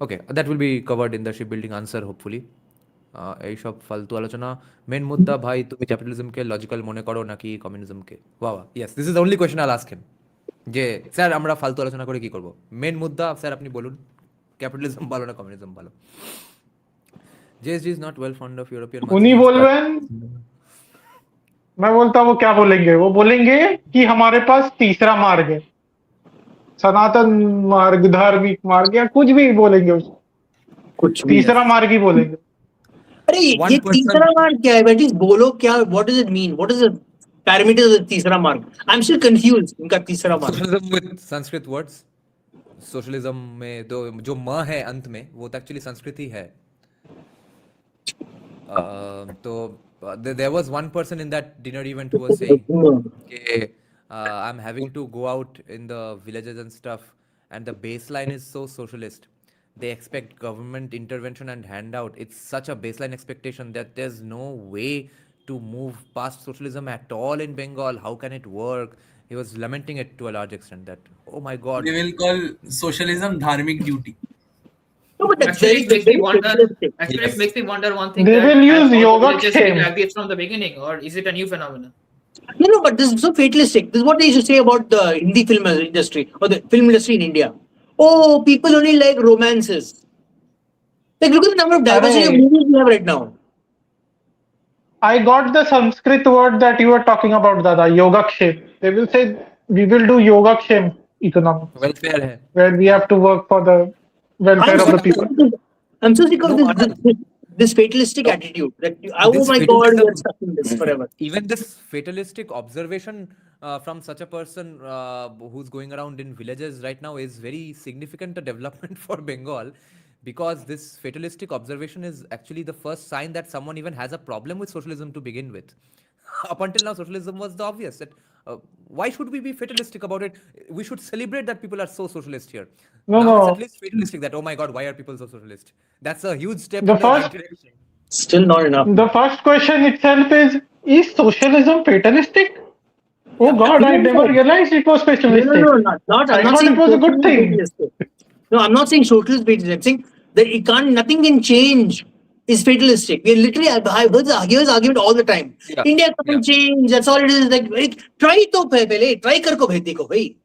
Okay, that will be covered in the shipbuilding answer hopefully. এই সব ফালতু আলোচনা main মুদ্দা ভাই তুমি ক্যাপিটালিজমকে logical মনে করো নাকি কমিউনিজমকে বাহ yes this is the only question আইল আস্ক হিম যে স্যার আমরা ফালতু আলোচনা করে কি করব মেন মুদ্দা স্যার আপনি বলুন ক্যাপিটালিজম ভালো না কমিউনিজম ভালো JSG is not well fond of European उन्हीं बोलवेन मैं बोलता हूँ वो क्या बोलेंगे वो बोलेंगे कि हमारे पास तीसरा मार्ग है सनातन मार्ग धार्मिक मार्ग या कुछ भी बोलेंगे उसको कुछ भी तीसरा मार्ग ही बोलेंगे अरे ये तीसरा मार्ग क्या है बेटी बोलो क्या what does it mean what is the parameters of तीसरा मार्ग आई एम स्टिल कंफ्यूज्ड इनका तीसरा मार्ग socialism with Sanskrit words socialism में तो जो म है अंत में वो तो एक्चुअली संस्कृत ही है तो there was one person in that dinner event who was saying okay, I'm having to go out in the villages and stuff and the baseline is so socialist they expect government intervention and handout it's such a baseline expectation that there's no way to move past socialism at all in Bengal how can it work he was lamenting it to a large extent that oh my god They will call socialism dharmic duty. No, but that's Actually, very, it makes me very wonder. futuristic. Actually, it makes me wonder one thing. They that will use has all yoga religions shame. been like this from the beginning, or is it a new phenomenon? No, but this is so fatalistic. This is what they used to say about the Hindi film industry or the film industry in India. Oh, people only like romances. Like, look at the number of diversity of movies we have right now. I got the Sanskrit word that you were talking about, Dada, Yogakshem. They will say we will do Yogakshem economics, welfare hai where we have to work for the welfare of the people. I'm so sick of No, this fatalistic attitude that oh This my god, fatalism- we're stuck in this forever. even this fatalistic observation from such a person who's going around in villages right now is very significant a development for Bengal because this fatalistic observation is actually the first sign that someone even has a problem with socialism to begin with up until now socialism was the obvious that why should we be fatalistic about it we should celebrate that people are so socialist here No, now it's no. at least fatalistic that oh my god why are people so socialist that's a huge step The in the first- right direction Still not enough. The first question itself is socialism fatalistic? Oh God, I never realized it was fatalistic. No, not. I I'm not thought saying it was a good socialism is thing. fatalistic. No, I'm not saying socialist fatalistic. I'm saying that it can't, nothing can change is fatalistic. We're literally, I've heard this argument all the time. Yeah, India can't change. That's all it is. Like, try to pehle, try karko bhai dekho bhai.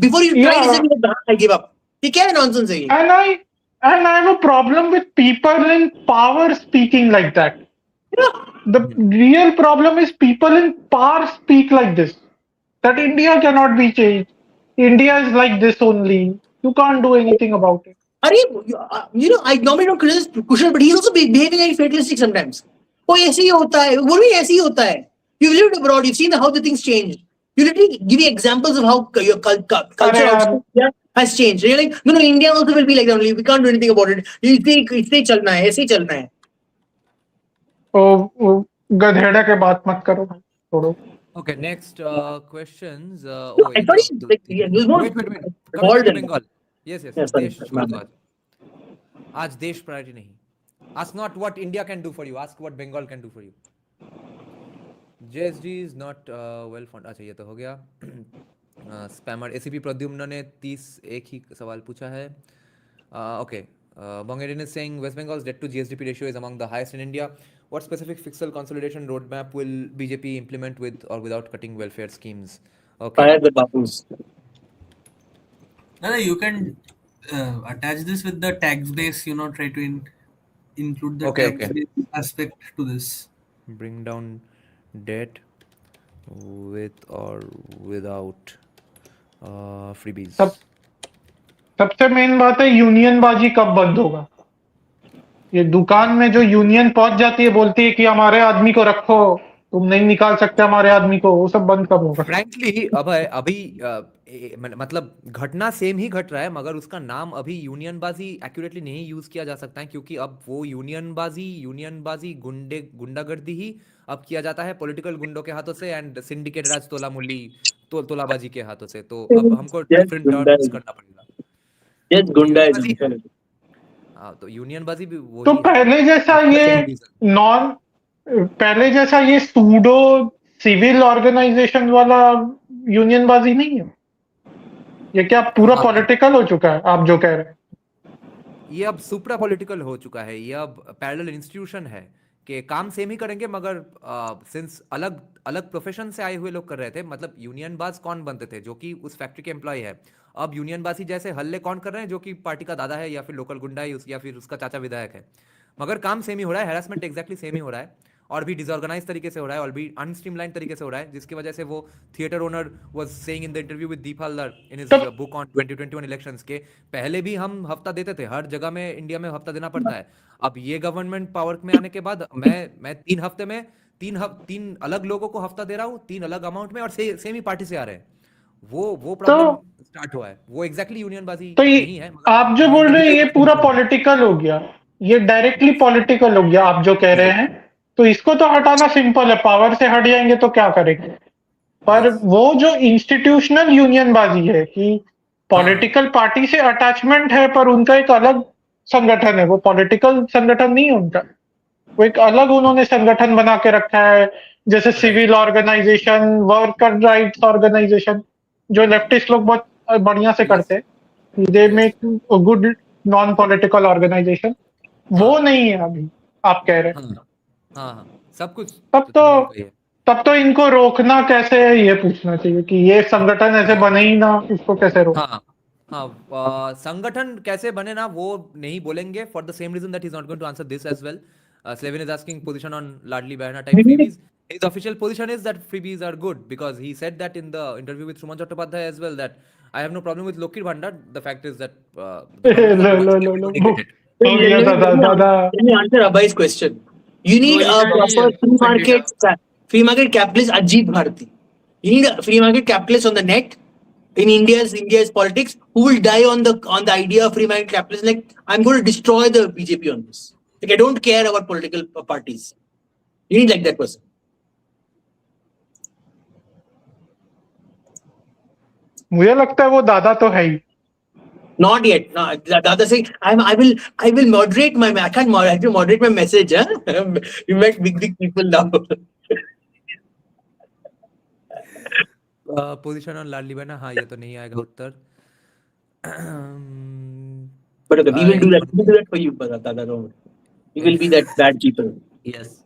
Before you try Yeah. to say, I give up. ये क्या nonsense है ये? And I have a problem with people in power speaking like that. The real problem is people in power speak like this. That India cannot be changed. India is like this only. You can't do anything about it. अरे I normally don't criticize Kushal, but he's also behaving like fatalistic sometimes. Oh, ऐसे ही होता है. वो भी ऐसे ही होता है. You've lived abroad. You've seen how the things change. You literally give me examples of how your culture also has changed. You're like, no, India also will be like that only. We can't do anything about it. इससे चलना है, ऐसे ही चलना है. ओ गधेड़ा के बात मत करो छोड़ो Okay, next questions. I thought he, like, he was more Wait. Coming involved to in Bengal. Yes. Yeah, sorry, देश my छोड़ दो bad. आज देश priority नहीं. Ask not what India can do for you. Ask what Bengal can do for you. JSD is not well funded. अच्छा ये तो हो गया. स्पैमर एसीपी प्रद्युम्न ने 30 एक ही सवाल पूछा है. Okay. Bongedin is saying West Bengal's debt to GSDP ratio is among the highest in India. What specific fiscal consolidation roadmap will BJP implement with or without cutting welfare schemes? Okay. Fire the Bapus. No, you can attach this with the tax base, try to include the Okay, tax okay. base aspect to this. Bring down debt with or without freebies. सबसे main बात है union बाजी कब बंद होगा. ये दुकान में जो यूनियन पहुंच जाती है, बोलती है कि हमारे आदमी को रखो, तुम नहीं निकाल सकते हमारे आदमी को, वो सब बंद कब होगा. फ्रैंकली अभी मतलब घटना सेम ही घट रहा है, मगर उसका नाम अभी यूनियनबाजी एक्यूरेटली नहीं यूज किया जा सकता है, क्योंकि अब वो यूनियनबाजी गुंडागर्दी ही अब किया जाता है पॉलिटिकल गुंडों के हाथों से एंड सिंडिकेट राज तोलाबाजी के हाथों से. तो अब हमको Yes, डिफरेंट टर्म यूज करना पड़ेगा. Yes, Gunda. हाँ, तो यूनियनबाजी भी वो तो पहले जैसा ये सूडो सिविल ऑर्गेनाइजेशन वाला यूनियनबाजी नहीं है. ये क्या पूरा हाँ. पॉलिटिकल हो चुका है, आप जो कह रहे हैं. ये अब सुप्रा पॉलिटिकल हो चुका है. ये अब पैरेलल इंस्टीट्यूशन है कि काम सेम ही करेंगे, मगर सिंस अलग अलग प्रोफेशन से आए हुए लोग कर रहे थे. मतलब यूनियनबाज कौन बनते थे, जो कि उस फैक्ट्री के एम्प्लॉय है. अब यूनियनबाजी जैसे हल्ले कौन कर रहे हैं, जो कि पार्टी का दादा है या फिर लोकल गुंडा है या फिर उसका चाचा विधायक है. मगर काम सेम ही हो रहा है, हैरेसमेंट एग्जैक्टली सेम ही हो रहा है, और भी डिसऑर्गेनाइज तरीके से हो रहा है, और भी अनस्ट्रीमलाइन तरीके से हो रहा है, जिसकी वजह से वो theatre owner was saying in the interview with Deep Haldar in his book on 2021 elections के पहले भी हम हफ्ता देते थे. हर जगह में इंडिया में हफ्ता देना पड़ता है. अब ये गवर्नमेंट पावर में आने के बाद मैं 3 हफ्ते में तीन अलग लोगों को हफ्ता दे रहा हूँ, 3 अलग अमाउंट में, और सेम ही पार्टी से आ रहे हैं. वो प्रॉब्लम स्टार्ट हुआ है. वो एग्जैक्टली यूनियनबाजी तो नहीं है, मगर आप जो बोल रहे हैं ये पूरा पॉलिटिकल हो गया, ये डायरेक्टली पॉलिटिकल हो गया आप जो कह रहे हैं. तो इसको तो हटाना सिंपल है, पावर से हट जाएंगे तो क्या करेंगे. पर वो जो इंस्टीट्यूशनल यूनियनबाजी है कि पॉलिटिकल पार्टी से अटैचमेंट है, पर उनका एक अलग संगठन है, वो पॉलिटिकल संगठन नहीं है उनका, वो एक अलग उन्होंने संगठन बना के रखा है. जैसे civil organisation, worker rights organisation, जो लेफ्टिस्ट लोग बहुत बढ़िया से करते हैं, they make good non political organisations. वो नहीं है अभी आप कह रहे हैं. हाँ, सब कुछ तब तो इनको रोकना कैसे है ये पूछना चाहिए कि ये संगठन ऐसे बने ही ना, इसको कैसे रोक. हाँ, संगठन कैसे बने ना वो नहीं बोलेंगे, for the same reason that is not going to answer this as well. Slevin is asking position on Ladli Behna type freebies. His official position is that freebies are good, because he said that in the interview with Suman Chattopadhyay as well, that I have no problem with Lokir Bhandar. The fact is that Let me answer Abhay's question. You need a proper free market capitalist Ajit Bharti. You need a free market capitalist on the net in India's politics who will die on the idea of free market capitalism. Like, I'm going to destroy the BJP on this. Like, I don't care about political parties. You need like that person. मुझे लगता है वो दादा तो है ही. Not yet. No, Dada saying I will moderate my. I can't I have to moderate my message. Huh? You met big people now. Position on Ladli Behna, हाँ ये तो नहीं आएगा उत्तर. But okay, we will do that. We will do that for you, Dada. We will be that bad people. Yes.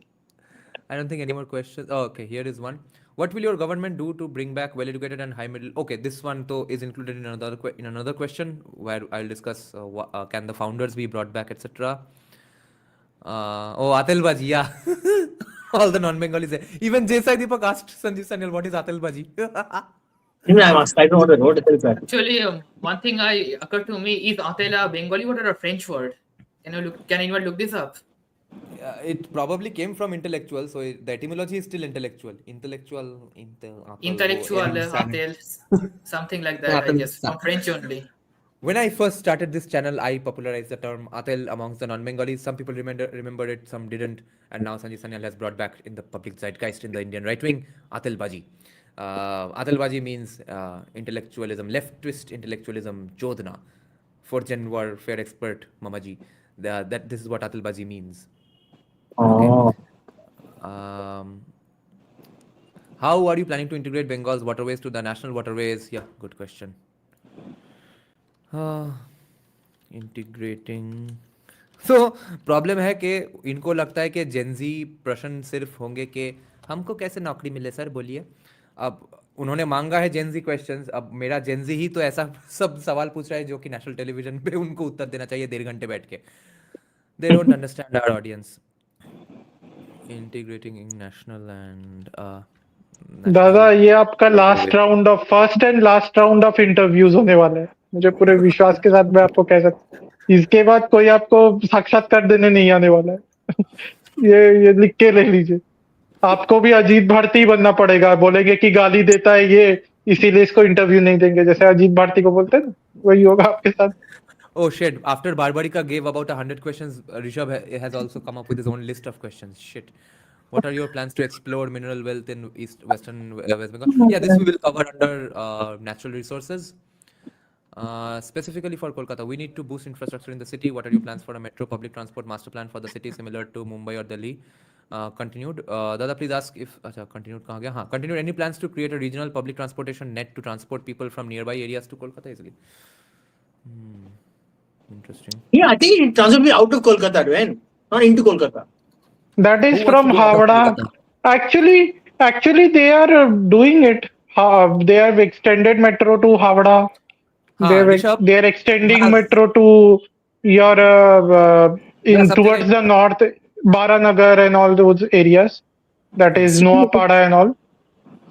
I don't think any more questions. Oh, okay, here is one. What will your government do to bring back well-educated and high middle? Okay, this one though is included in another question where I'll discuss can the founders be brought back, etc. Atilbaji, yeah. All the non-Bengalis say. Even J.S. Deepak asked Sanjeev Sanyal, what is Atilbaji? I asked. I don't know what it is. Actually, one thing occurred to me is Atela Bengali word or a French word? Can anyone look this up? It probably came from intellectual, so the etymology is still intellectual. Intellectual, Atel, something like that, I guess, from French only. When I first started this channel, I popularized the term Atel amongst the non-Bengalis. Some people remember it, some didn't. And now Sanjeev Sanyal has brought back in the public zeitgeist in the Indian right wing, Atel Baji. Atel Baji means intellectualism, left twist intellectualism, Jodhna. Fourth gen warfare expert, Mamaji. This is what Atel Baji means. Okay. How are you planning to integrate Bengal's waterways to the national waterways? Yeah, good question. Integrating so problem है कि इनको लगता है कि Gen Z प्रश्न सिर्फ होंगे कि हमको कैसे नौकरी मिले सर बोलिए. अब उन्होंने मांगा है जेनजी क्वेश्चंस, अब मेरा जेनजी ही तो ऐसा सब सवाल पूछ रहा है जो कि नेशनल टेलीविजन पे उनको उत्तर देना चाहिए 1.5 घंटे बैठ के. They don't understand our audience. Integrating in national and दादा ये आपका first and last round of interviews होने वाला है. मुझे पूरे विश्वास के साथ मैं आपको कह सकता हूँ, इसके बाद कोई आपको साक्षात्कार देने नहीं आने वाला है. ये लिख के ले लीजिए. आपको भी अजीत भारती बनना पड़ेगा. बोलेंगे कि गाली देता है ये, इसीलिए इसको इंटरव्यू नहीं देंगे. जैसे अजीत भारती को बोलते हैं, वही होगा आपके साथ. Oh shit, after Barbarika gave about 100 questions, Rishabh has also come up with his own list of questions. Shit. What are your plans to explore mineral wealth in West Bengal? Yeah, this we will cover under natural resources. Specifically for Kolkata, we need to boost infrastructure in the city. What are your plans for a metro public transport master plan for the city similar to Mumbai or Delhi? Continued. Dada, please ask if continued. Continued. Any plans to create a regional public transportation net to transport people from nearby areas to Kolkata easily? Interesting. Yeah, I think it transport me out of Kolkata, when not into Kolkata. That is from Havada. Actually, they are doing it. They have extended metro to Havada. They are extending metro to your towards the north, Baranagar and all those areas. That is Noapada and all.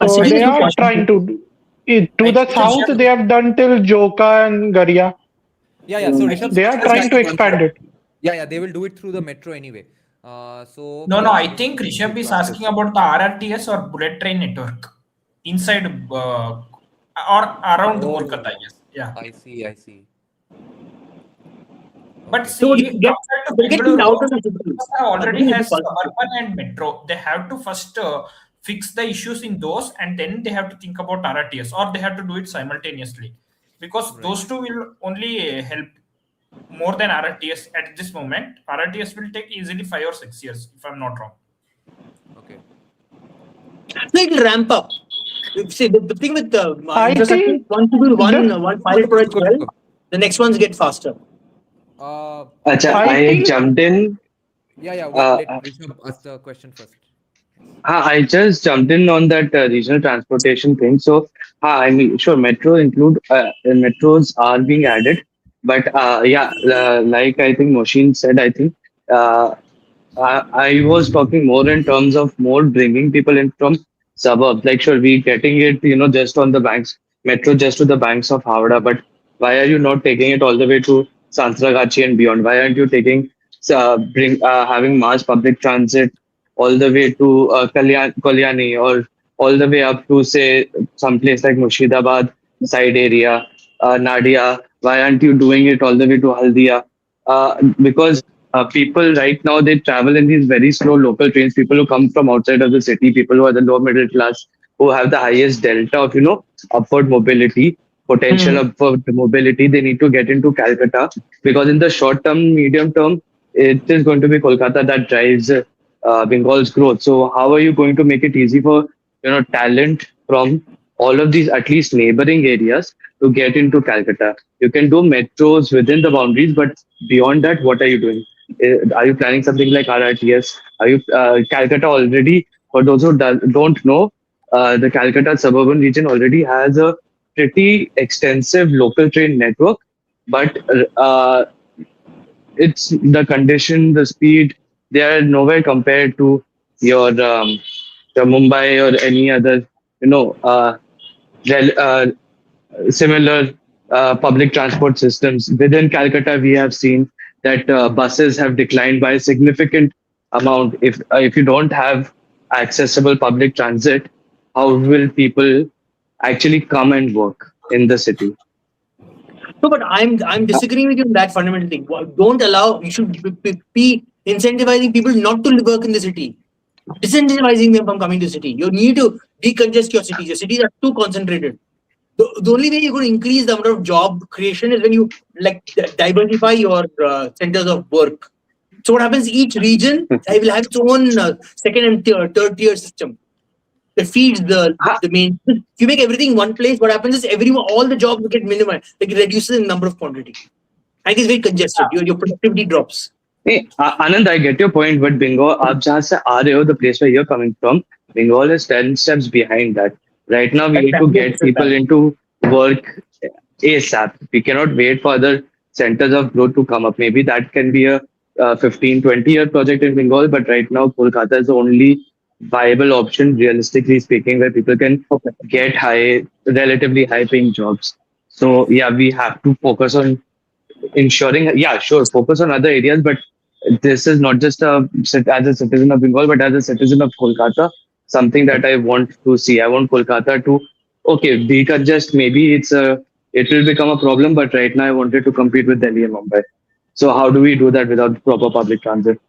So they are trying to to the south. They have done till Joka and Garia. Yeah. So Rishabh, they are trying to expand it. Yeah. They will do it through the metro anyway. So no, I think Rishabh is asking about the RRTS or bullet train network inside or around Kolkata. Yes. Yeah. I see. But see, already has suburban and metro. They have to first fix the issues in those, and then they have to think about RRTS, or they have to do it simultaneously, because those two will only help more than RRTS at this moment. RRTS will take easily 5 or 6 years, if I'm not wrong. Okay. So it will ramp up. See, the thing with the once you do one pilot project well, the next ones get faster. I jumped in. Yeah. Let Rishabh ask the question first. I just jumped in on that regional transportation thing. So, I mean, sure, metros are being added, but like I think Moshin said, I think I was talking more in terms of more bringing people in from suburbs. Like, sure, we getting it, just on the banks, metro just to the banks of Havada, but why are you not taking it all the way to Santragachi and beyond? Why aren't you taking having mass public transit all the way to Kalyani, or all the way up to, say, someplace like Murshidabad side area, Nadia? Why aren't you doing it all the way to Haldia? Because people right now, they travel in these very slow local trains. People who come from outside of the city, people who are the lower middle class, who have the highest delta of upward mobility, potential upward mobility, they need to get into Calcutta, because in the short term, medium term, it is going to be Kolkata that drives Bengal's growth. So how are you going to make it easy for talent from all of these at least neighboring areas to get into Calcutta? You can do metros within the boundaries, but beyond that, what are you doing? Are you planning something like RRTS? Are you Calcutta already? For those who don't know, the Calcutta suburban region already has a pretty extensive local train network, but it's the condition, the speed, they are nowhere compared to your Mumbai or any other, similar public transport systems. Within Calcutta, we have seen that buses have declined by a significant amount. If you don't have accessible public transit, how will people actually come and work in the city? No, but I'm disagreeing with you on that fundamental thing. Don't allow. You should be incentivizing people not to work in the city, disincentivizing them from coming to the city. You need to decongest your cities. Your cities are too concentrated. The only way you're going to increase the amount of job creation is when you diversify your centers of work. So what happens? Each region will have its own second and third tier system that feeds the main. If you make everything in one place, what happens is all the jobs get minimized. Like it reduces in number of quantity. And it's very congested. Your productivity drops. Hey, Anand, I get your point, but Bengal, आप जहाँ से आ रहे हो, the place where you're coming from, Bengal is 10 steps behind that. Right now, we need to get people into work ASAP. We cannot wait for other centers of growth to come up. Maybe that can be a 15, 20-year project in Bengal, but right now, Kolkata is the only viable option, realistically speaking, where people can get relatively high-paying jobs. So, yeah, we have to focus on ensuring, focus on other areas, but this is not just as a citizen of Bengal, but as a citizen of Kolkata, something that I want to see. I want Kolkata to, decongest, maybe it will become a problem, but right now I wanted to compete with Delhi and Mumbai. So how do we do that without proper public transit?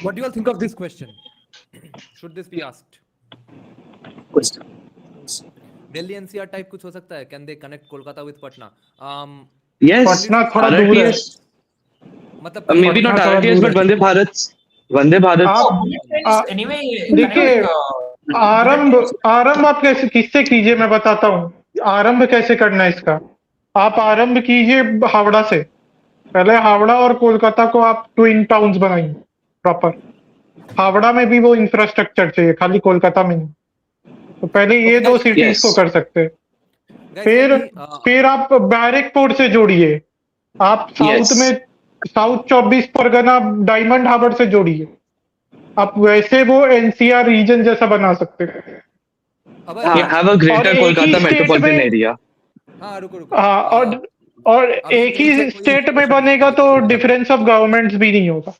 What do you all think of this question? Should this be asked? Question. Delhi NCR type कुछ हो सकता है? Can they connect Kolkata with Patna? Yes, Patna थोड़ा दूर है। RRTS. मतलब Maybe not थोड़ा RRTS, दूर but है। Vande Bharat. आप Anyway, देखिए, आरंभ आप किससे कीजिए, मैं बताता हूँ आरंभ कैसे करना है इसका। आप आरंभ कीजिए हावड़ा से। पहले हावड़ा और कोलकाता को आप ट्विन टाउन्स बनाइए प्रॉपर। हावड़ा में भी वो इंफ्रास्ट्रक्चर चाहिए, खाली कोलकाता में नहीं। तो पहले ये दो सिटीज को कर सकते हैं। फिर आप बैरकपुर से जोड़िए। आप साउथ में साउथ 24 परगना डायमंड हार्बर से जोड़िए। आप वैसे वो एनसीआर रीजन जैसा बना सकते हैं। Have a greater Kolkata metropolitan area. हाँ रुको और एक ही स्टेट में बनेगा तो डिफरेंस ऑफ गवर्नमेंट्स भी नहीं होगा।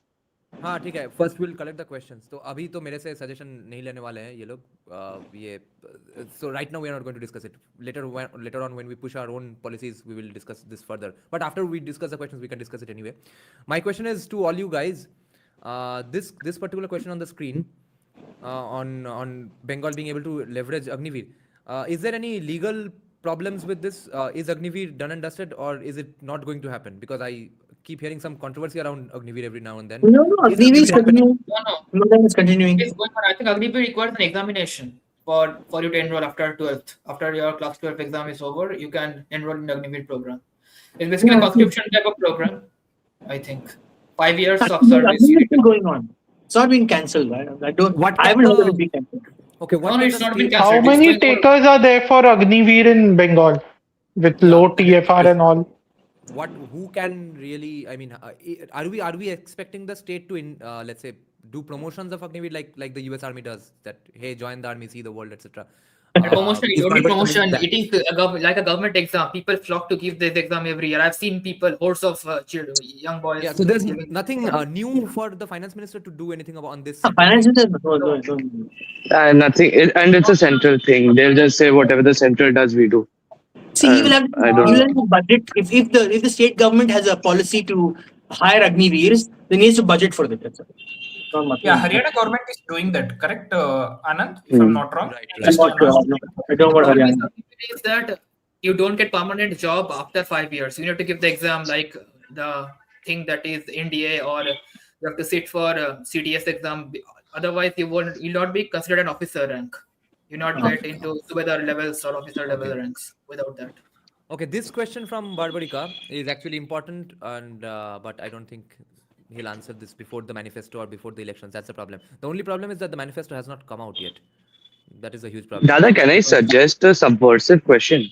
हाँ ठीक है, first will collect the questions. तो अभी तो मेरे से सजेशन नहीं लेने वाले हैं ये लोग। ये so right now we are not going to discuss it. Later on when we push our own policies we will discuss this further, but after we discuss the questions we can discuss it anyway. My question is to all you guys, this particular question on the screen, on Bengal being able to leverage Agniveer, is there any legal problems with this? Is Agniveer done and dusted, or is it not going to happen? Because I keep hearing some controversy around Agniveer every now and then. No, Agniveer is continuing. No, it's continuing. It's going on. I think Agniveer requires an examination for you to enroll after 12th. After your class 12 exam is over, you can enroll in the Agniveer program. It's basically a conscription type of program, I think. 5 years of service. It's still going on. It's not been cancelled. Right? I haven't heard it be cancelled. Okay, No, it's not been How cancelled. many takers are there for Agniveer in Bengal with low TFR and all? Who can really? I mean, are we expecting the state to let's say do promotions of Agniveer like the US Army does? That hey, join the army, see the world, etc. Promotion, only promotion. It is like a government exam. People flock to give this exam every year. I've seen people, hordes of young boys. Yeah, so there's nothing new for the finance minister to do anything on this. Finance minister, Nothing, and it's a central thing. They'll just say whatever the central does, we do. See, he will have to budget. If the state government has a policy to hire Agniveers, then he has to budget for that. Yeah, Haryana government is doing that, correct, Anand? If I'm not wrong. Right. I don't know what Haryana. Is that you don't get permanent job after 5 years. You need to give the exam like the thing that is NDA, or you have to sit for CDS exam. Otherwise, you'll not be considered an officer rank. You not get into subedar levels or officer level ranks without that. Okay, this question from Barbarika is actually important, and but I don't think he'll answer this before the manifesto or before the elections. That's the problem. The only problem is that the manifesto has not come out yet. That is a huge problem. Dada, can I suggest a subversive question?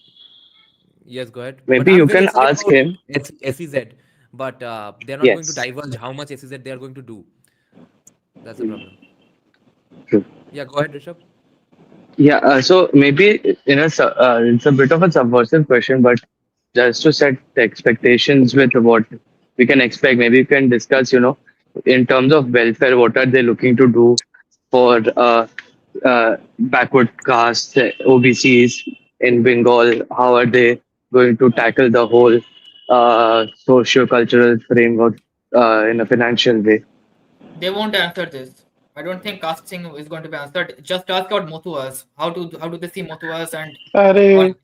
Yes, go ahead. Maybe you can ask him. SEZ, but they're not going to divulge how much SEZ they are going to do. That's the problem. True. Yeah, go ahead, Rishabh. Yeah, so maybe it's a bit of a subversive question, but just to set the expectations with what we can expect, maybe you can discuss, in terms of welfare, what are they looking to do for backward castes, OBCs in Bengal? How are they going to tackle the whole socio-cultural framework in a financial way? They won't answer this. I don't think casting is going to be answered. Just ask about Mothuas. How do they see Mothuas and what Arey, will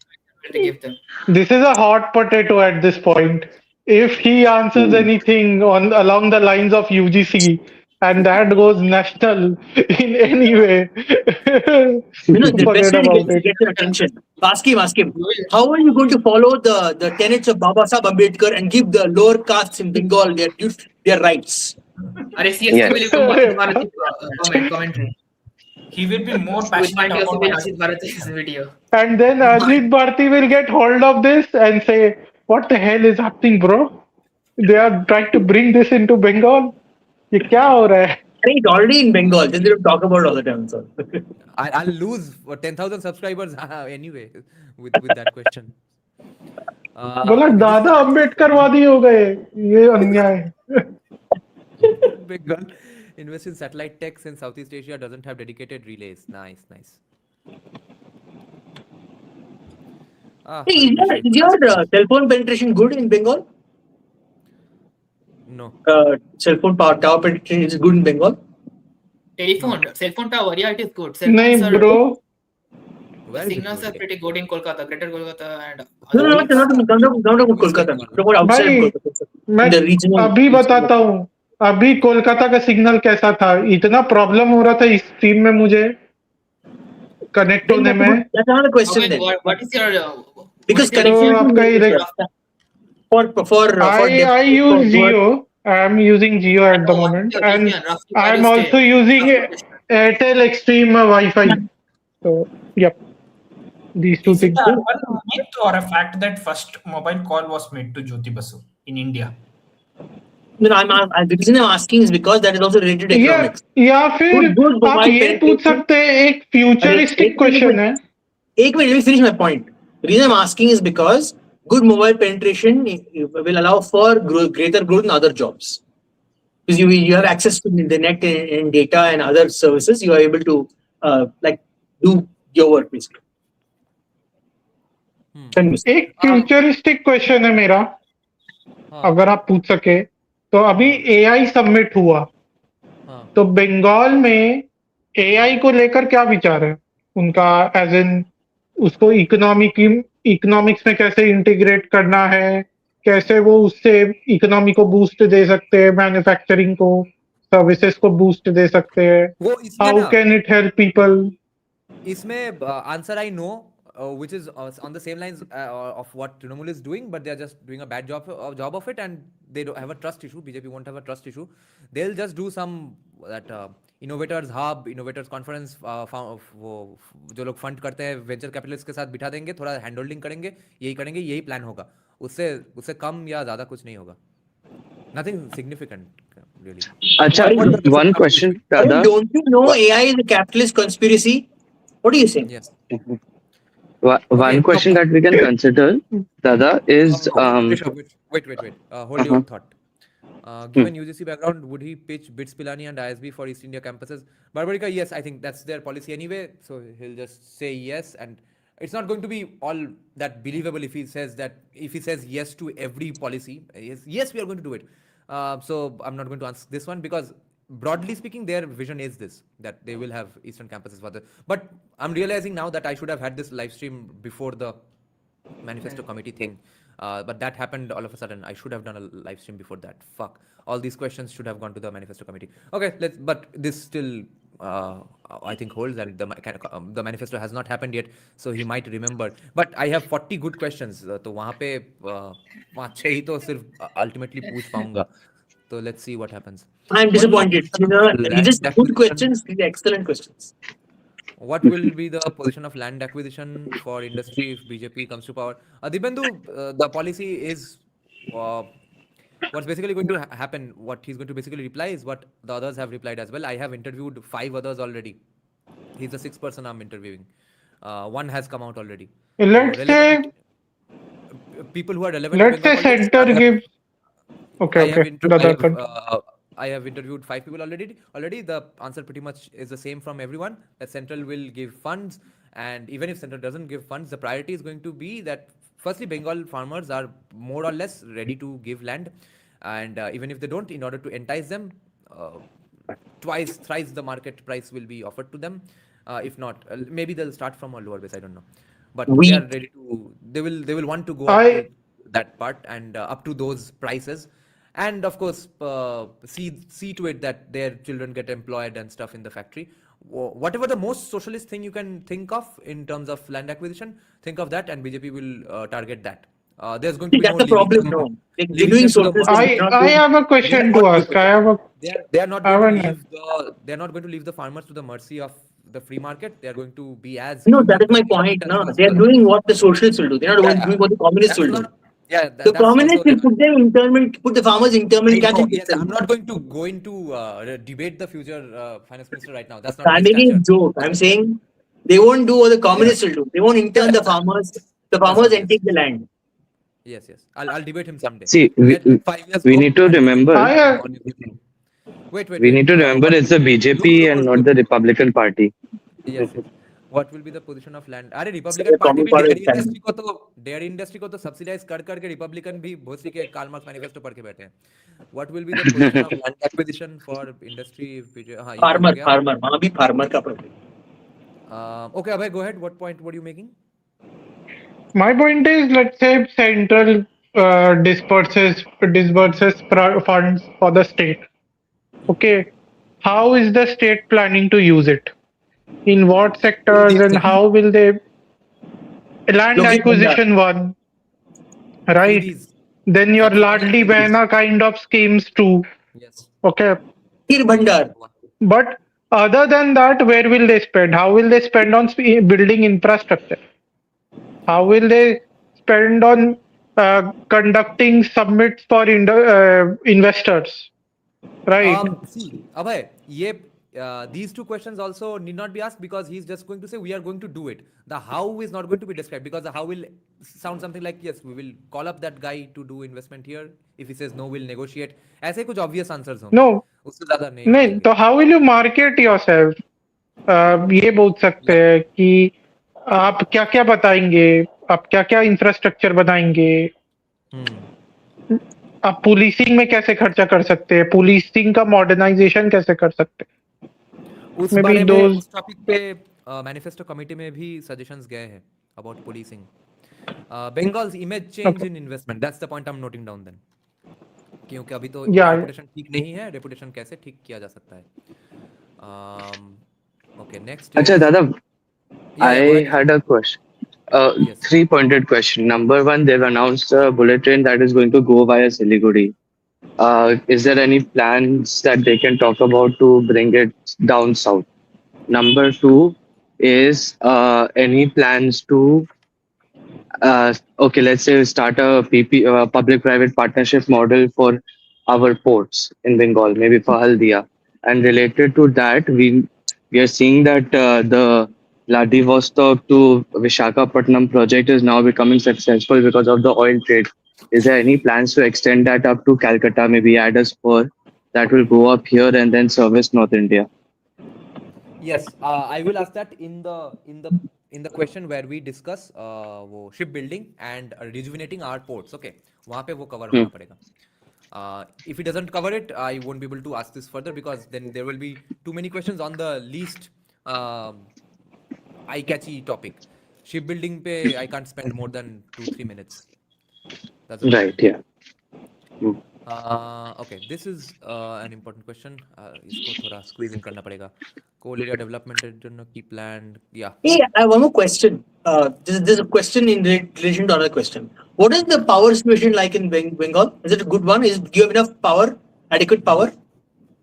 they give them? this is a hot potato at this point. If he answers anything on along the lines of UGC and that goes national in any way, The best forget way to about it. get your attention. Ask him. How are you going to follow the tenets of Baba Sahib Ambedkar and give the lower castes in Bengal their rights? Are CSK Yes. will come Ajit Bharat's commentary. He will be more With passionate Monty also about in Ajit Bharat's video. And then Ajit Bharti will get hold of this and say, "What the hell is happening, bro? They are trying to bring this into Bengal. ये क्या हो रहा है?" It's already in Bengal. Then they don't talk about it all the time. So. I'll lose 10,000 subscribers anyway with that question. बोला दादा अम्बेडकरवादी हो गए, ये अन्याय है. Bengal invest in satellite tech since Southeast Asia doesn't have dedicated relays. Nice. Hey, is your cell phone penetration good in Bengal? No. Cell phone tower penetration is good in Bengal? Cell phone tower, yeah, it is good. Cell नहीं phones are, bro, Where is it signals good? are pretty good in Kolkata, Greater Kolkata, and No, not about Kolkata. Not about outside भाई Kolkata. मैं In the regional. अभी बताता हूँ. अभी कोलकाता का signal कैसा था, इतना प्रॉब्लम हो रहा था इस स्ट्रीम में मुझे कनेक्ट होने में. That's another question Audien, then. what is your Because what is your तो आपका ये I use Jio. I am using Jio at the moment, and I am also using Airtel Extreme Wi-Fi. So, yep, these two Is it things. a urban myth or a fact that first mobile call was made to Jyoti Basu in India? No, the reason I'm asking is because that is also related to economics. या फिर Good आप mobile ये पूछ penetration. सकते हैं, एक futuristic question है. Let me finish my point. The reason I'm asking is because good mobile penetration will allow for greater growth in other jobs. Because you have access to the net and data and other services, you are able to do your work basically. एक futuristic question है मेरा, अगर आप पूछ सके तो. अभी AI submit हुआ, तो बंगाल में एआई को लेकर क्या विचार है उनका, एज इन उसको इकोनॉमिक्स में कैसे इंटीग्रेट करना है, कैसे वो उससे इकोनॉमी को बूस्ट दे सकते हैं, मैन्युफैक्चरिंग को, सर्विसेज को बूस्ट दे सकते हैं. How can it help people? इसमें answer I know, which is on the same lines of what Trinamool is doing, but they are just doing a bad job of it, and they don't have a trust issue. BJP won't have a trust issue. They'll just do some that innovators hub, innovators conference, वो जो लोग fund करते हैं venture capitalist के साथ बिठा देंगे, थोड़ा हैंड होल्डिंग करेंगे, यही प्लान होगा. उससे कम या ज्यादा कुछ नहीं होगा. Nothing significant really. Acha, one question, Dada. Don't you know AI is a capitalist conspiracy? What do you think? Yes. One question that we can consider, Dada, is wait. Hold your thought. Given UGC background, would he pitch BITS Pilani and ISB for East India campuses? Barbarika, yes, I think that's their policy anyway. So he'll just say yes, and it's not going to be all that believable if he says yes to every policy. Yes, we are going to do it. So I'm not going to answer this one because broadly speaking, their vision is this, that they will have Eastern campuses for but I'm realizing now that I should have had this live stream before the manifesto committee thing. But that happened all of a sudden. I should have done a live stream before that. Fuck. All these questions should have gone to the manifesto committee. Okay, but this still, I think holds, and the manifesto has not happened yet, so he might remember. But I have 40 good questions. तो वहाँ पे 5-6 ही तो सिर्फ ultimately पूछ पाऊँगा. So let's see what happens. I'm disappointed. These are good questions. These are excellent questions. What will be the position of land acquisition for industry if BJP comes to power? Dipendu, the policy is what's basically going to happen. What he's going to basically reply is what the others have replied as well. I have interviewed 5 others already. He's the 6th person I'm interviewing. One has come out already. Let's say people who are relevant. Let's say center gives. Okay. I have interviewed 5 people already. The answer pretty much is the same from everyone, that Central will give funds, and even if Central doesn't give funds, the priority is going to be that firstly, Bengal farmers are more or less ready to give land, and even if they don't, in order to entice them, twice, thrice the market price will be offered to them. If not, maybe they'll start from a lower base. I don't know, but they are Wheat. ready to. They will want to go up to that part and up to those prices, and of course, see to it that their children get employed and stuff in the factory. Whatever the most socialist thing you can think of in terms of land acquisition, think of that, and BJP will target that. There's going to See, be no that's the leaving problem. them, No, they're leaving doing them to the socialism. mercy. They're not I doing. have a They are question not to going ask. I have a they are not I going have to an leave they are not going to leave the farmers to the mercy of the free market. They are going to be as No, that equal is my competition point. as No, they're possible. doing what the socialists will do. They're not Yeah, yeah. doing what the communists That's will do. not. Yeah, The that's also. communists will put them internment, put the farmers internment I camps know. and Yes, tell I'm them. not going to debate the future finance minister right now. That's not I'm my making a stature. joke. I'm saying they won't do what the Yeah, communists will do. They won't intern yeah. the That's farmers true. and Yes, take the land. yes. I'll debate him someday. See, Let 5 years we go. need to I'll debate remember, I him have on everything. Wait. we need to remember What? it's the BJP and not the Republican Party. Yes. What will be the position of land? अरे So Republican the party common भी part of dairy industry को तो subsidise कर करके Republican भी भोसड़ी के Karl Marx manifesto पढ़ के बैठे हैं. What will be the position of land acquisition for industry? हाँ, ये भी हो गया. farmer. वहाँ भी farmer का problem. Okay, Abhay, go ahead. What point were you making? My point is, let's say central disburses funds for the state. Okay, how is the state planning to use it? In what sectors and how will they land Loki Bhandar. acquisition one, right? Freebies. Then your Subsidies and Ladli freebies. Behna kind of schemes too. Yes. Okay, Kir Bhandar. but other than that, where will they spend? How will they spend on building infrastructure? How will they spend on conducting summits for investors? Right. See, Abhay, these two questions also need not be asked because he's just going to say we are going to do it. The how is not going to be described because the how will sound something like yes, we will call up that guy to do investment here. If he says no, we'll negotiate. ऐसे कुछ obvious answers होंगे. No, उससे ज़्यादा नहीं नहीं बोलेंगे. तो how will you market yourself? ये बोल सकते हैं कि आप क्या क्या बताएंगे, आप क्या क्या इंफ्रास्ट्रक्चर बनाएंगे, आप पुलिसिंग में कैसे खर्चा कर सकते हैं, पुलिसिंग का मॉडर्नाइजेशन कैसे कर सकते हैं. उस Maybe बारे में those- उस टॉपिक पे मैनिफेस्टो कमेटी में भी सजेशंस गए हैं about policing. Bengal's image change in investment. That's the point I'm noting down then. क्योंकि अभी तो Yeah. रेपुटेशन ठीक नहीं है. रेपुटेशन कैसे ठीक किया जा सकता है? Okay, next. Acha, is- Dada, Yeah, I go ahead. had a question. Yes. 3-pointed question. Number one, they've announced a bullet train that is going to go via Siliguri. Is there any plans that they can talk about to bring it down south? Number two is any plans to okay, let's say start a public-private partnership model for our ports in Bengal, maybe for Haldia. And related to that, we are seeing that the Vladivostok to Vishakhapatnam project is now becoming successful because of the oil trade. Is there any plans to extend that up to Calcutta, maybe add a spur that will go up here and then service North India? Yes, I will ask that in the question where we discuss वो shipbuilding and rejuvenating our ports. Okay, वहाँ पे वो cover होना पड़ेगा. If he doesn't cover it, I won't be able to ask this further because then there will be too many questions on the least eye-catchy topic. Shipbuilding पे I can't spend more than 2-3 minutes. That's the Right, problem. yeah. Okay, this is an important question. इसको थोड़ा squeeze in करना पड़ेगा. Coal area development and keep land. Yeah. Hey, I have one more question. There's a question in relation to another question. What is the power situation like in Bengal? Is it a good one? Do you have enough power, adequate power?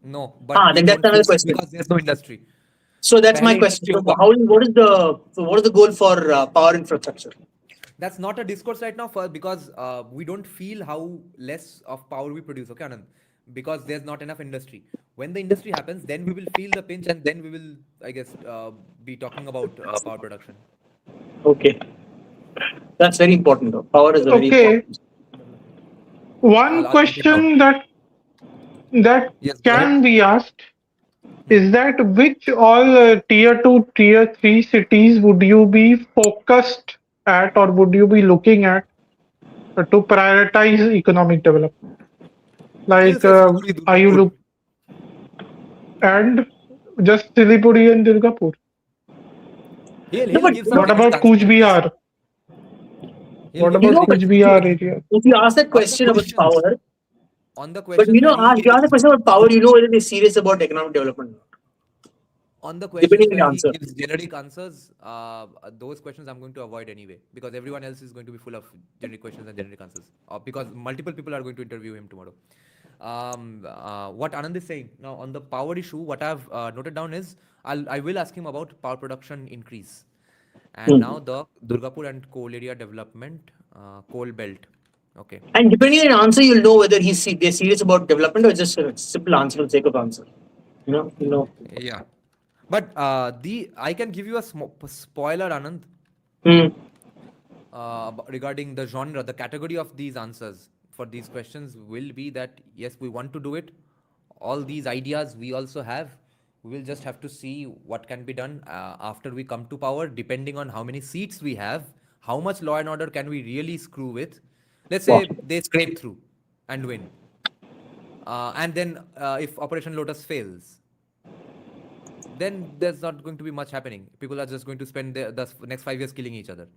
No, but we then that's don't another feel it question. because there's no industry. So that's my पहले question. industry So होगा. what is the goal for power infrastructure? That's not a discourse right now because we don't feel how less of power we produce. Okay, Anand? Because there's not enough industry. When the industry happens, then we will feel the pinch and then we will, I guess, be talking about power production. Okay. That's very important though. Power is very Okay. important. One I'll question that Yes, go can ahead. be asked is that which all tier 2, tier 3 cities would you be focused at or would you be looking at to prioritize economic development? He'll Like, say Siliguri, are you Durgapur. look and just Siliguri and Durgapur? He'll but give some What generic about answers. Cooch Behar? He'll What give you about know, generic but Cooch answers. Behar area? if you ask that On the question about questions, power, on the but questions where he you ask the gives, question about power, you know whether they're serious about economic development, on the questions depending on where the he answer. gives generic answers, those questions I'm going to avoid anyway, because everyone else is going to be full of generic questions and generic answers, because multiple people are going to interview him tomorrow. What Anand is saying now on the power issue, what I've noted down is I will ask him about power production increase, and now the Durgapur and coal area development, coal belt. Okay. And depending on the answer, you'll know whether they're serious about development or just a simple answer for the sake of answer. You know. Yeah. But I can give you a spoiler, Anand, Hmm. regarding the genre, the category of these answers for these questions will be that yes, we want to do it. All these ideas we also have. We will just have to see what can be done after we come to power, depending on how many seats we have, how much law and order can we really screw with. Let's say they scrape through and win. And then if Operation Lotus fails, then there's not going to be much happening. People are just going to spend the next 5 years killing each other.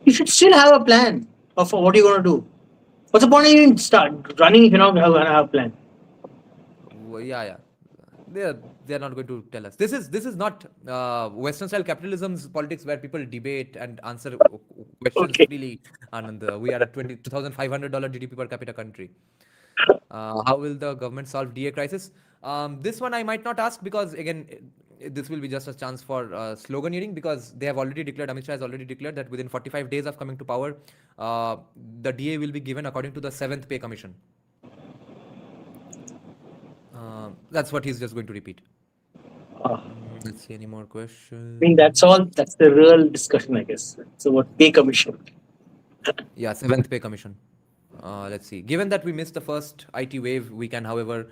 You should still have a plan of what you're going to do. What's the point of even start running if you're not going to have a plan? Yeah. They're not going to tell us. This is not Western style capitalism's politics where people debate and answer questions Okay. freely. Anand, we are a $2,500 GDP per capita country. How will the government solve DA crisis? This one I might not ask, because again, this will be just a chance for sloganeering, because they have already declared, Amit Shah has already declared that within 45 days of coming to power, the DA will be given according to the 7th pay commission. That's what he's just going to repeat. Let's see any more questions. I mean, that's all. That's the real discussion, I guess. So, what pay commission? Yeah, 7th pay commission. Let's see. Given that we missed the first IT wave, we can, however,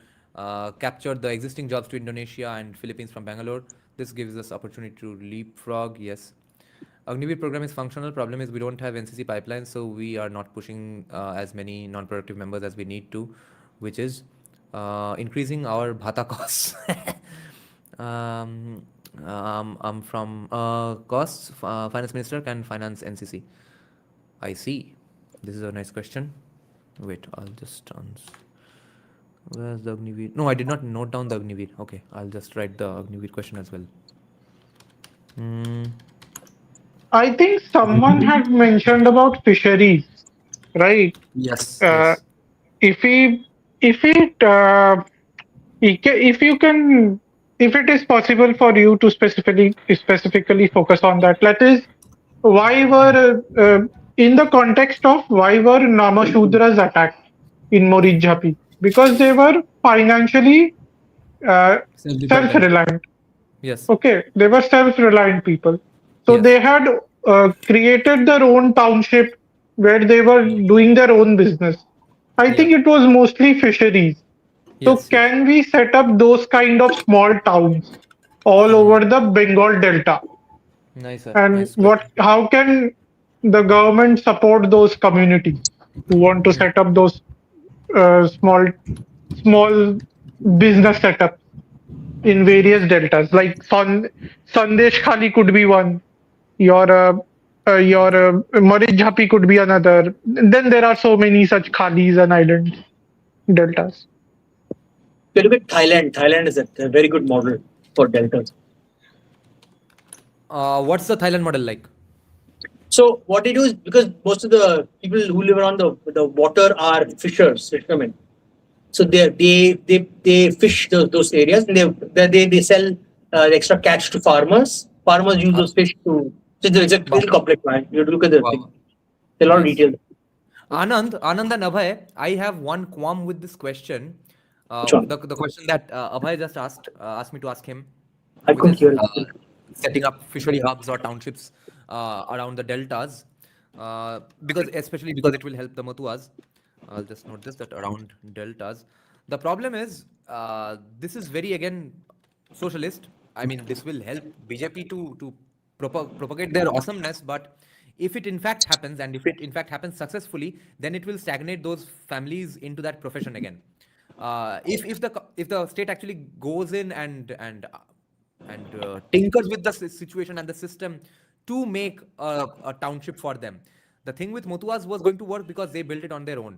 capture the existing jobs to Indonesia and Philippines from Bangalore. This gives us opportunity to leapfrog. Yes. Agniveer program is functional. Problem is we don't have NCC pipelines, so we are not pushing as many non-productive members as we need to, which is increasing our bhata costs. I'm from costs. Finance minister can finance NCC. I see. This is a nice question. Wait, I'll just answer. Where's the Agniveer? No, I did not note down the Agniveer. Okay, I'll just write the Agniveer question as well. I think someone had mentioned about fisheries, right? Yes. If it is possible for you to specifically focus on that, that is, why were in the context of why were Namashudras attacked in Morijjapi? Because they were financially self-reliant. Yes. Okay, they were self-reliant people. So Yes. they had created their own township where they were doing their own business. I think it was mostly fisheries. So Yes. can we set up those kind of small towns all over the Bengal Delta? Nice. And how can the government support those communities who want to set up those small business setups in various deltas? Like Sandesh Khali could be one. Your Marijhapi could be another. Then there are so many such Khalis and islands, deltas. You look at Thailand. Thailand is a very good model for deltas. What's the Thailand model like? So what they do is, because most of the people who live around the water are fishers, fishermen. So they fish those areas, and they sell extra catch to farmers. Farmers use those fish to. So it's a little complex line. You have to look at the thing. There's a lot of detail. Anand and Abhay, I have one qualm with this question. Which one? The question that Abhay just asked me to ask him. I couldn't hear it. Setting up fishery hubs or townships around the deltas, especially because it will help the Matuas. I'll just note this, that around deltas. The problem is this is very, again, socialist. I mean, this will help BJP to propagate their awesomeness, but if it in fact happens, and if it in fact happens successfully, then it will stagnate those families into that profession again. If the state actually goes in and tinkers with the situation and the system to make a township for them, the thing with Motuas was going to work because they built it on their own.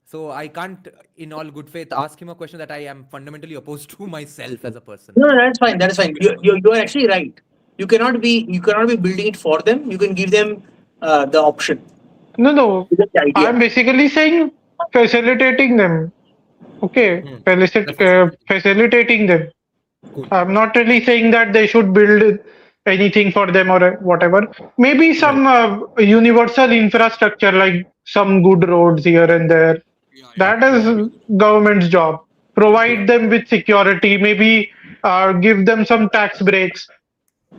So I can't, in all good faith, ask him a question that I am fundamentally opposed to myself as a person. No, that's fine. That is fine. You are actually right. You cannot be building it for them. You can give them the option. No. That's the idea. I'm basically saying facilitating them. Okay, facilitating them. Cool. I'm not really saying that they should build anything for them or whatever. Maybe some universal infrastructure, like some good roads here and there. That is government's job. Provide them with security. Maybe give them some tax breaks.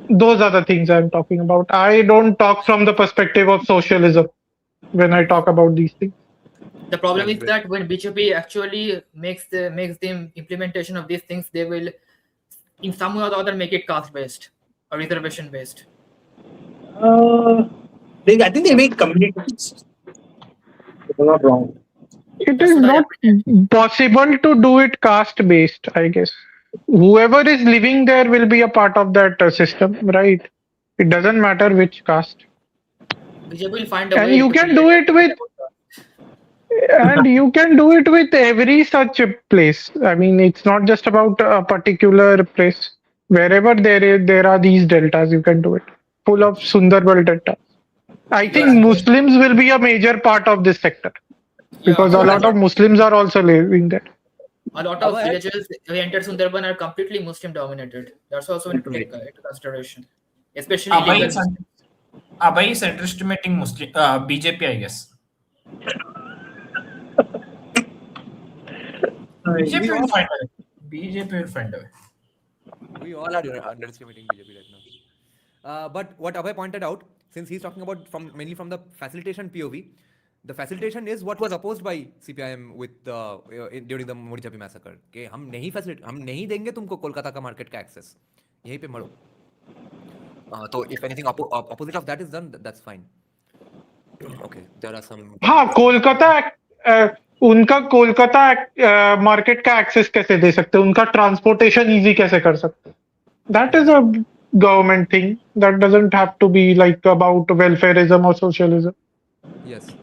Those are the things I'm talking about. I don't talk from the perspective of socialism when I talk about these things. The problem is that when BJP actually makes the implementation of these things, they will in some way or the other make it caste based or reservation based. I think they make communities. If I'm not wrong. It is not possible to do it caste based, I guess. Whoever is living there will be a part of that system, right? It doesn't matter which caste. BJP will find a way. And you can do it with every such place. I mean, it's not just about a particular place. Wherever there are these deltas, you can do it. Full of Sundarbal deltas. I think Muslims will be a major part of this sector because a lot of Muslims are also living there. A lot of villages who entered Sundarban are completely Muslim dominated. That's also into into consideration, especially Abhay is underestimating Muslim BJP, I guess. BJP will find a way. BJP will find a way. We all are underestimating BJP right now. But what Abhay pointed out, since he's talking about mainly from the facilitation POV, the facilitation is what was opposed by CPIM with during the Modi Chapi massacre. कि हम नहीं देंगे तुमको कोलकाता का market का access. यहीं पे मरो. So if anything opposite of that is done, that's fine. Okay, there are some. हाँ, उनका कोलकाता मार्केट का एक्सेस कैसे दे सकते हैं, उनका ट्रांसपोर्टेशन इजी कैसे कर सकते हैं. That is a government thing. That doesn't have to be like about welfareism or socialism. Yes.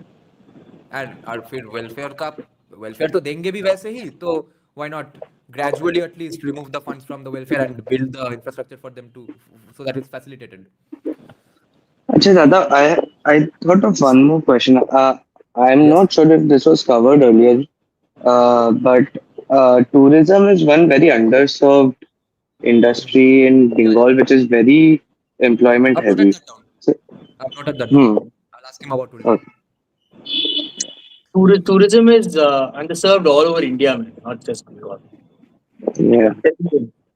And फिर welfare तो देंगे भी वैसे ही, तो why not gradually at least remove the funds from the welfare and build the infrastructure for them so that it's facilitated. Achha, Dada, I thought of one more question. I'm not sure if this was covered earlier, but tourism is one very underserved industry in Bengal, which is very employment heavy. I've noted that down. I'll ask him about tourism. Okay. Tourism is underserved all over India, man, not just Bengal. Yeah.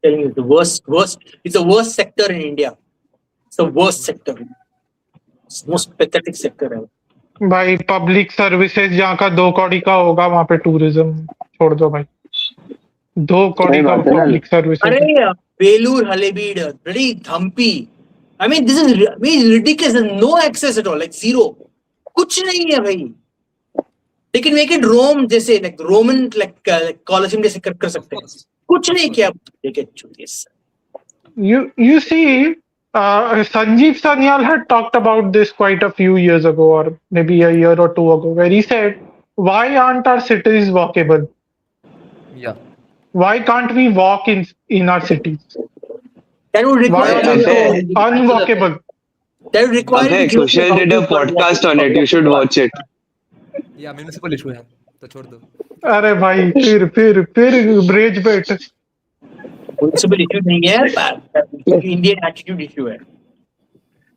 Telling you, the worst. It's the worst sector in India. It's the worst sector. It's the most pathetic sector ever. भाई public services जहाँ का 2 कौड़ी का होगा वहाँ पे tourism छोड़ दो भाई. 2 कौड़ी का पब्लिक सर्विसेज. अरे Belur, Halebeed, bloody Thampi. I mean, this is ridiculous. There's no access at all, like zero. कुछ नहीं है भाई. They can make it Rome जैसे like Roman like Colosseum जैसे कर सकते हैं. कुछ नहीं किया. They get this. You see, Sanjeev Sanyal had talked about this quite a few years ago, or maybe a year or 2 ago, where he said, "Why aren't our cities walkable? Yeah. Why can't we walk in our cities? That would require unwalkable." That would require. Okay, Kushal did a podcast on it. You should watch it. Yeah, municipal issue है, तो छोड़ दो. अरे भाई फिर ब्रेज बेट. Municipal issue नहीं है, Indian attitude issue है.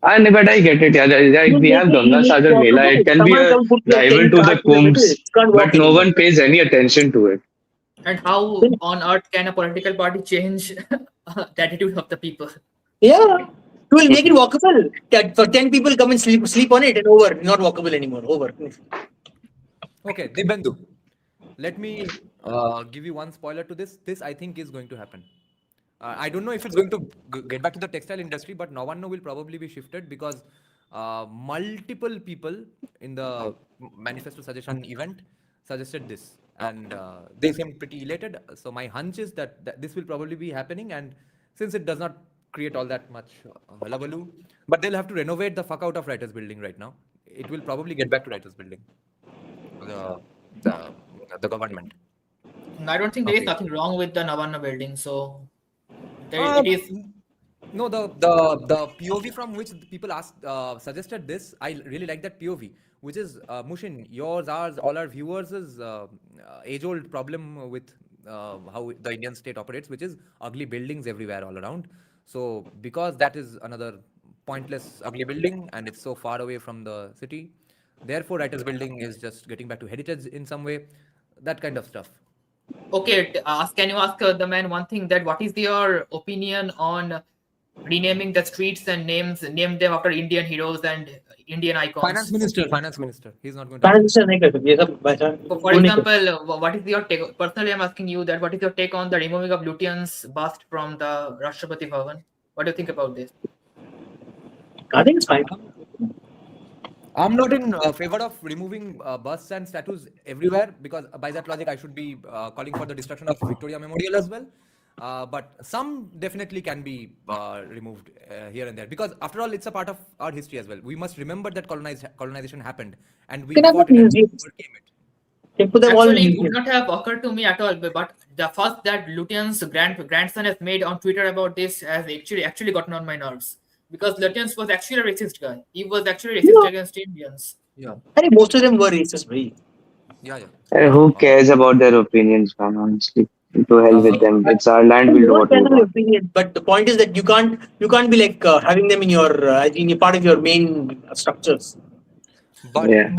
And but I get it. Yeah, we have Ganga Sagar Mela. It can be a rival to the Kumbhs, but no one pays any attention to it. And how on earth can a political party change the attitude of the people? Yeah. You will make it walkable. For 10 people come and sleep on it and over. Not walkable anymore. Over. Okay, Dibendu. Let me give you one spoiler to this. This I think is going to happen. I don't know if it's going to get back to the textile industry, but Novanno will probably be shifted because multiple people in the manifesto suggestion event suggested this, and they seemed pretty elated. So my hunch is that this will probably be happening, and since it does not create all that much hullabaloo, but they'll have to renovate the fuck out of Writers Building right now. It will probably get back to Writers Building. The government. I don't think there is Okay. nothing wrong with the Navanna building. So Uh, it is. No, the POV from which the people suggested this, I really like that POV, which is Mushin, yours, ours, all our viewers is age-old problem with how the Indian state operates, which is ugly buildings everywhere all around. So because that is another pointless ugly building and it's so far away from the city, therefore Writers Building is just getting back to heritage in some way, that kind of stuff. Okay, can you ask the man one thing, that what is your opinion on renaming the streets and name them after Indian heroes and Indian icons? Finance minister. He's not going to. Finance minister नहीं कर सकते, ये सब भाषा For example, what is your take? Personally, I'm asking you that what is your take on the removing of Lutyens' bust from the Rashtrapati Bhavan? What do you think about this? I think it's fine. I'm not in favor of removing busts and statues everywhere, because by that logic, I should be calling for the destruction of Victoria Memorial as well. But some definitely can be removed here and there, because after all, it's a part of our history as well. We must remember that colonization happened, and we Can have a fought it and museum. overcame it. Can put them all in Actually, it museum. would not have occurred to me at all. But the first that Lutyens' grandson has made on Twitter about this has actually gotten on my nerves. Because Lutyens was actually a racist guy. He was actually racist against Indians. Yeah. I think most of them were racist, right? Yeah. Who cares about their opinions, man? Honestly, to hell with them. It's our land. We'll do what we want. Opinion, but the point is that you can't be like having them in your part of your main structures. But Yeah.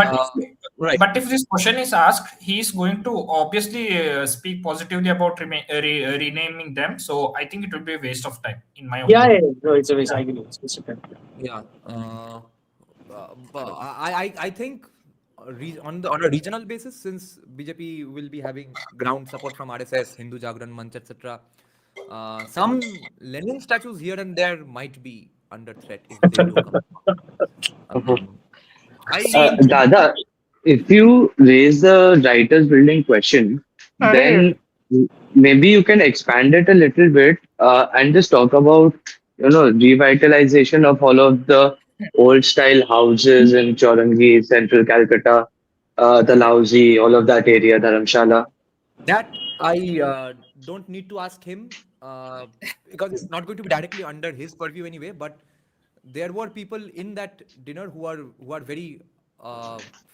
right. But if this question is asked, he is going to obviously speak positively about renaming them. So I think it will be a waste of time, in my opinion. Yeah. No, it's a waste. I agree. It's different. Yeah. But I think on a regional basis, since BJP will be having ground support from RSS, Hindu Jagran Manch, etc., some Lenin statues here and there might be under threat if they do come. Dada, if you raise the Writers Building question, then maybe you can expand it a little bit and just talk about, revitalization of all of the old style houses in Chaurangi, Central Calcutta, the Lausi, all of that area, Dharamshala. That I don't need to ask him because it's not going to be directly under his purview anyway. But there were people in that dinner who are very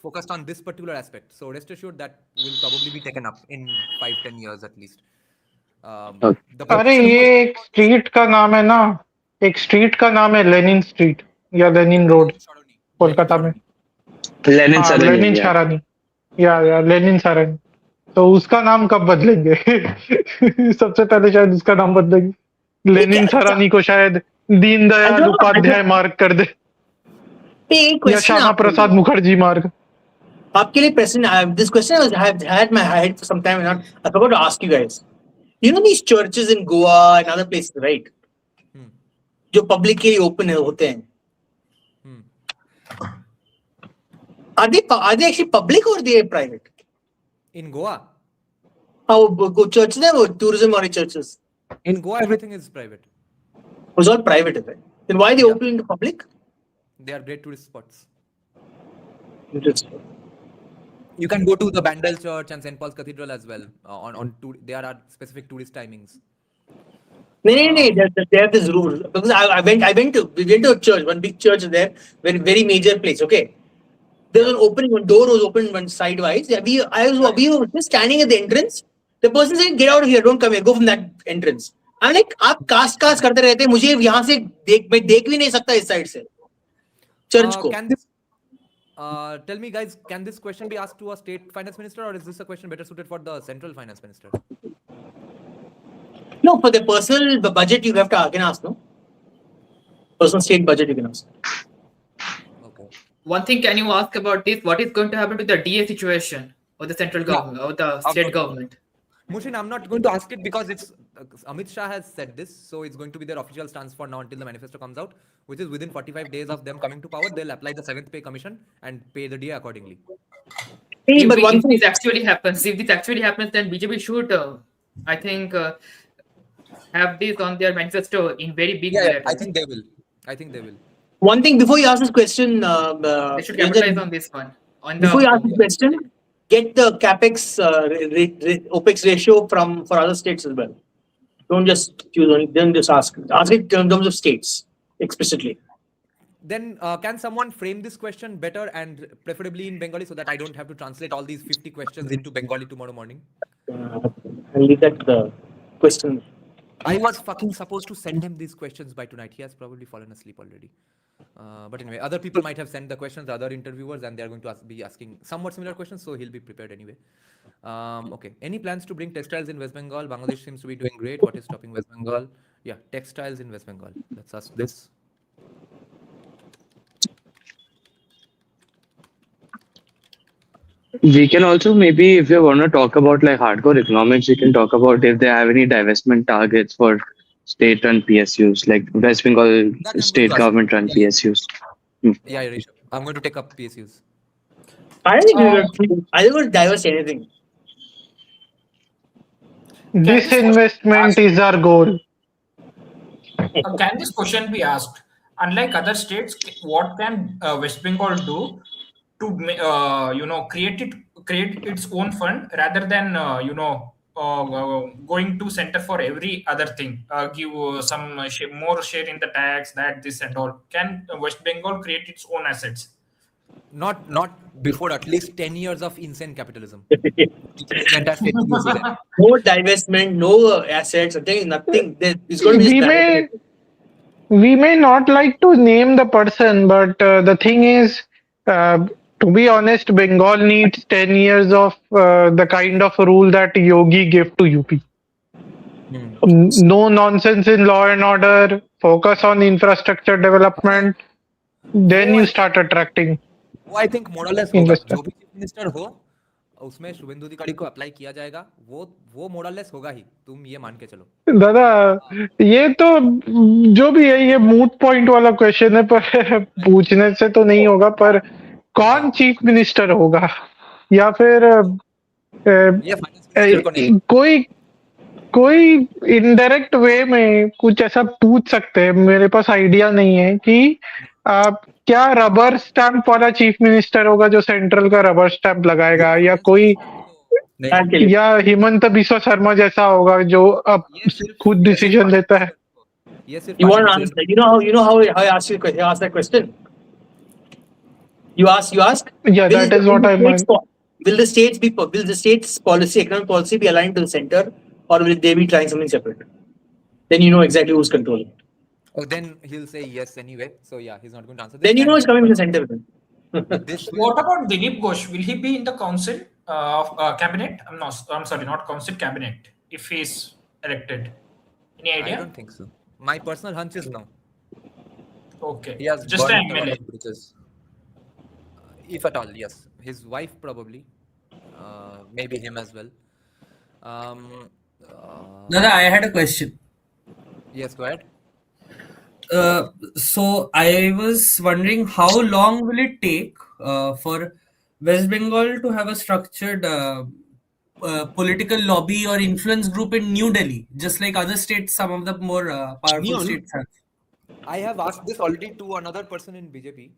focused on this particular aspect. So rest assured that will probably be taken up in 5-10 years at least. अरे ये एक street का नाम है ना, एक street का नाम है लेनिन स्ट्रीट या लेनिन रोड कोलकाता में, लेनिन सरानी, लेनिन सरानी या लेनिन सरानी. तो उसका नाम कब बदलेंगे? सबसे पहले शायद उसका नाम बदलेंगे. लेनिन सरानी को शायद दीनदयाल उपाध्याय मार्ग कर दे या श्यामा प्रसाद मुखर्जी मार्ग. आपके लिए question, this question I have had my head for some time and I forgot to ask you guys. You know these churches in Goa and other places, right? जो public के लिए open होते हैं. Are they actually public or they are private? In Goa? Go churches or tourism or churches? In Goa, everything is private. It's all private, right? Then why are they open to public? They are great tourist spots. Interesting. You can go to the Bandel Church and St. Paul's Cathedral as well. There are specific tourist timings. No. They have this rule because we went to a church, one big church there, very major place. Okay, there was an opening, one door was open, one sidewise. We were just standing at the entrance. The person said, "Get out of here! Don't come here. Go from that entrance." I'm like, आप cast करते रहते हैं, मुझे यहाँ से मैं देख भी नहीं सकता इस साइड से चर्च को. Tell me, guys, can this question be asked to a state finance minister, or is this a question better suited for the central finance minister? No, for the personal budget you can ask, no? Personal state budget you can ask. Okay. One thing, can you ask about this? What is going to happen to the DA situation or the central government or the state government? Mushin, I'm not going to ask it because it's Amit Shah has said this, so it's going to be their official stance for now until the manifesto comes out, which is within 45 days of them coming to power, they'll apply the 7th pay commission and pay the DA accordingly. Hey, but one If thing, this actually happens, then BJP should, I think, have this on their manifesto in very big letters. I think they will. one thing before you ask this question, They should capitalize on this one. before you ask this question, get the capex opex ratio for other states as well. Don't just choose only. Don't just ask. Ask it in terms of states explicitly. Then can someone frame this question better and preferably in Bengali so that I don't have to translate all these 50 questions into Bengali tomorrow morning? I'll leave that to the question. I was fucking supposed to send him these questions by tonight. He has probably fallen asleep already. But anyway, other people might have sent the questions, other interviewers, and they're going to be asking somewhat similar questions, so he'll be prepared anyway. Okay. Any plans to bring textiles in West Bengal? Bangladesh seems to be doing great. What is stopping West Bengal? Yeah, textiles in West Bengal. Let's ask this. We can also maybe, if you want to talk about like hardcore economics, we can talk about if they have any divestment targets for state-run PSUs, like West Bengal state government-run PSUs. Yeah, Rishabh. I'm going to take up PSUs. I don't think I don't divest anything. This investment is our goal. Can this question be asked? Unlike other states, what can West Bengal do to create its own fund rather than going to center for every other thing? Give some more share in the tax, this and all. Can West Bengal create its own assets? Not before at least 10 years of insane capitalism. No divestment, no assets, nothing. It's going to be we may not like to name the person, but the thing is, to be honest, Bengal needs 10 years of the kind of rule that Yogi gave to UP. No nonsense in law and order, focus on infrastructure development, then you start attracting वो I think more और less investor. जो भी chief minister हो उसमें शुभेंदु अधिकारी को apply किया जाएगा, वो मोर और लेस होगा ही, तुम ये मान के चलो। दादा ये तो जो भी है ये मूट पॉइंट वाला क्वेश्चन है, पर पूछने से तो नहीं होगा, पर कौन चीफ मिनिस्टर होगा या फिर ये फाइनेंस मिनिस्टर को नहीं, कोई इनडायरेक्ट वे में कुछ ऐसा पूछ सकते हैं। मेरे पास आइडिया नहीं है कि क्या रबर स्टैंप वाला चीफ मिनिस्टर होगा जो सेंट्रल का रबर स्टैंप लगाएगा, या कोई या हिमंत बिस्वा शर्मा जैसा होगा जो अब खुद डिसीजन लेता है। You want to answer? You know how I asked that question? You ask. Yeah, that is what I meant. Will the state's policy, economic policy, be aligned to the center, or will they be trying something separate? Then you know exactly who's controlling. Oh, then he'll say yes anyway. So yeah, he's not going to answer this. Then you know it's coming from the center. What about Dilip Ghosh? Will he be in the council of cabinet? I'm sorry, not council, cabinet. If he's elected, any idea? I don't think so. My personal hunch is no. Okay, He has just burned an a lot MLA. of bridges. If at all, yes. His wife probably, maybe him as well. Dada, I had a question. Yes, go ahead. So I was wondering how long will it take for West Bengal to have a structured political lobby or influence group in New Delhi, just like other states, some of the more powerful states have. I have asked this already to another person in BJP,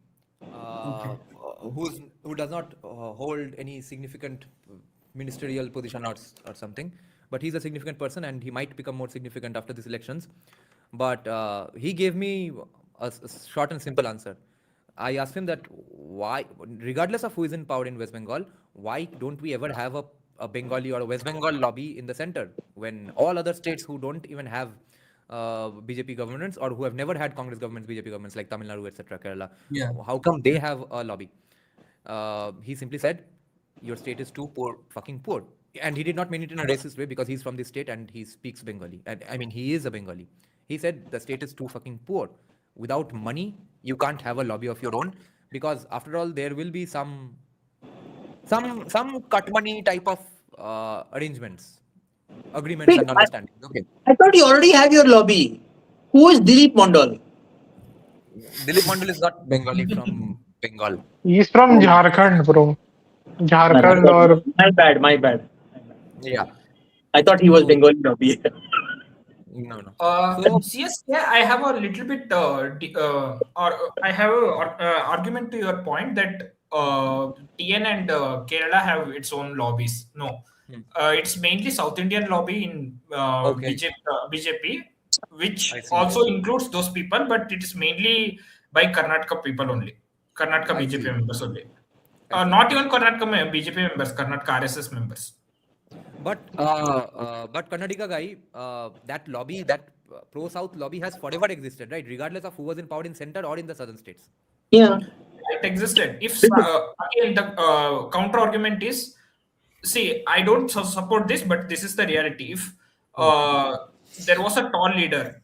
who does not hold any significant ministerial position or something, but he's a significant person and he might become more significant after these elections. But he gave me a short and simple answer. I asked him that why, regardless of who is in power in West Bengal, why don't we ever have a Bengali or a West Bengal lobby in the center when all other states who don't even have BJP governments or who have never had Congress governments, BJP governments like Tamil Nadu, etc., Kerala, how come they have a lobby? He simply said, your state is too poor, fucking poor. And he did not mean it in a racist way because he's from this state and he speaks Bengali. And I mean, he is a Bengali. He said the state is too fucking poor. Without money, you can't have a lobby of your own because after all, there will be some cut money type of arrangements agreements Wait, and understandings. Okay. I thought you already have your lobby. Who is Dilip Mondal? Dilip Mondal is not Bengali from Bengal. He's from Jharkhand, bro. Jharkhand or My bad. Yeah. I thought he was So- Bengali lobby. No. So CSK, I have a little bit, I have a argument to your point that TN and Kerala have its own lobbies. No, it's mainly South Indian lobby in Okay. BJP, which I see. also includes those people, but it is mainly by Karnataka people only, Karnataka I BJP see. members only. I see. Not even Karnataka BJP members, Karnataka RSS members. But Karnataka guy, that lobby, that pro-South lobby has forever existed, right? Regardless of who was in power in center or in the southern states. Yeah. It existed. If again the counter argument is, see, I don't support this, but this is the reality. If there was a tall leader,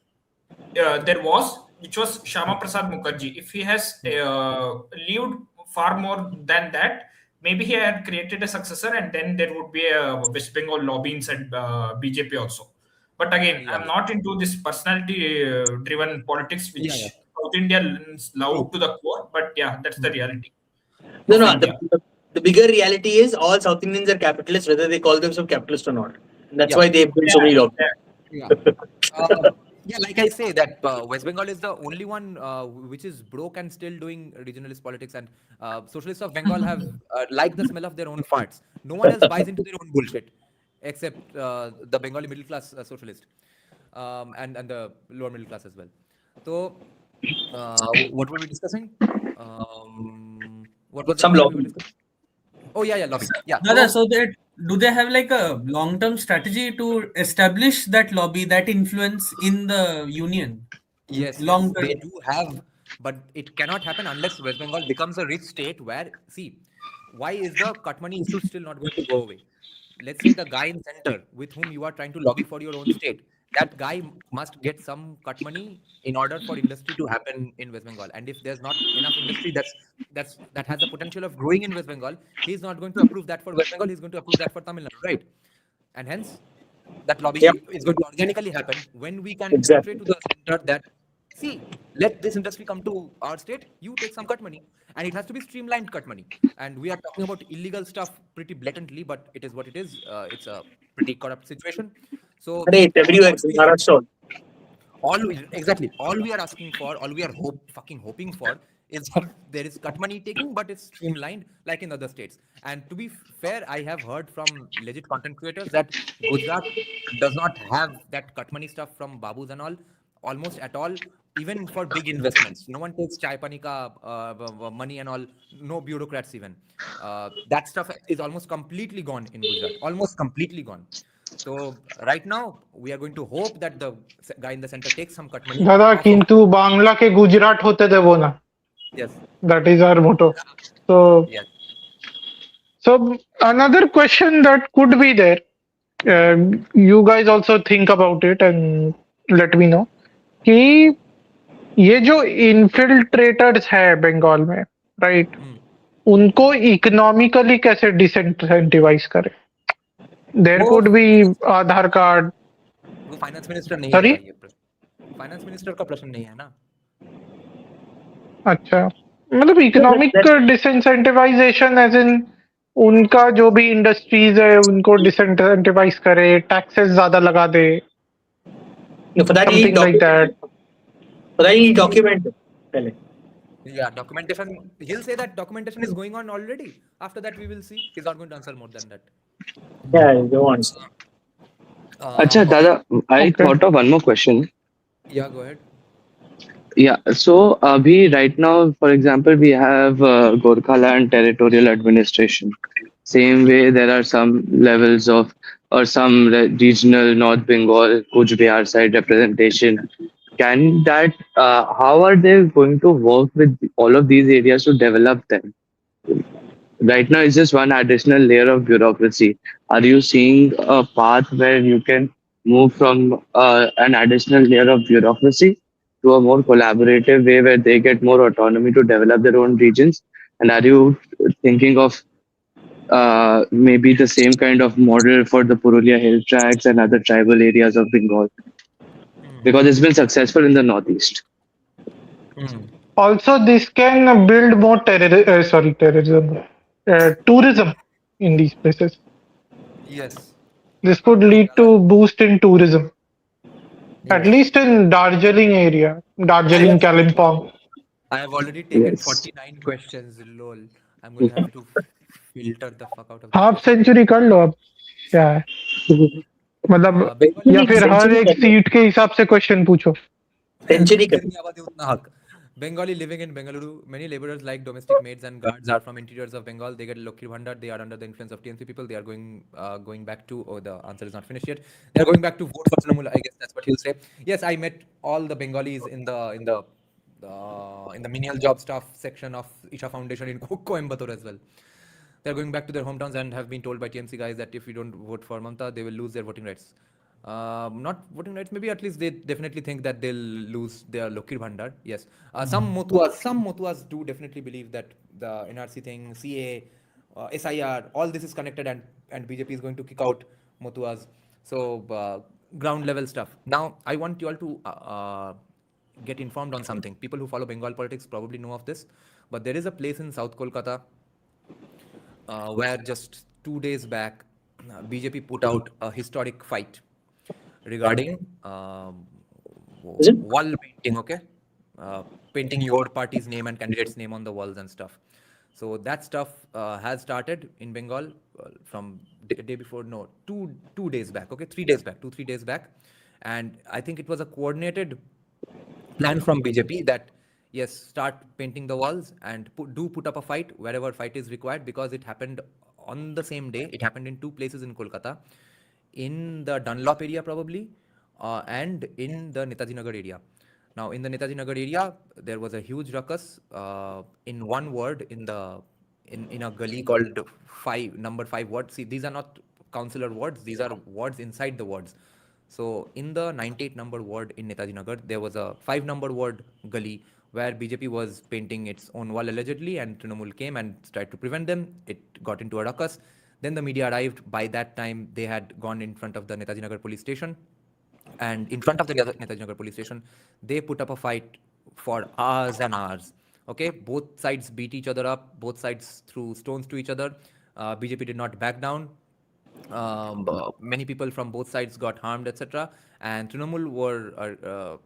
which was Shama Prasad Mukherjee. If he has lived far more than that, maybe he had created a successor, and then there would be a West Bengal lobby inside BJP also. But again, I'm not into this personality-driven politics, which South Indians love to the core. But yeah, that's the reality. No. The bigger reality is all South Indians are capitalists, whether they call themselves capitalist or not. And that's why they've built so many lobbies. Yeah. Yeah, like I say, that West Bengal is the only one which is broke and still doing regionalist politics, and socialists of Bengal have like the smell of their own farts. No one else buys into their own bullshit except the Bengali middle class socialist and the lower middle class as well. So, what were we discussing? What was the Some point we lobby. were discussing? Oh yeah, lobby. Yeah. Dada, so do they have like a long-term strategy to establish that lobby, that influence in the union? Yes, Long term. they do have, but it cannot happen unless West Bengal becomes a rich state where, see, why is the cut money issue still not going to go away? Let's say the guy in center with whom you are trying to lobby for your own state, that guy must get some cut money in order for industry to happen in West Bengal. And if there's not enough industry that has the potential of growing in West Bengal, he's not going to approve that for West Bengal, he's going to approve that for Tamil Nadu, right? And hence, that lobby is going to organically happen when we can portray to the center that, see, let this industry come to our state, you take some cut money. And it has to be streamlined cut money. And we are talking about illegal stuff pretty blatantly, but it is what it is. It's a pretty corrupt situation. So It's everywhere. Maharashtra. all we are asking for, all we are hoping for is that there is cut money taking, but it's streamlined like in other states. And to be fair, I have heard from legit content creators that Gujarat does not have that cut money stuff from Babus and all, almost at all, even for big investments. No one takes chai pani ka money and all, no bureaucrats even. That stuff is almost completely gone in Gujarat, almost completely gone. So right now, we are going to hope that the guy in the center takes some cut money. दादा किंतु बांग्ला के गुजरात होते देवो ना. Yes. That is our motto. So, Yes. so another question that could be there. You guys also think about it and let me know. कि ये जो infiltrators है बंगाल में, राइट, उनको इकोनॉमिकली कैसे डिसेंटिवाइज करें? There could be Aadhaar card. वो finance minister नहीं Sorry? है, ये प्रश्न फाइनेंस मिनिस्टर का प्रश्न नहीं है ना. अच्छा, मतलब इकोनॉमिक डिसेंटिवाइजेशन एज इन उनका जो भी इंडस्ट्रीज है उनको डिसेंटिवाइज करे, टैक्सेस ज्यादा लगा दे, For that, you need something like that. For that, you need document. Yeah, documentation. He'll say that documentation is going on already. After that, we will see. He's not going to answer more than that. Yeah, go on. Acha, Dada, I thought of one more question. Yeah, go ahead. Yeah, so right now, for example, we have Gorkhaland Territorial Administration. Same way, there are some levels of or some regional North Bengal, Kuch Bihar side representation. Can that? How are they going to work with all of these areas to develop them? Right now, it's just one additional layer of bureaucracy. Are you seeing a path where you can move from an additional layer of bureaucracy to a more collaborative way where they get more autonomy to develop their own regions? And are you thinking of maybe the same kind of model for the Purulia hill tracts and other tribal areas of Bengal, because it's been successful in the northeast. Also, this can build more terrorism, tourism in these places. Yes. This could lead to boost in tourism, at least in Darjeeling area, Darjeeling, Kalimpong. I have already taken Yes. 49 questions. Lol. I'm going to have to filter the fuck out of this. Half century कर लो अब क्या है मतलब Bengali या फिर हर Century एक कर लो। सीट के हिसाब से क्वेश्चन पूछो Century कर जितनी आबादी उतना हक. Bengali living in Bengaluru, many laborers like domestic maids and guards are from interiors of Bengal. They get Lokkir Bhandar. They are under the influence of TMC people. They are going back to. Oh, the answer is not finished yet. They are going back to vote for Trinamool. I guess that's what he'll say. Yes, I met all the Bengalis in the menial job staff section of Isha Foundation in Coimbatore as well. They're going back to their hometowns and have been told by TMC guys that if we don't vote for Mamta, they will lose their voting rights. Not voting rights, maybe at least they definitely think that they'll lose their Lokkir Bhandar. Yes. Some Motuas do definitely believe that the NRC thing, CA, SIR, all this is connected and BJP is going to kick out Motuas. So ground level stuff. Now, I want you all to get informed on something. People who follow Bengal politics probably know of this, but there is a place in South Kolkata where just 2 days back, BJP put out a historic fight regarding wall painting, okay? Painting your party's name and candidate's name on the walls and stuff. So that stuff has started in Bengal from day before, no, 2 days back, okay? 3 days back, 2-3 days back. And I think it was a coordinated plan from BJP that, yes, start painting the walls and put up a fight wherever fight is required, because it happened on the same day. It happened in 2 places in Kolkata, in the Dunlop area probably, and in the Netaji Nagar area. Now, in the Netaji Nagar area, there was a huge ruckus in one ward in a gully called number 5 ward. See, these are not councillor wards; these are wards inside the wards. So, in the 98 number ward in Netaji Nagar, there was a 5 number ward gully where BJP was painting its own wall allegedly, and Trinamool came and tried to prevent them. It got into a ruckus. Then the media arrived. By that time, they had gone in front of the Netaji Nagar police station. And in front of the Netaji Nagar police station, they put up a fight for hours and hours. Okay, both sides beat each other up. Both sides threw stones to each other. BJP did not back down. Many people from both sides got harmed, etc. And Trinamool were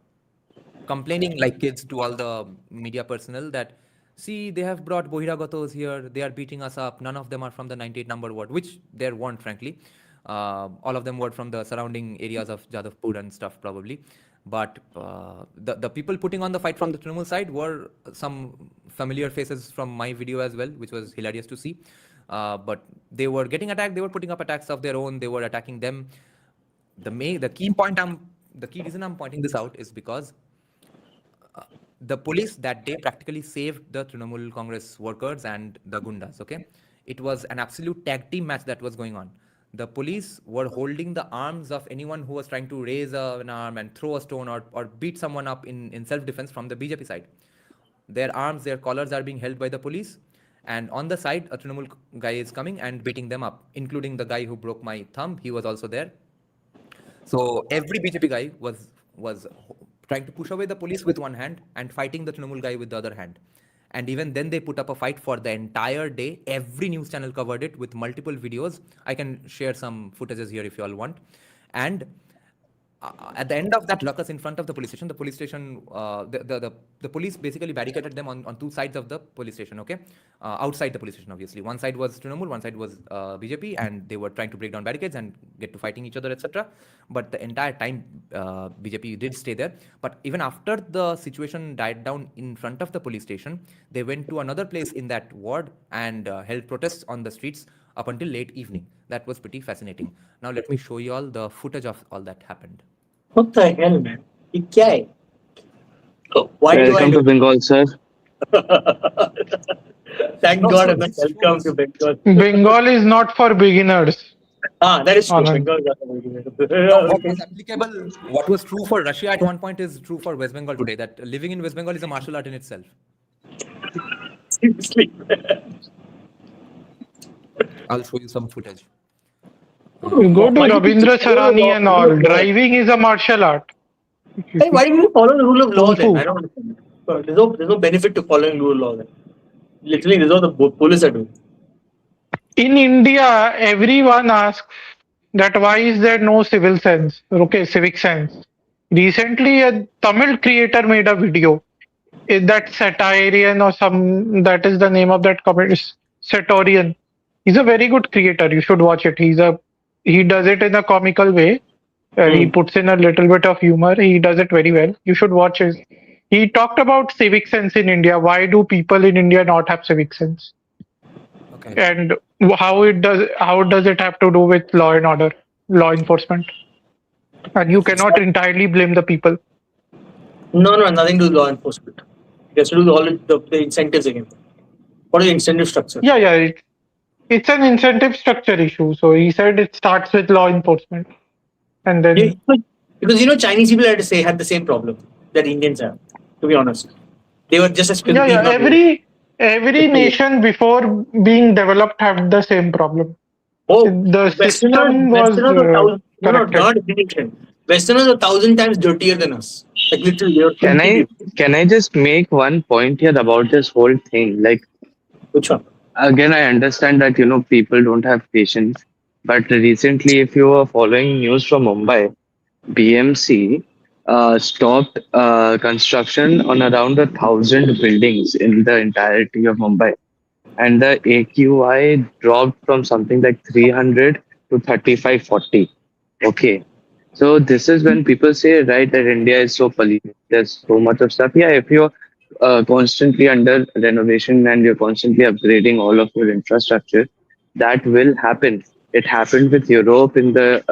complaining like kids to all the media personnel that, see, they have brought Bohiragatos here, they are beating us up, none of them are from the 98 number ward, which there weren't, frankly. All of them were from the surrounding areas of Jadavpur and stuff, probably. But the people putting on the fight from the Trinamool side were some familiar faces from my video as well, which was hilarious to see. But they were getting attacked, they were putting up attacks of their own, they were attacking them. The key reason I'm pointing this out is because the police that day practically saved the Trinamool Congress workers and the Gundas, okay? It was an absolute tag team match that was going on. The police were holding the arms of anyone who was trying to raise an arm and throw a stone or beat someone up in self-defense from the BJP side. Their arms, their collars are being held by the police. And on the side, a Trinamool guy is coming and beating them up, including the guy who broke my thumb. He was also there. So every BJP guy was trying to push away the police with one hand and fighting the Trinamool guy with the other hand. And even then they put up a fight for the entire day. Every news channel covered it with multiple videos. I can share some footages here if you all want. And at the end of that ruckus in front of the police station, the police basically barricaded them on 2 sides of the police station, okay? Outside the police station, obviously. One side was Trinamool, one side was BJP, and they were trying to break down barricades and get to fighting each other, etc. But the entire time, BJP did stay there. But even after the situation died down in front of the police station, they went to another place in that ward and held protests on the streets up until late evening. That was pretty fascinating. Now let me show you all the footage of all that happened. What the hell, man? ये क्या है? Why do I Welcome do? to Bengal, sir. Thank God I'm not welcome to Bengal. Bengal is not for beginners. That is true. Anand. Bengal. What was applicable, what was true for Russia at one point is true for West Bengal today. That living in West Bengal is a martial art in itself. Seriously. I'll show you some footage. Go to Why do you Rabindra follow the Sarani law- and rule all. of law? Driving is a martial art. Hey, why do you follow the rule of law Kung then? fu. I don't understand. There's no benefit to following rule of law then. Literally, this is what the police are doing. In India, everyone asks that why is there no civil sense? Okay, civic sense. Recently, a Tamil creator made a video. Is that Satirian or some? That is the name of that comedy. Satorian. He's a very good creator. You should watch it. He does it in a comical way. He puts in a little bit of humor. He does it very well. You should watch it. He talked about civic sense in India. Why do people in India not have civic sense? Okay. And how does it have to do with law and order, law enforcement? And you cannot entirely blame the people. No, nothing to do with law enforcement. It has to do with the incentives again. What is the incentive structure? Yeah. It's an incentive structure issue. So he said it starts with law enforcement, and then Because Chinese people had the same problem that Indians have. To be honest, they were just as filthy. yeah. if not worse. Every nation before being developed had the same problem. Oh, The system was no, corrected. not every nation. Westerners are 1,000 times dirtier than us. Like literally, they are Can filthy I people. can I just make one point here about this whole thing? Like, Which one? again, I understand that people don't have patience, but recently, if you were following news from Mumbai, BMC stopped construction on around 1,000 buildings in the entirety of Mumbai, and the AQI dropped from something like 300 to 3540. Okay, so this is when people say, right, that India is so polluted. There's so much of stuff. Yeah, if you're constantly under renovation and you're constantly upgrading all of your infrastructure, that will happen. It happened with Europe in the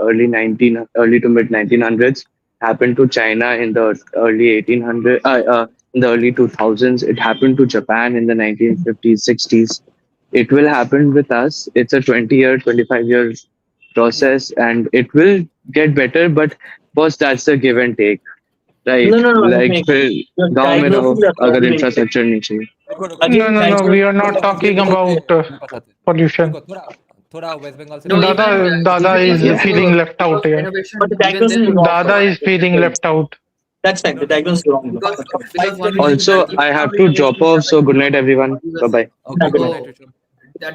early to mid 1900s. Happened to China in the early 1800s. In the early 2000s, it happened to Japan in the 1950s, 60s. It will happen with us. It's a 20-year, 25-year process, and it will get better. But first, that's a give and take, right? No. Like फिर You're गांव में रहो diagnosing the अगर problem. Infrastructure नहीं चाहिए. Again, No. We are not talking about pollution. थोड़ा waste Bengal से No, Dada is feeling left out here. Renovation, But the even diagnosis then, is wrong. Dada is feeling left out. That's fine. The diagnosis is wrong. because one reason Also, I have to drop off. So good night, everyone. Bye bye. Okay, Good good night. night, Risham.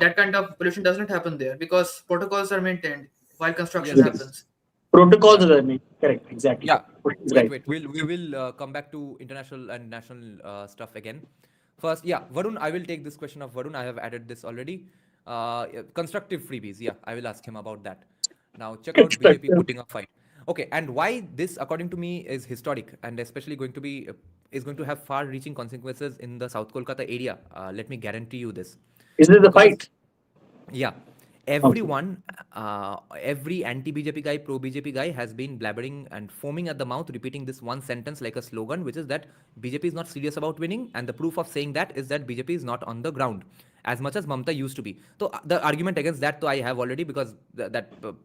that kind of pollution does not happen there because protocols are maintained while construction Yes. happens. Protocols are correct. Exactly. Yeah. It's right. Wait. We will come back to international and national stuff again. First, yeah, Varun, I will take this question of Varun. I have added this already. Constructive freebies. Yeah, I will ask him about that. Now, check out BJP putting a fight. Okay, and why this, according to me, is historic and especially going to have far-reaching consequences in the South Kolkata area. Let me guarantee you this. Is this the Because- fight? Yeah. Everyone, every anti-BJP guy, pro-BJP guy has been blabbering and foaming at the mouth, repeating this one sentence like a slogan, which is that BJP is not serious about winning. And the proof of saying that is that BJP is not on the ground as much as Mamta used to be. So the argument against that I have already, because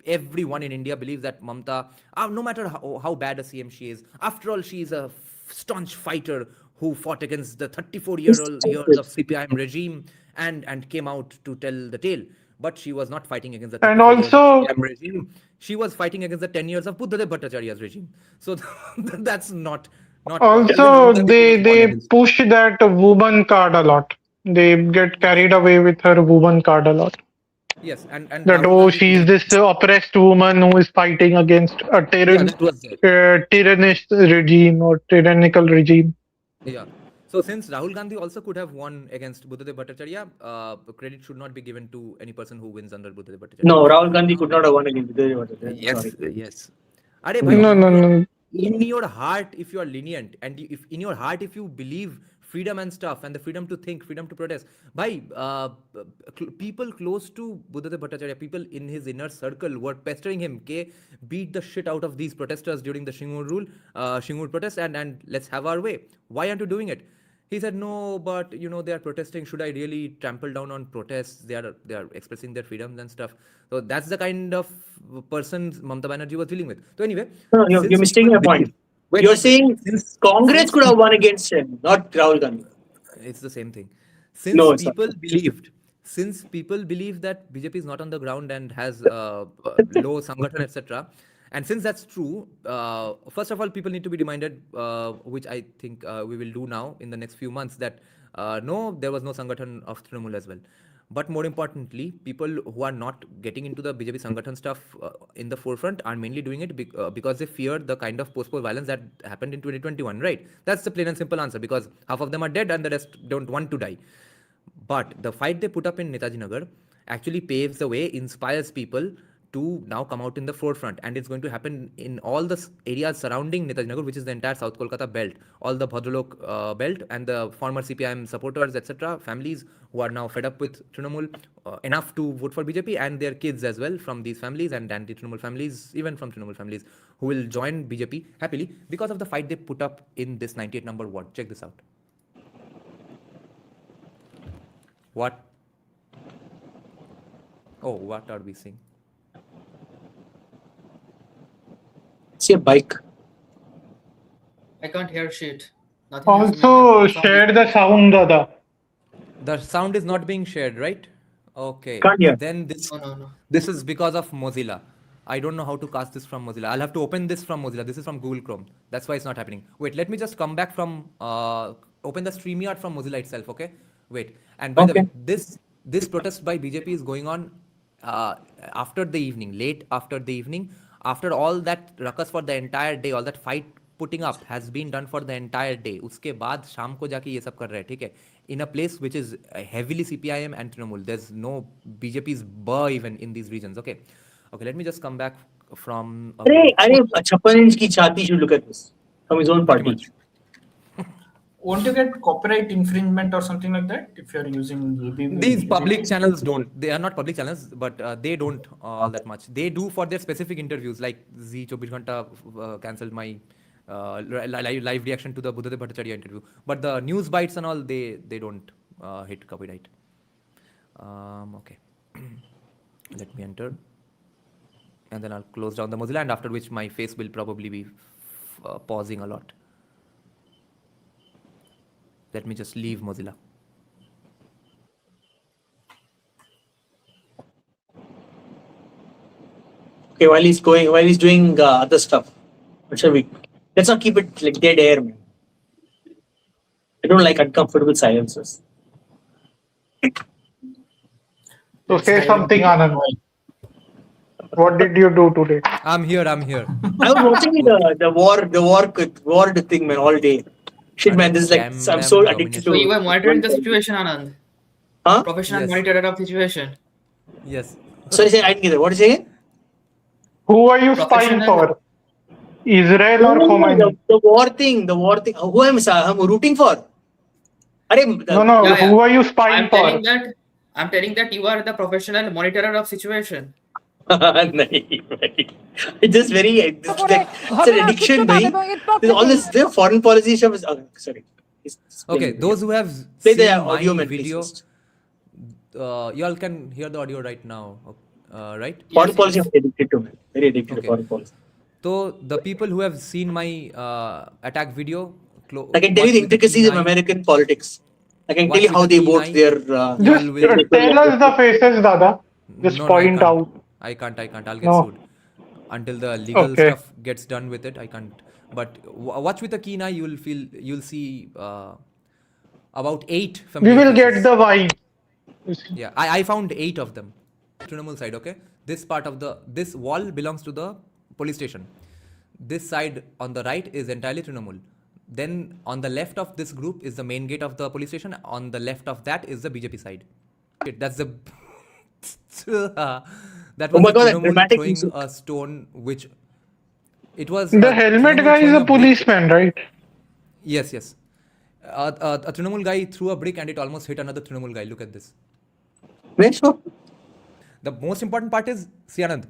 everyone in India believes that Mamta, no matter how bad a CM she is, after all, she is a staunch fighter who fought against the 34-years of CPIM regime and came out to tell the tale. But she was not fighting against the And 34 years of also- CPIM regime. She was fighting against the 10 years of Buddhadev Bhattacharya's regime. So that's not. Also, they push that woman card a lot. They get carried away with her woman card a lot. Yes, and That Rahul Gandhi- she's this oppressed woman who is fighting against a that was there. tyrannous regime or tyrannical regime. Yeah. So since Rahul Gandhi also could have won against Buddhadev Bhattacharya, credit should not be given to any person who wins under Buddhadev Bhattacharya. No, Rahul Gandhi could not have won against Sorry. Yes. Are bhai, No. in your heart, if you are lenient, and if in your heart, if you believe freedom and stuff, and the freedom to think, freedom to protest, people close to Buddhadev Bhattacharya, people in his inner circle were pestering him, beat the shit out of these protesters during the Shingur protest, and let's have our way. Why aren't you doing it? He said, no, but they are protesting. Should I really trample down on protests? They are expressing their freedoms and stuff. So that's the kind of person Mamata Banerjee was dealing with. So anyway, No, you're mistaking my point. You're saying Congress could have won against him, not Rahul Gandhi. It's the same thing. Since No, it's people believed since people believe that BJP is not on the ground and has low sangathan, etc., and since that's true, first of all, people need to be reminded, which I think we will do now in the next few months, that no, there was no sangathan of Trinamool as well. But more importantly, people who are not getting into the BJP sangathan stuff in the forefront are mainly doing it because they fear the kind of post-poll violence that happened in 2021, right? That's the plain and simple answer, because half of them are dead and the rest don't want to die. But the fight they put up in Netaji Nagar actually paves the way, inspires people to now come out in the forefront, and it's going to happen in all the areas surrounding Netaji Nagar, which is the entire South Kolkata belt, all the Bhadralok belt, and the former CPIM supporters, etc., families who are now fed up with Trinamool enough to vote for BJP, and their kids as well from these families, and anti-Trinamool families, even from Trinamool families, who will join BJP happily because of the fight they put up in this 98 number ward. Check this out. What? Oh, what are we seeing? See a bike. I can't hear shit. Nothing has been- Also, sound share the sound, Dada. The sound is not being shared, right? Okay. Can't hear. Then this No. this is because of Mozilla. I don't know how to cast this from Mozilla. I'll have to open this from Mozilla. This is from Google Chrome. That's why it's not happening. Wait, let me just come back from open the StreamYard from Mozilla itself. Okay. Wait. And by the way, this protest by BJP is going on after the evening, late after the evening, after all that ruckus for the entire day, all that fight putting up has been done for the entire day. उसके बाद शाम को जाके ये सब कर रहे हैं, ठीक है? In a place which is heavily CPIM and Trinamool, there's no BJP's burr even in these regions. Okay, let me just come back from. अरे 56 inch की छाती should look at this from his own Pretty party. much. Won't you get copyright infringement or something like that if you're using These public channels don't. They are not public channels, but they don't all that much. They do for their specific interviews, like Z 24 Ghanta cancelled my live reaction to the Buddhadev Bhattacharya interview. But the news bites and all, they don't hit copyright. Okay. Let me enter. And then I'll close down the Mozilla, and after which my face will probably be pausing a lot. Let me just leave Mozilla. Okay, while he's doing other stuff, what shall we? Let's not keep it like dead air, man. I don't like uncomfortable silences. So say something, Anand. What did you do today? I'm here. I was watching the war thing, man, all day. Shit, man, this is like I'm so addicted So you to. were monitoring the situation, Anand. Huh? Professional Yes. monitor of situation. Yes. Sorry, I didn't get that. What are you saying? Who are you spying for? Israel or Khomeini? The war thing. Who I'm rooting for? No. Yeah. Who are you spying for? I'm telling that you are the professional monitorer of situation. It's just very it's an addiction, bhai. There's all this foreign policy stuff. Sorry. Okay, those who have Play seen the my audio, man, video, please. y'all can hear the audio right now, right? Foreign policy I'm addicted to, man. Very addicted to Okay. foreign policy. So the people who have seen my attack video, I can tell you the watch with a intricacies keen of eye. American politics. I can Watch tell you with how a they keen vote eye. their. Just will- tell us the faces, Dada. Just No, point I can't. out. I can't. I'll get No. sued. Until the legal Okay. stuff gets done with it, I can't. But watch with a keen eye. You'll see about 8 We familiar will get faces. the vibe. Yeah, I found 8 of them. Trinamool side, okay? This part of this wall belongs to the police station. This side on the right is entirely Trinamool. Then on the left of this group is the main gate of the police station. On the left of that is the BJP side. That's the that was Oh my God, that Trinamool dramatic throwing music. a stone, which it was The helmet Trinamool guy is throwing a brick. policeman, right? Yes. A Trinamool guy threw a brick and it almost hit another Trinamool guy. Look at this. Where so? The most important part is, see Anand,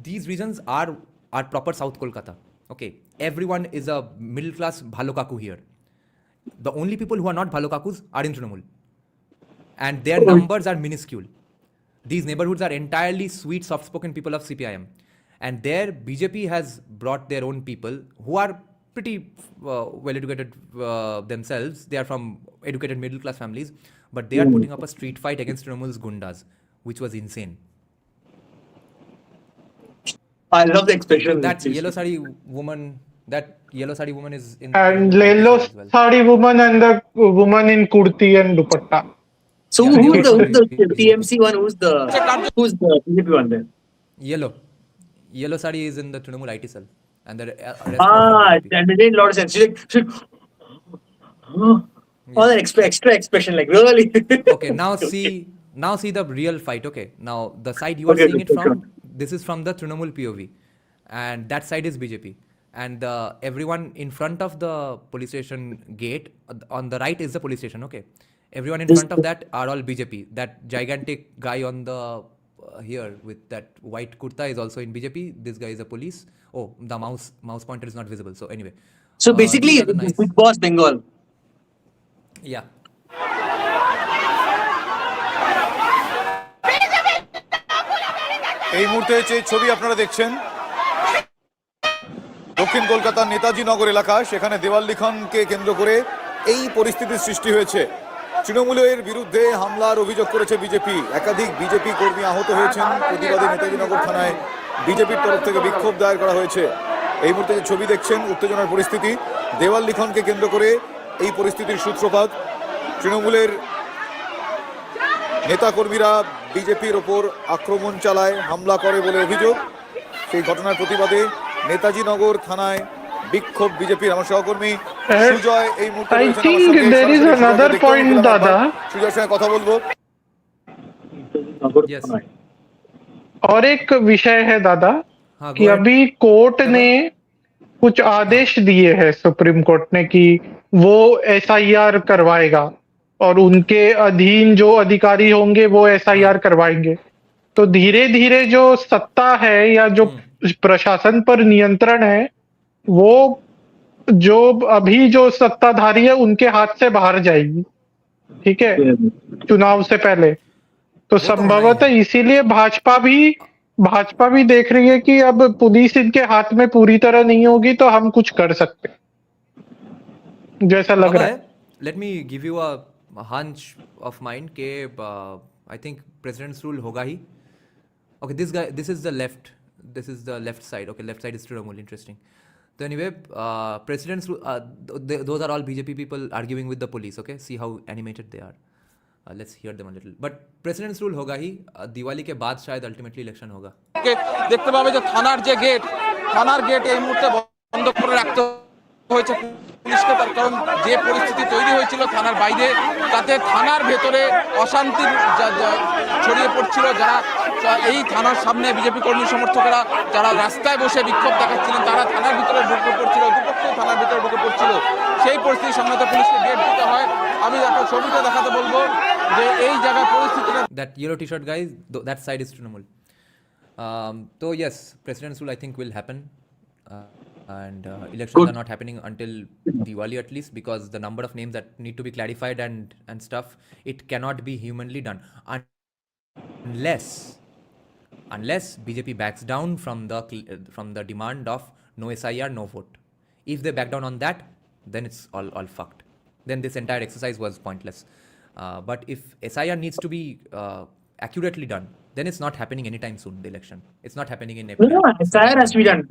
these regions are proper South Kolkata. Okay, everyone is a middle class Bhalokaku here. The only people who are not Bhalokakus are in Trinamool, and their numbers are minuscule. These neighborhoods are entirely sweet, soft-spoken people of CPIM, and there BJP has brought their own people who are pretty well educated themselves. They are from educated middle class families, but they are putting up a street fight against Trinamool's gundas, which was insane. I love the expression. That yellow sari woman is in And Trinamool IT yellow side as well. sari woman and the woman in kurti and dupatta. So Yeah, who's they were the TMC one? Who's the BJP one then? Yellow sari is in the Trinamool IT cell, and the rest were from BJP. And it made a lot of sense. She's like, all that extra expression, like really. Okay, now see the real fight. Okay, now the side you are seeing it from, this is from the Trinamool POV, and that side is BJP, and everyone in front of the police station gate on the right is the police station. Okay, everyone in front of that are all BJP. That gigantic guy on the here with that white kurta is also in BJP. This guy is a police. Oh, the mouse pointer is not visible. So anyway, So basically, these are the nice- Big Boss Bengal. yeah. এই মুহূর্তে যে ছবি আপনারা দেখছেন দক্ষিণ কলকাতার নেতাজি নগর এলাকা, সেখানে দেওয়াল লিখনকে কেন্দ্র করে এই পরিস্থিতির সৃষ্টি হয়েছে। তৃণমূলের বিরুদ্ধে হামলার অভিযোগ করেছে বিজেপি। একাধিক বিজেপি কর্মী আহত হয়েছেন। প্রতিবাদী নেতাজি নগর থানায় বিজেপির তরফ থেকে বিক্ষোভ দায়ের করা হয়েছে। এই মুহূর্তে যে ছবি দেখছেন উত্তেজনার পরিস্থিতি, দেওয়াল লিখনকে কেন্দ্র করে এই পরিস্থিতির সূত্রপাত। তৃণমূলের নেতাকর্মীরা বিজেপির ওপর আক্রমণ চালায়, হামলা করে বলে অভিযোগ। সেই ঘটনার প্রতিবাদে নেতাজি নগর থানায় বিক্ষোভ বিজেপির। আমার সহকর্মী সুজয় এই মুহূর্তে I think there is another point, Dada. সুজয়ের সঙ্গে কথা বলবো। Yes. और एक विषय है दादा हाँ, कि go ahead. अभी कोर्ट ने कुछ आदेश दिए हैं सुप्रीम कोर्ट ने कि वो एसआईआर करवाएगा और उनके अधीन जो अधिकारी होंगे वो एसआईआर करवाएंगे। तो धीरे धीरे जो सत्ता है या जो प्रशासन पर नियंत्रण है वो जो अभी जो सत्ताधारी है उनके हाथ से बाहर जाएगी, ठीक है, चुनाव से पहले। तो संभवतः इसीलिए भाजपा भी देख रही है कि अब पुलिस इनके हाथ में पूरी तरह नहीं होगी तो हम कुछ कर सकते हैं, जैसा लग रहा है। Let me give you a hunch of mine के I think president's rule होगा ही. Okay, this is the left side. Okay, left side is Trinamool. Interesting. So anyway, president's rule, those are all BJP people arguing with the police. Okay, see how animated they are. Let's hear them a little. But president's rule होगा ही. दिवाली के बाद शायद ultimately election होगा. দেখতে পাবে যে থানার gate এই মুহূর্তে বন্ধ করে রাখতে হয়েছে পুলিশকে, তার কারণ যে পরিস্থিতি তৈরি হয়েছিল থানার বাইরে, তাতে থানার ভেতরে অশান্তির ছড়িয়ে পড়ছিল। যারা এই থানার সামনে বিজেপি কর্মী সমর্থকেরা যারা রাস্তায় বসে বিক্ষোভ দেখাচ্ছিলেন, তারা থানার ভিতরে ঢুকে পড়ছিল, দুপক্ষই থানার ভিতরে ঢুকে পড়ছিল। সেই পরিস্থিতি সামনে পুলিশকে গেট দিতে হয়। আমি একটা ছবিটা দেখাতে বলবো যে এই জায়গার পরিস্থিতিটা। That yellow t-shirt guys, that side is Trinamool. So yes, president's rule I think will happen. And elections are not happening until Diwali at least, because the number of names that need to be clarified and stuff, it cannot be humanly done unless BJP backs down from the demand of no SIR, no vote. If they back down on that, then it's all fucked. Then this entire exercise was pointless. But if SIR needs to be accurately done, then it's not happening anytime soon, the election. It's not happening in April. No, SIR has to be done.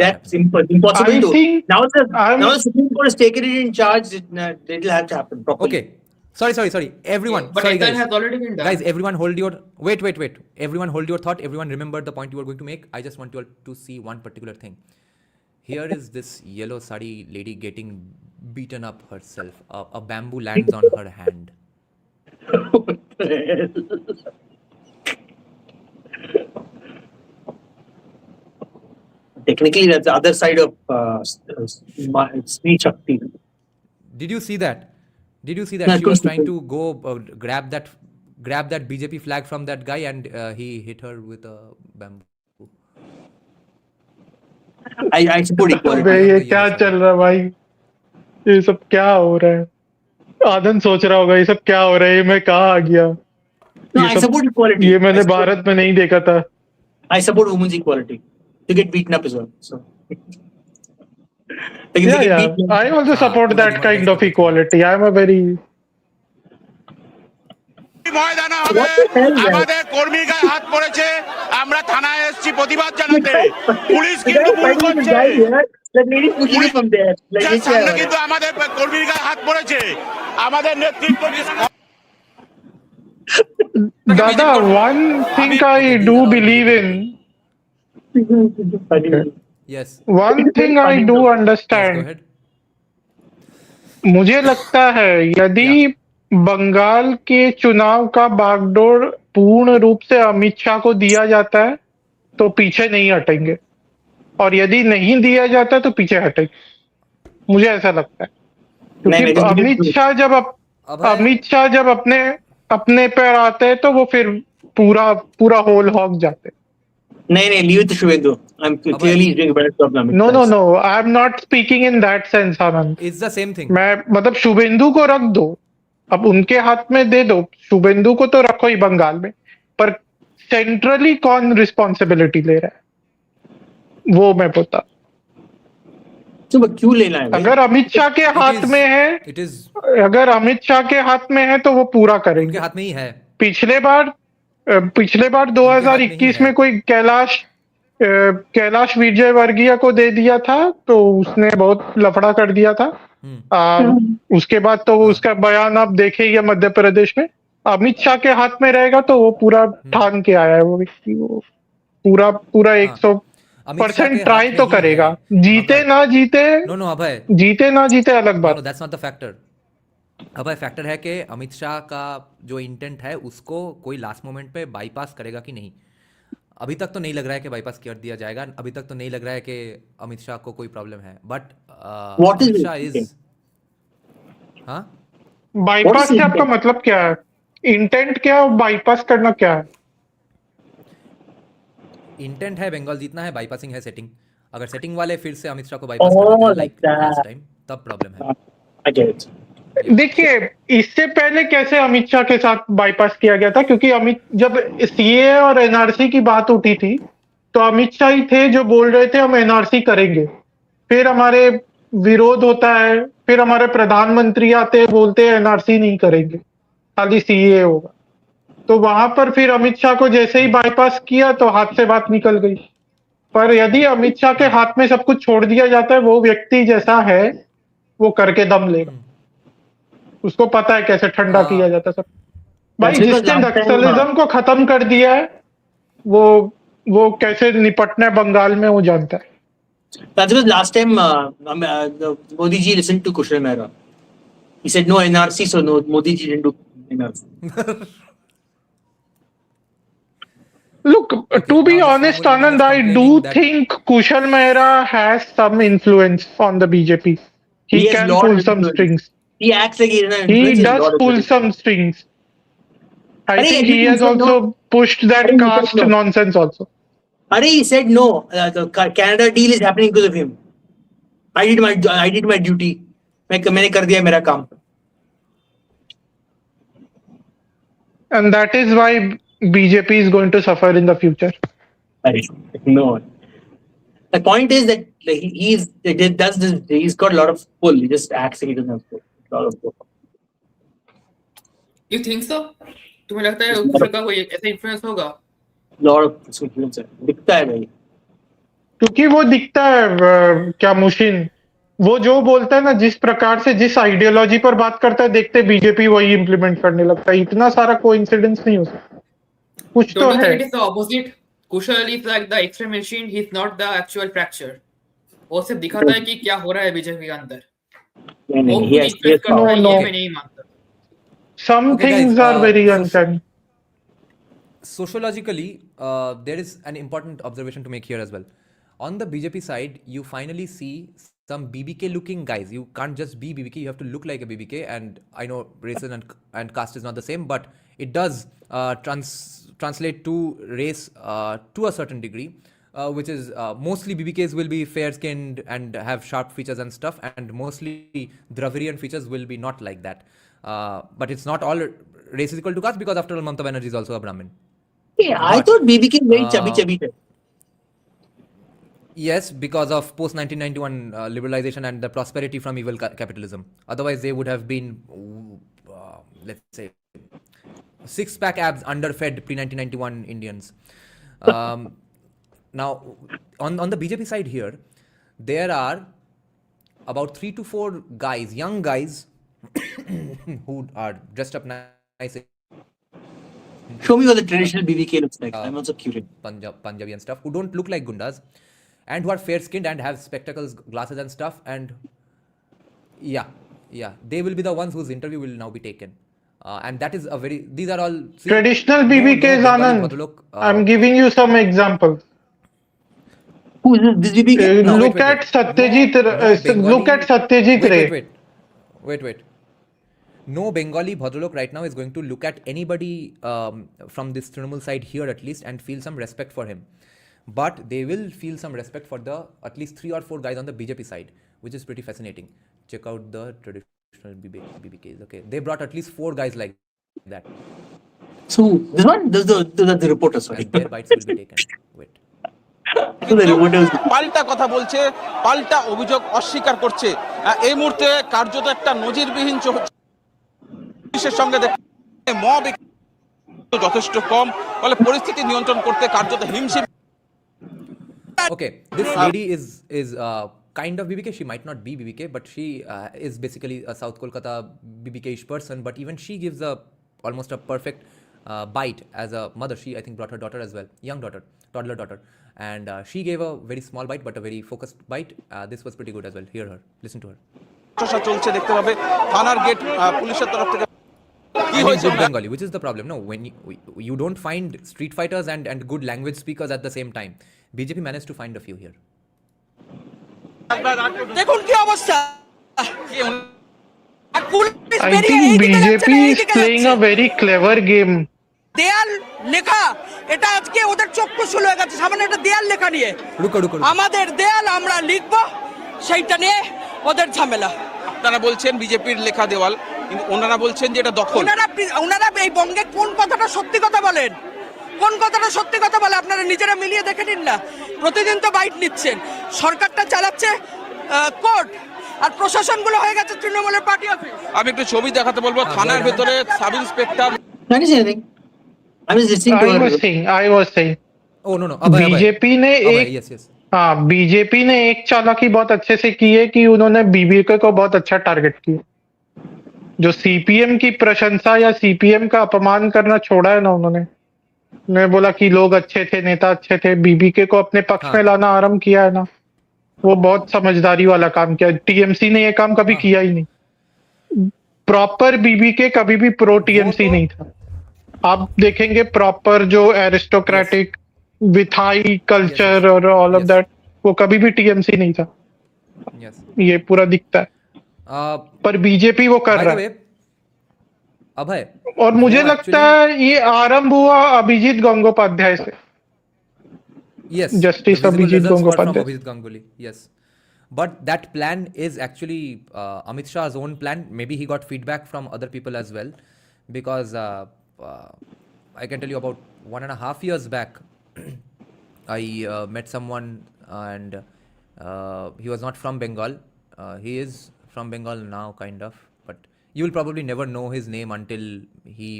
That's impossible I to. think Now the Supreme Court has taken it in charge. It will have to happen properly. Okay. Sorry. Everyone. But sorry, SIR guys. has already been done. Guys, everyone hold your... Wait. Everyone hold your thought. Everyone remember the point you were going to make. I just want you all to see one particular thing. Here is this yellow sari lady getting beaten up herself. A bamboo lands on her hand. What the hell? Technically, that's the other side of Sri Shakti. Did you see that? No, She was trying to go grab that BJP flag from that guy, and he hit her with a bamboo. I support equality. अबे ये क्या चल रहा है भाई, ये सब क्या हो रहा है? आदन सोच रहा होगा ये सब क्या हो रहा है, ये मैं कहाँ आ गया? No, I support equality. ये मैंने भारत में नहीं देखा था। I support women's equality. To get beaten up as well. So. Yeah. I also support that kind of equality. I'm a very ময়দানে হবে আমাদের কর্মীর গায়ে হাত পড়েছে আমরা থানায় এসেছি প্রতিবাদ জানাতে পুলিশ কিন্তু ভুল করছে পুলিশের সামনে কিন্তু আমাদের কর্মীর গায়ে হাত পড়েছে আমাদের নেতৃত্ব Dada, one thing I do believe in, Yes. one thing I do Yes, go understand. ahead. मुझे लगता है यदि बंगाल के चुनाव का बागडोर पूर्ण रूप से अमित शाह को दिया जाता है तो पीछे नहीं हटेंगे, और यदि नहीं दिया जाता तो पीछे हटेंगे। मुझे ऐसा लगता है, क्योंकि अमित शाह जब अपने पैर आते हैं तो वो फिर पूरा होल हॉक जाते हैं। नहीं, leave it to Shubhendu. I'm clearly he's doing a better job now. No, I am not speaking in that sense, Anand. It's the same thing. मैं मतलब शुभेंदु को रख दो, अब उनके हाथ में दे दो, शुभेंदु को तो रखो ही बंगाल में, पर सेंट्रली कौन रिस्पॉन्सिबिलिटी ले रहा है वो मैं बता। तो क्यों लेना है? अगर अमित शाह के हाथ में है, अगर अमित शाह के हाथ में है तो वो पूरा करेंगे। उनके हाथ में ही है। पिछले बार 2021 में कोई कैलाश विजयवर्गीय को दे दिया था तो उसने बहुत लफड़ा कर दिया था। उसके बाद तो उसका बयान आप देखेंगे मध्य प्रदेश में। अमित शाह के हाथ में रहेगा तो वो पूरा ठान के आया है वो व्यक्ति, वो पूरा 100% ट्राई तो करेगा। जीते ना जीते अलग बात। That's not the factor. Abhay, factor है कि अमित शाह का जो इंटेंट है उसको कोई लास्ट मोमेंट पे बाईपास करेगा कि नहीं। अभी तक तो नहीं लग रहा है कि बाईपास कर दिया जाएगा, अभी तक तो नहीं लग रहा है कि अमित शाह को कोई प्रॉब्लम है, but Amit Shah is bypass से आपका मतलब क्या है? इंटेंट क्या है, बाईपास करना क्या है? इंटेंट है बंगाल जीतना है, बाईपासिंग है सेटिंग। अगर सेटिंग वाले फिर से अमित शाह को बाईपास करते हैं लाइक लास्ट टाइम, तब प्रॉब्लम है। देखिए, इससे पहले कैसे अमित शाह के साथ बाईपास किया गया था, क्योंकि जब सीए और एनआरसी की बात उठी थी तो अमित शाह ही थे जो बोल रहे थे हम एनआरसी करेंगे, फिर हमारे विरोध होता है, फिर हमारे प्रधानमंत्री आते हैं बोलते हैं एनआरसी नहीं करेंगे, खाली सीए होगा। तो वहां पर फिर अमित शाह को जैसे ही बाईपास किया तो हाथ से बात निकल गई। पर यदि अमित शाह के हाथ में सब कुछ छोड़ दिया जाता है, वो व्यक्ति जैसा है वो करके दम लेगा, उसको पता है कैसे ठंडा किया जाता सब। भाई जिसने नक्सलिज्म को खत्म कर दिया है वो कैसे निपटना है बंगाल में वो जानता है। That's because last time Modi ji listened to Kushal Mehra. He said no NRC, so no, Modi ji didn't do NRC. Look, to be honest, Anand, I do think Kushal Mehra has some influence on the BJP. He can pull some strings. He acts like he does pull some strings. I think he has also pushed that caste nonsense also. He said no. The Canada deal is happening because of him. I did my duty. मैंने कर दिया मेरा काम. And that is why BJP is going to suffer in the future. No. The point is that he's got a lot of pull. He just acts like he doesn't have pull. You think so? तुम्हें लगता है कुशल का कोई ऐसा influence होगा? Lot of influence है, दिखता है भाई। क्योंकि वो दिखता है क्या मुशीन, वो जो बोलता है ना, जिस प्रकार से जिस आइडियोलॉजी पर बात करता है, देखते बीजेपी वही इम्प्लीमेंट करने लगता है। इतना सारा कोइंसिडेंस नहीं हो सकता, कुछ तो है। It is the opposite. Kushal is like the X-ray machine. He's not the actual fracture. वो सिर्फ दिखाता है कि क्या हो रहा है बीजेपी के अंदर। Some things are very uncanny. Sociologically, there is an important observation to make here as well. On the BJP side, you finally see some BBK looking guys. You can't just be BBK, you have to look like a BBK. And I know racism and caste is not the same, but it does translate to race to a certain degree. Which is mostly BBKs will be fair-skinned and have sharp features and stuff, and mostly Dravidian features will be not like that. But it's not all race is equal to caste, because after all, Mamata Banerjee is also a Brahmin. Yeah, I thought BBK is very chubby. Yes, because of post-1991 liberalization and the prosperity from evil capitalism. Otherwise, they would have been, let's say, six-pack abs, underfed pre-1991 Indians. Now, on the BJP side here, there are about 3 to 4 guys, young guys, who are dressed up nice. Show me what the traditional BBK looks like. I'm also curious. Punjabi and stuff, who don't look like gundas, and who are fair-skinned and have spectacles, glasses and stuff. And yeah, they will be the ones whose interview will now be taken. And that is a very, these are all Traditional BBKs, Bengali Anand. Bhadrlok, I'm giving you some examples. Who is this BBK? No, Look wait. at Satyajit. Look at Satyajit Ray. Wait. No Bengali Bhadralok right now is going to look at anybody from this Trinamool side here at least and feel some respect for him. But they will feel some respect for the at least 3 or 4 guys on the BJP side, which is pretty fascinating. Check out the traditional BBKs. Okay, they brought at least 4 guys like that. So this one, this is the reporter. Sorry. And their bites will be taken. Wait. So the reporters. পাল্টা কথা বলছে, পাল্টা অভিযোগ অস্বীকার করছে। এই মুহূর্তে কার্যত একটা নজিরবিহীন পুলিশের সঙ্গে মব যথেষ্ট কম, ফলে পরিস্থিতি নিয়ন্ত্রণ করতে কার্যত হিমশিম। Okay, this lady is kind of BBK. She might not be BBK, but she is basically a South Kolkata BBK-ish person. But even she gives almost a perfect bite as a mother. She, I think, brought her daughter as well, young daughter, toddler daughter, and she gave a very small bite, but a very focused bite. This was pretty good as well. Hear her, listen to her. চলছে দেখতে পাবে থানার gate পুলিশের তরফ থেকে কি হয়েছে Bengali, which is the problem. No, when you don't find street fighters and good language speakers at the same time. BJP managed to find a few here. দেখুন কি অবস্থা। I think BJP is playing a very clever game. দেয়াল লেখা, এটা আজকে ওদের চক্ষু শুল হয়ে গেছে সামনে একটা দেয়াল লেখা নিয়ে। রুকো। আমাদের দেয়াল আমরা লিখবো, সেইটা নিয়ে ওদের ঝামেলা। আপনারা বলছেন বিজেপির লেখা দেওয়াল, কিন্তু ওনারা বলছেন যে এটা দখল। ওনারা এই বঙ্গে কোন কথাটা সত্যি কথা বলেন, কোন কথাটা সত্যি কথা বলে আপনারা নিজেরা মিলিয়ে দেখে নিন না। প্রতিদিন তো বাইট নিচ্ছেন, সরকারটা চালাচ্ছে কোর্ট, আর প্রশাসনগুলো হয়ে গেছে তৃণমূলের পার্টি অফিস। আমি একটু ছবি দেখাতে বলবো। থানার ভেতরে sub inspector. I was saying. Oh no. BJP ने एक चालाकी बहुत अच्छे से की है कि उन्होंने बीबीके को बहुत अच्छा टारगेट किया। जो सीपीएम की प्रशंसा या सीपीएम का अपमान करना छोड़ा है ना उन्होंने बोला कि लोग अच्छे थे, नेता अच्छे थे, बीबीके को अपने पक्ष में लाना आरंभ किया है ना, वो बहुत समझदारी वाला काम किया। टीएमसी ने ये काम कभी किया ही नहीं। प्रॉपर बीबीके कभी भी प्रो टीएमसी नहीं था। आप देखेंगे प्रॉपर जो एरिस्टोक्रेटिक विथाई कल्चर और ऑल ऑफ दैट, वो कभी भी टीएमसी नहीं था। ये पूरा दिखता है। पर बीजेपी वो कर रहा है। अभय, और मुझे लगता है ये आरंभ हुआ अभिजीत गंगोपाध्याय से। Yes, Justice Abhijit Gangopadhyay. Abhijit Ganguly, yes. But that plan is actually Amit Shah's own plan. Maybe he got feedback from other people as well, because I can tell you about 1.5 years back, I met someone and he was not from Bengal. He is from Bengal now, kind of, but you will probably never know his name until he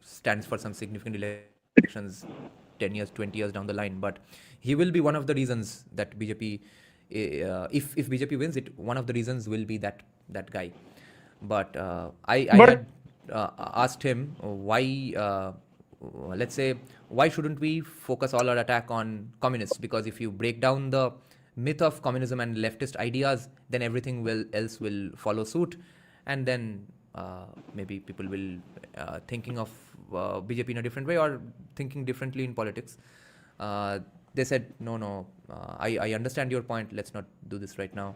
stands for some significant elections 10 years, 20 years down the line. But he will be one of the reasons that BJP, if BJP wins it, one of the reasons will be that guy. But I had asked him why, let's say, why shouldn't we focus all our attack on communists? Because if you break down the myth of communism and leftist ideas, then everything else will follow suit, and then maybe people will thinking of BJP in a different way or thinking differently in politics. They said, no, I understand your point, let's not do this right now.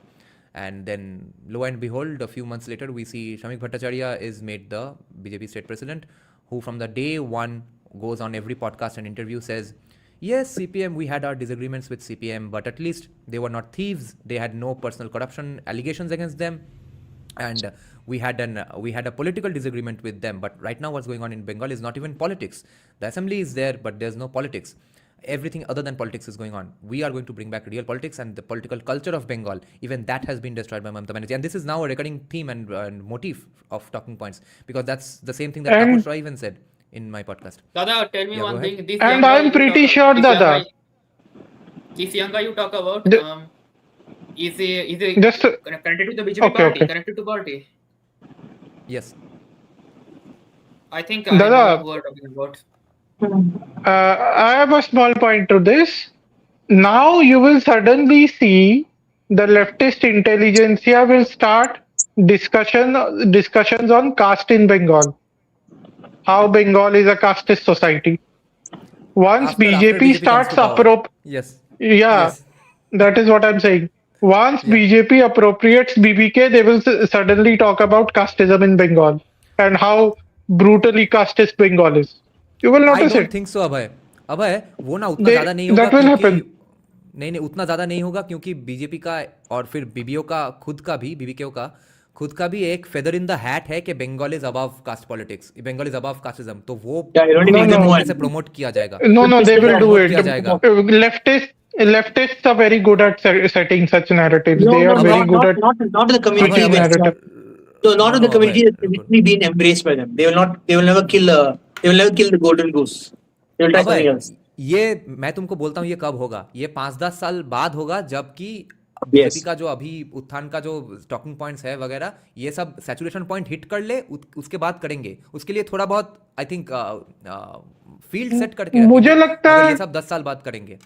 And then, lo and behold, a few months later, we see Shamik Bhattacharya is made the BJP state president, who from the day one goes on every podcast and interview says, yes, CPM, we had our disagreements with CPM, but at least they were not thieves, they had no personal corruption allegations against them, and we had a political disagreement with them. But right now what's going on in Bengal is not even politics. The assembly is there, but there's no politics. Everything other than politics is going on. We are going to bring back real politics and the political culture of Bengal. Even that has been destroyed by Mamata Banerjee. And this is now a recurring theme and motif of talking points, because that's the same thing that Taposh Roy even said. in my podcast. Dada, tell me Yeah, go one ahead. thing. This And young guy I'm you pretty talk- sure, this young Dada. guy- This young guy you talk about, The- is he Just connected to the BJP Okay, party? okay. Connected to party? Yes. I think I Dada. know who are talking about. I have a small point to this. Now you will suddenly see the leftist intelligentsia will start discussions on caste in Bengal. How Bengal is a casteist society. Once After BJP BJP comes starts to power. Yes. yeah, Yes. that is what I'm saying. Once Yeah. BJP appropriates BBK, they will suddenly talk about casteism in Bengal and how brutally casteist Bengal is. You will I notice don't it. think so, अभय वो ना उतना They- ज्यादा नहीं होगा that will क्योंकि happen. नहीं उतना ज्यादा नहीं होगा क्योंकि बीजेपी का और फिर बीबीओ का खुद का भी बीबीकेओ का खुद का भी एक फेदर इन द हैट है कि Bengal is above caste politics, Bengal is above casteism, तो वो से प्रमोट किया जाएगा. No, they will do Promote it. किया जाएगा. Leftists are very good at setting such narratives. No, They are no, very good at not the community. Abhay, that's Abhay. not- So not in the No, community Abhay, that's basically been embraced by them. They will never kill. They will never kill the golden goose. They will try Abhay, something else. ये मैं तुमको बोलता हूँ ये कब होगा, ये 5-10 साल बाद होगा जबकि Yes. बीजेपी का जो अभी उत्थान का जो टॉकिंग पॉइंट्स है वगैरह ये सब सैचुरेशन पॉइंट हिट कर ले उसके बाद करेंगे. उसके लिए थोड़ा बहुत आई थिंक फील्ड सेट करके मुझे रखेंगे. लगता मगर है ये सब 10 साल बाद करेंगे.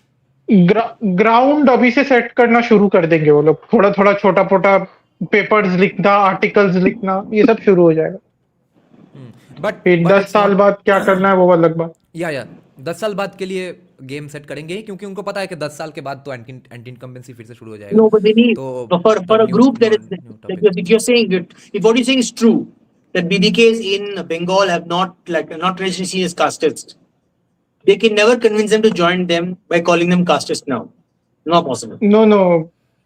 ग्राउंड अभी से सेट करना शुरू कर देंगे वो लोग. थोड़ा थोड़ा छोटा मोटा पेपर्स लिखना, आर्टिकल्स लिखना, ये सब शुरू हो जाएगा. बट फिर 10 साल बाद क्या करना है वो अलग बात. या 10 साल बाद के लिए गेम सेट करेंगे ही क्योंकि उनको पता है कि 10 साल के बाद तो एंटी इनकम्बेंसी फिर से शुरू हो जाएगा. No, but they need तो for a group that is like you're saying if what you're saying is true that BBKs in Bengal have not traditionally seen as casteist, they can never convince them to join them by calling them casteist now. Not possible. No.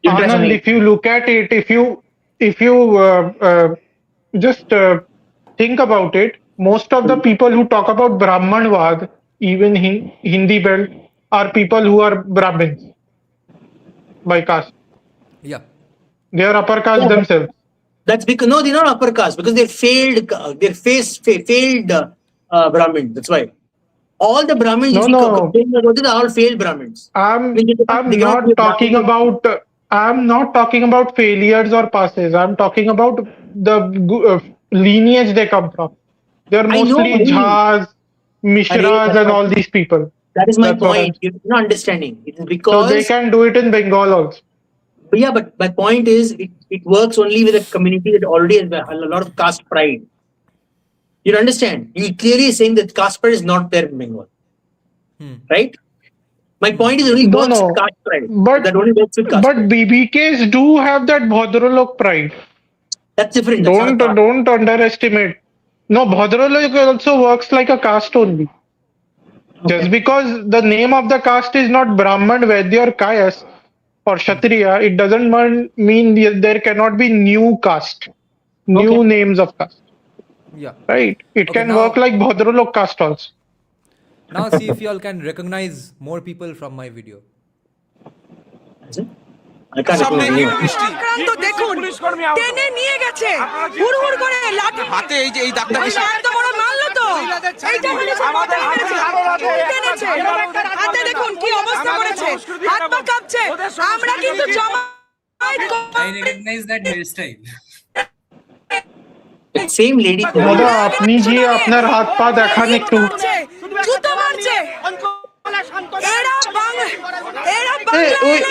You try Anand, something. if you look at it, if you just think about it, most of the people who talk about Brahmanwad, even Hindi belt, are people who are Brahmins by caste. Yeah. They are upper caste themselves. That's because no, they're not upper caste because they're failed Brahmins. That's why all the Brahmins No, you see no. complaining about it are all failed Brahmins. I'm They cannot be not a talking Brahmin. about. I'm not talking about failures or passes. I'm talking about the lineage they come from. They are I know, mostly Arun. Jhas, Mishras, and all these people. That is my That's what point. You're not understanding. It is So because they can do it in Bengal also. yeah, but my point is it works only with a community that already has a lot of caste pride. You don't understand? You're clearly saying that caste pride is not there in Bengal. Right? My point is it only No, works no. with caste pride. But That only works with caste but pride. BBKs do have that Bhadralok pride. That's different. That's not a caste. Don't underestimate. No, Bhadralok also works like a caste only. Just because the name of the caste is not Brahman, Vaidya or Kayas or Kshatriya, it doesn't mean there cannot be new caste, new names of caste. Yeah. Right? It Okay, can now- work like Bhadralok caste also. Now see if you all can recognize more people from my video. I can't সামনে recognize anyone. বৃষ্টি আক্রান্ত দেখুন টেনে নিয়ে গেছে হুড় করে লাঠি হাতে এই দাগটা ওই এত বড় মারলো তো এইটা হলো সব মাথায় মেরেছে টেনেছে হাতে দেখুন কি অবস্থা করেছে হাত পা কাঁপছে আমরা কিন্তু জমায়েত I recognize that hairstyle. The same lady. দাদা আপনি গিয়ে আপনার হাত পা দেখান একটু। জুতো মারছে এরা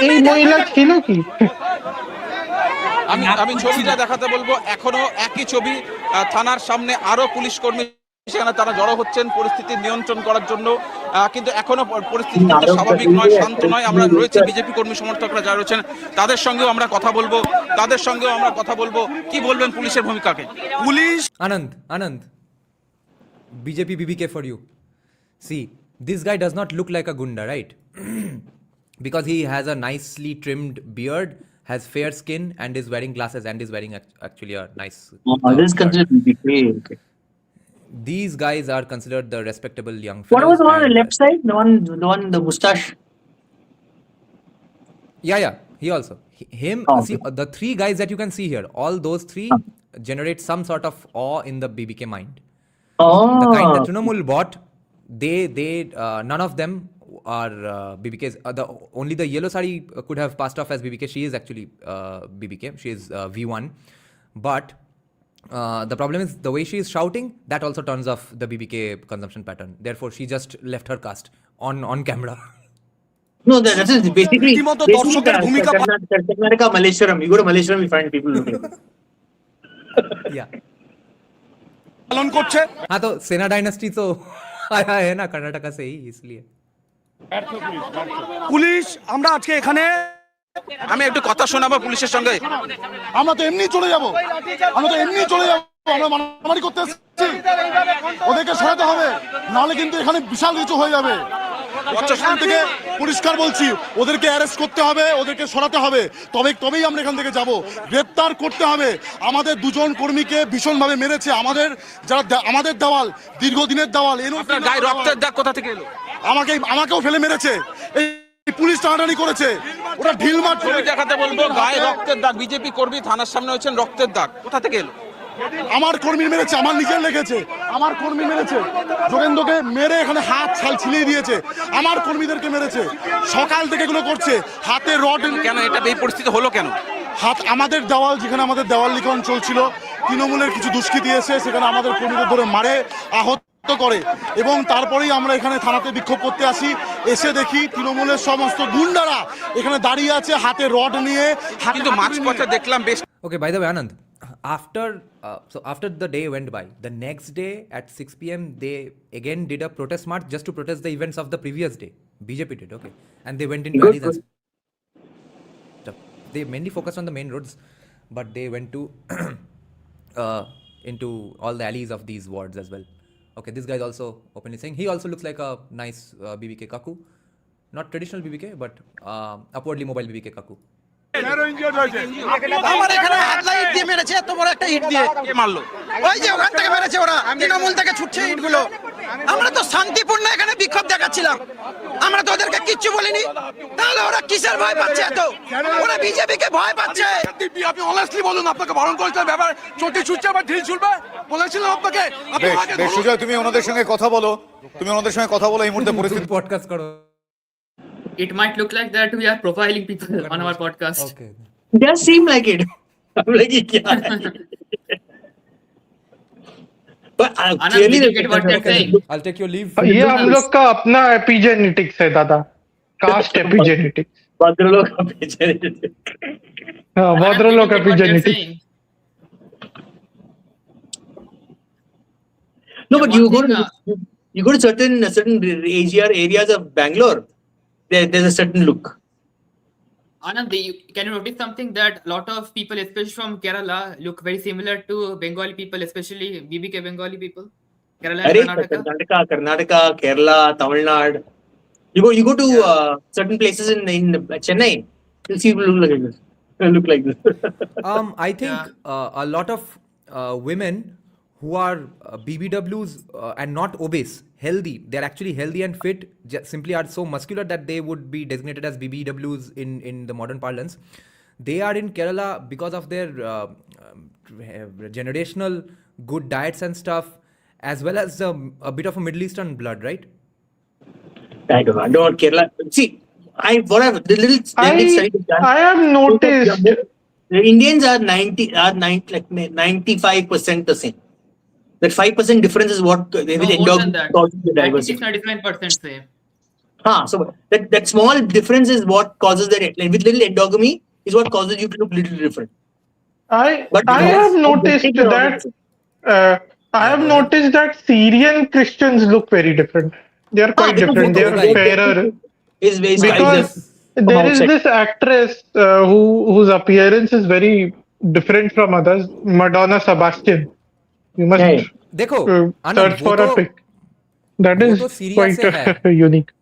এই মহিলা ছিল কি? আমি ছবিটা দেখাতে বলবো। এখনো একই ছবি, থানার সামনে আরো পুলিশ কর্মী সেখানে তারা জড়ো হচ্ছেন পরিস্থিতি নিয়ন্ত্রণ করার জন্য, কিন্তু এখনো পরিস্থিতি স্বাভাবিক নয়, শান্ত নয়। আমরা রয়েছে বিজেপি কর্মী সমর্থকরা যারা রয়েছেন তাদের সঙ্গেও আমরা কথা বলবো। কি বলবেন পুলিশের ভূমিকাকে? Police Anand, BJP BBK for you. See, this guy does not look like a gunda, right? Because he has a nicely trimmed beard, has fair skin, and is wearing glasses, and is wearing actually a nice. This is considered BBK. Okay. These guys are considered the respectable young What fellows. was the one on the left side? The one, the mustache. Yeah, he also. Him. Oh, See, the three guys that you can see here, all those three generate some sort of awe in the BBK mind. The kind that Oh, Trinamool bought, they none of them are BBKs. Only the yellow sari could have passed off as BBK. She is actually BBK. She is V1, but the problem is the way she is shouting. That also turns off the BBK consumption pattern. Therefore, she just left her caste on camera. no, that is basically রীতিমতো দর্শকের ভূমিকা Karnataka, Malleshwaram. You go to Malleshwaram, you find people looking like this. Yeah. পালন করছে हाँ तो सेना dynasty तो आया है ना कर्नाटका से ही इसलिए পুলিশ আমরা আজকে এখানে আমি একটু কথা শোনাবো পুলিশের সঙ্গে। আমরা তো এমনি চলে যাব, আমরা মারামারি করতে এসেছি, ওদেরকে সরাতে হবে, নাহলে কিন্তু এখানে বিশাল কিছু হয়ে যাবে। প্রশাসন থেকে পরিষ্কার বলছি, ওদেরকে অ্যারেস্ট করতে হবে, ওদেরকে সরাতে হবে, তবেই আমরা এখান থেকে যাব। গ্রেপ্তার করতে হবে। আমাদের দুজন কর্মীকে ভীষণভাবে মেরেছে, আমাদের দেওয়াল, দীর্ঘদিনের দেওয়াল। আপনার গায়ে রক্তের দাগ কোথা থেকে এলো? আমাকেও ফেলে মেরেছে, এই পুলিশ টানাটানি করেছে, ওটা ঢিল মার। ছবি দেখাতে বলবো, গায়ে রক্তের দাগ, বিজেপি কর্মী থানার সামনে হচ্ছেন, রক্তের দাগ কোথা থেকে এলো? আমার কর্মী মেরেছে, আমার নিজের লেগেছে, আমার কর্মী মেরেছে, যোগেন্দ্রকে মেরে এখানে হাত ছাল ছিলিয়ে দিয়েছে, আমার কর্মীদেরকে মেরেছে, সকাল থেকে এগুলো করছে, হাতে রড। কেন এটা এই পরিস্থিতি হলো কেন? আমাদের দেওয়াল, যেখানে আমাদের দেওয়াল লিখন চলছিল, তৃণমূলের কিছু দুষ্কৃতী এসে সেখানে আমাদের কর্মীদের ধরে মারে, আহত করে, এবং তারপরেই আমরা এখানে থানাতে বিক্ষোভ করতে আসি। এসে দেখি তৃণমূলের সমস্ত গুন্ডারা এখানে দাঁড়িয়ে আছে হাতে রড নিয়ে। কিন্তু মাঝপথে দেখলাম বেশ। Okay, by the way, Anand, after the day went by, the next day at 6 p.m. they again did a protest march just to protest the events of the previous day. BJP did, okay, and they went into alleys and stuff. They mainly focused on the main roads, but they went to into all the alleys of these wards as well. Okay, this guy is also openly saying he also looks like a nice BBK kaku, not traditional BBK, but upwardly mobile BBK kaku. আমার এখানে হাতলা ইট দিয়ে মেরেছে, এত বড় একটা ইট দিয়ে। কে মারলো? ওই যে ওখান থেকে মেরেছে ওরা, তৃণমূল থেকে ছুটছে ইটগুলো। আমরা তো শান্তিপূর্ণ এখানে বিক্ষোভ দেখাচ্ছিলাম, আমরা তো ওদেরকে কিচ্ছু বলিনি, তাহলে ওরা কিসের ভয় পাচ্ছে এত? ওরা বিজেপিকে ভয় পাচ্ছে। আপনি অনেস্টলি বলুন, আপনাকে বারণ করেছিলাম ব্যাপার, চটি ছুটছে আবার ঢিল ছুটবে বলেছিলাম আপনাকে। বেশ সুজয়, তুমি ওনাদের সঙ্গে কথা বলো, এই মুহূর্তে পরিস্থিতি podcast karo. It might look like that we are profiling people on our podcast. Okay. Does seem like it. I'm like, yeah. But Anand, clearly, did you get what they're saying? I'll take your leave. ये हम लोग का अपना epigenetics है दादा, cast epigenetics. Bhadralok का बेचारे। हाँ, Anand, bhadralok did you get what they're epigenetics. saying? No, Yeah, but one you thing, go to certain AGR areas of Bangalore. There's a certain look. Anand, can you notice something that a lot of people, especially from Kerala, look very similar to Bengali people, especially BBK Bengali people? Kerala and Karnataka, Kerala, Tamil Nadu. You go to certain places in Chennai, you'll see people look like this. I think a lot of women who are BBWs and not obese, healthy, they're actually healthy and fit, simply are so muscular that they would be designated as BBWs in the modern parlance. They are in Kerala because of their generational good diets and stuff, as well as a bit of a Middle Eastern blood, right? I don't know Kerala. See, the little study done. I have noticed The Indians are 95% the same. That 5% difference is what they will causes the diversity. 99% same. So that small difference is what causes the with little endogamy is what causes you to look little different. I have noticed that Syrian Christians look very different. They are quite different. They are fairer. Because there is this actress whose appearance is very different from others, Madonna Sebastian. You must search for a pic. That is quite unique.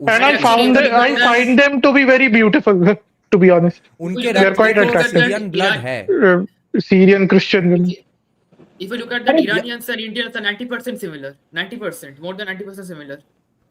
And I find them to be very beautiful, to be honest. They are quite attractive. Syrian blood hai. Syrian Christian women. If you look at the Iranians and Indians are 90% similar. 90%, more than 90% similar.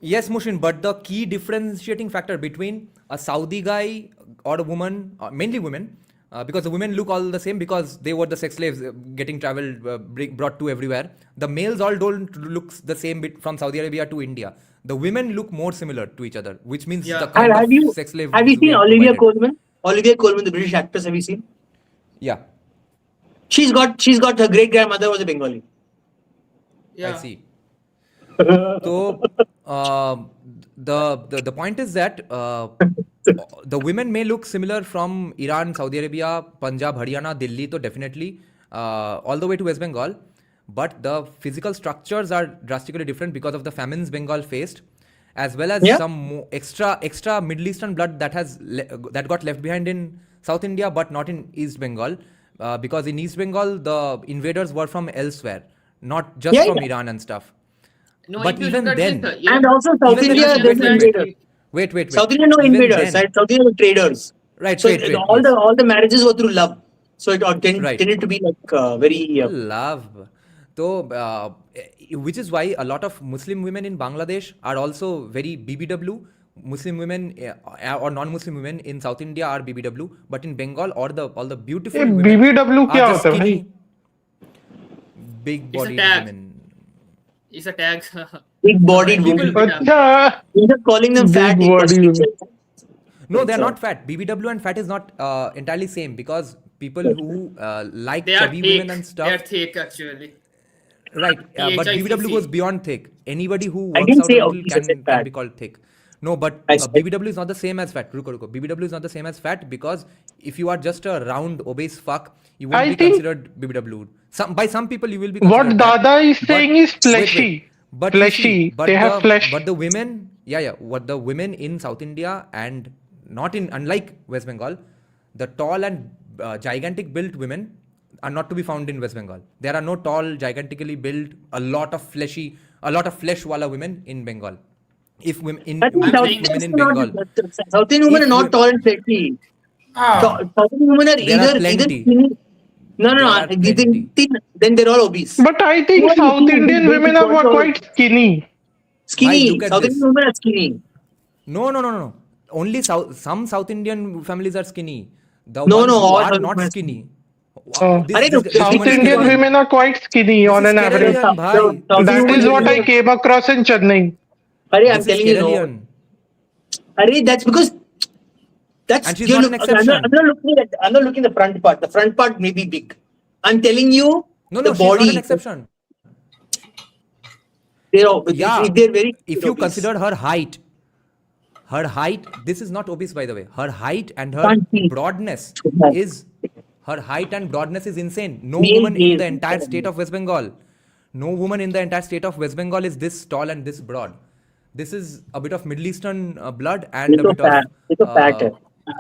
Yes, Mushin, but the key differentiating factor between a Saudi guy or a woman, mainly women, because the women look all the same because they were the sex slaves getting brought to everywhere. The males all don't look the same bit from Saudi Arabia to India. The women look more similar to each other, which means Yeah. the kind Have of you sex slave. have you seen were Olivia provided. Colman? Olivia Colman, the British actress. Have you seen? Yeah, She's got her great grandmother was a Bengali. Yeah. I see. So the point is that the women may look similar from Iran, Saudi Arabia, Punjab, Haryana, Delhi, so definitely all the way to West Bengal. But the physical structures are drastically different because of the famines Bengal faced, as well as Yeah. some extra Middle Eastern blood that got left behind in South India, but not in East Bengal, because in East Bengal the invaders were from elsewhere, not just Yeah, from yeah. Iran and stuff. No, But if you even look at then- this, And also South Even India, then- there's wait, wait, invaders. Wait. South India no Even invaders. then- Right? South India were traders. Right, So trade, all yes. the marriages were through love. So it Right. tended to be like very. Love. So, which is why a lot of Muslim women in Bangladesh are also very BBW. Muslim women or non-Muslim women in South India are BBW, but in Bengal all the beautiful ये women BBW are क्या the होता है भाई? skinny, big-bodied tag. women. It's a tag. Big bodied People- women. अच्छा You're calling them fat. Big body women. No, they are not fat. BBW and fat is not entirely same because people who like They are chubby women thick. and They stuff. are thick actually. Right, but THICC. BBW goes beyond thick. Anybody who I works didn't out say a little obese, I said can fat. be called thick. No, but I said- BBW is not the same as fat. Ruko. BBW is not the same as fat because if you are just a round obese fuck, you won't I be think- considered BBW. By some people you will be. What considered that. Dada is But- saying is wait. fleshy. But you Fleshy. see, They have flesh. But the women, what the women in South India and unlike West Bengal, the tall and gigantic built women are not to be found in West Bengal. There are no tall, gigantically built, a lot of flesh wala women in Bengal. If women in I think I'm South saying women in Indian Bengal, South Indian women If are not we- tall and fleshy. Ah, South Indian women are There are either plenty. skinny. No, There are they plenty. thin. Then they're all obese. But I think What do you South think? Indian They women got are all- quite skinny. Skinny. look at South this. Indian women are skinny. No. Only some South Indian families are skinny. The No, ones no, who all are South not Indian- skinny. South South woman is Indian Kerala. women are quite skinny on This an is average. Kerala, bhai. South That Indian is what I women- came across in Chennai. Arey, I'm This is telling you, no. Keralian. Arey, that's because that's And she's you're not an look- exception. I'm not looking at the front part. The front part may be big. I'm telling you, No, the she's body. not an exception. Yeah, They're very. if you obese. consider her height, this is not obese by the way. Her height and her Can't see. broadness is insane. No Male woman in gaze. the entire state of West Bengal, is this tall and this broad. This is a bit of Middle Eastern blood and It's a so bit fat. It's so fat. of.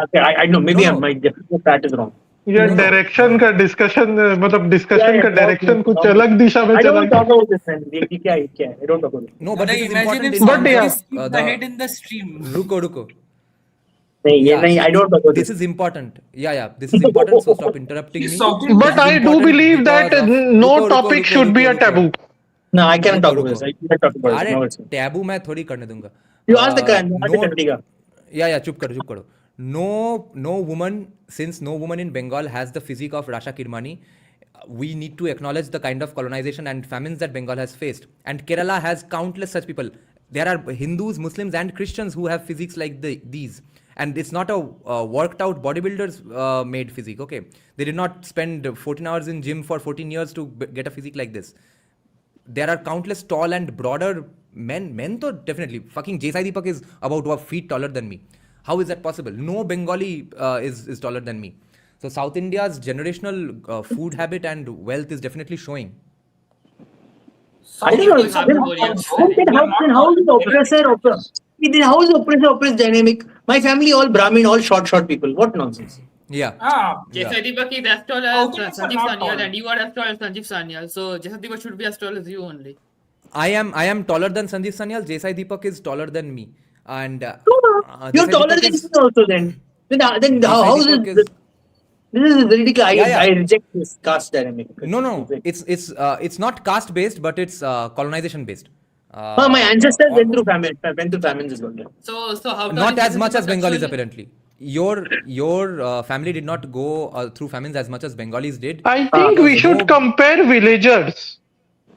Okay, I know. Maybe No. my definition of fat is wrong. ये No. Direction का discussion मतलब discussion Yeah, का yeah, direction कुछ okay. अलग दिशा में I चला don't गया. talk about this, man. ये क्या है? I don't talk about it. No, but Like, this is imagine important if in somebody terms skipped of ahead in the stream. Ruko. नहीं, I don't talk about This this. is important. Yeah. This is important. So stop interrupting me. Is South Indian- But I do believe that no topic should be a taboo. No, I cannot talk about रुको। this. I cannot talk about अरे it. No, it's- taboo मैं थोड़ी करने दूंगा. You ask the country. Yeah, चुप करो. No woman, since no woman in Bengal has the physique of Rasha Kirmani, we need to acknowledge the kind of colonization and famines that Bengal has faced. And Kerala has countless such people. There are Hindus, Muslims and Christians who have physiques like these. And it's not a worked out bodybuilders made physique, okay? They did not spend 14 hours in gym for 14 years to get a physique like this. There are countless tall and broader men though definitely. Fucking Deepak is about 2 feet taller than me. How is that possible? No Bengali is taller than me. So South India's generational food habit and wealth is definitely showing. I don't know. People have Then Mongolians. how is the oppressor oppressed dynamic? My family all Brahmin, all short people. What nonsense. Yeah. Jesse Deepak is as tall South as Indians are Sanjeev not Sanyal tall. and you are as tall as Sanjeev Sanyal. So Jesse Deepak should be as tall as you only. I am taller than Sanjeev Sanyal. Desai Deepak is taller than me. And You're Desai taller Deepak than is- me also then. Then how is Deepak this? This is ridiculous. Yeah. I reject this caste dynamic. No. It's not caste based, but it's colonization based. My ancestors went through famines as well. So how tall Not is as Jesse much as Deepak Bengalis actually? apparently. your family did not go through famines as much as Bengalis did. I think we should compare villagers.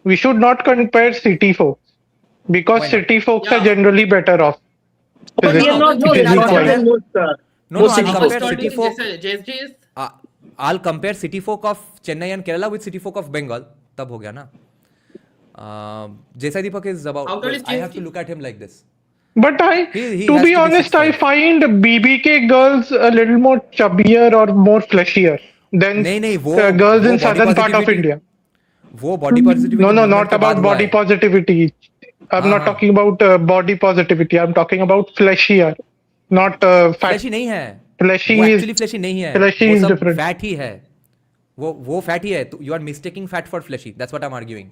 We should not compare city folks, because Why not? city folks are Yeah. generally better off. But we are not, no, Okay, it's I'll shorter compare- than most, No, most I'll city compare folks. city folk. JSG is I'll compare city folk of Chennai and Kerala with city folk of Bengal. तब हो गया ना. Jaisalmer Deepak is about. How tall is I have to JSG? look at him like this. But He to has be to be honest, I 6'5". find BBK girls a little more chubbier or more fleshier than नहीं वो girls वो in body southern part of positivity- India. वो body positivity No, movement not के about बाद हुआ body है. positivity. I'm not talking about body positivity. I'm talking about fleshier, not fat. Fleshy नहीं है. Fleshy वो is actually fleshy नहीं है. fleshy वो is सब different. fat ही है. वो fat ही है. You are mistaking fat for fleshy. That's what I'm arguing.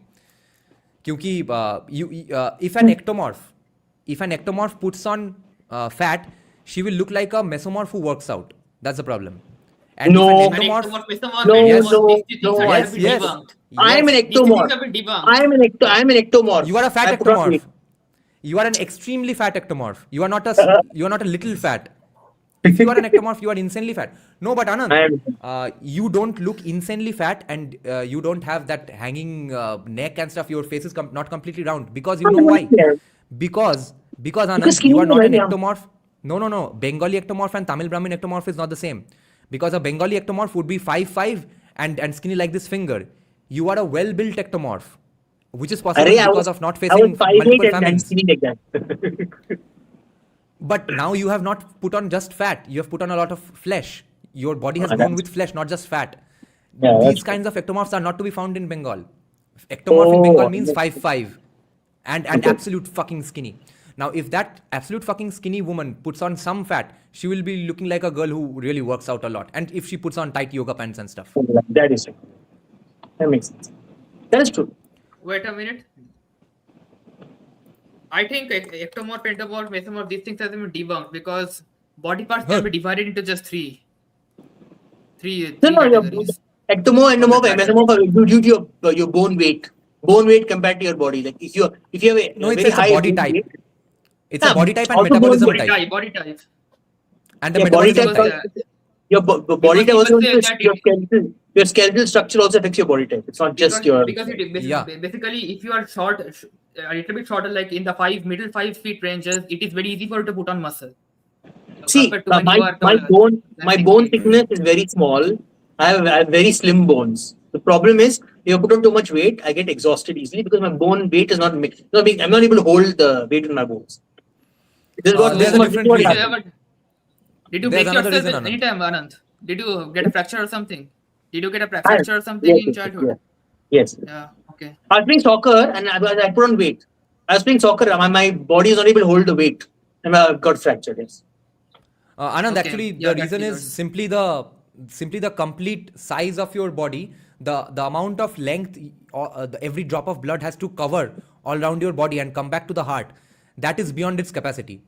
क्योंकि if an ectomorph puts on fat, she will look like a mesomorph who works out. That's the problem. And No. if an an ectomorph, ectomorph, No, Yes. no, these no. things have been yes. debunked. I am an Yes. These things ectomorph. have been debunked. I am an ectomorph. You are a fat I put on ectomorph. weight. You are an extremely fat ectomorph. You are not a little fat. If you are an ectomorph, you are insanely fat. No, but Anand, I am. you don't look insanely fat, and you don't have that hanging neck and stuff. Your face is not completely round, because you know why? Because Anand, skinny you are not people, an yeah. ectomorph. No. Bengali ectomorph and Tamil Brahmin ectomorph is not the same. Because a Bengali ectomorph would be 5'5" and skinny like this finger. You are a well-built ectomorph, which is possible because of not I facing was 5'8" multiple and famines. skinny like that. But now you have not put on just fat. You have put on a lot of flesh. Your body has Ah, grown that's- with flesh, not just fat. Yeah, These that's kinds of ectomorphs are not to be found in Bengal. Ectomorph in Bengal means that's- 5'5" and Okay. absolute fucking skinny. Now, if that absolute fucking skinny woman puts on some fat, she will be looking like a girl who really works out a lot. And if she puts on tight yoga pants and stuff. That is true. That makes sense. That is true. Wait a minute. I think ectomorph, endomorph, mesomorph, these things have been debunked because body parts can be divided into just three No, categories. Ectomorph, endomorph, Okay, mesomorph are due to your bone weight. Bone weight compared to your body. Like if you have a No, it's very a high body bone type. weight, It's a body type and also bone metabolism weight. type. Body type. And the Yeah, body metabolism type. type. Your body type Because also people say that your skeletal structure also affects your body type. It's not just your. Because it Yeah. basically, if you are short, a little bit shorter, like in the middle 5 feet ranges, it is very easy for you to put on muscle. See, Compared to when you are my taller. bone That's my the bone thing. thickness is very small. I have very slim bones. The problem is, if I put on too much weight, I get exhausted easily because my bone weight is not. I'm not able to hold the weight in my bones. This is what There's a different what reason. happens. Did you There's break another yourself reason, Anand. anytime, Anand? Did you get a fracture or something? Did you get a Yes, fracture or something in yes, childhood? Yes. Yeah. Okay. I was playing soccer and I put on weight. I was playing soccer. My body is not able to hold the weight, and I got fractured. Yes. Anand, Okay. actually, Yeah, the that reason is clears. simply the complete size of your body, the amount of length, every drop of blood has to cover all around your body and come back to the heart. That is beyond its capacity.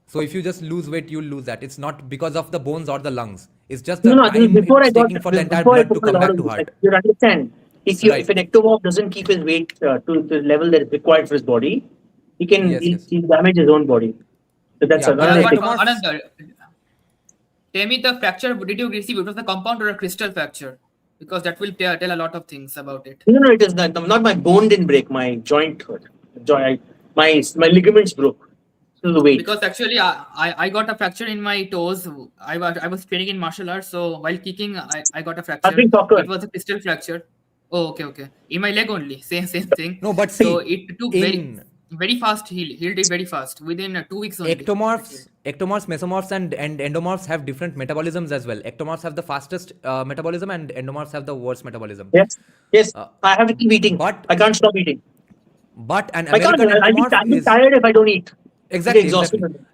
So if you just lose weight, you'll lose that. It's not because of the bones or the lungs. It's just the This is time before I it's got taking for the entire before I blood to took a come lot back of to weight. heart. You understand? If Right. an ectomorph doesn't keep his weight to the level that is required for his body, he can Yes. he'll damage his own body. So that's Yeah, another but But thing. ectomorphs- Anand, tell me the fracture did you receive? It was a compound or a crystal fracture? Because that will tell a lot of things about it. No, it is not my bone didn't break. My joint hurt. My ligaments broke. So the weight. Because actually, I got a fracture in my toes. I was training in martial arts, so while kicking, I got a fracture. playing soccer. It was a crystal fracture. Oh, okay. In my leg only, same thing. No, but So see, it took in very fast healed it very fast within 2 weeks only. ectomorphs, mesomorphs, and endomorphs have different metabolisms as well. Ectomorphs have the fastest metabolism, and endomorphs have the worst metabolism. Yes. I have to keep eating. but- I can't stop eating. But an I can't. American I'll endomorph be is tired if I don't eat. exactly, Get exhausted. exactly.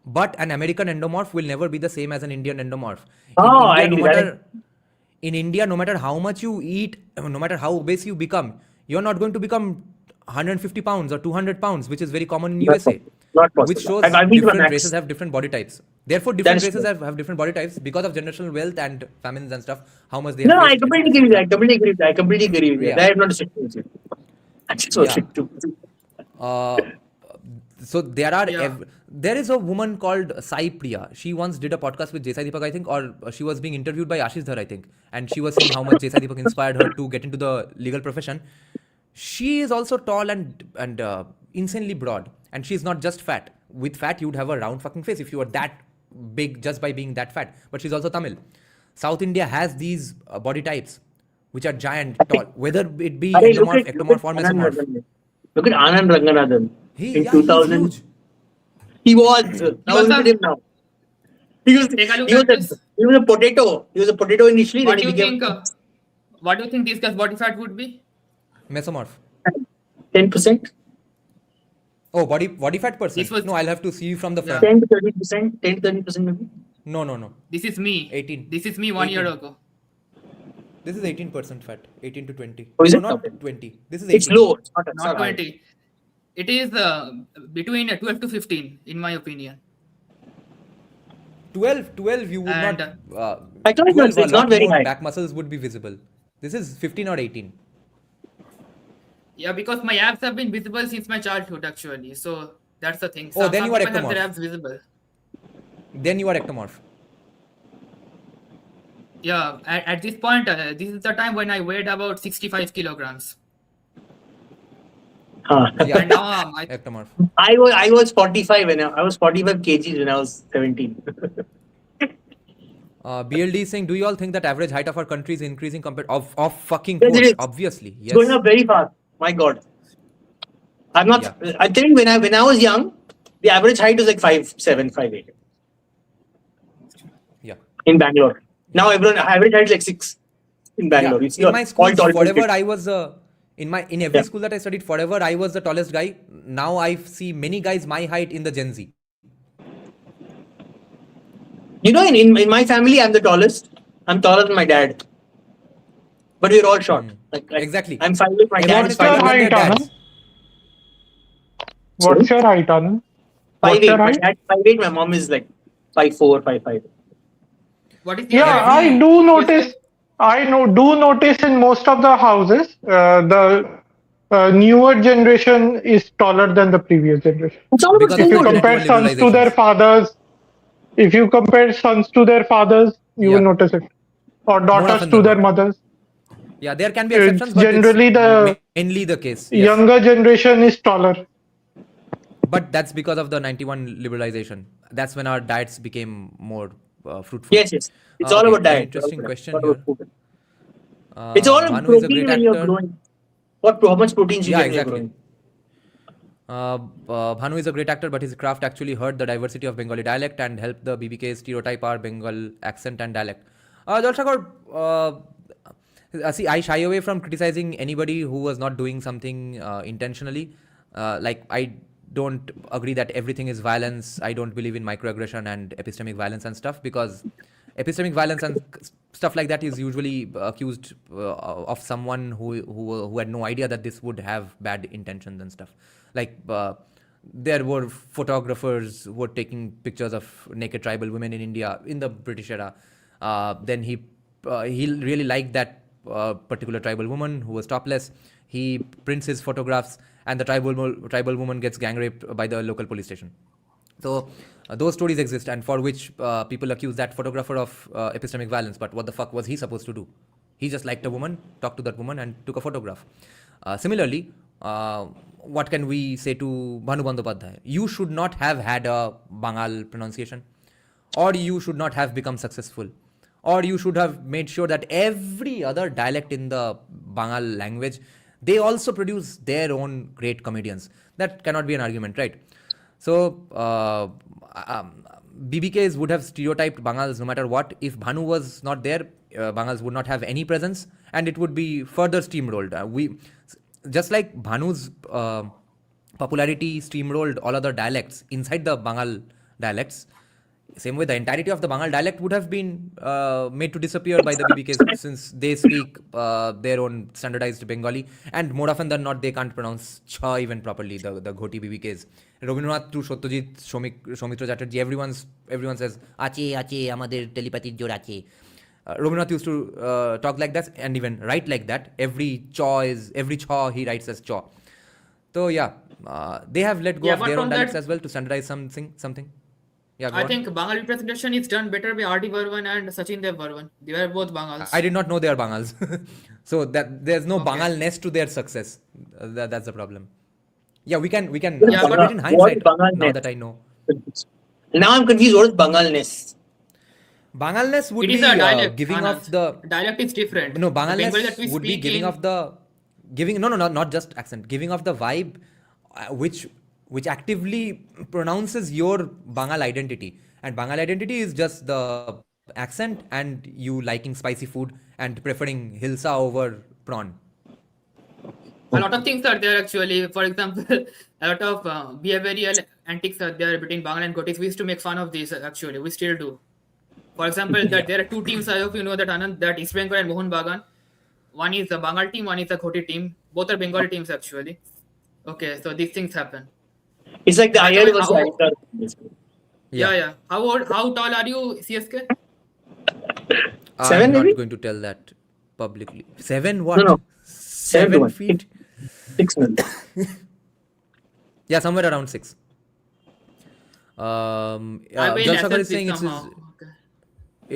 But an American endomorph will never be the same as an Indian endomorph. I In agree. India, no matter how much you eat, no matter how obese you become, you're not going to become 150 pounds or 200 pounds, which is very common in Not USA. possible. Not possible. Which shows I've been to my different max. races have different body types. Therefore, That different is races true. have different body types because of generational wealth and famines and stuff. How much they No, have I faced. completely agree with that. I completely agree with Yeah. that. I am not disagreeing with you. That's so Yeah. strict too. So there are Yeah. there is a woman called Sai Priya. She once did a podcast with Desai Deepak, I think, or she was being interviewed by Ashish Dhar, I think, and she was saying how much Desai Deepak inspired her to get into the legal profession. She is also tall and insanely broad, and she's not just fat. With fat, you'd have a round fucking face if you were that big just by being that fat. But she's also Tamil. South India has these body types which are giant, tall, whether it be Look endomorph, at ectomorph, or Anand mesomorph. Ranganathan. Look at Anand Ranganathan. In He's 2000, huge. he was. Now was look at a- him now. He was, Take a look he was at this. he was a potato. He was a potato initially. What then do he you became think? What do you think this guy's body fat would be? Mesomorph. 10%, Oh, body fat person? This was- No, I'll have to see you from the front. 10 to 30%, 10 to 30% maybe. No. This is me. 18. This is me 1 year 18. ago. This is 18% fat. 18 to 20. Oh, is No, it? not Okay. 20. This is 18. It's low. It's not, Not high. 20. It is between 12 to 15, in my opinion. 12 you would And, not. I thought 12, it's a not lot very more high. back muscles would be visible. This is 15 or 18. Yeah, because my abs have been visible since my childhood, actually. So that's the thing. Oh, then some you are people have ectomorph. their abs visible. Then you are ectomorph. Yeah, at this point, this is the time when I weighed about 65 kilograms. Yeah, And now ectomorph. I was 45 when I was 45 kgs when I was 17. BLD is saying, do you all think that average height of our country is increasing compared of fucking Yes, it course? is. Obviously, yes. Going up very fast. My God. I'm not. Yeah. I think when I was young, the average height was like 5'7", 5'8" Yeah. in Bangalore. Now everyone average height is like 6 in Bangalore. Yeah. It's In my school, all tall forever kids. I was in every Yeah. school that I studied, forever I was the tallest guy. Now I see many guys my height in the Gen Z. You know, in my family, I'm the tallest. I'm taller than my dad. But we're all short. Like Exactly. I'm 5'8", my dad Everyone is is taller 5'8". than their height, Anand? dads. What's your height, Anand? What's 5'8". your My height? dad 5'8", my mom is like 5'4", 5'5". what is your Yeah, average? I do notice. Do notice in most of the houses, the newer generation is taller than the previous generation. It's all about Because If of you the food. compare intellectual sons to their liberalizations. fathers, if you compare sons to their fathers, you Yeah. will notice it, or daughters often to than their not. mothers. Yeah, there can be It's exceptions, but generally it's the mainly the case. Yes. younger generation is taller. But that's because of the 91 liberalization. That's when our diets became more fruitful. Yes. It's all Okay, about very diet. interesting question It's all here. about food. It's all about Bhanu is a protein great when you're actor. growing. How much protein you Yeah, get when you're exactly. growing. Bhanu is a great actor, but his craft actually hurt the diversity of Bengali dialect and helped the BBK stereotype our Bengal accent and dialect. Jalshakar, see, I shy away from criticizing anybody who was not doing something intentionally. Like, I don't agree that everything is violence. I don't believe in microaggression and epistemic violence and stuff, because epistemic violence and stuff like that is usually accused of someone who had no idea that this would have bad intentions and stuff. Like, there were photographers who were taking pictures of naked tribal women in India in the British era. Then he really liked that particular tribal woman who was topless. He prints his photographs, and the tribal woman gets gang raped by the local police station. So those stories exist, and for which people accuse that photographer of epistemic violence. But what the fuck was he supposed to do? He just liked a woman, talked to that woman, and took a photograph. Similarly, what can we say to Bhanu Bandyopadhyay? You should not have had a Bengal pronunciation, or you should not have become successful, or you should have made sure that every other dialect in the Bengal language, they also produce their own great comedians. That cannot be an argument, right? So BBKs would have stereotyped Bangals no matter what. If Bhanu was not there, Bangals would not have any presence, and it would be further steamrolled. Just like Bhanu's popularity steamrolled all other dialects inside the Bengal dialects, same way the entirety of the Bengal dialect would have been made to disappear by the BBKs, since they speak their own standardized Bengali, and more often than not they can't pronounce cha even properly, the Ghoti BBKs. Rabindranath to Satyajit, Soumitra Chatterjee, everyone says ache amader telepathy jor ache. Rabindranath used to talk like that and even write like that. Every chaw he writes as chaw. So yeah, they have let go Yeah, of but their own from dialects that- as well to standardize something. Yeah, go I on. think Bengal representation is done better by R.D. Burman and Sachin Dev Burman. They were both Bangals. I did not know they are Bangals. So that there's no Okay. Bangalness to their success. That's the problem. Yeah, we can Yeah, forget but in what hindsight is Bangalness? now that I know. Now I'm confused. What is Bangalness? Bangalness would it is be a dialect. giving Anand. off the dialect is different. no The Bengali Bangalness that we would be speak giving in- off the not just accent, giving off the vibe which actively pronounces your Bangal identity. And Bangal identity is just the accent and you liking spicy food and preferring hilsa over prawn. A lot of things are there actually. For example, a lot of behavioral antics are there between Bengal and Gotis. We used to make fun of these actually. We still do. For example, that there are two teams. I hope you know that Anand, that East Bengal and Mohun Bagan. One is the Bengal team, one is the Ghoti team. Both are Bengali teams actually. Okay, so these things happen. It's like the By the IL way, versus how- IFSC. Yeah. How tall are you, CSK? I'm 7 not maybe? going to tell that publicly. 7 what? No. 7 to 1. feet? 6 maybe. Yeah, somewhere around 6. I mean, Jalshakhar is SSC saying it's somehow. his,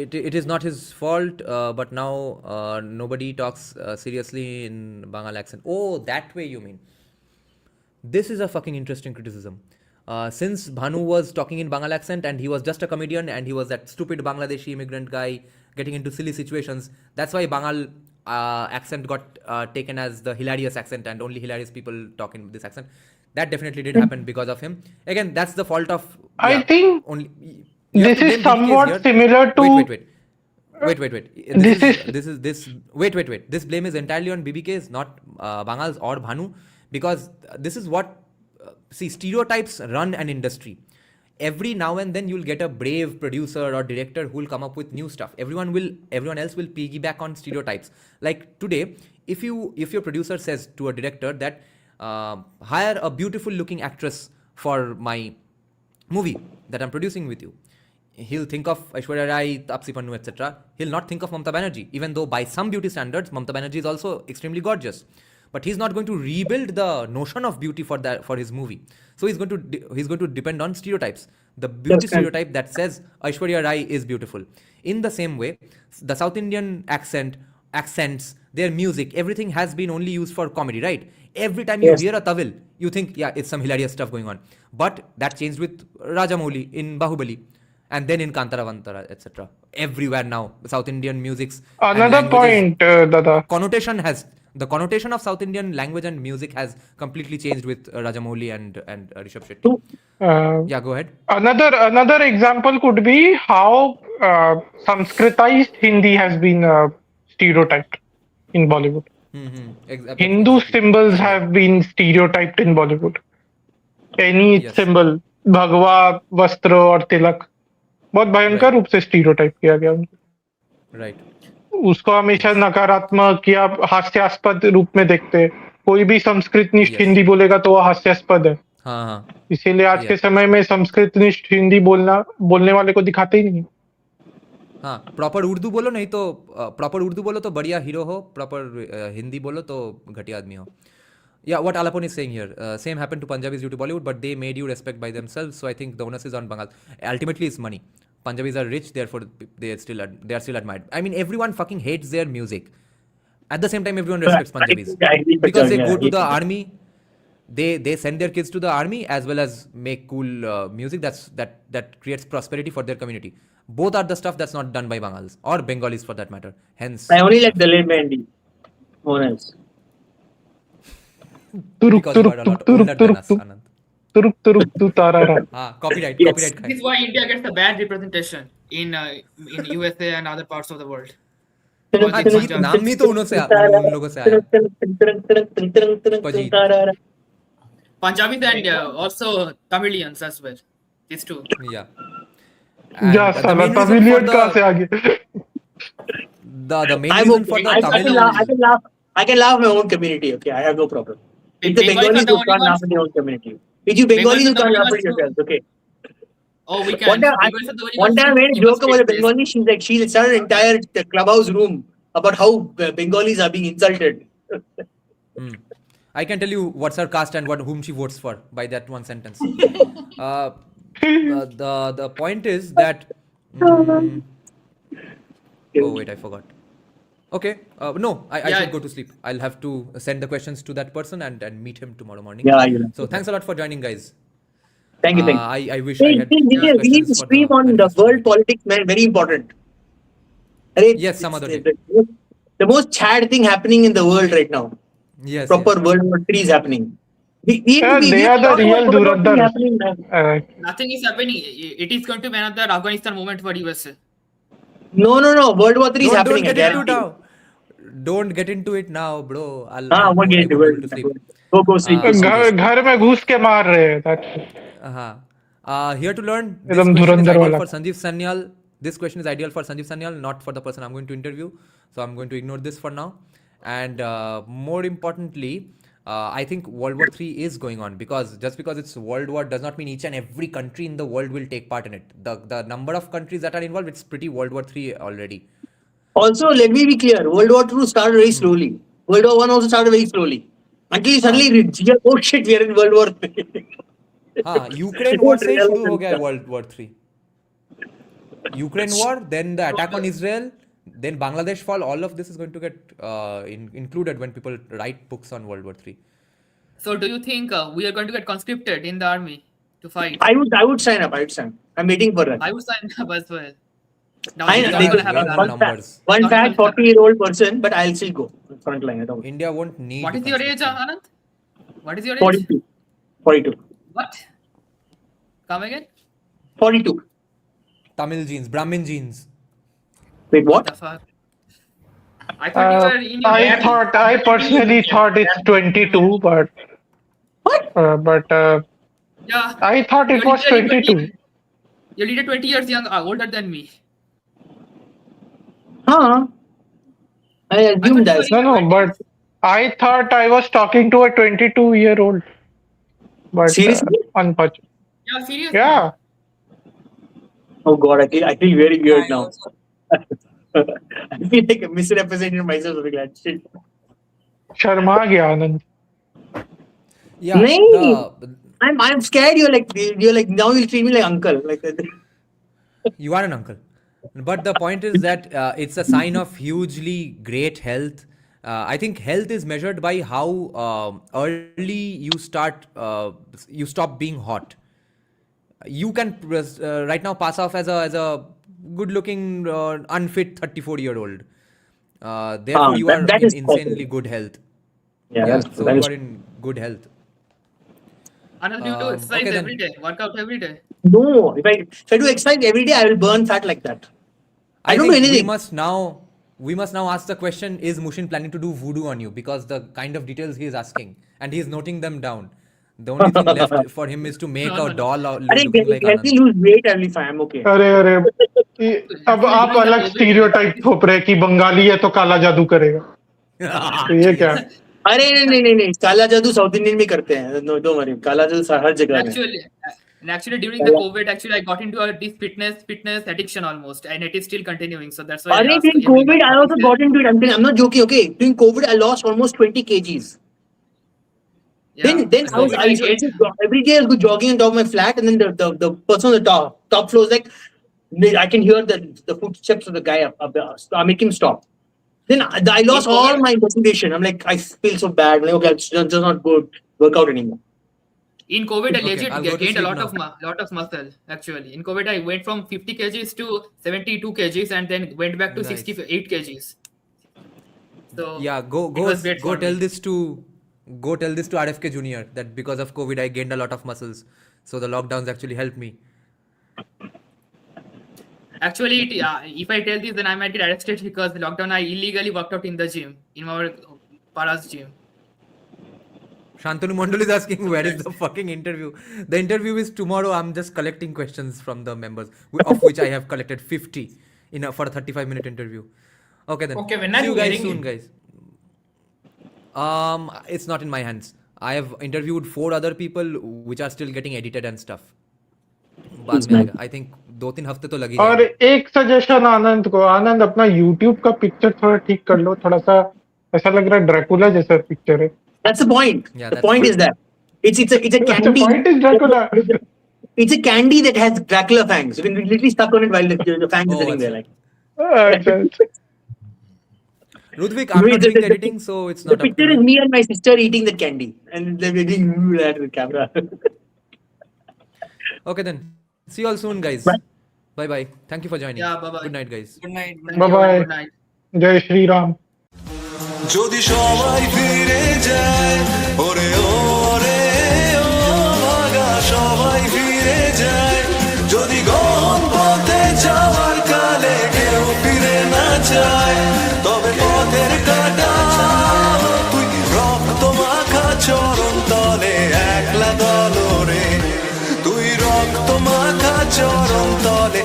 Okay. it is not his fault, but now nobody talks seriously in Bengal accent. Oh, that way you mean. This is a fucking interesting criticism. Since Bhanu was talking in Bengal accent and he was just a comedian and he was that stupid Bangladeshi immigrant guy getting into silly situations, that's why Bengal accent got taken as the hilarious accent and only hilarious people talk in this accent. That definitely did happen because of him. Again, that's the fault of... I think only you have this to is blame BBK somewhat here. similar to. Wait. This blame is entirely on BBKs, not Bangals or Bhanu, because this is what see, stereotypes run an industry. Every now and then you'll get a brave producer or director who will come up with new stuff. Everyone else will piggyback on stereotypes. Like today, if your producer says to a director that hire a beautiful looking actress for my movie that I'm producing with you, he'll think of Aishwarya Rai, Taapsee Pannu, etc. He'll not think of Mamta Banerjee, even though by some beauty standards, Mamta Banerjee is also extremely gorgeous. But he's not going to rebuild the notion of beauty for his movie. So he's going to depend on stereotypes. The beauty stereotype that says Aishwarya Rai is beautiful. In the same way, the South Indian accents, their music, everything has been only used for comedy, right? Every time you hear a Tawil, you think, yeah, it's some hilarious stuff going on. But that changed with Rajamouli in Bahubali. And then in Kantara Vantara, etc. Everywhere now, South Indian music's Another point, Dada. The connotation of South Indian language and music has completely changed with Rajamouli and Rishabh Shetty. Yeah, go ahead. Another example could be how Sanskritized Hindi has been stereotyped in Bollywood. Hindu symbols have been stereotyped in Bollywood. Any symbol, भगवा, वस्त्र और तिलक, बहुत भयंकर रूप से stereotype किया गया उनको. Right. उसको हमेशा नकारात्मक या हास्यास्पद रूप में देखते हैं. कोई भी संस्कृतनिष्ठ हिंदी बोलेगा तो वो हास्यास्पद है. हाँ. इसीलिए आज के समय में संस्कृतनिष्ठ हिंदी बोलने वाले को दिखाते ही नहीं. हाँ, प्रॉपर उर्दू बोलो नहीं तो बढ़िया हीरो हो, प्रॉपर हिंदी बोलो तो घटिया आदमी हो. Yeah, what Alapon is saying here, same happened to Punjabis due to Bollywood, but they made you respect by themselves. So I think the onus is on Bengal. Ultimately, it's money. Punjabis are rich, therefore they are still admired. I mean, everyone fucking hates their music. At the same time, everyone respects Punjabis because they go to the army. They send their kids to the army as well as make cool music that creates prosperity for their community. Both are the stuff that's not done by Bangals or Bengalis for that matter. Hence, I only like Dalit Mehendi. More else. Because you are a lot older than us, Anand. Copyright. This is why India gets a bad representation in USA and other parts of the world. नाम भी तो उन लोगों से आया. Punjabis and also Tamilians as well. These two. Yeah. Yeah, Tamilian कहाँ से आ गए? The main reason for the Tamil... I can laugh my own community, okay? I have no problem. It's the Bengalis who can't laugh in their own community. It's you Bengalis who can't laugh at yourselves, okay? Oh, we can. One time I made a joke about a Bengali. She started an entire clubhouse room about how Bengalis are being insulted. I can tell you what's her caste and whom she votes for by that one sentence. The point is that. Oh wait, I forgot. Okay, no, I Yeah. should go to sleep. I'll have to send the questions to that person and meet him tomorrow morning. Yeah, you know. So thanks a lot for joining, guys. Thank you. I wish I had We need to questions for stream on the manifesto world debate. politics, man. Very important. Arey, Yes, some other day. The most sad thing happening in the world right now. Yes, Proper yes. World War III is happening. We Yeah, they are the talk about real World War III Dhurandhars. happening, man. Nothing is happening. It is going to be another Afghanistan moment for USA. No. World War III is Don't happening. get I into guarantee. now. Don't get into it now, bro. I'll One I get won't be able to sleep. Go sleep. Okay. घर में घुस के मार रहे हैं. That's Here to learn. This एकदम question is Dhurandhar ideal वाला. for Sanjeev Sanyal. This question is ideal for Sanjeev Sanyal, not for the person I'm going to interview. So I'm going to ignore this for now. And more importantly, I think World War III is going on, because just because it's World War does not mean each and every country in the world will take part in it. The number of countries that are involved, it's pretty World War III already. Also, let me be clear. World War II started very slowly. World War I also started very slowly. Until you suddenly reach, oh shit, we are in World War III. Ukraine war से शुरू हो गया है World War III. Ukraine war, then the attack on Israel, then Bangladesh fall. All of this is going to get included when people write books on World War III. So do you think we are going to get conscripted in the army to fight? I would sign up. I'm waiting for that. I would sign up as well. Now, I it's know, not gonna they- happen. One numbers. One fat 40-year-old person, but I'll still go front line. I don't. India won't need. What is your age, Anand? What is your age? 42. 42. What? Come again? 42. Tamil genes, Brahmin genes. Wait, What the what? fuck? I thought you were in your I personally thought it's 22, but Yeah. I thought it You're was literally 22. You're literally 20 years older than me. Huh? I assume that. No, but I thought I was talking to a 22-year-old. But Seriously? unfortunately. Yeah, seriously. Yeah. Oh god, I feel very weird now. I feel like I'm misrepresenting myself. I'm like, shit. Sharma गया आनंद. Yeah. Nahin. I'm scared. You're like now you'll treat me like uncle. Like You are an uncle. But the point is that it's a sign of hugely great health. I think health is measured by how early you stop being hot. You can right now pass off as a good-looking, unfit 34-year-old. Therefore, you are that in is insanely possible. good health. yeah, So that you is are in good health. Anand, do you do exercise okay then. every day? Work out every day? no. If I do exercise every day, I will burn fat like that. I don't do think anything. we must now ask the question: is Mushin planning to do voodoo on you? Because the kind of details he is asking, and he is noting them down. The only thing left for him is to make a doll looking like Let me Anand. lose weight. I'll be fine. I'm okay. अरे अब आप अलग stereotype थोप रहे हैं कि बंगाली है तो काला जादू करेगा. तो ये क्या है? अरे नहीं काला जादू साउथ इंडियन में करते हैं. No, don't worry. काला जादू हर जगह है. Actually, during the COVID, I got into this fitness addiction almost, and it is still continuing. So that's why. During COVID, I also got into it. I'm not joking. Okay, during COVID, I lost almost 20 kgs. Yeah. Then I used to every day I was jogging on top of my flat, and then the person on the top floor was like, I can hear the footsteps of the guy up there. So I make him stop. Then I lost all my motivation. I'm like, I feel so bad. Like, okay, it's just not good workout anymore. In COVID, I Okay, legit I'll go to gained a sleep lot of muscle. Actually, in COVID, I went from 50 kgs to 72 kgs, and then went back to Nice. 68 kgs. So Yeah, go was great for tell me. this to RFK Junior that because of COVID I gained a lot of muscles. So the lockdowns actually helped me. Actually, if I tell this, then I might get arrested because the lockdown I illegally worked out in the gym, in our Paras gym. Shantanu Mondal is asking where is the fucking interview. The interview is tomorrow. I'm just collecting questions from the members, of which I have collected 50 for a 35-minute interview. Okay then. Okay, when are See you you guys getting soon, it? guys. It's not in my hands. I have interviewed 4 other people which are still getting edited and stuff. बाद में आएगा. I think 2-3 हफ्ते तो लगी और जाएंगे. एक suggestion आनंद को, आनंद अपना YouTube का पिक्चर थोड़ा ठीक कर लो. थोड़ा सा ऐसा लग रहा है ड्रैकुला जैसा पिक्चर है. That's the point. Yeah, The that's point true. is that it's a The candy. point is Dracula. It's a candy that has Dracula fangs. You can literally stuck on it while the fangs are Oh, sitting there. that's Like Ludwig, I'm not doing the editing, so it's the not up to picture is me. me and my sister eating the candy, and they're doing that with camera. Okay then. See you all soon, guys. Bye. Bye bye. Thank you for joining. Yeah, bye-bye. Good night, guys. Good night. Bye bye. Good night. Jai Shri Ram. যদি সবাই ফিরে যায় ওরে ওরে ও ভাগা সবাই ফিরে যায় যদি গহন পথে যাওয়ার কালে কেউ ফিরে না যায় তবে পথের কাটা তুই রক্ত মাখা চরণ তলে একলা দলরে তুই রক্ত মাখা চরণ তলে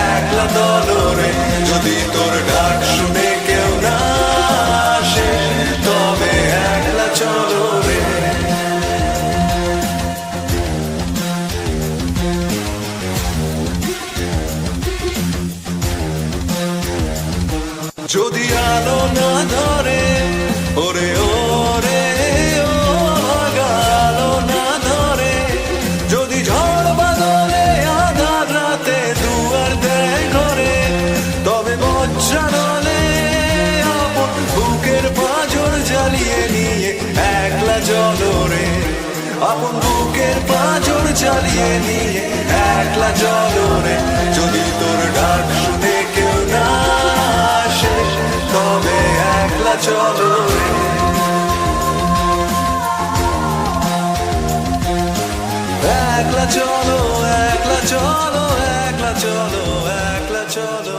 একলা দলরে যদি তোর ডাক শুনে কেউ না আসে তবে একলা চলো রে যদি আলো না ধরে ওরে ওরে ও ভাগা আলো না ধরে যদি ঝড় বাদলে আধার রাতে দুয়ার দেয় ঘরে তবে বজ্রানলে আপন বুকের পাঁজর জ্বালিয়ে নিয়ে একলা জলরে আপন বুকের পাঁজর জ্বালিয়ে নিয়ে একলা জলরে যদি তোর ডাক শুনে কেউ না আসে তবে একলা চলো রে একলা চলো একলা চলো একলা চলো একলা চলো